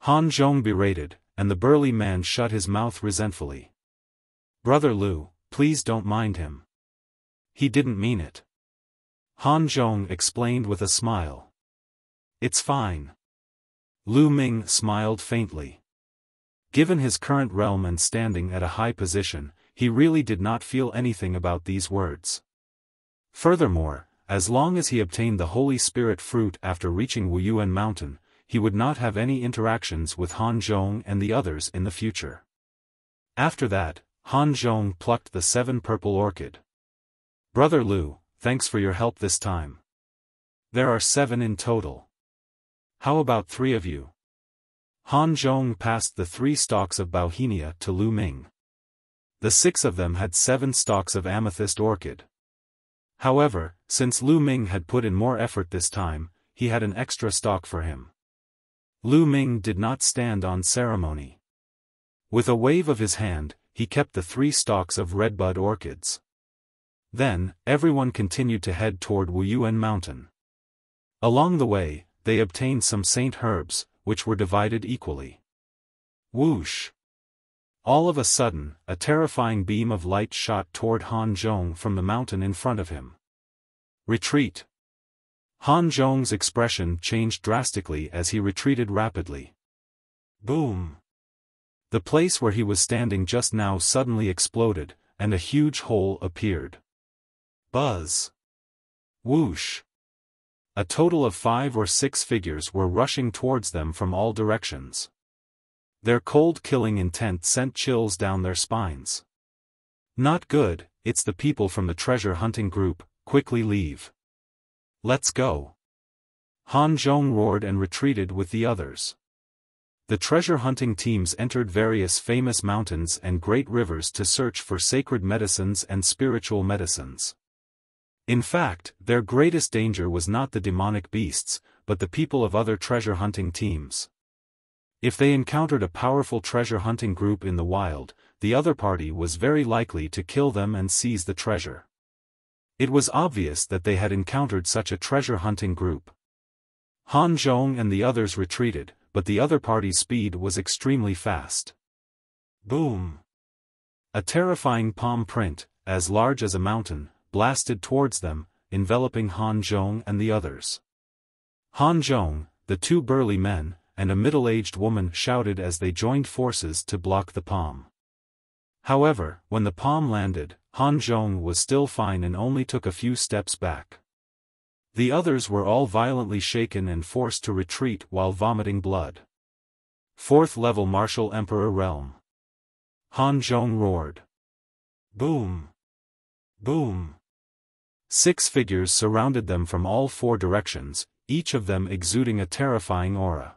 Han Zhong berated, and the burly man shut his mouth resentfully. Brother Lu, please don't mind him. He didn't mean it. Han Zhong explained with a smile. It's fine. Lu Ming smiled faintly. Given his current realm and standing at a high position, he really did not feel anything about these words. Furthermore, as long as he obtained the Holy Spirit fruit after reaching Yuan Mountain, he would not have any interactions with Han Zhong and the others in the future. After that, Han Zhong plucked the 7 purple orchid. Brother Lu, thanks for your help this time. There are 7 in total. How about 3 of you? Han Zhong passed the 3 stalks of Bauhinia to Lu Ming. The 6 of them had 7 stalks of amethyst orchid. However, since Lu Ming had put in more effort this time, he had an extra stalk for him. Lu Ming did not stand on ceremony. With a wave of his hand, he kept the 3 stalks of redbud orchids. Then, everyone continued to head toward Yuan Mountain. Along the way, they obtained some saint herbs, which were divided equally. Whoosh! All of a sudden, a terrifying beam of light shot toward Han Zhong from the mountain in front of him. Retreat! Han Zhong's expression changed drastically as he retreated rapidly. Boom! The place where he was standing just now suddenly exploded, and a huge hole appeared. Buzz! Whoosh! A total of 5 or 6 figures were rushing towards them from all directions. Their cold killing intent sent chills down their spines. Not good, it's the people from the treasure hunting group, quickly leave. Let's go. Han Zhong roared and retreated with the others. The treasure hunting teams entered various famous mountains and great rivers to search for sacred medicines and spiritual medicines. In fact, their greatest danger was not the demonic beasts, but the people of other treasure hunting teams. If they encountered a powerful treasure hunting group in the wild, the other party was very likely to kill them and seize the treasure. It was obvious that they had encountered such a treasure hunting group. Han Zhong and the others retreated, but the other party's speed was extremely fast. Boom! A terrifying palm print, as large as a mountain, blasted towards them, enveloping Han Zhong and the others. Han Zhong, the two burly men, and a middle-aged woman shouted as they joined forces to block the palm. However, when the palm landed, Han Zhong was still fine and only took a few steps back. The others were all violently shaken and forced to retreat while vomiting blood. 4th level Martial Emperor Realm. Han Zhong roared. Boom! Boom! 6 figures surrounded them from all 4 directions, each of them exuding a terrifying aura.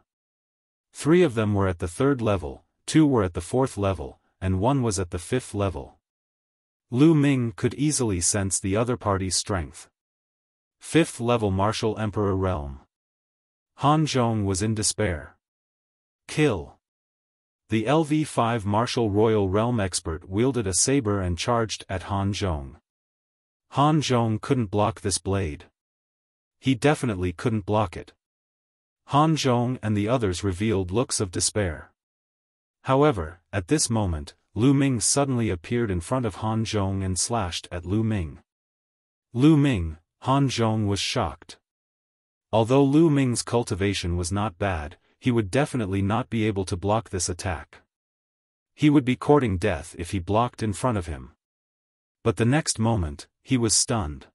3 of them were at the 3rd level, 2 were at the 4th level, and 1 was at the 5th level. Lu Ming could easily sense the other party's strength. 5th level Martial Emperor Realm. Han Zhong was in despair. Kill. The LV5 Martial Royal Realm expert wielded a saber and charged at Han Zhong. Han Zhong couldn't block this blade. He definitely couldn't block it. Han Zhong and the others revealed looks of despair. However, at this moment, Lu Ming suddenly appeared in front of Han Zhong and slashed at Lu Ming. Lu Ming, Han Zhong was shocked. Although Lu Ming's cultivation was not bad, he would definitely not be able to block this attack. He would be courting death if he blocked in front of him. But the next moment, he was stunned.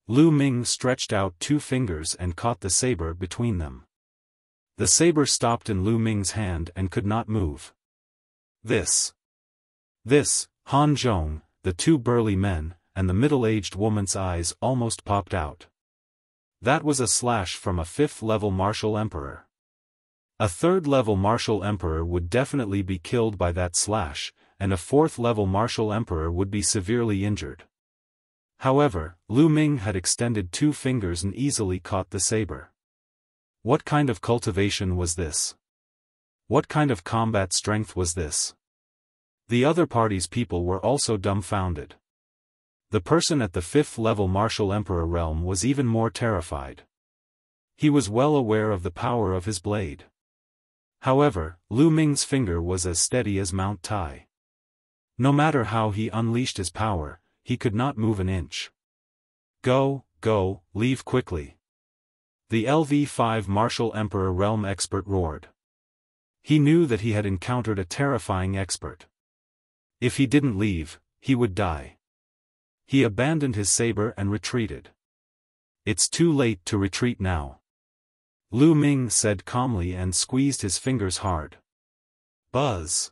Lu Ming stretched out 2 fingers and caught the saber between them. The saber stopped in Lu Ming's hand and could not move. This, Han Zhong, the 2 burly men, and the middle-aged woman's eyes almost popped out. That was a slash from a 5th level Martial Emperor. A 3rd level Martial Emperor would definitely be killed by that slash, and a 4th level Martial Emperor would be severely injured. However, Lu Ming had extended 2 fingers and easily caught the saber. What kind of cultivation was this? What kind of combat strength was this? The other party's people were also dumbfounded. The person at the 5th level Martial Emperor realm was even more terrified. He was well aware of the power of his blade. However, Lu Ming's finger was as steady as Mount Tai. No matter how he unleashed his power, he could not move an inch. Go, leave quickly. The LV5 Martial Emperor Realm expert roared. He knew that he had encountered a terrifying expert. If he didn't leave, he would die. He abandoned his saber and retreated. It's too late to retreat now. Lu Ming said calmly and squeezed his fingers hard. Buzz.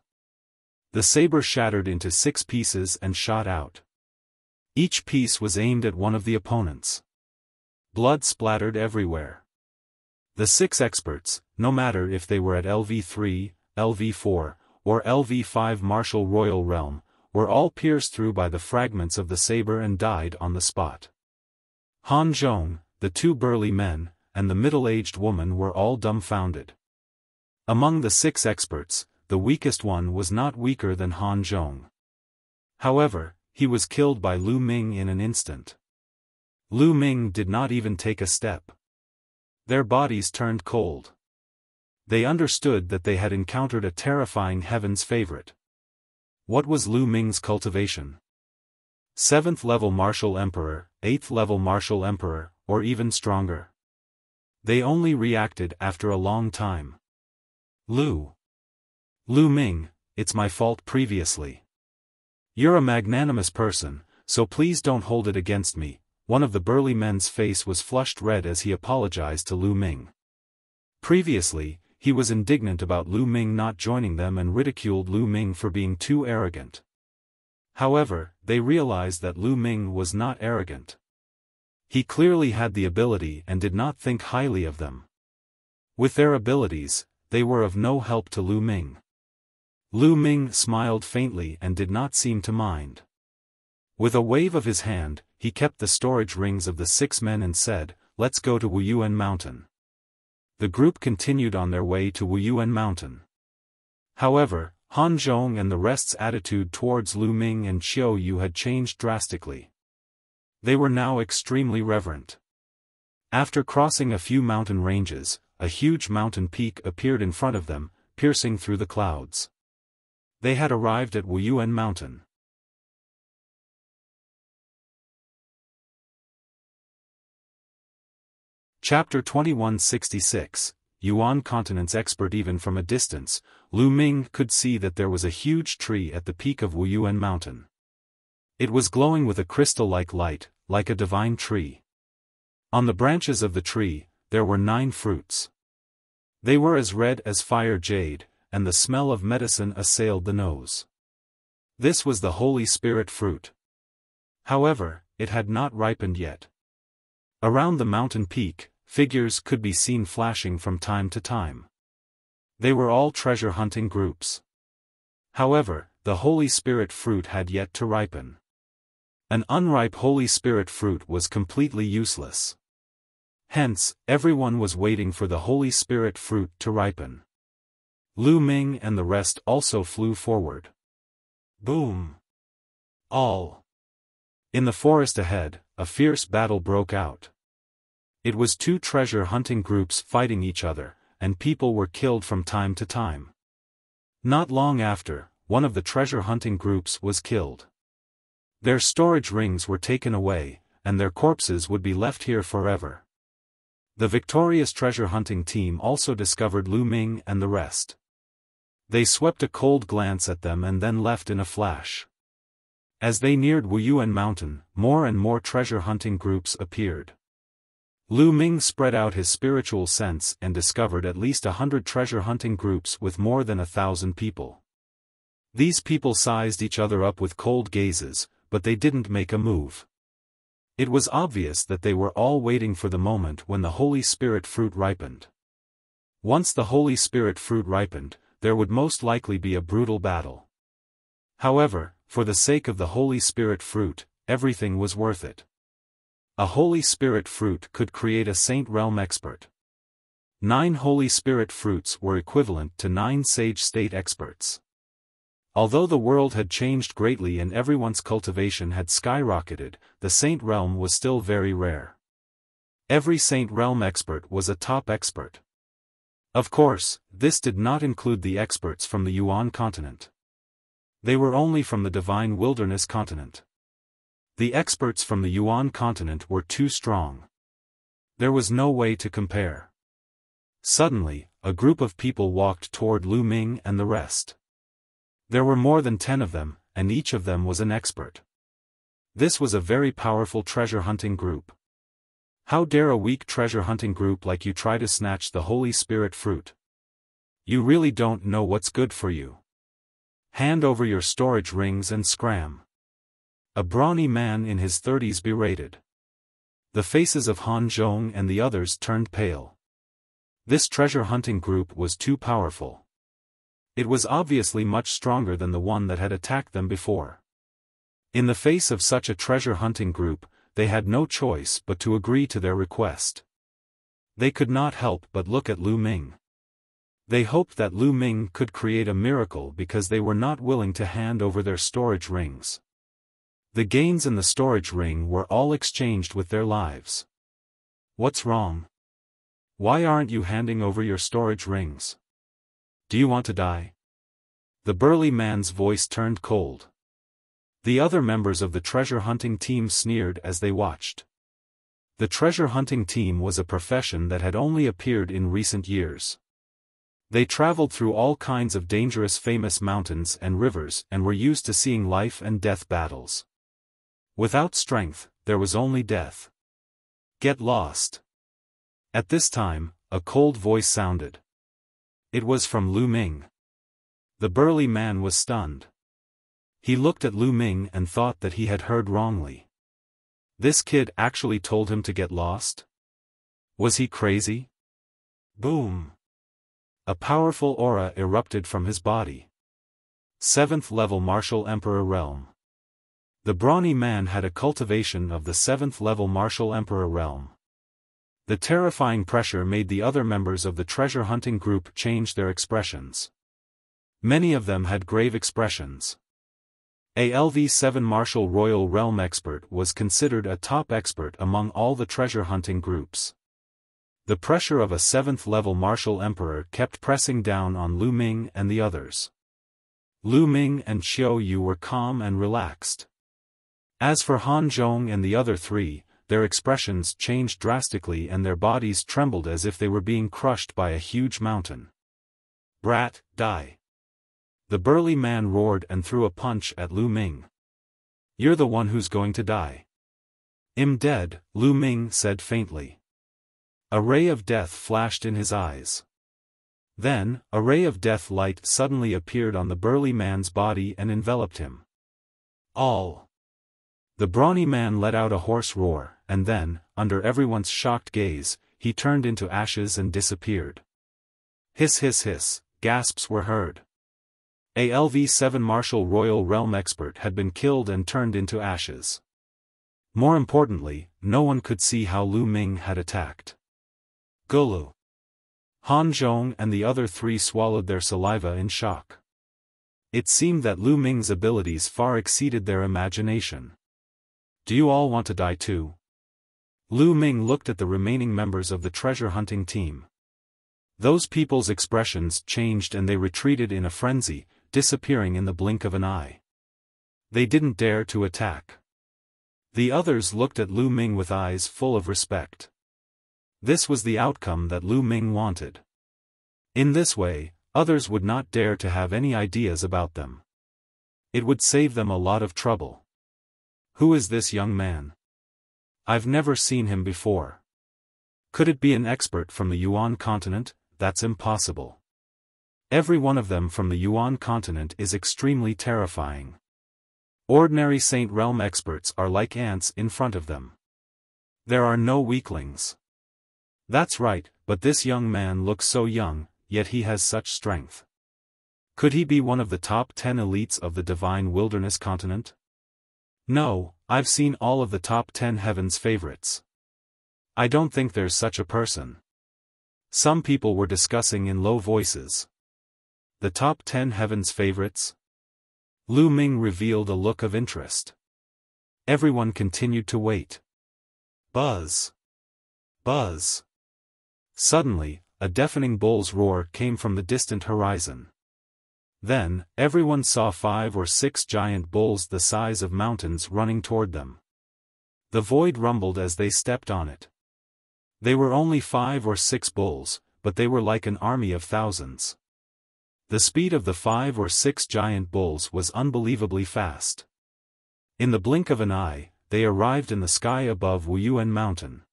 The saber shattered into 6 pieces and shot out. Each piece was aimed at one of the opponents. Blood splattered everywhere. The 6 experts, no matter if they were at LV3, LV4, or LV5 Martial Royal Realm, were all pierced through by the fragments of the saber and died on the spot. Han Zhong, the 2 burly men, and the middle-aged woman were all dumbfounded. Among the 6 experts, the weakest one was not weaker than Han Zhong. However, he was killed by Lu Ming in an instant. Lu Ming did not even take a step. Their bodies turned cold. They understood that they had encountered a terrifying heaven's favorite. What was Lu Ming's cultivation? 7th level Martial Emperor, 8th level Martial Emperor, or even stronger? They only reacted after a long time. Lu Ming, it's my fault previously. You're a magnanimous person, so please don't hold it against me. One of the burly men's face was flushed red as he apologized to Lu Ming. Previously, he was indignant about Lu Ming not joining them and ridiculed Lu Ming for being too arrogant. However, they realized that Lu Ming was not arrogant. He clearly had the ability and did not think highly of them. With their abilities, they were of no help to Lu Ming. Lu Ming smiled faintly and did not seem to mind. With a wave of his hand, he kept the storage rings of the 6 men and said, "Let's go to Yuan Mountain." The group continued on their way to Yuan Mountain. However, Han Zhong and the rest's attitude towards Lu Ming and Xiao Yu had changed drastically. They were now extremely reverent. After crossing a few mountain ranges, a huge mountain peak appeared in front of them, piercing through the clouds. They had arrived at Yuan Mountain. Chapter 2166, Yuan Continent's expert. Even from a distance, Ming could see that there was a huge tree at the peak of Yuan Mountain. It was glowing with a crystal-like light, like a divine tree. On the branches of the tree, there were 9 fruits. They were as red as fire jade, and the smell of medicine assailed the nose. This was the Holy Spirit fruit. However, it had not ripened yet. Around the mountain peak, figures could be seen flashing from time to time. They were all treasure-hunting groups. However, the Holy Spirit fruit had yet to ripen. An unripe Holy Spirit fruit was completely useless. Hence, everyone was waiting for the Holy Spirit fruit to ripen. Ming and the rest also flew forward. Boom! All. In the forest ahead, a fierce battle broke out. It was 2 treasure-hunting groups fighting each other, and people were killed from time to time. Not long after, one of the treasure-hunting groups was killed. Their storage rings were taken away, and their corpses would be left here forever. The victorious treasure-hunting team also discovered Ming and the rest. They swept a cold glance at them and then left in a flash. As they neared Yuan Mountain, more and more treasure-hunting groups appeared. Ming spread out his spiritual sense and discovered at least 100 treasure-hunting groups with more than 1,000 people. These people sized each other up with cold gazes, but they didn't make a move. It was obvious that they were all waiting for the moment when the Holy Spirit fruit ripened. Once the Holy Spirit fruit ripened, there would most likely be a brutal battle. However, for the sake of the Holy Spirit fruit, everything was worth it. A Holy Spirit fruit could create a Saint Realm expert. 9 Holy Spirit fruits were equivalent to 9 Sage State experts. Although the world had changed greatly and everyone's cultivation had skyrocketed, the Saint Realm was still very rare. Every Saint Realm expert was a top expert. Of course, this did not include the experts from the Yuan continent. They were only from the Divine Wilderness continent. The experts from the Yuan continent were too strong. There was no way to compare. Suddenly, a group of people walked toward Ming and the rest. There were more than 10 of them, and each of them was an expert. This was a very powerful treasure-hunting group. How dare a weak treasure-hunting group like you try to snatch the Holy Spirit fruit? You really don't know what's good for you. Hand over your storage rings and scram. A brawny man in his 30s berated. The faces of Han Zhong and the others turned pale. This treasure-hunting group was too powerful. It was obviously much stronger than the one that had attacked them before. In the face of such a treasure-hunting group, they had no choice but to agree to their request. They could not help but look at Ming. They hoped that Ming could create a miracle because they were not willing to hand over their storage rings. The gains in the storage ring were all exchanged with their lives. What's wrong? Why aren't you handing over your storage rings? Do you want to die? The burly man's voice turned cold. The other members of the treasure-hunting team sneered as they watched. The treasure-hunting team was a profession that had only appeared in recent years. They traveled through all kinds of dangerous famous mountains and rivers and were used to seeing life and death battles. Without strength, there was only death. Get lost. At this time, a cold voice sounded. It was from Ming. The burly man was stunned. He looked at Ming and thought that he had heard wrongly. This kid actually told him to get lost? Was he crazy? Boom! A powerful aura erupted from his body. 7th level Martial Emperor Realm. The brawny man had a cultivation of the 7th level Martial Emperor Realm. The terrifying pressure made the other members of the treasure-hunting group change their expressions. Many of them had grave expressions. A LV7 Martial Royal Realm expert was considered a top expert among all the treasure-hunting groups. The pressure of a 7th level Martial Emperor kept pressing down on Ming and the others. Lu Ming and Xiao Yu were calm and relaxed. As for Han Zhong and the other three, their expressions changed drastically and their bodies trembled as if they were being crushed by a huge mountain. "Brat, die!" The burly man roared and threw a punch at Lu Ming. "You're the one who's going to die." "I'm dead," Lu Ming said faintly. A ray of death flashed in his eyes. Then, a ray of death light suddenly appeared on the burly man's body and enveloped him. All. The brawny man let out a hoarse roar, and then, under everyone's shocked gaze, he turned into ashes and disappeared. Hiss hiss hiss, gasps were heard. A LV-7 Martial Royal Realm expert had been killed and turned into ashes. More importantly, no one could see how Lu Ming had attacked. Gulu. Han Zhong and the other three swallowed their saliva in shock. It seemed that Lu Ming's abilities far exceeded their imagination. "Do you all want to die too?" Lu Ming looked at the remaining members of the treasure-hunting team. Those people's expressions changed and they retreated in a frenzy, disappearing in the blink of an eye. They didn't dare to attack. The others looked at Lu Ming with eyes full of respect. This was the outcome that Lu Ming wanted. In this way, others would not dare to have any ideas about them. It would save them a lot of trouble. "Who is this young man? I've never seen him before. Could it be an expert from the Yuan continent? That's impossible. Every one of them from the Yuan continent is extremely terrifying. Ordinary Saint Realm experts are like ants in front of them. There are no weaklings." "That's right, but this young man looks so young, yet he has such strength. Could he be one of the top 10 elites of the Divine Wilderness continent?" "No, I've seen all of the top 10 Heaven's favorites. I don't think there's such a person." Some people were discussing in low voices. The top 10 Heaven's favorites? Lu Ming revealed a look of interest. Everyone continued to wait. Buzz. Buzz. Suddenly, a deafening bull's roar came from the distant horizon. Then, everyone saw 5 or 6 giant bulls the size of mountains running toward them. The void rumbled as they stepped on it. They were only 5 or 6 bulls, but they were like an army of thousands. The speed of the 5 or 6 giant bulls was unbelievably fast. In the blink of an eye, they arrived in the sky above Yuan mountain.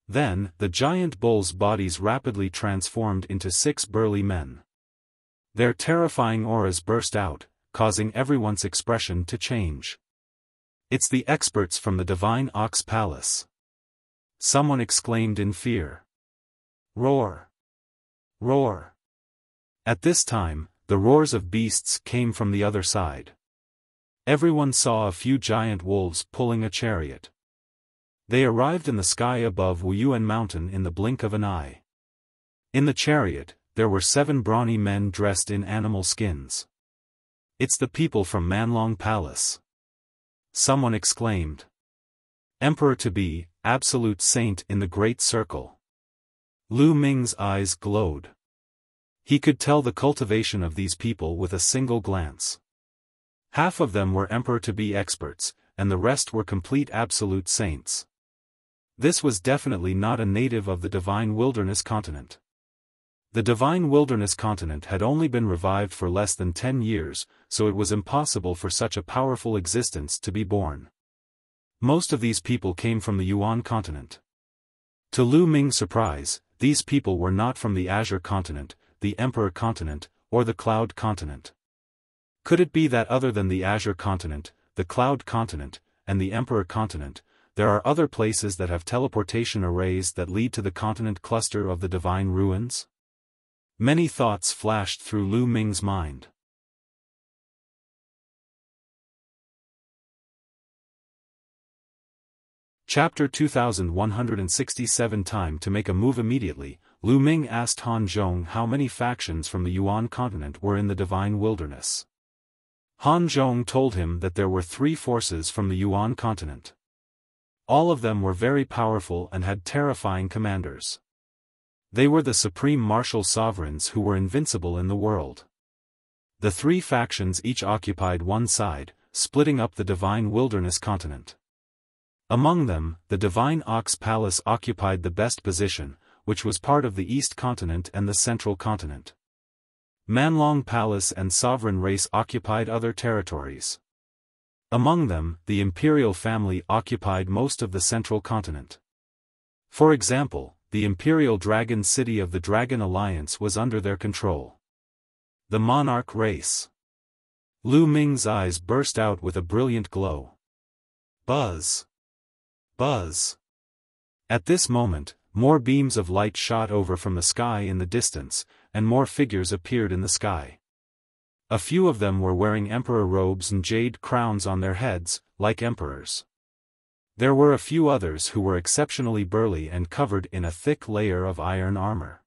Then, the giant bulls' bodies rapidly transformed into 6 burly men. Their terrifying auras burst out, causing everyone's expression to change. "It's the experts from the Divine Ox Palace!" Someone exclaimed in fear. Roar! Roar! At this time, the roars of beasts came from the other side. Everyone saw a few giant wolves pulling a chariot. They arrived in the sky above Yuan mountain in the blink of an eye. In the chariot, there were 7 brawny men dressed in animal skins. "It's the people from Manlong Palace!" Someone exclaimed. Emperor-to-be, absolute saint in the Great Circle. Lu Ming's eyes glowed. He could tell the cultivation of these people with a single glance. Half of them were Emperor-to-be experts, and the rest were complete absolute saints. This was definitely not a native of the Divine Wilderness continent. The Divine Wilderness continent had only been revived for less than 10 years, so it was impossible for such a powerful existence to be born. Most of these people came from the Yuan continent. To Lu Ming's surprise, these people were not from the Azure continent, the Emperor continent, or the Cloud continent. Could it be that other than the Azure continent, the Cloud continent, and the Emperor continent, there are other places that have teleportation arrays that lead to the continent cluster of the Divine Ruins? Many thoughts flashed through Lu Ming's mind. Chapter 2167 Time to make a move immediately, Lu Ming asked Han Zhong how many factions from the Yuan continent were in the Divine Wilderness. Han Zhong told him that there were 3 forces from the Yuan continent. All of them were very powerful and had terrifying commanders. They were the supreme martial sovereigns who were invincible in the world. The three factions each occupied one side, splitting up the divine wilderness continent. Among them, the divine Ox Palace occupied the best position, which was part of the East Continent and the Central Continent. Manlong Palace and Sovereign Race occupied other territories. Among them, the imperial family occupied most of the Central Continent. For example, the imperial dragon city of the Dragon Alliance was under their control. The monarch race. Lu Ming's eyes burst out with a brilliant glow. Buzz! Buzz! At this moment, more beams of light shot over from the sky in the distance, and more figures appeared in the sky. A few of them were wearing emperor robes and jade crowns on their heads, like emperors. There were a few others who were exceptionally burly and covered in a thick layer of iron armor.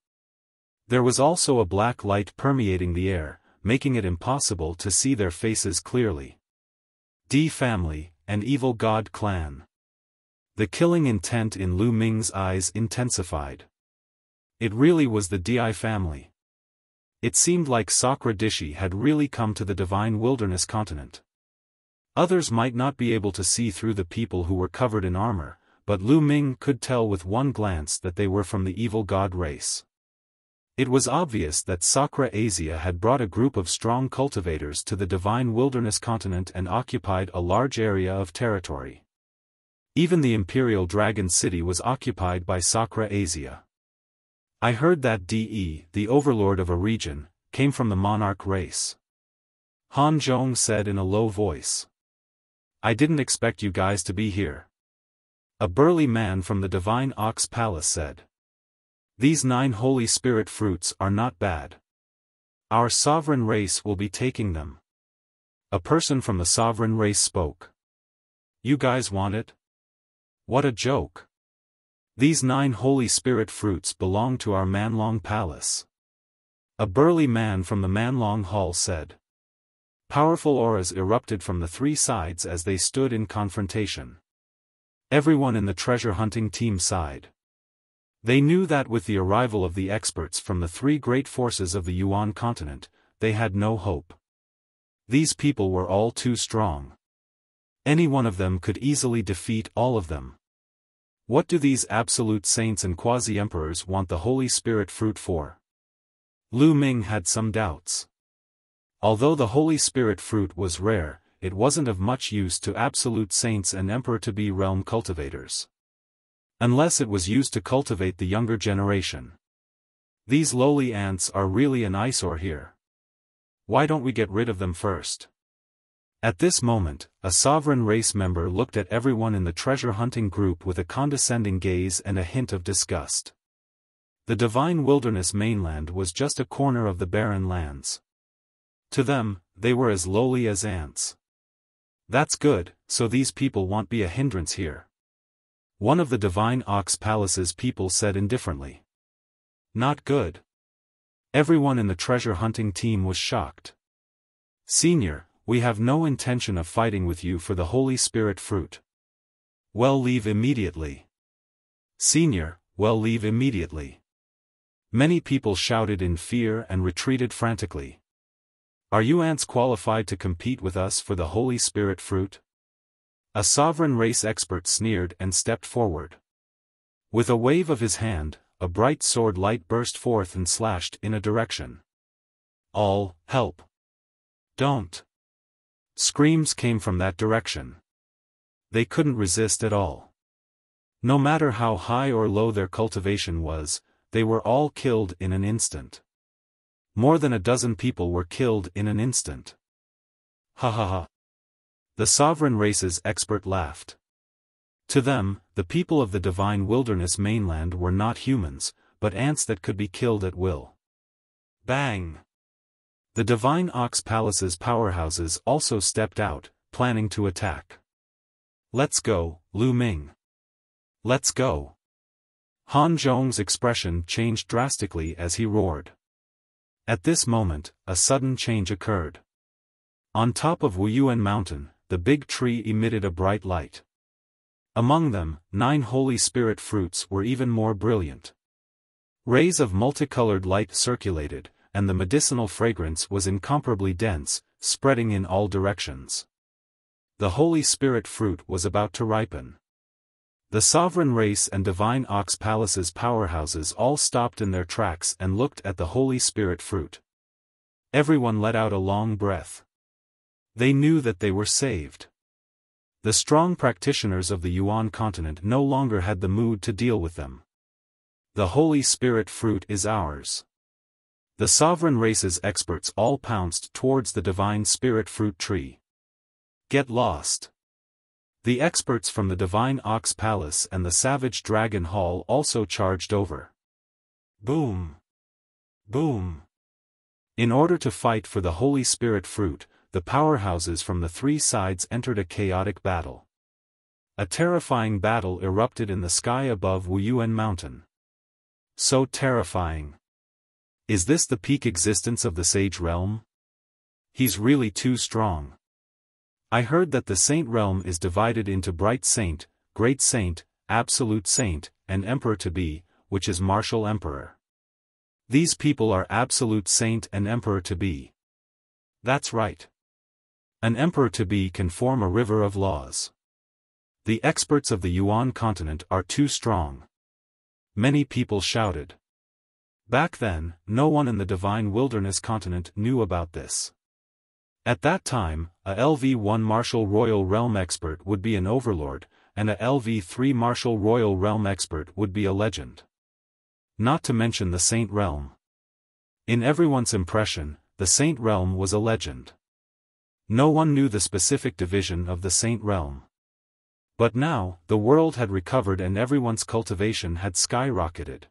There was also a black light permeating the air, making it impossible to see their faces clearly. D family, an evil god clan. The killing intent in Lu Ming's eyes intensified. It really was the Di family. It seemed like Sakra Dishi had really come to the divine wilderness continent. Others might not be able to see through the people who were covered in armor, but Lu Ming could tell with one glance that they were from the evil god race. It was obvious that Sakra Asia had brought a group of strong cultivators to the divine wilderness continent and occupied a large area of territory. Even the imperial dragon city was occupied by Sakra Asia. I heard that De, the overlord of a region, came from the monarch race. Han Zhong said in a low voice. I didn't expect you guys to be here. A burly man from the divine Ox Palace said. These 9 holy spirit fruits are not bad. Our sovereign race will be taking them. A person from the sovereign race spoke. You guys want it? What a joke. These 9 holy spirit fruits belong to our Manlong Palace. A burly man from the Manlong Hall said. Powerful auras erupted from the 3 sides as they stood in confrontation. Everyone in the treasure hunting team sighed. They knew that with the arrival of the experts from the 3 great forces of the Yuan continent, they had no hope. These people were all too strong. Any one of them could easily defeat all of them. What do these absolute saints and quasi-emperors want the Holy Spirit fruit for? Lu Ming had some doubts. Although the Holy Spirit fruit was rare, it wasn't of much use to absolute saints and emperor-to-be realm cultivators. Unless it was used to cultivate the younger generation. These lowly ants are really an eyesore here. Why don't we get rid of them first? At this moment, a sovereign race member looked at everyone in the treasure hunting group with a condescending gaze and a hint of disgust. The divine wilderness mainland was just a corner of the barren lands. To them, they were as lowly as ants. That's good, so these people won't be a hindrance here. One of the divine Ox Palace's people said indifferently. Not good. Everyone in the treasure hunting team was shocked. Senior, we have no intention of fighting with you for the Holy Spirit fruit. Well, leave immediately. Senior, well, leave immediately. Many people shouted in fear and retreated frantically. Are you ants qualified to compete with us for the Holy Spirit fruit? A sovereign race expert sneered and stepped forward. With a wave of his hand, a bright sword light burst forth and slashed in a direction. All, help! Don't! Screams came from that direction. They couldn't resist at all. No matter how high or low their cultivation was, they were all killed in an instant. More than a dozen people were killed in an instant. Ha ha ha. The sovereign race's expert laughed. To them, the people of the divine wilderness mainland were not humans, but ants that could be killed at will. Bang! The divine Ox Palace's powerhouses also stepped out, planning to attack. Let's go, Lu Ming. Let's go. Han Zhong's expression changed drastically as he roared. At this moment, a sudden change occurred. On top of Yuan Mountain, the big tree emitted a bright light. Among them, 9 holy spirit fruits were even more brilliant. Rays of multicolored light circulated, and the medicinal fragrance was incomparably dense, spreading in all directions. The Holy Spirit fruit was about to ripen. The sovereign race and divine Ox Palace's powerhouses all stopped in their tracks and looked at the Holy Spirit fruit. Everyone let out a long breath. They knew that they were saved. The strong practitioners of the Yuan continent no longer had the mood to deal with them. The Holy Spirit fruit is ours. The sovereign race's experts all pounced towards the divine spirit fruit tree. Get lost. The experts from the divine Ox Palace and the savage Dragon Hall also charged over. Boom! Boom! In order to fight for the Holy Spirit fruit, the powerhouses from the three sides entered a chaotic battle. A terrifying battle erupted in the sky above Wuxia mountain. So terrifying. Is this the peak existence of the Sage Realm? He's really too strong. I heard that the Saint Realm is divided into Bright Saint, Great Saint, Absolute Saint, and Emperor-to-be, which is Martial Emperor. These people are Absolute Saint and Emperor-to-be. That's right. An Emperor-to-be can form a river of laws. The experts of the Yuan continent are too strong. Many people shouted. Back then, no one in the Divine Wilderness continent knew about this. At that time, a LV-1 Martial Royal Realm expert would be an overlord, and a LV-3 Martial Royal Realm expert would be a legend. Not to mention the Saint Realm. In everyone's impression, the Saint Realm was a legend. No one knew the specific division of the Saint Realm. But now, the world had recovered and everyone's cultivation had skyrocketed.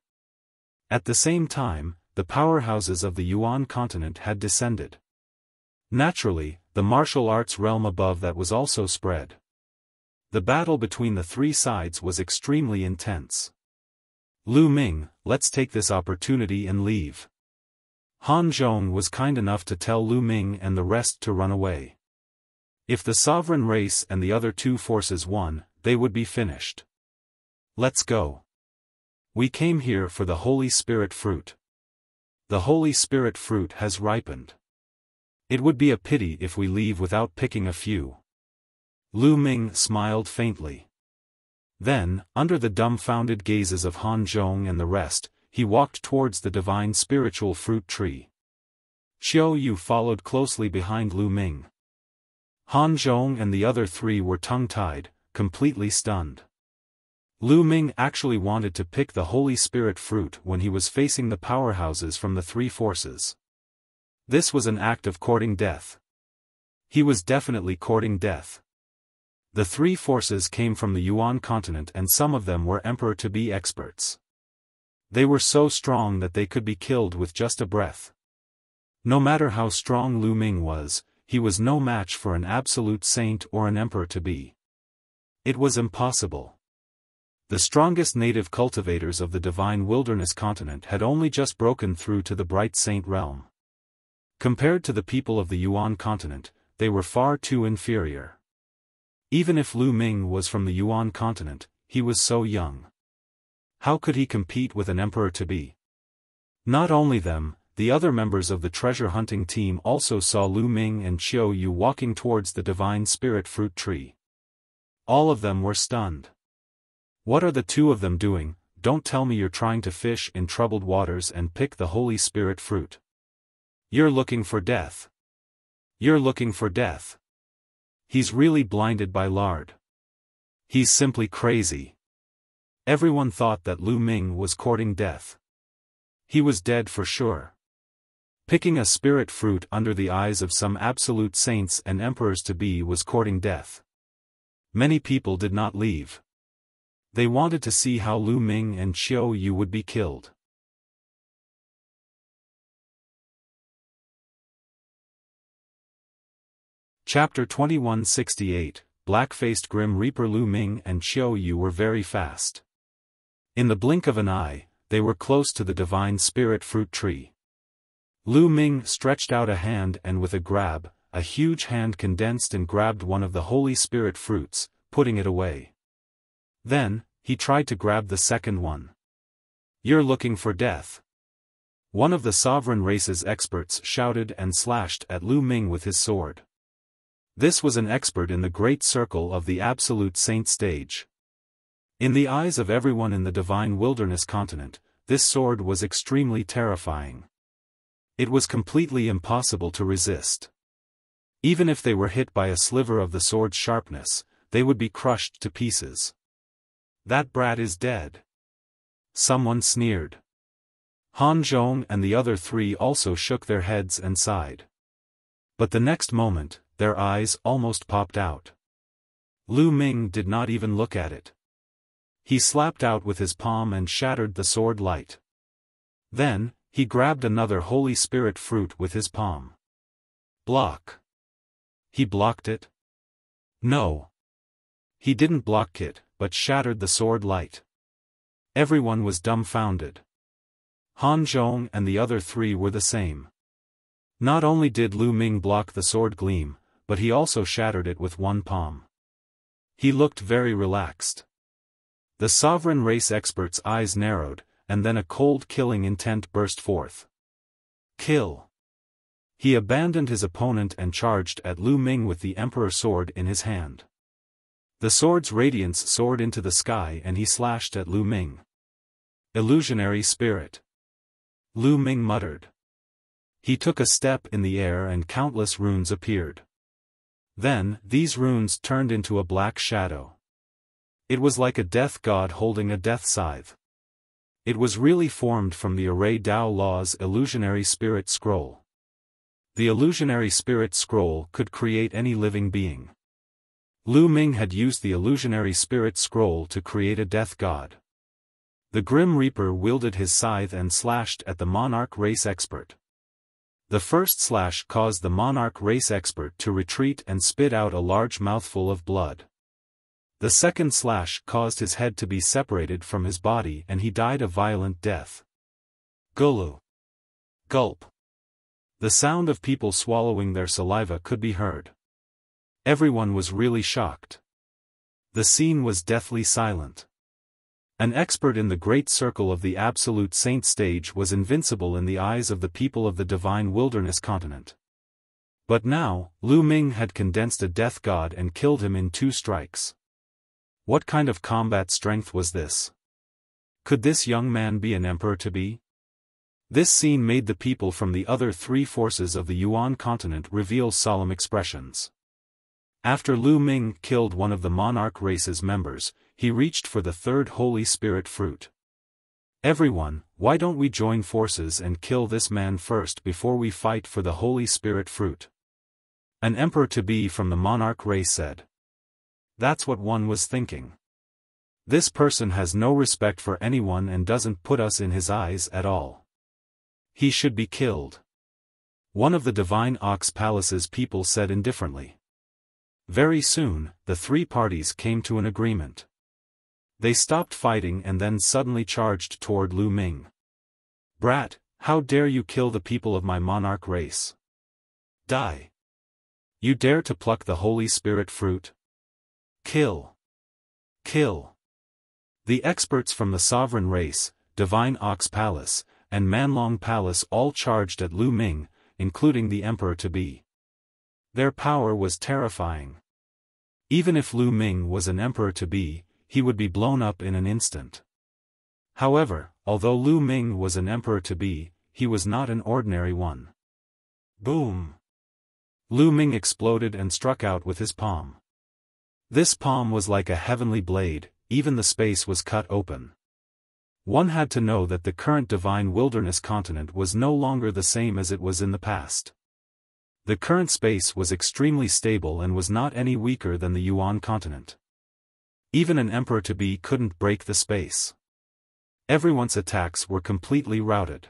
At the same time, the powerhouses of the Yuan continent had descended. Naturally, the martial arts realm above that was also spread. The battle between the three sides was extremely intense. Lu Ming, let's take this opportunity and leave. Han Zhong was kind enough to tell Lu Ming and the rest to run away. If the sovereign race and the other two forces won, they would be finished. Let's go. We came here for the Holy Spirit fruit. The Holy Spirit fruit has ripened. It would be a pity if we leave without picking a few. Lu Ming smiled faintly. Then, under the dumbfounded gazes of Han Zhong and the rest, he walked towards the divine spiritual fruit tree. Xiao Yu followed closely behind Lu Ming. Han Zhong and the other three were tongue-tied, completely stunned. Lu Ming actually wanted to pick the Holy Spirit fruit when he was facing the powerhouses from the three forces. This was an act of courting death. He was definitely courting death. The three forces came from the Yuan continent and some of them were Emperor-to-be experts. They were so strong that they could be killed with just a breath. No matter how strong Lu Ming was, he was no match for an absolute saint or an Emperor-to-be. It was impossible. The strongest native cultivators of the Divine Wilderness continent had only just broken through to the Bright Saint realm. Compared to the people of the Yuan continent, they were far too inferior. Even if Lu Ming was from the Yuan continent, he was so young. How could he compete with an Emperor-to-be? Not only them, the other members of the treasure hunting team also saw Lu Ming and Xiao Yu walking towards the divine spirit fruit tree. All of them were stunned. What are the two of them doing? Don't tell me you're trying to fish in troubled waters and pick the Holy Spirit fruit. You're looking for death. You're looking for death. He's really blinded by lard. He's simply crazy. Everyone thought that Lu Ming was courting death. He was dead for sure. Picking a spirit fruit under the eyes of some absolute saints and emperors-to-be was courting death. Many people did not leave. They wanted to see how Lu Ming and Xiao Yu would be killed. Chapter 2168, Black-faced Grim Reaper. Lu Ming and Xiao Yu were very fast. In the blink of an eye, they were close to the divine spirit fruit tree. Lu Ming stretched out a hand and with a grab, a huge hand condensed and grabbed one of the holy spirit fruits, putting it away. Then, he tried to grab the second one. You're looking for death. One of the sovereign race's experts shouted and slashed at Lu Ming with his sword. This was an expert in the great circle of the absolute saint stage. In the eyes of everyone in the divine wilderness continent, this sword was extremely terrifying. It was completely impossible to resist. Even if they were hit by a sliver of the sword's sharpness, they would be crushed to pieces. "That brat is dead," someone sneered. Han Zhong and the other three also shook their heads and sighed. But the next moment, their eyes almost popped out. Lu Ming did not even look at it. He slapped out with his palm and shattered the sword light. Then, he grabbed another Holy Spirit fruit with his palm. Block. He blocked it? No. He didn't block it, but shattered the sword light. Everyone was dumbfounded. Han Zhong and the other three were the same. Not only did Lu Ming block the sword gleam, but he also shattered it with one palm. He looked very relaxed. The sovereign race expert's eyes narrowed, and then a cold killing intent burst forth. Kill. He abandoned his opponent and charged at Lu Ming with the Emperor sword in his hand. The sword's radiance soared into the sky and he slashed at Lu Ming. Illusionary spirit. Lu Ming muttered. He took a step in the air and countless runes appeared. Then, these runes turned into a black shadow. It was like a death god holding a death scythe. It was really formed from the Array Dao Law's illusionary spirit scroll. The illusionary spirit scroll could create any living being. Lu Ming had used the illusionary spirit scroll to create a death god. The Grim Reaper wielded his scythe and slashed at the monarch race expert. The first slash caused the monarch race expert to retreat and spit out a large mouthful of blood. The second slash caused his head to be separated from his body and he died a violent death. Gulu. Gulp. The sound of people swallowing their saliva could be heard. Everyone was really shocked. The scene was deathly silent. An expert in the great circle of the absolute saint stage was invincible in the eyes of the people of the divine wilderness continent. But now, Lu Ming had condensed a death god and killed him in 2 strikes. What kind of combat strength was this? Could this young man be an emperor-to-be? This scene made the people from the other 3 forces of the Yuan continent reveal solemn expressions. After Lu Ming killed one of the monarch race's members, he reached for the 3rd Holy Spirit fruit. Everyone, why don't we join forces and kill this man first before we fight for the Holy Spirit fruit? An emperor-to-be from the monarch race said. That's what one was thinking. This person has no respect for anyone and doesn't put us in his eyes at all. He should be killed. One of the Divine Ox Palace's people said indifferently. Very soon, the 3 parties came to an agreement. They stopped fighting and then suddenly charged toward Lu Ming. Brat, how dare you kill the people of my monarch race? Die. You dare to pluck the Holy Spirit fruit? Kill. Kill. The experts from the sovereign race, Divine Ox Palace, and Manlong Palace all charged at Lu Ming, including the emperor-to-be. Their power was terrifying. Even if Lu Ming was an emperor-to-be, he would be blown up in an instant. However, although Lu Ming was an emperor-to-be, he was not an ordinary one. Boom! Lu Ming exploded and struck out with his palm. This palm was like a heavenly blade, even the space was cut open. One had to know that the current divine wilderness continent was no longer the same as it was in the past. The current space was extremely stable and was not any weaker than the Yuan continent. Even an emperor-to-be couldn't break the space. Everyone's attacks were completely routed.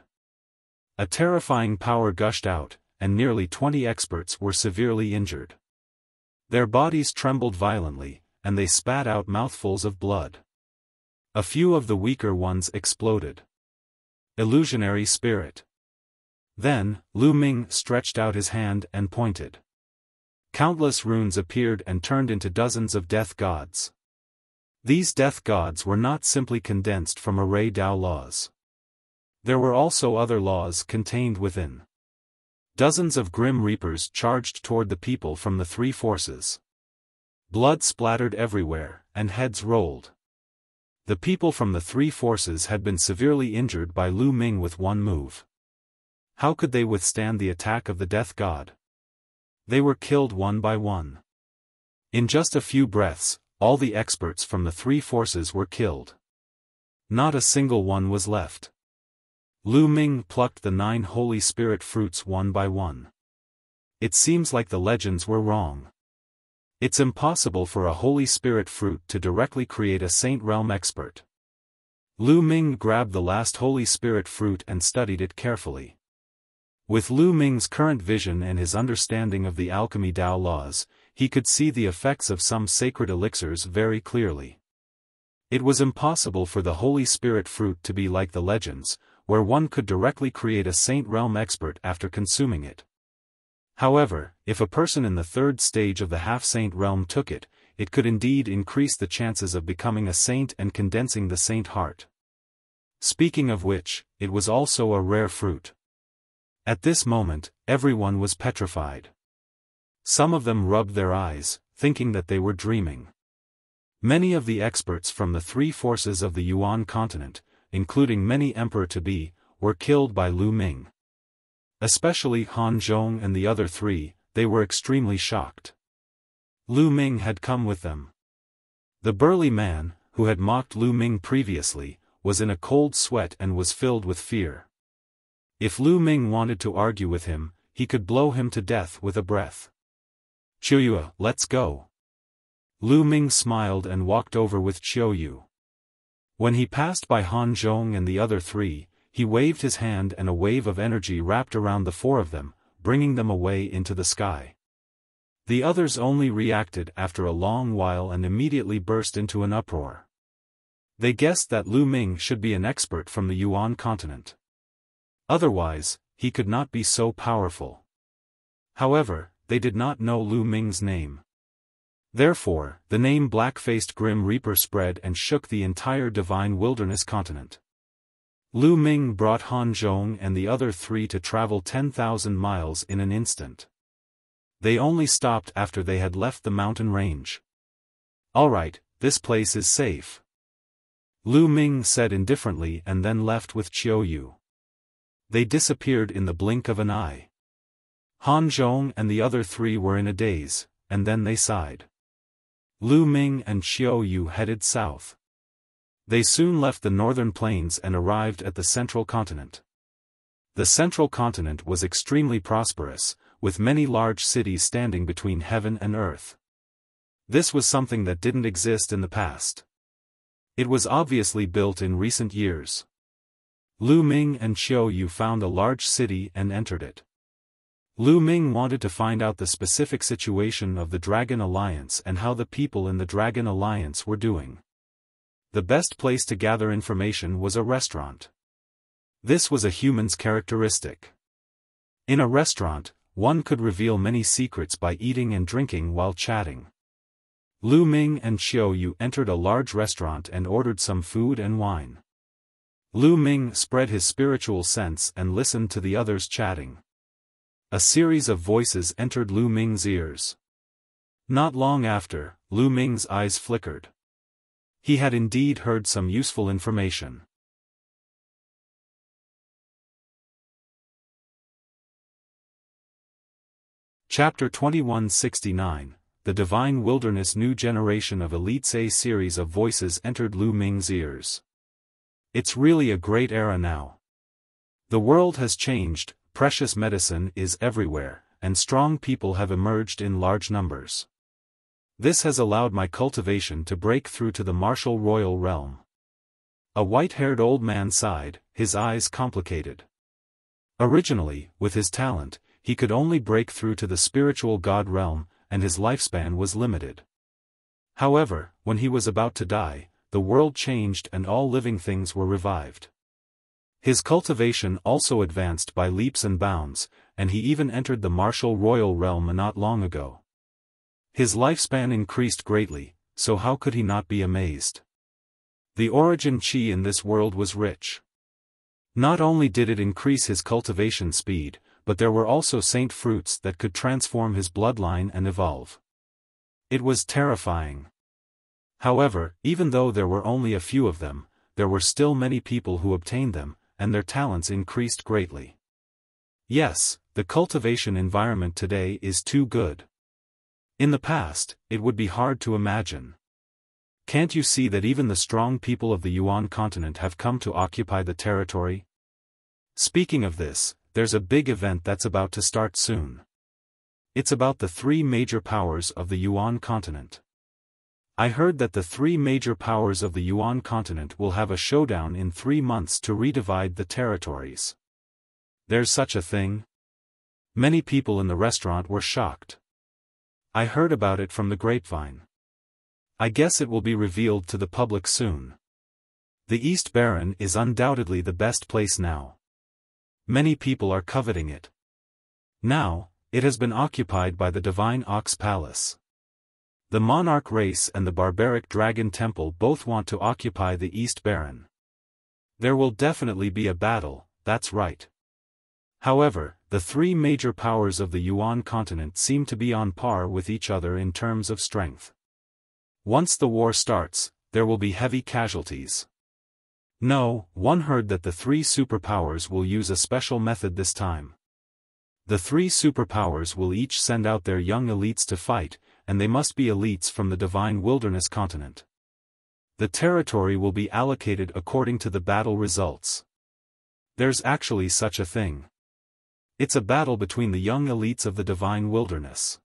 A terrifying power gushed out, and nearly 20 experts were severely injured. Their bodies trembled violently, and they spat out mouthfuls of blood. A few of the weaker ones exploded. Illusionary spirit. Then, Lu Ming stretched out his hand and pointed. Countless runes appeared and turned into dozens of death gods. These death gods were not simply condensed from Array Dao laws. There were also other laws contained within. Dozens of grim reapers charged toward the people from the three forces. Blood splattered everywhere, and heads rolled. The people from the three forces had been severely injured by Lu Ming with one move. How could they withstand the attack of the death god? They were killed one by one. In just a few breaths, all the experts from the three forces were killed. Not a single one was left. Lu Ming plucked the 9 holy spirit fruits one by one. It seems like the legends were wrong. It's impossible for a holy spirit fruit to directly create a saint realm expert. Lu Ming grabbed the last holy spirit fruit and studied it carefully. With Lu Ming's current vision and his understanding of the alchemy Tao laws, he could see the effects of some sacred elixirs very clearly. It was impossible for the holy spirit fruit to be like the legends, where one could directly create a saint realm expert after consuming it. However, if a person in the third stage of the half-saint realm took it, it could indeed increase the chances of becoming a saint and condensing the saint heart. Speaking of which, it was also a rare fruit. At this moment, everyone was petrified. Some of them rubbed their eyes, thinking that they were dreaming. Many of the experts from the three forces of the Yuan continent, including many emperor-to-be, were killed by Lu Ming. Especially Han Zhong and the other 3, they were extremely shocked. Lu Ming had come with them. The burly man, who had mocked Lu Ming previously, was in a cold sweat and was filled with fear. If Lu Ming wanted to argue with him, he could blow him to death with a breath. "Qiuyu, let's go." Lu Ming smiled and walked over with Qiuyu. When he passed by Han Zhong and the other 3, he waved his hand and a wave of energy wrapped around the 4 of them, bringing them away into the sky. The others only reacted after a long while and immediately burst into an uproar. They guessed that Lu Ming should be an expert from the Yuan continent. Otherwise, he could not be so powerful. However, they did not know Lu Ming's name. Therefore, the name Black-Faced Grim Reaper spread and shook the entire Divine Wilderness continent. Lu Ming brought Han Zhong and the other 3 to travel 10,000 miles in an instant. They only stopped after they had left the mountain range. "Alright, this place is safe," Lu Ming said indifferently and then left with Qiuyu. They disappeared in the blink of an eye. Han Zhong and the other 3 were in a daze, and then they sighed. Lu Ming and Qiuyu headed south. They soon left the northern plains and arrived at the central continent. The central continent was extremely prosperous, with many large cities standing between heaven and earth. This was something that didn't exist in the past. It was obviously built in recent years. Lu Ming and Qiuyu found a large city and entered it. Lu Ming wanted to find out the specific situation of the Dragon Alliance and how the people in the Dragon Alliance were doing. The best place to gather information was a restaurant. This was a human's characteristic. In a restaurant, one could reveal many secrets by eating and drinking while chatting. Lu Ming and Qiuyu entered a large restaurant and ordered some food and wine. Lu Ming spread his spiritual sense and listened to the others chatting. A series of voices entered Lu Ming's ears. Not long after, Lu Ming's eyes flickered. He had indeed heard some useful information. Chapter 2169, The Divine Wilderness. New generation of elites. A series of voices entered Lu Ming's ears. It's really a great era now. The world has changed, precious medicine is everywhere, and strong people have emerged in large numbers. This has allowed my cultivation to break through to the martial royal realm. A white-haired old man sighed, his eyes complicated. Originally, with his talent, he could only break through to the spiritual god realm, and his lifespan was limited. However, when he was about to die, the world changed and all living things were revived. His cultivation also advanced by leaps and bounds, and he even entered the martial royal realm not long ago. His lifespan increased greatly, so how could he not be amazed? The origin qi in this world was rich. Not only did it increase his cultivation speed, but there were also saint fruits that could transform his bloodline and evolve. It was terrifying. However, even though there were only a few of them, there were still many people who obtained them, and their talents increased greatly. Yes, the cultivation environment today is too good. In the past, it would be hard to imagine. Can't you see that even the strong people of the Yuan continent have come to occupy the territory? Speaking of this, there's a big event that's about to start soon. It's about the three major powers of the Yuan continent. I heard that the three major powers of the Yuan continent will have a showdown in 3 months to redivide the territories. There's such a thing? Many people in the restaurant were shocked. I heard about it from the grapevine. I guess it will be revealed to the public soon. The East Baron is undoubtedly the best place now. Many people are coveting it. Now, it has been occupied by the Divine Ox Palace. The monarch race and the barbaric dragon temple both want to occupy the East Baron. There will definitely be a battle, that's right. However, the three major powers of the Yuan continent seem to be on par with each other in terms of strength. Once the war starts, there will be heavy casualties. No, one heard that the three superpowers will use a special method this time. The three superpowers will each send out their young elites to fight, and they must be elites from the Divine Wilderness continent. The territory will be allocated according to the battle results. There's actually such a thing. It's a battle between the young elites of the Divine Wilderness.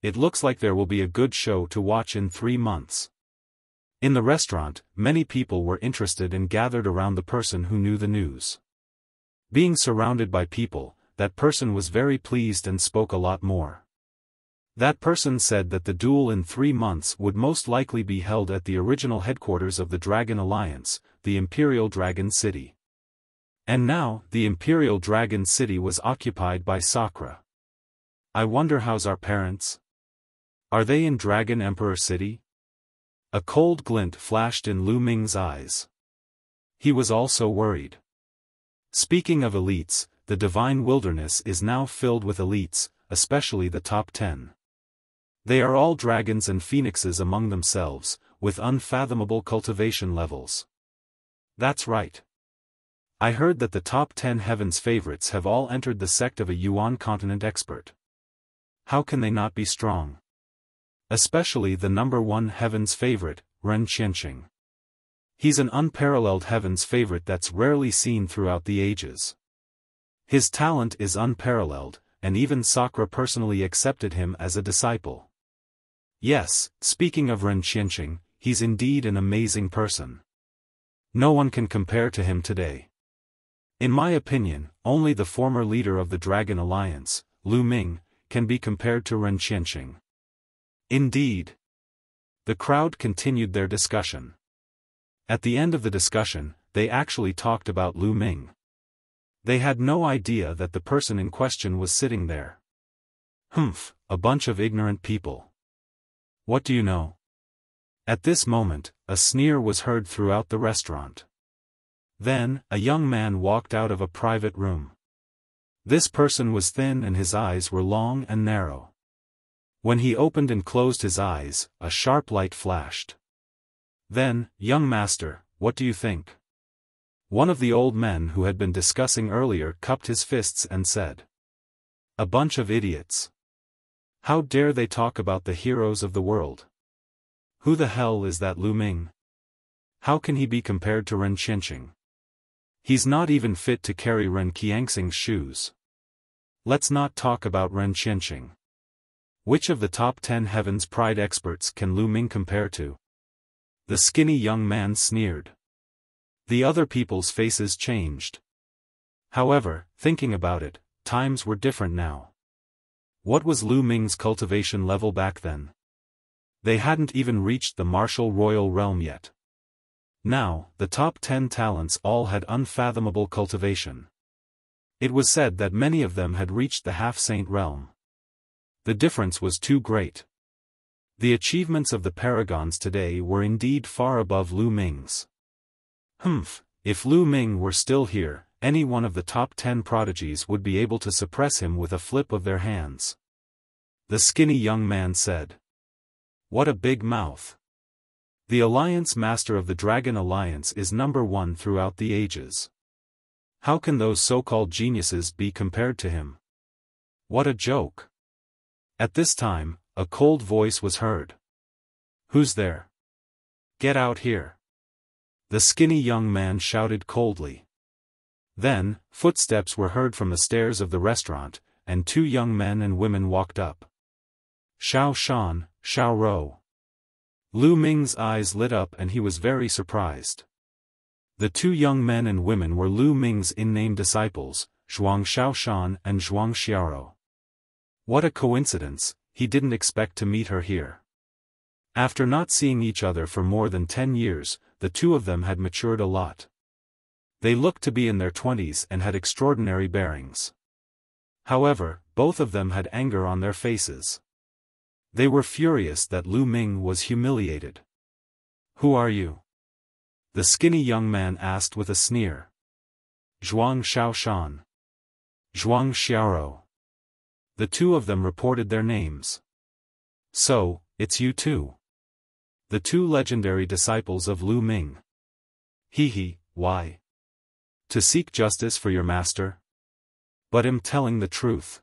It looks like there will be a good show to watch in 3 months. In the restaurant, many people were interested and gathered around the person who knew the news. Being surrounded by people, that person was very pleased and spoke a lot more. That person said that the duel in 3 months would most likely be held at the original headquarters of the Dragon Alliance, the Imperial Dragon City. And now, the Imperial Dragon City was occupied by Sakura. I wonder how's our parents? Are they in Dragon Emperor City? A cold glint flashed in Lu Ming's eyes. He was also worried. Speaking of elites, the Divine Wilderness is now filled with elites, especially the top 10. They are all dragons and phoenixes among themselves, with unfathomable cultivation levels. That's right. I heard that the top 10 heaven's favorites have all entered the sect of a Yuan continent expert. How can they not be strong? Especially the number 1 heaven's favorite, Ren Qianqing. He's an unparalleled heaven's favorite that's rarely seen throughout the ages. His talent is unparalleled, and even Sakura personally accepted him as a disciple. Yes, speaking of Ren Qianqing, he's indeed an amazing person. No one can compare to him today. In my opinion, only the former leader of the Dragon Alliance, Lu Ming, can be compared to Ren Qianqing. Indeed. The crowd continued their discussion. At the end of the discussion, they actually talked about Lu Ming. They had no idea that the person in question was sitting there. Humph, a bunch of ignorant people. What do you know? At this moment, a sneer was heard throughout the restaurant. Then, a young man walked out of a private room. This person was thin and his eyes were long and narrow. When he opened and closed his eyes, a sharp light flashed. Then, young master, what do you think? One of the old men who had been discussing earlier cupped his fists and said. A bunch of idiots. How dare they talk about the heroes of the world? Who the hell is that Lu Ming? How can he be compared to Ren Qianqing? He's not even fit to carry Ren Qianxing's shoes. Let's not talk about Ren Qianqing. Which of the top 10 Heaven's Pride experts can Lu Ming compare to? The skinny young man sneered. The other people's faces changed. However, thinking about it, times were different now. What was Lu Ming's cultivation level back then? They hadn't even reached the martial royal realm yet. Now, the top 10 talents all had unfathomable cultivation. It was said that many of them had reached the half-saint realm. The difference was too great. The achievements of the paragons today were indeed far above Lu Ming's. Humph, If Lu Ming were still here, any one of the top 10 prodigies would be able to suppress him with a flip of their hands. The skinny young man said. What a big mouth. The Alliance Master of the Dragon Alliance is number 1 throughout the ages. How can those so-called geniuses be compared to him? What a joke. At this time, a cold voice was heard. Who's there? Get out here. The skinny young man shouted coldly. Then, footsteps were heard from the stairs of the restaurant, and 2 young men and women walked up. Xiaofan, Xiaorou. Lu Ming's eyes lit up and he was very surprised. The 2 young men and women were Lu Ming's in-name disciples, Zhuang Xiaoshan and Zhuang Xiaorou. What a coincidence, he didn't expect to meet her here. After not seeing each other for more than 10 years, the 2 of them had matured a lot. They looked to be in their 20s and had extraordinary bearings. However, both of them had anger on their faces. They were furious that Lu Ming was humiliated. Who are you? The skinny young man asked with a sneer. Zhuang Xiaoshan. Zhuang Xiaorou. The 2 of them reported their names. So, it's you two. The 2 legendary disciples of Lu Ming. Why? To seek justice for your master? But I'm telling the truth.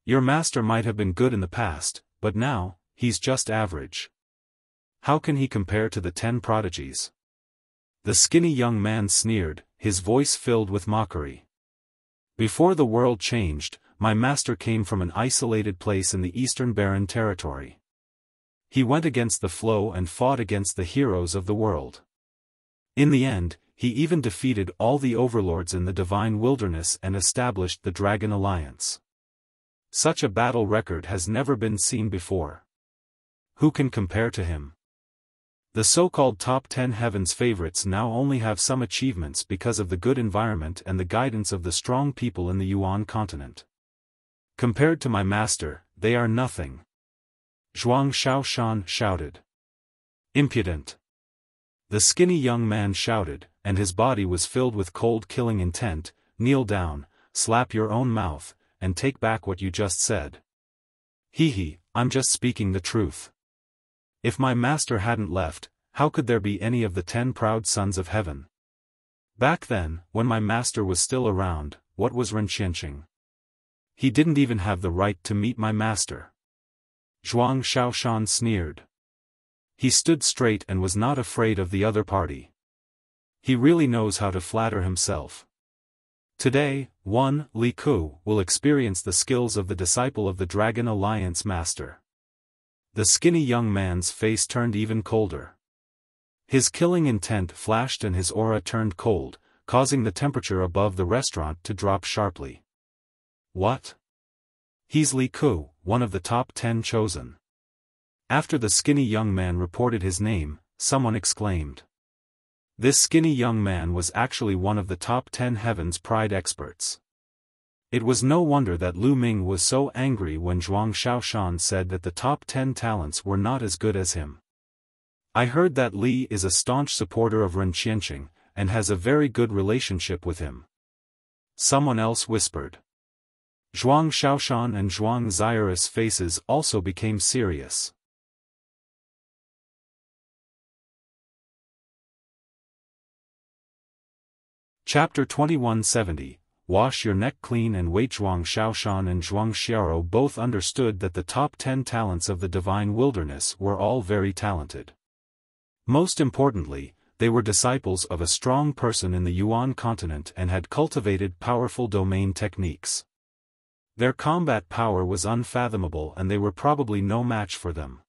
Your master might have been good in the past, but now, he's just average. How can he compare to the 10 prodigies? The skinny young man sneered, his voice filled with mockery. Before the world changed, my master came from an isolated place in the Eastern Barren territory. He went against the flow and fought against the heroes of the world. In the end, he even defeated all the overlords in the divine wilderness and established the Dragon Alliance. Such a battle record has never been seen before. Who can compare to him? The so-called top 10 heavens favorites now only have some achievements because of the good environment and the guidance of the strong people in the Yuan continent. Compared to my master, they are nothing. Zhuang Xiaoshan shouted. Impudent. The skinny young man shouted, and his body was filled with cold killing intent. Kneel down, slap your own mouth, and take back what you just said. I'm just speaking the truth. If my master hadn't left, how could there be any of the 10 proud sons of heaven? Back then, when my master was still around, what was Renqianqing? He didn't even have the right to meet my master. Zhuang Xiaoshan sneered. He stood straight and was not afraid of the other party. He really knows how to flatter himself. Today, Li Ku will experience the skills of the disciple of the Dragon Alliance Master. The skinny young man's face turned even colder. His killing intent flashed and his aura turned cold, causing the temperature above the restaurant to drop sharply. What? He's Li Ku, one of the top 10 chosen. After the skinny young man reported his name, someone exclaimed. This skinny young man was actually one of the top 10 Heaven's Pride experts. It was no wonder that Lu Ming was so angry when Zhuang Xiaoshan said that the top 10 talents were not as good as him. I heard that Li is a staunch supporter of Renqianqing, and has a very good relationship with him. Someone else whispered. Zhuang Xiaoshan and Zhuang Xiaorou's faces also became serious. Chapter 2170, Wash your neck clean and wait. Zhuang Xiaoshan and Zhuang Xiaorou both understood that the top 10 talents of the divine wilderness were all very talented. Most importantly, they were disciples of a strong person in the Yuan continent and had cultivated powerful domain techniques. Their combat power was unfathomable and they were probably no match for them.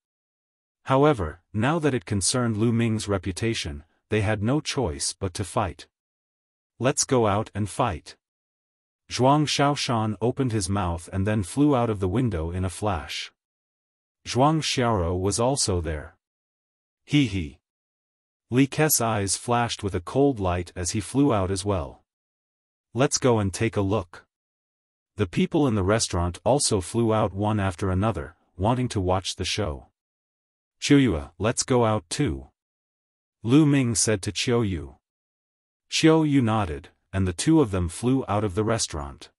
However, now that it concerned Lu Ming's reputation, they had no choice but to fight. Let's go out and fight. Zhuang Xiaoshan opened his mouth and then flew out of the window in a flash. Zhuang Xiaorou was also there. Li Ke's eyes flashed with a cold light as he flew out as well. Let's go and take a look. The people in the restaurant also flew out one after another, wanting to watch the show. Qiuyu, let's go out too. Lu Ming said to Qiuyu. Xiao Yu nodded, and the two of them flew out of the restaurant.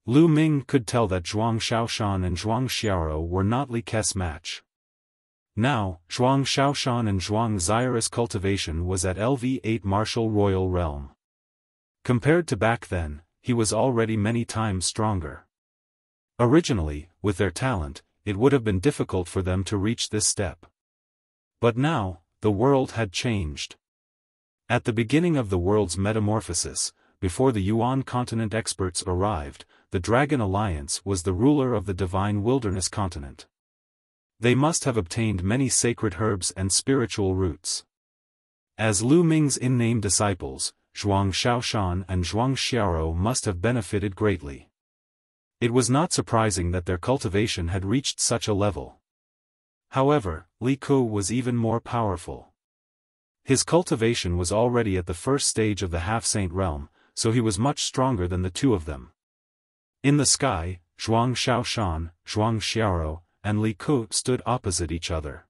Lu Ming could tell that Zhuang Xiaoshan and Zhuang Xiaoro were not Li Ke's match. Now, Zhuang Xiaoshan and Zhuang Xiao's cultivation was at LV8 martial royal realm. Compared to back then, he was already many times stronger. Originally, with their talent, it would have been difficult for them to reach this step. But now, the world had changed. At the beginning of the world's metamorphosis, before the Yuan continent experts arrived, the Dragon Alliance was the ruler of the divine wilderness continent. They must have obtained many sacred herbs and spiritual roots. As Lu Ming's in-name disciples, Zhuang Xiaoshan and Zhuang Xiaoro must have benefited greatly. It was not surprising that their cultivation had reached such a level. However, Li Ke was even more powerful. His cultivation was already at the first stage of the half-saint realm, so he was much stronger than the two of them. In the sky, Zhuang Xiaoshan, Zhuang Xiaoro, and Li Ke stood opposite each other.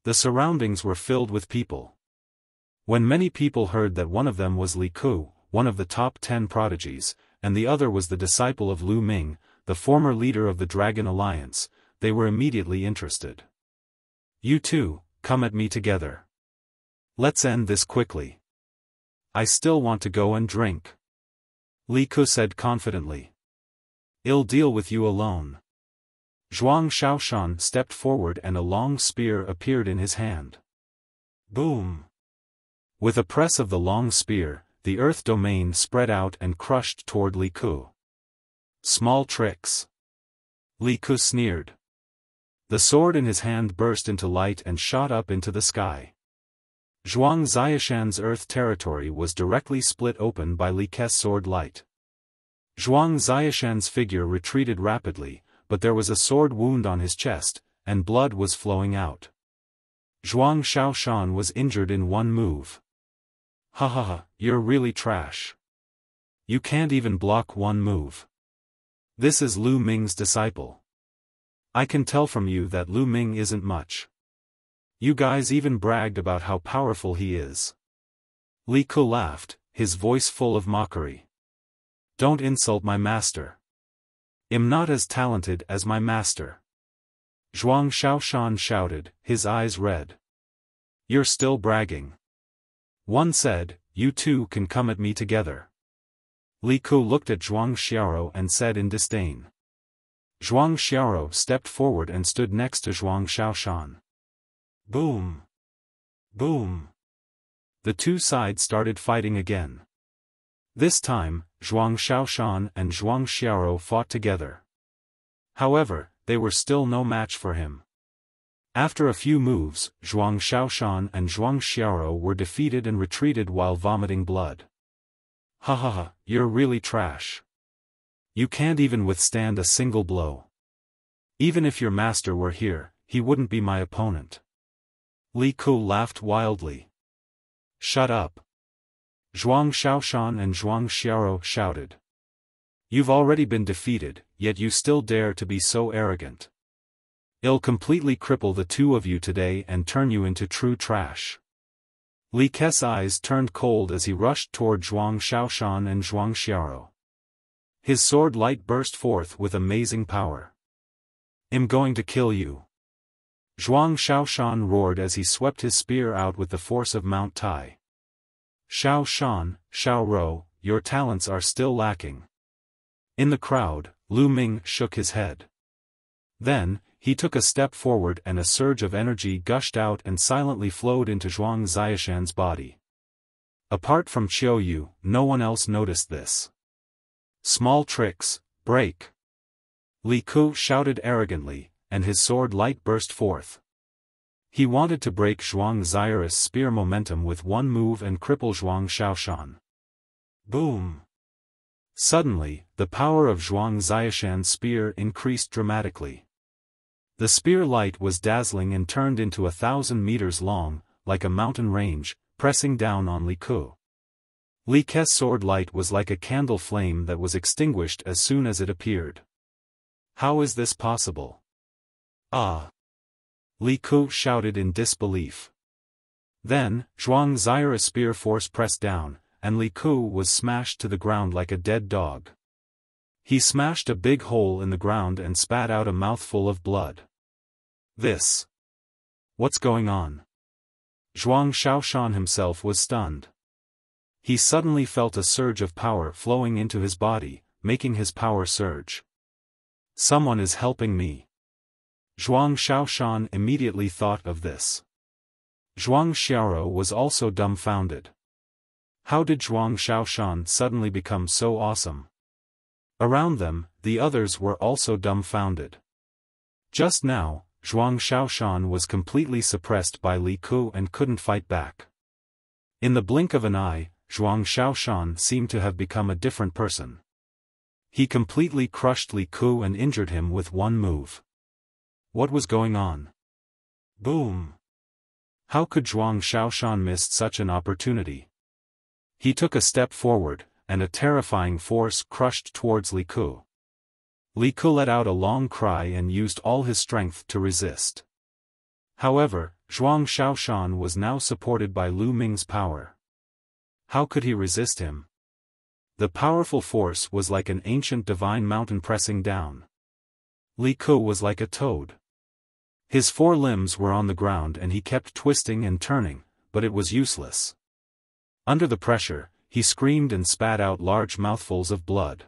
The surroundings were filled with people. When many people heard that one of them was Li Ke, one of the top 10 prodigies, and the other was the disciple of Lu Ming, the former leader of the Dragon Alliance, they were immediately interested. You two, come at me together. Let's end this quickly. I still want to go and drink. Li Ke said confidently. I'll deal with you alone. Zhuang Xiaoshan stepped forward and a long spear appeared in his hand. Boom! With a press of the long spear, the earth domain spread out and crushed toward Li Ke. Small tricks. Li Ke sneered. The sword in his hand burst into light and shot up into the sky. Zhuang Xiaoshan's earth territory was directly split open by Li Ke's sword light. Zhuang Xiaoshan's figure retreated rapidly, but there was a sword wound on his chest, and blood was flowing out. Zhuang Xiaoshan was injured in one move. Ha ha ha, you're really trash. You can't even block one move. This is Lu Ming's disciple. I can tell from you that Lu Ming isn't much. You guys even bragged about how powerful he is. Li Ke laughed, his voice full of mockery. Don't insult my master. I'm not as talented as my master. Zhuang Xiaoshan shouted, his eyes red. You're still bragging. One said, you two can come at me together. Li Ke looked at Zhuang Xiaoro and said in disdain. Zhuang Xiaoro stepped forward and stood next to Zhuang Xiaoshan. Boom! Boom! The two sides started fighting again. This time, Zhuang Xiaoshan and Zhuang Xiaoro fought together. However, they were still no match for him. After a few moves, Zhuang Xiaoshan and Zhuang Xiaoro were defeated and retreated while vomiting blood. Ha ha ha, you're really trash. You can't even withstand a single blow. Even if your master were here, he wouldn't be my opponent. Li Ke laughed wildly. Shut up. Zhuang Xiaoshan and Zhuang Xiaoro shouted. You've already been defeated, yet you still dare to be so arrogant. I'll completely cripple the two of you today and turn you into true trash. Li Ke's eyes turned cold as he rushed toward Zhuang Xiaoshan and Zhuang Xiaoro. His sword light burst forth with amazing power. I'm going to kill you. Zhuang Xiaoshan roared as he swept his spear out with the force of Mount Tai. Xiaoshan, Xiaoro, your talents are still lacking. In the crowd, Lu Ming shook his head. Then, he took a step forward and a surge of energy gushed out and silently flowed into Zhuang Xiaoshan's body. Apart from Xiao Yu, no one else noticed this. Small tricks, break! Li Ke shouted arrogantly, and his sword light burst forth. He wanted to break Zhuang Xiao's spear momentum with one move and cripple Zhuang Xiaoshan. Boom! Suddenly, the power of Zhuang Xiaoshan's spear increased dramatically. The spear light was dazzling and turned into 1,000 meters long, like a mountain range, pressing down on Li Ke. Li Ke's sword light was like a candle flame that was extinguished as soon as it appeared. How is this possible? Ah! Li Ke shouted in disbelief. Then, Zhuang Xiao's spear force pressed down, and Li Ku was smashed to the ground like a dead dog. He smashed a big hole in the ground and spat out a mouthful of blood. What's going on? Zhuang Xiaoshan himself was stunned. He suddenly felt a surge of power flowing into his body, making his power surge. Someone is helping me. Zhuang Xiaoshan immediately thought of this. Zhuang Xiaoro was also dumbfounded. How did Zhuang Xiaoshan suddenly become so awesome? Around them, the others were also dumbfounded. Just now, Zhuang Xiaoshan was completely suppressed by Li Ku and couldn't fight back. In the blink of an eye, Zhuang Xiaoshan seemed to have become a different person. He completely crushed Li Ku and injured him with one move. What was going on? Boom! How could Zhuang Xiaoshan miss such an opportunity? He took a step forward, and a terrifying force crushed towards Li Ku. Li Ku let out a long cry and used all his strength to resist. However, Zhuang Xiaoshan was now supported by Lu Ming's power. How could he resist him? The powerful force was like an ancient divine mountain pressing down. Li Ku was like a toad. His four limbs were on the ground and he kept twisting and turning, but it was useless. Under the pressure, he screamed and spat out large mouthfuls of blood.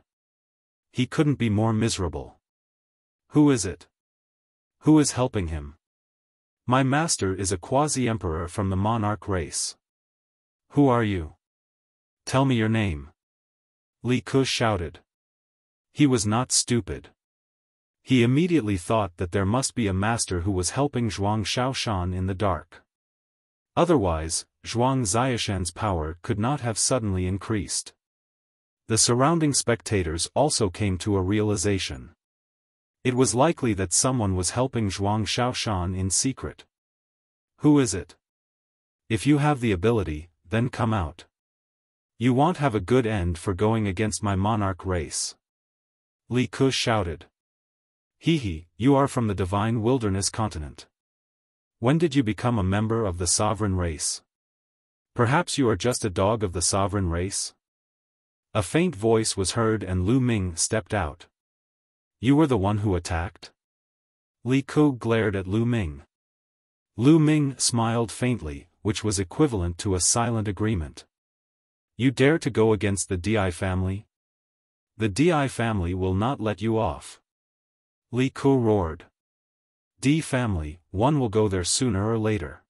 He couldn't be more miserable. Who is it? Who is helping him? My master is a quasi-emperor from the monarch race. Who are you? Tell me your name. Li Ku shouted. He was not stupid. He immediately thought that there must be a master who was helping Zhuang Xiaoshan in the dark. Otherwise, Zhuang Xiaoshan's power could not have suddenly increased. The surrounding spectators also came to a realization. It was likely that someone was helping Zhuang Xiaoshan in secret. Who is it? If you have the ability, then come out. You won't have a good end for going against my monarch race. Li Ku shouted. Hehe, you are from the divine wilderness continent. When did you become a member of the sovereign race? Perhaps you are just a dog of the sovereign race? A faint voice was heard and Lu Ming stepped out. You were the one who attacked? Li Ku glared at Lu Ming. Lu Ming smiled faintly, which was equivalent to a silent agreement. You dare to go against the Di family? The Di family will not let you off. Li Ku roared. Di family, one will go there sooner or later.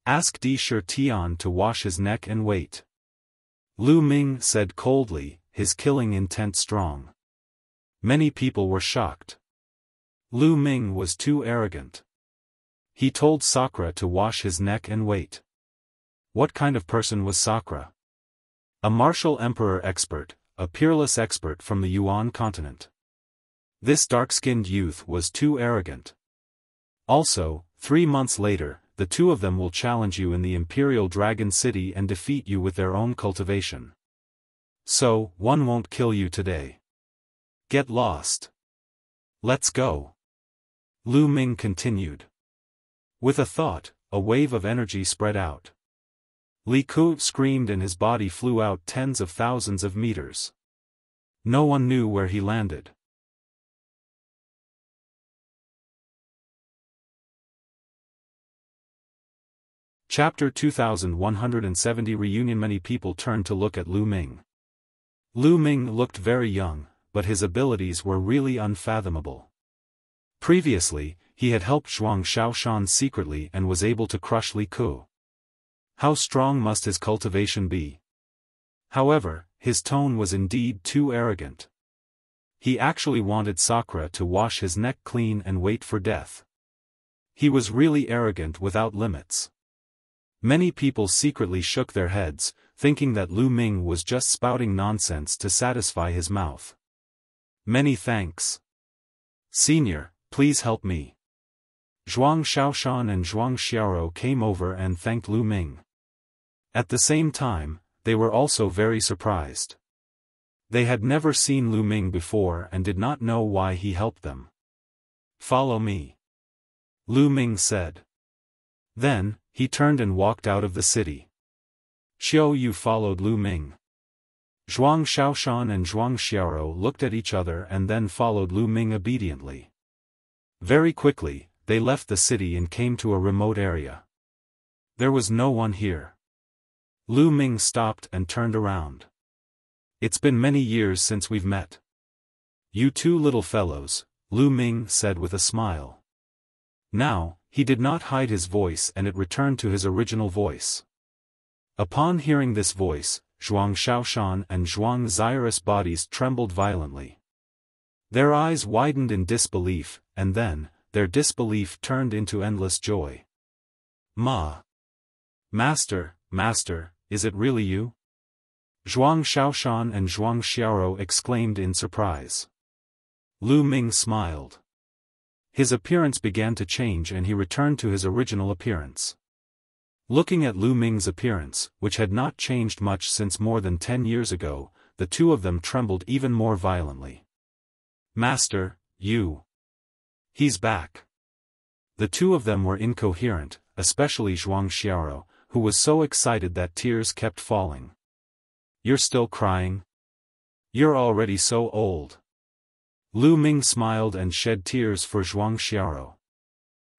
Ask Di Shi Tian to wash his neck and wait. Lu Ming said coldly, his killing intent strong. Many people were shocked. Lu Ming was too arrogant. He told Sakura to wash his neck and wait. What kind of person was Sakura? A martial emperor expert, a peerless expert from the Yuan continent. This dark-skinned youth was too arrogant. Also, 3 months later, the two of them will challenge you in the Imperial Dragon City and defeat you with their own cultivation. So, one won't kill you today. Get lost. Let's go. Lu Ming continued. With a thought, a wave of energy spread out. Li Ku screamed and his body flew out tens of thousands of meters. No one knew where he landed. Chapter 2170 Reunion. Many people turned to look at Lu Ming. Lu Ming looked very young, but his abilities were really unfathomable. Previously, he had helped Zhuang Xiaoshan secretly and was able to crush Li Ku. How strong must his cultivation be? However, his tone was indeed too arrogant. He actually wanted Sakura to wash his neck clean and wait for death. He was really arrogant without limits. Many people secretly shook their heads, thinking that Lu Ming was just spouting nonsense to satisfy his mouth. Many thanks. Senior, please help me. Zhuang Xiaoshan and Zhuang Xiaoro came over and thanked Lu Ming. At the same time, they were also very surprised. They had never seen Lu Ming before and did not know why he helped them. Follow me. Lu Ming said. Then, he turned and walked out of the city. Xiao Yu followed Lu Ming. Zhuang Xiaofan and Zhuang Xiaoro looked at each other and then followed Lu Ming obediently. Very quickly, they left the city and came to a remote area. There was no one here. Lu Ming stopped and turned around. It's been many years since we've met. You two little fellows, Lu Ming said with a smile. Now, he did not hide his voice and it returned to his original voice. Upon hearing this voice, Zhuang Xiaoshan and Zhuang Xiao's bodies trembled violently. Their eyes widened in disbelief, and then, their disbelief turned into endless joy. Master, is it really you? Zhuang Xiaoshan and Zhuang Xiaoro exclaimed in surprise. Lu Ming smiled. His appearance began to change and he returned to his original appearance. Looking at Lu Ming's appearance, which had not changed much since more than 10 years ago, the two of them trembled even more violently. Master, you. He's back. The two of them were incoherent, especially Zhuang Xiaoro, who was so excited that tears kept falling. You're still crying? You're already so old. Lu Ming smiled and shed tears for Zhuang Xiaoro.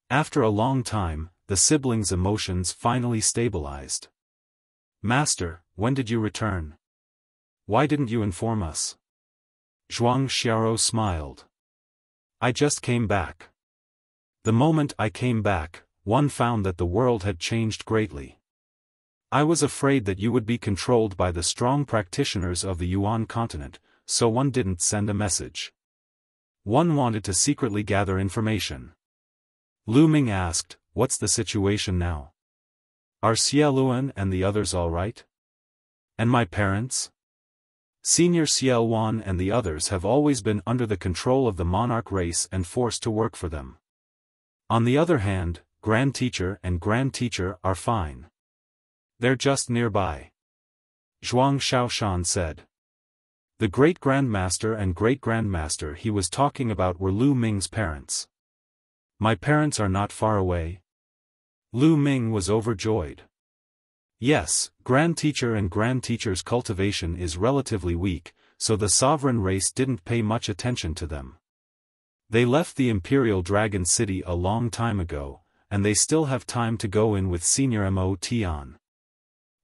After a long time, the siblings' emotions finally stabilized. Master, when did you return? Why didn't you inform us? Zhuang Xiaoro smiled. I just came back. The moment I came back, one found that the world had changed greatly. I was afraid that you would be controlled by the strong practitioners of the Yuan continent, so one didn't send a message. One wanted to secretly gather information. Lu Ming asked, what's the situation now? Are Xiaoluan and the others all right? And my parents? Senior Xiaoluan and the others have always been under the control of the monarch race and forced to work for them. On the other hand, Grand Teacher and Grand Teacher are fine. They're just nearby. Zhuang Xiaoshan said. The Great-Grandmaster and Great-Grandmaster he was talking about were Lu Ming's parents. My parents are not far away. Lu Ming was overjoyed. Yes, Grand Teacher and Grand Teacher's cultivation is relatively weak, so the sovereign race didn't pay much attention to them. They left the Imperial Dragon City a long time ago, and they still have time to go in with Senior Mo Tian.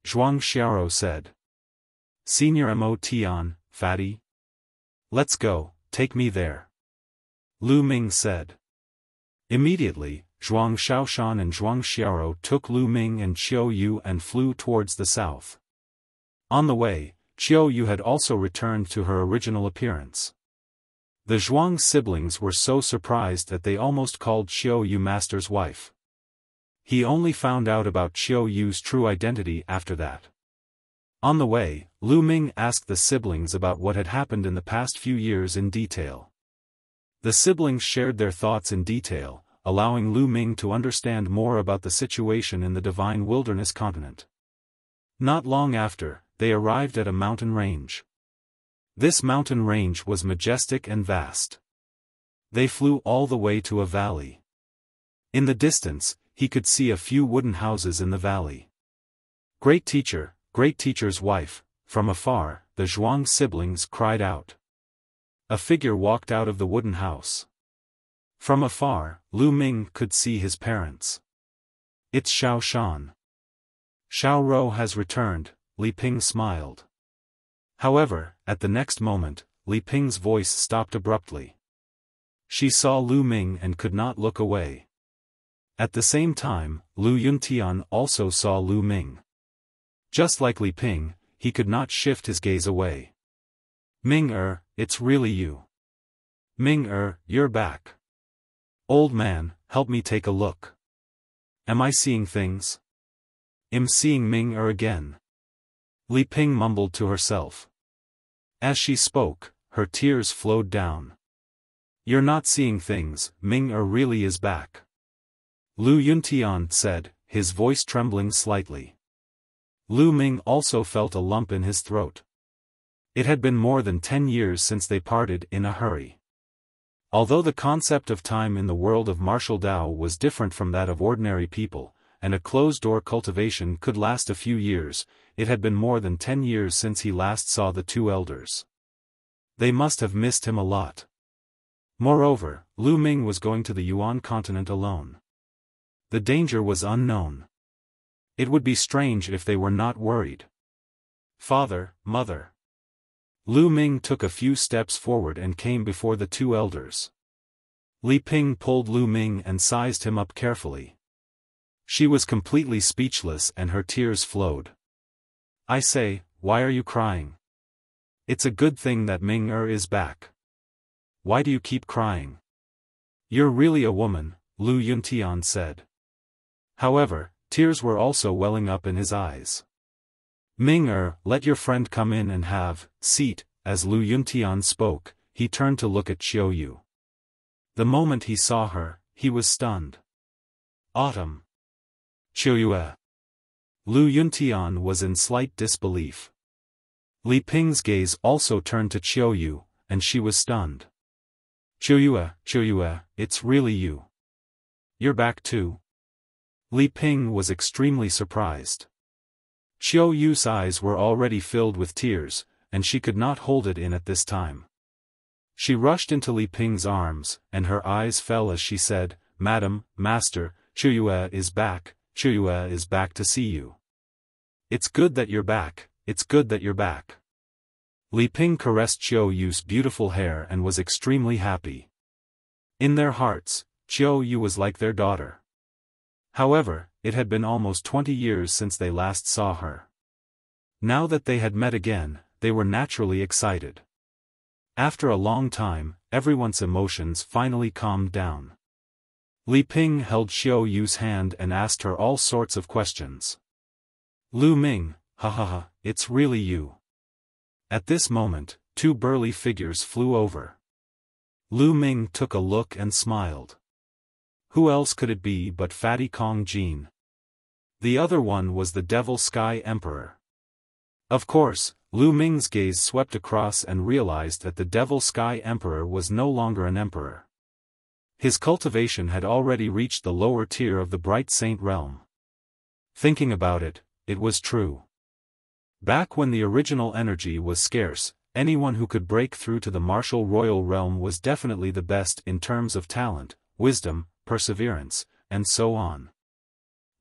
Zhuang Xiaoro said. Senior Mo Tian, fatty? Let's go, take me there. Lu Ming said. Immediately, Zhuang Xiaoshan and Zhuang Xiaoro took Lu Ming and Xiao Yu and flew towards the south. On the way, Xiao Yu had also returned to her original appearance. The Zhuang siblings were so surprised that they almost called Xiao Yu Master's wife. He only found out about Xiao Yu's true identity after that. On the way, Lu Ming asked the siblings about what had happened in the past few years in detail. The siblings shared their thoughts in detail, allowing Lu Ming to understand more about the situation in the Divine Wilderness continent. Not long after, they arrived at a mountain range. This mountain range was majestic and vast. They flew all the way to a valley. In the distance, he could see a few wooden houses in the valley. Great Teacher's wife, from afar, the Zhuang siblings cried out. A figure walked out of the wooden house. From afar, Lu Ming could see his parents. It's Xiaoshan. Xiaoro has returned, Li Ping smiled. However, at the next moment, Li Ping's voice stopped abruptly. She saw Lu Ming and could not look away. At the same time, Lu Yuntian also saw Lu Ming. Just like Li Ping, he could not shift his gaze away. Ming it's really you. Ming you're back. Old man, help me take a look. Am I seeing things? I'm seeing Ming again. Li Ping mumbled to herself. As she spoke, her tears flowed down. You're not seeing things, Ming really is back. Lu Yuntian said, his voice trembling slightly. Lu Ming also felt a lump in his throat. It had been more than 10 years since they parted in a hurry. Although the concept of time in the world of martial Dao was different from that of ordinary people, and a closed-door cultivation could last a few years. It had been more than 10 years since he last saw the two elders. They must have missed him a lot. Moreover, Lu Ming was going to the Yuan continent alone. The danger was unknown. It would be strange if they were not worried. Father, mother. Lu Ming took a few steps forward and came before the two elders. Li Ping pulled Lu Ming and sized him up carefully. She was completely speechless and her tears flowed. I say, why are you crying? It's a good thing that Ming is back. Why do you keep crying? You're really a woman, Lu Yuntian said. However, tears were also welling up in his eyes. Ming let your friend come in and have seat. As Lu Yuntian spoke, he turned to look at Xiao Yu. The moment he saw her, he was stunned. Autumn. Xiao Yu. Lu Yuntian was in slight disbelief. Li Ping's gaze also turned to Xiao Yu, and she was stunned. Xiao Yu, it's really you. You're back too? Li Ping was extremely surprised. Xiao Yu's eyes were already filled with tears, and she could not hold it in at this time. She rushed into Li Ping's arms, and her eyes fell as she said, Madam, Master, Xiao Yu is back, Xiao Yu is back to see you. It's good that you're back, it's good that you're back. Li Ping caressed Xiao Yu's beautiful hair and was extremely happy. In their hearts, Xiao Yu was like their daughter. However, it had been almost 20 years since they last saw her. Now that they had met again, they were naturally excited. After a long time, everyone's emotions finally calmed down. Li Ping held Xiao Yu's hand and asked her all sorts of questions. Lu Ming, it's really you. At this moment, two burly figures flew over. Lu Ming took a look and smiled. Who else could it be but Fatty Kong Jin? The other one was the Devil Sky Emperor. Of course, Lu Ming's gaze swept across and realized that the Devil Sky Emperor was no longer an emperor. His cultivation had already reached the lower tier of the Bright Saint realm. Thinking about it, it was true. Back when the original energy was scarce, anyone who could break through to the martial royal realm was definitely the best in terms of talent, wisdom, perseverance, and so on.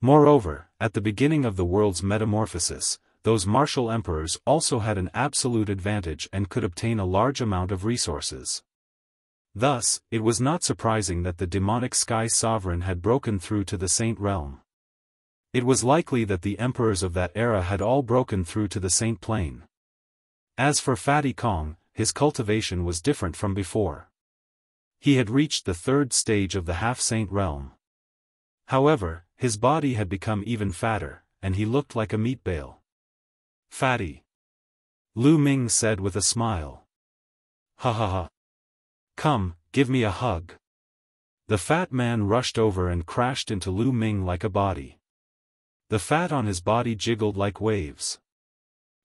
Moreover, at the beginning of the world's metamorphosis, those martial emperors also had an absolute advantage and could obtain a large amount of resources. Thus, it was not surprising that the demonic sky sovereign had broken through to the saint realm. It was likely that the emperors of that era had all broken through to the saint plane. As for Fatty Kong, his cultivation was different from before. He had reached the third stage of the half-saint realm. However, his body had become even fatter, and he looked like a meat bale. Fatty. Lu Ming said with a smile. Come, give me a hug. The fat man rushed over and crashed into Lu Ming like a body. The fat on his body jiggled like waves.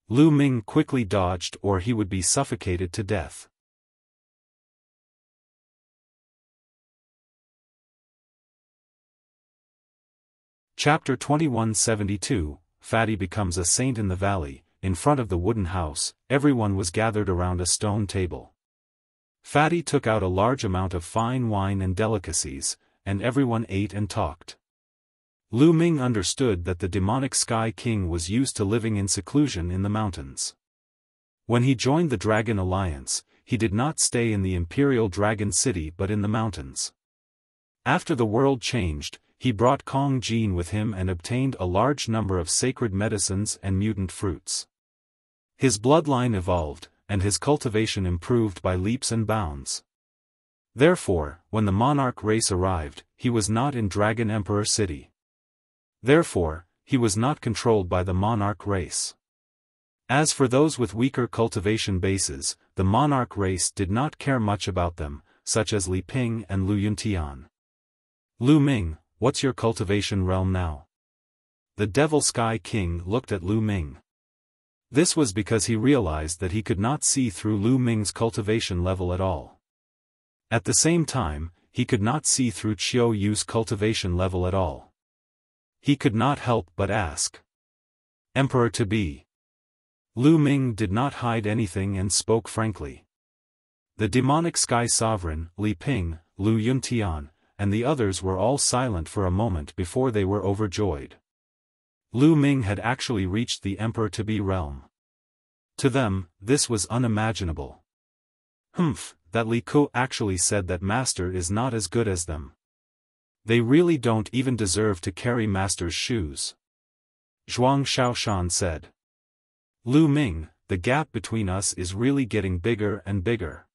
Lu Ming quickly dodged or he would be suffocated to death. Chapter 2172, Fatty becomes a saint in the valley. In front of the wooden house, everyone was gathered around a stone table. Fatty took out a large amount of fine wine and delicacies, and everyone ate and talked. Lu Ming understood that the demonic Sky King was used to living in seclusion in the mountains. When he joined the Dragon Alliance, he did not stay in the Imperial Dragon City but in the mountains. After the world changed, he brought Kong Jin with him and obtained a large number of sacred medicines and mutant fruits. His bloodline evolved, and his cultivation improved by leaps and bounds. Therefore, when the monarch race arrived, he was not in Dragon Emperor City. Therefore, he was not controlled by the monarch race. As for those with weaker cultivation bases, the monarch race did not care much about them, such as Li Ping and Lu Yuntian. Lu Ming, what's your cultivation realm now? The Devil Sky King looked at Lu Ming. This was because he realized that he could not see through Lu Ming's cultivation level at all. At the same time, he could not see through Xiao Yu's cultivation level at all. He could not help but ask. Emperor-to-be. Lu Ming did not hide anything and spoke frankly. The demonic sky sovereign, Li Ping, Lu Yuntian, and the others were all silent for a moment before they were overjoyed. Lu Ming had actually reached the emperor-to-be realm. To them, this was unimaginable. That Li Ku actually said that master is not as good as them. They really don't even deserve to carry master's shoes. Zhuang Xiaoshan said. Lu Ming, the gap between us is really getting bigger and bigger.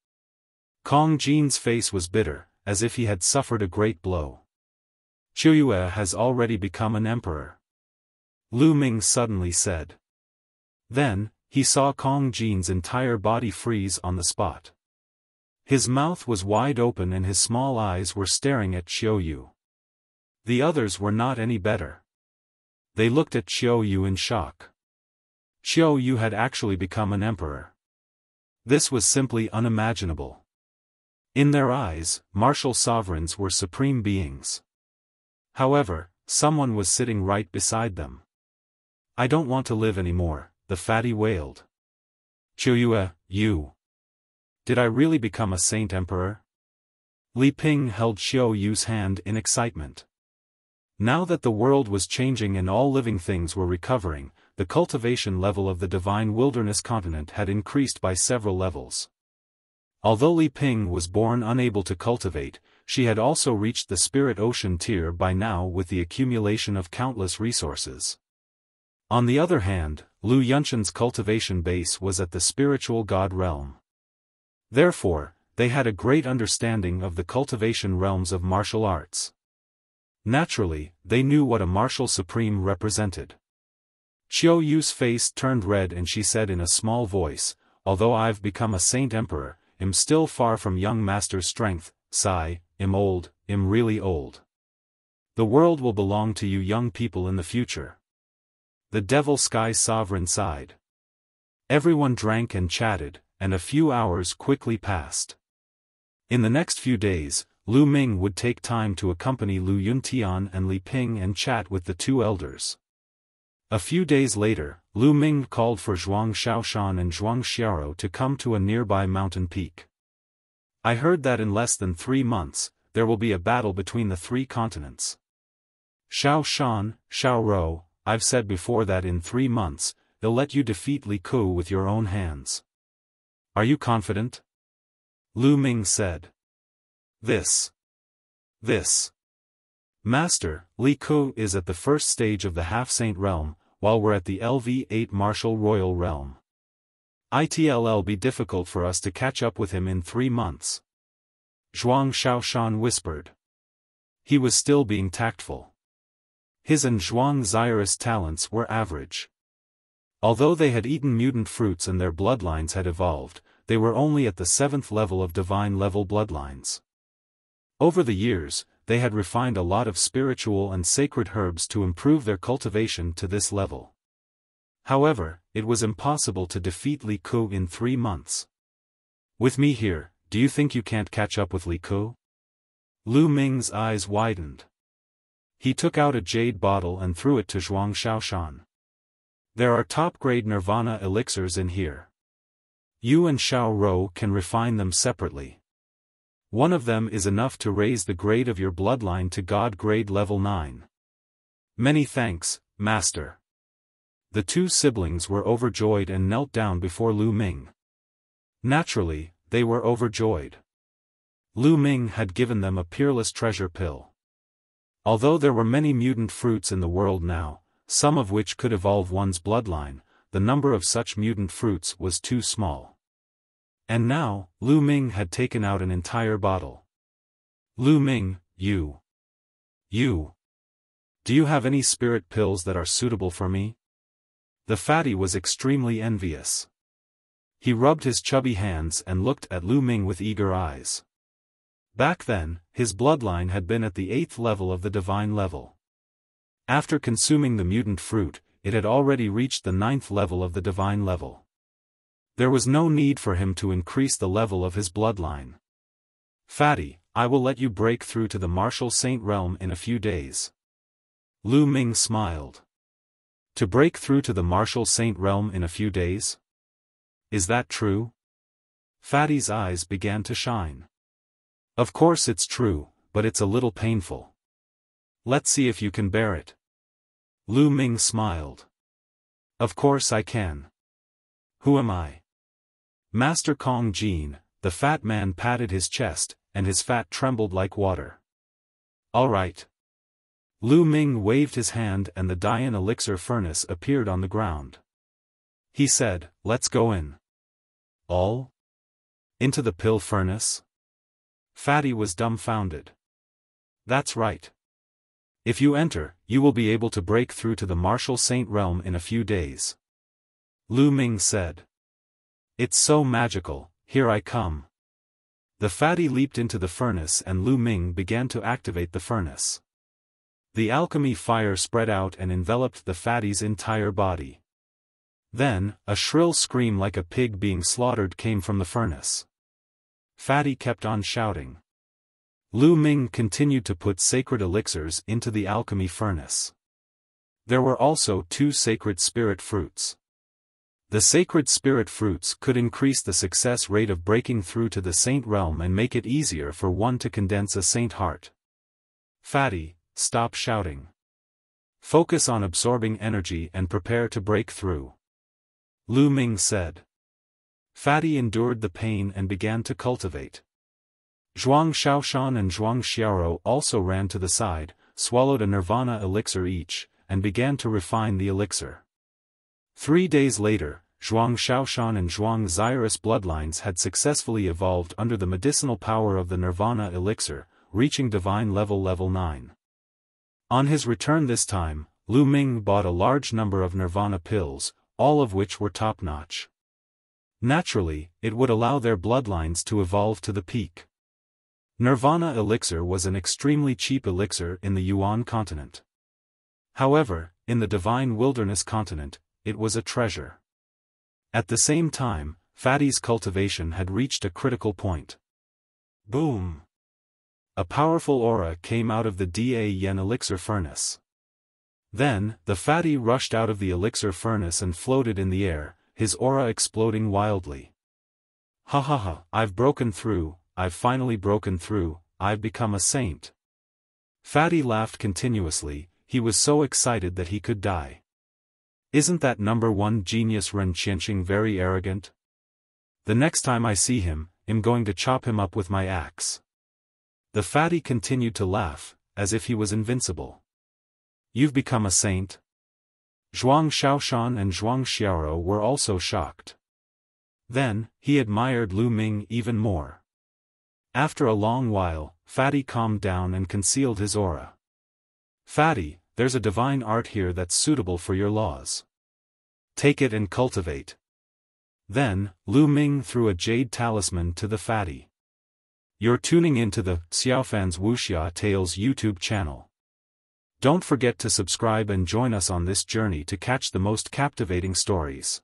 Kong Jin's face was bitter, as if he had suffered a great blow. Yuan has already become an emperor. Lu Ming suddenly said. Then, he saw Kong Jin's entire body freeze on the spot. His mouth was wide open and his small eyes were staring at Xiaoyu. The others were not any better. They looked at Xiaoyu in shock. Xiaoyu had actually become an emperor. This was simply unimaginable. In their eyes, martial sovereigns were supreme beings. However, someone was sitting right beside them. I don't want to live anymore, the fatty wailed. Xiaoyu, you. Did I really become a saint emperor? Li Ping held Xiaoyu's hand in excitement. Now that the world was changing and all living things were recovering, the cultivation level of the divine wilderness continent had increased by several levels. Although Li Ping was born unable to cultivate, she had also reached the spirit ocean tier by now with the accumulation of countless resources. On the other hand, Lu Yunshan's cultivation base was at the spiritual god realm. Therefore, they had a great understanding of the cultivation realms of martial arts. Naturally, they knew what a martial supreme represented. Xiaoyu's face turned red and she said in a small voice, although I've become a saint emperor, am still far from young master's strength, sigh, am old, am really old. The world will belong to you young people in the future. The devil sky sovereign sighed. Everyone drank and chatted, and a few hours quickly passed. In the next few days, Lu Ming would take time to accompany Lu Yuntian and Li Ping and chat with the two elders. A few days later, Lu Ming called for Zhuang Xiaoshan and Zhuang Xiao to come to a nearby mountain peak. I heard that in less than 3 months, there will be a battle between the 3 continents. Xiaoshan, Xiaoro, I've said before that in 3 months, they'll let you defeat Li Ku with your own hands. Are you confident? Lu Ming said. This. Master, Li Ku is at the first stage of the half-saint realm, while we're at the LV8 martial royal realm. It'll be difficult for us to catch up with him in 3 months. Zhuang Xiaoshan whispered. He was still being tactful. His and Zhuang Xiao's talents were average. Although they had eaten mutant fruits and their bloodlines had evolved, they were only at the 7th level of divine-level bloodlines. Over the years, they had refined a lot of spiritual and sacred herbs to improve their cultivation to this level. However, it was impossible to defeat Li Ku in 3 months. With me here, do you think you can't catch up with Li Ku? Lu Ming's eyes widened. He took out a jade bottle and threw it to Zhuang Xiaoshan. There are top-grade nirvana elixirs in here. You and Xiaoro can refine them separately. One of them is enough to raise the grade of your bloodline to God grade level 9. Many thanks, Master. The 2 siblings were overjoyed and knelt down before Lu Ming. Naturally, they were overjoyed. Lu Ming had given them a peerless treasure pill. Although there were many mutant fruits in the world now, some of which could evolve one's bloodline, the number of such mutant fruits was too small. And now, Lu Ming had taken out an entire bottle. Lu Ming, you. Do you have any spirit pills that are suitable for me? The fatty was extremely envious. He rubbed his chubby hands and looked at Lu Ming with eager eyes. Back then, his bloodline had been at the 8th level of the divine level. After consuming the mutant fruit, it had already reached the 9th level of the divine level. There was no need for him to increase the level of his bloodline. Fatty, I will let you break through to the martial saint realm in a few days. Lu Ming smiled. To break through to the martial saint realm in a few days? Is that true? Fatty's eyes began to shine. Of course it's true, but it's a little painful. Let's see if you can bear it. Lu Ming smiled. Of course I can. Who am I? Master Kong Jin. The fat man patted his chest, and his fat trembled like water. All right. Lu Ming waved his hand and the Dian elixir furnace appeared on the ground. He said, let's go in. All? Into the pill furnace? Fatty was dumbfounded. That's right. If you enter, you will be able to break through to the martial saint realm in a few days. Lu Ming said. It's so magical, here I come. The fatty leaped into the furnace and Lu Ming began to activate the furnace. The alchemy fire spread out and enveloped the fatty's entire body. Then, a shrill scream like a pig being slaughtered came from the furnace. Fatty kept on shouting. Lu Ming continued to put sacred elixirs into the alchemy furnace. There were also 2 sacred spirit fruits. The sacred spirit fruits could increase the success rate of breaking through to the saint realm and make it easier for one to condense a saint heart. Fatty, stop shouting. Focus on absorbing energy and prepare to break through. Lu Ming said. Fatty endured the pain and began to cultivate. Zhuang Xiaofan and Zhuang Xiaoro also ran to the side, swallowed a nirvana elixir each, and began to refine the elixir. 3 days later, Zhuang Xiaoshan and Zhuang Zyrus bloodlines had successfully evolved under the medicinal power of the nirvana elixir, reaching divine level 9. On his return this time, Lu Ming bought a large number of nirvana pills, all of which were top-notch. Naturally, it would allow their bloodlines to evolve to the peak. Nirvana elixir was an extremely cheap elixir in the Yuan continent. However, in the Divine Wilderness continent, it was a treasure. At the same time, Fatty's cultivation had reached a critical point. Boom! A powerful aura came out of the Da Yen elixir furnace. Then, the Fatty rushed out of the elixir furnace and floated in the air, his aura exploding wildly. Ha ha ha, I've broken through, I've finally broken through, I've become a saint. Fatty laughed continuously, he was so excited that he could die. Isn't that number 1 genius Ren Qianqing very arrogant? The next time I see him, I'm going to chop him up with my axe. The Fatty continued to laugh, as if he was invincible. You've become a saint? Zhuang Xiaoshan and Zhuang Xiaoro were also shocked. Then, he admired Lu Ming even more. After a long while, Fatty calmed down and concealed his aura. Fatty, there's a divine art here that's suitable for your laws. Take it and cultivate. Then, Lu Ming threw a jade talisman to the Fatty. You're tuning into the Xiaofan's Wuxia Tales YouTube channel. Don't forget to subscribe and join us on this journey to catch the most captivating stories.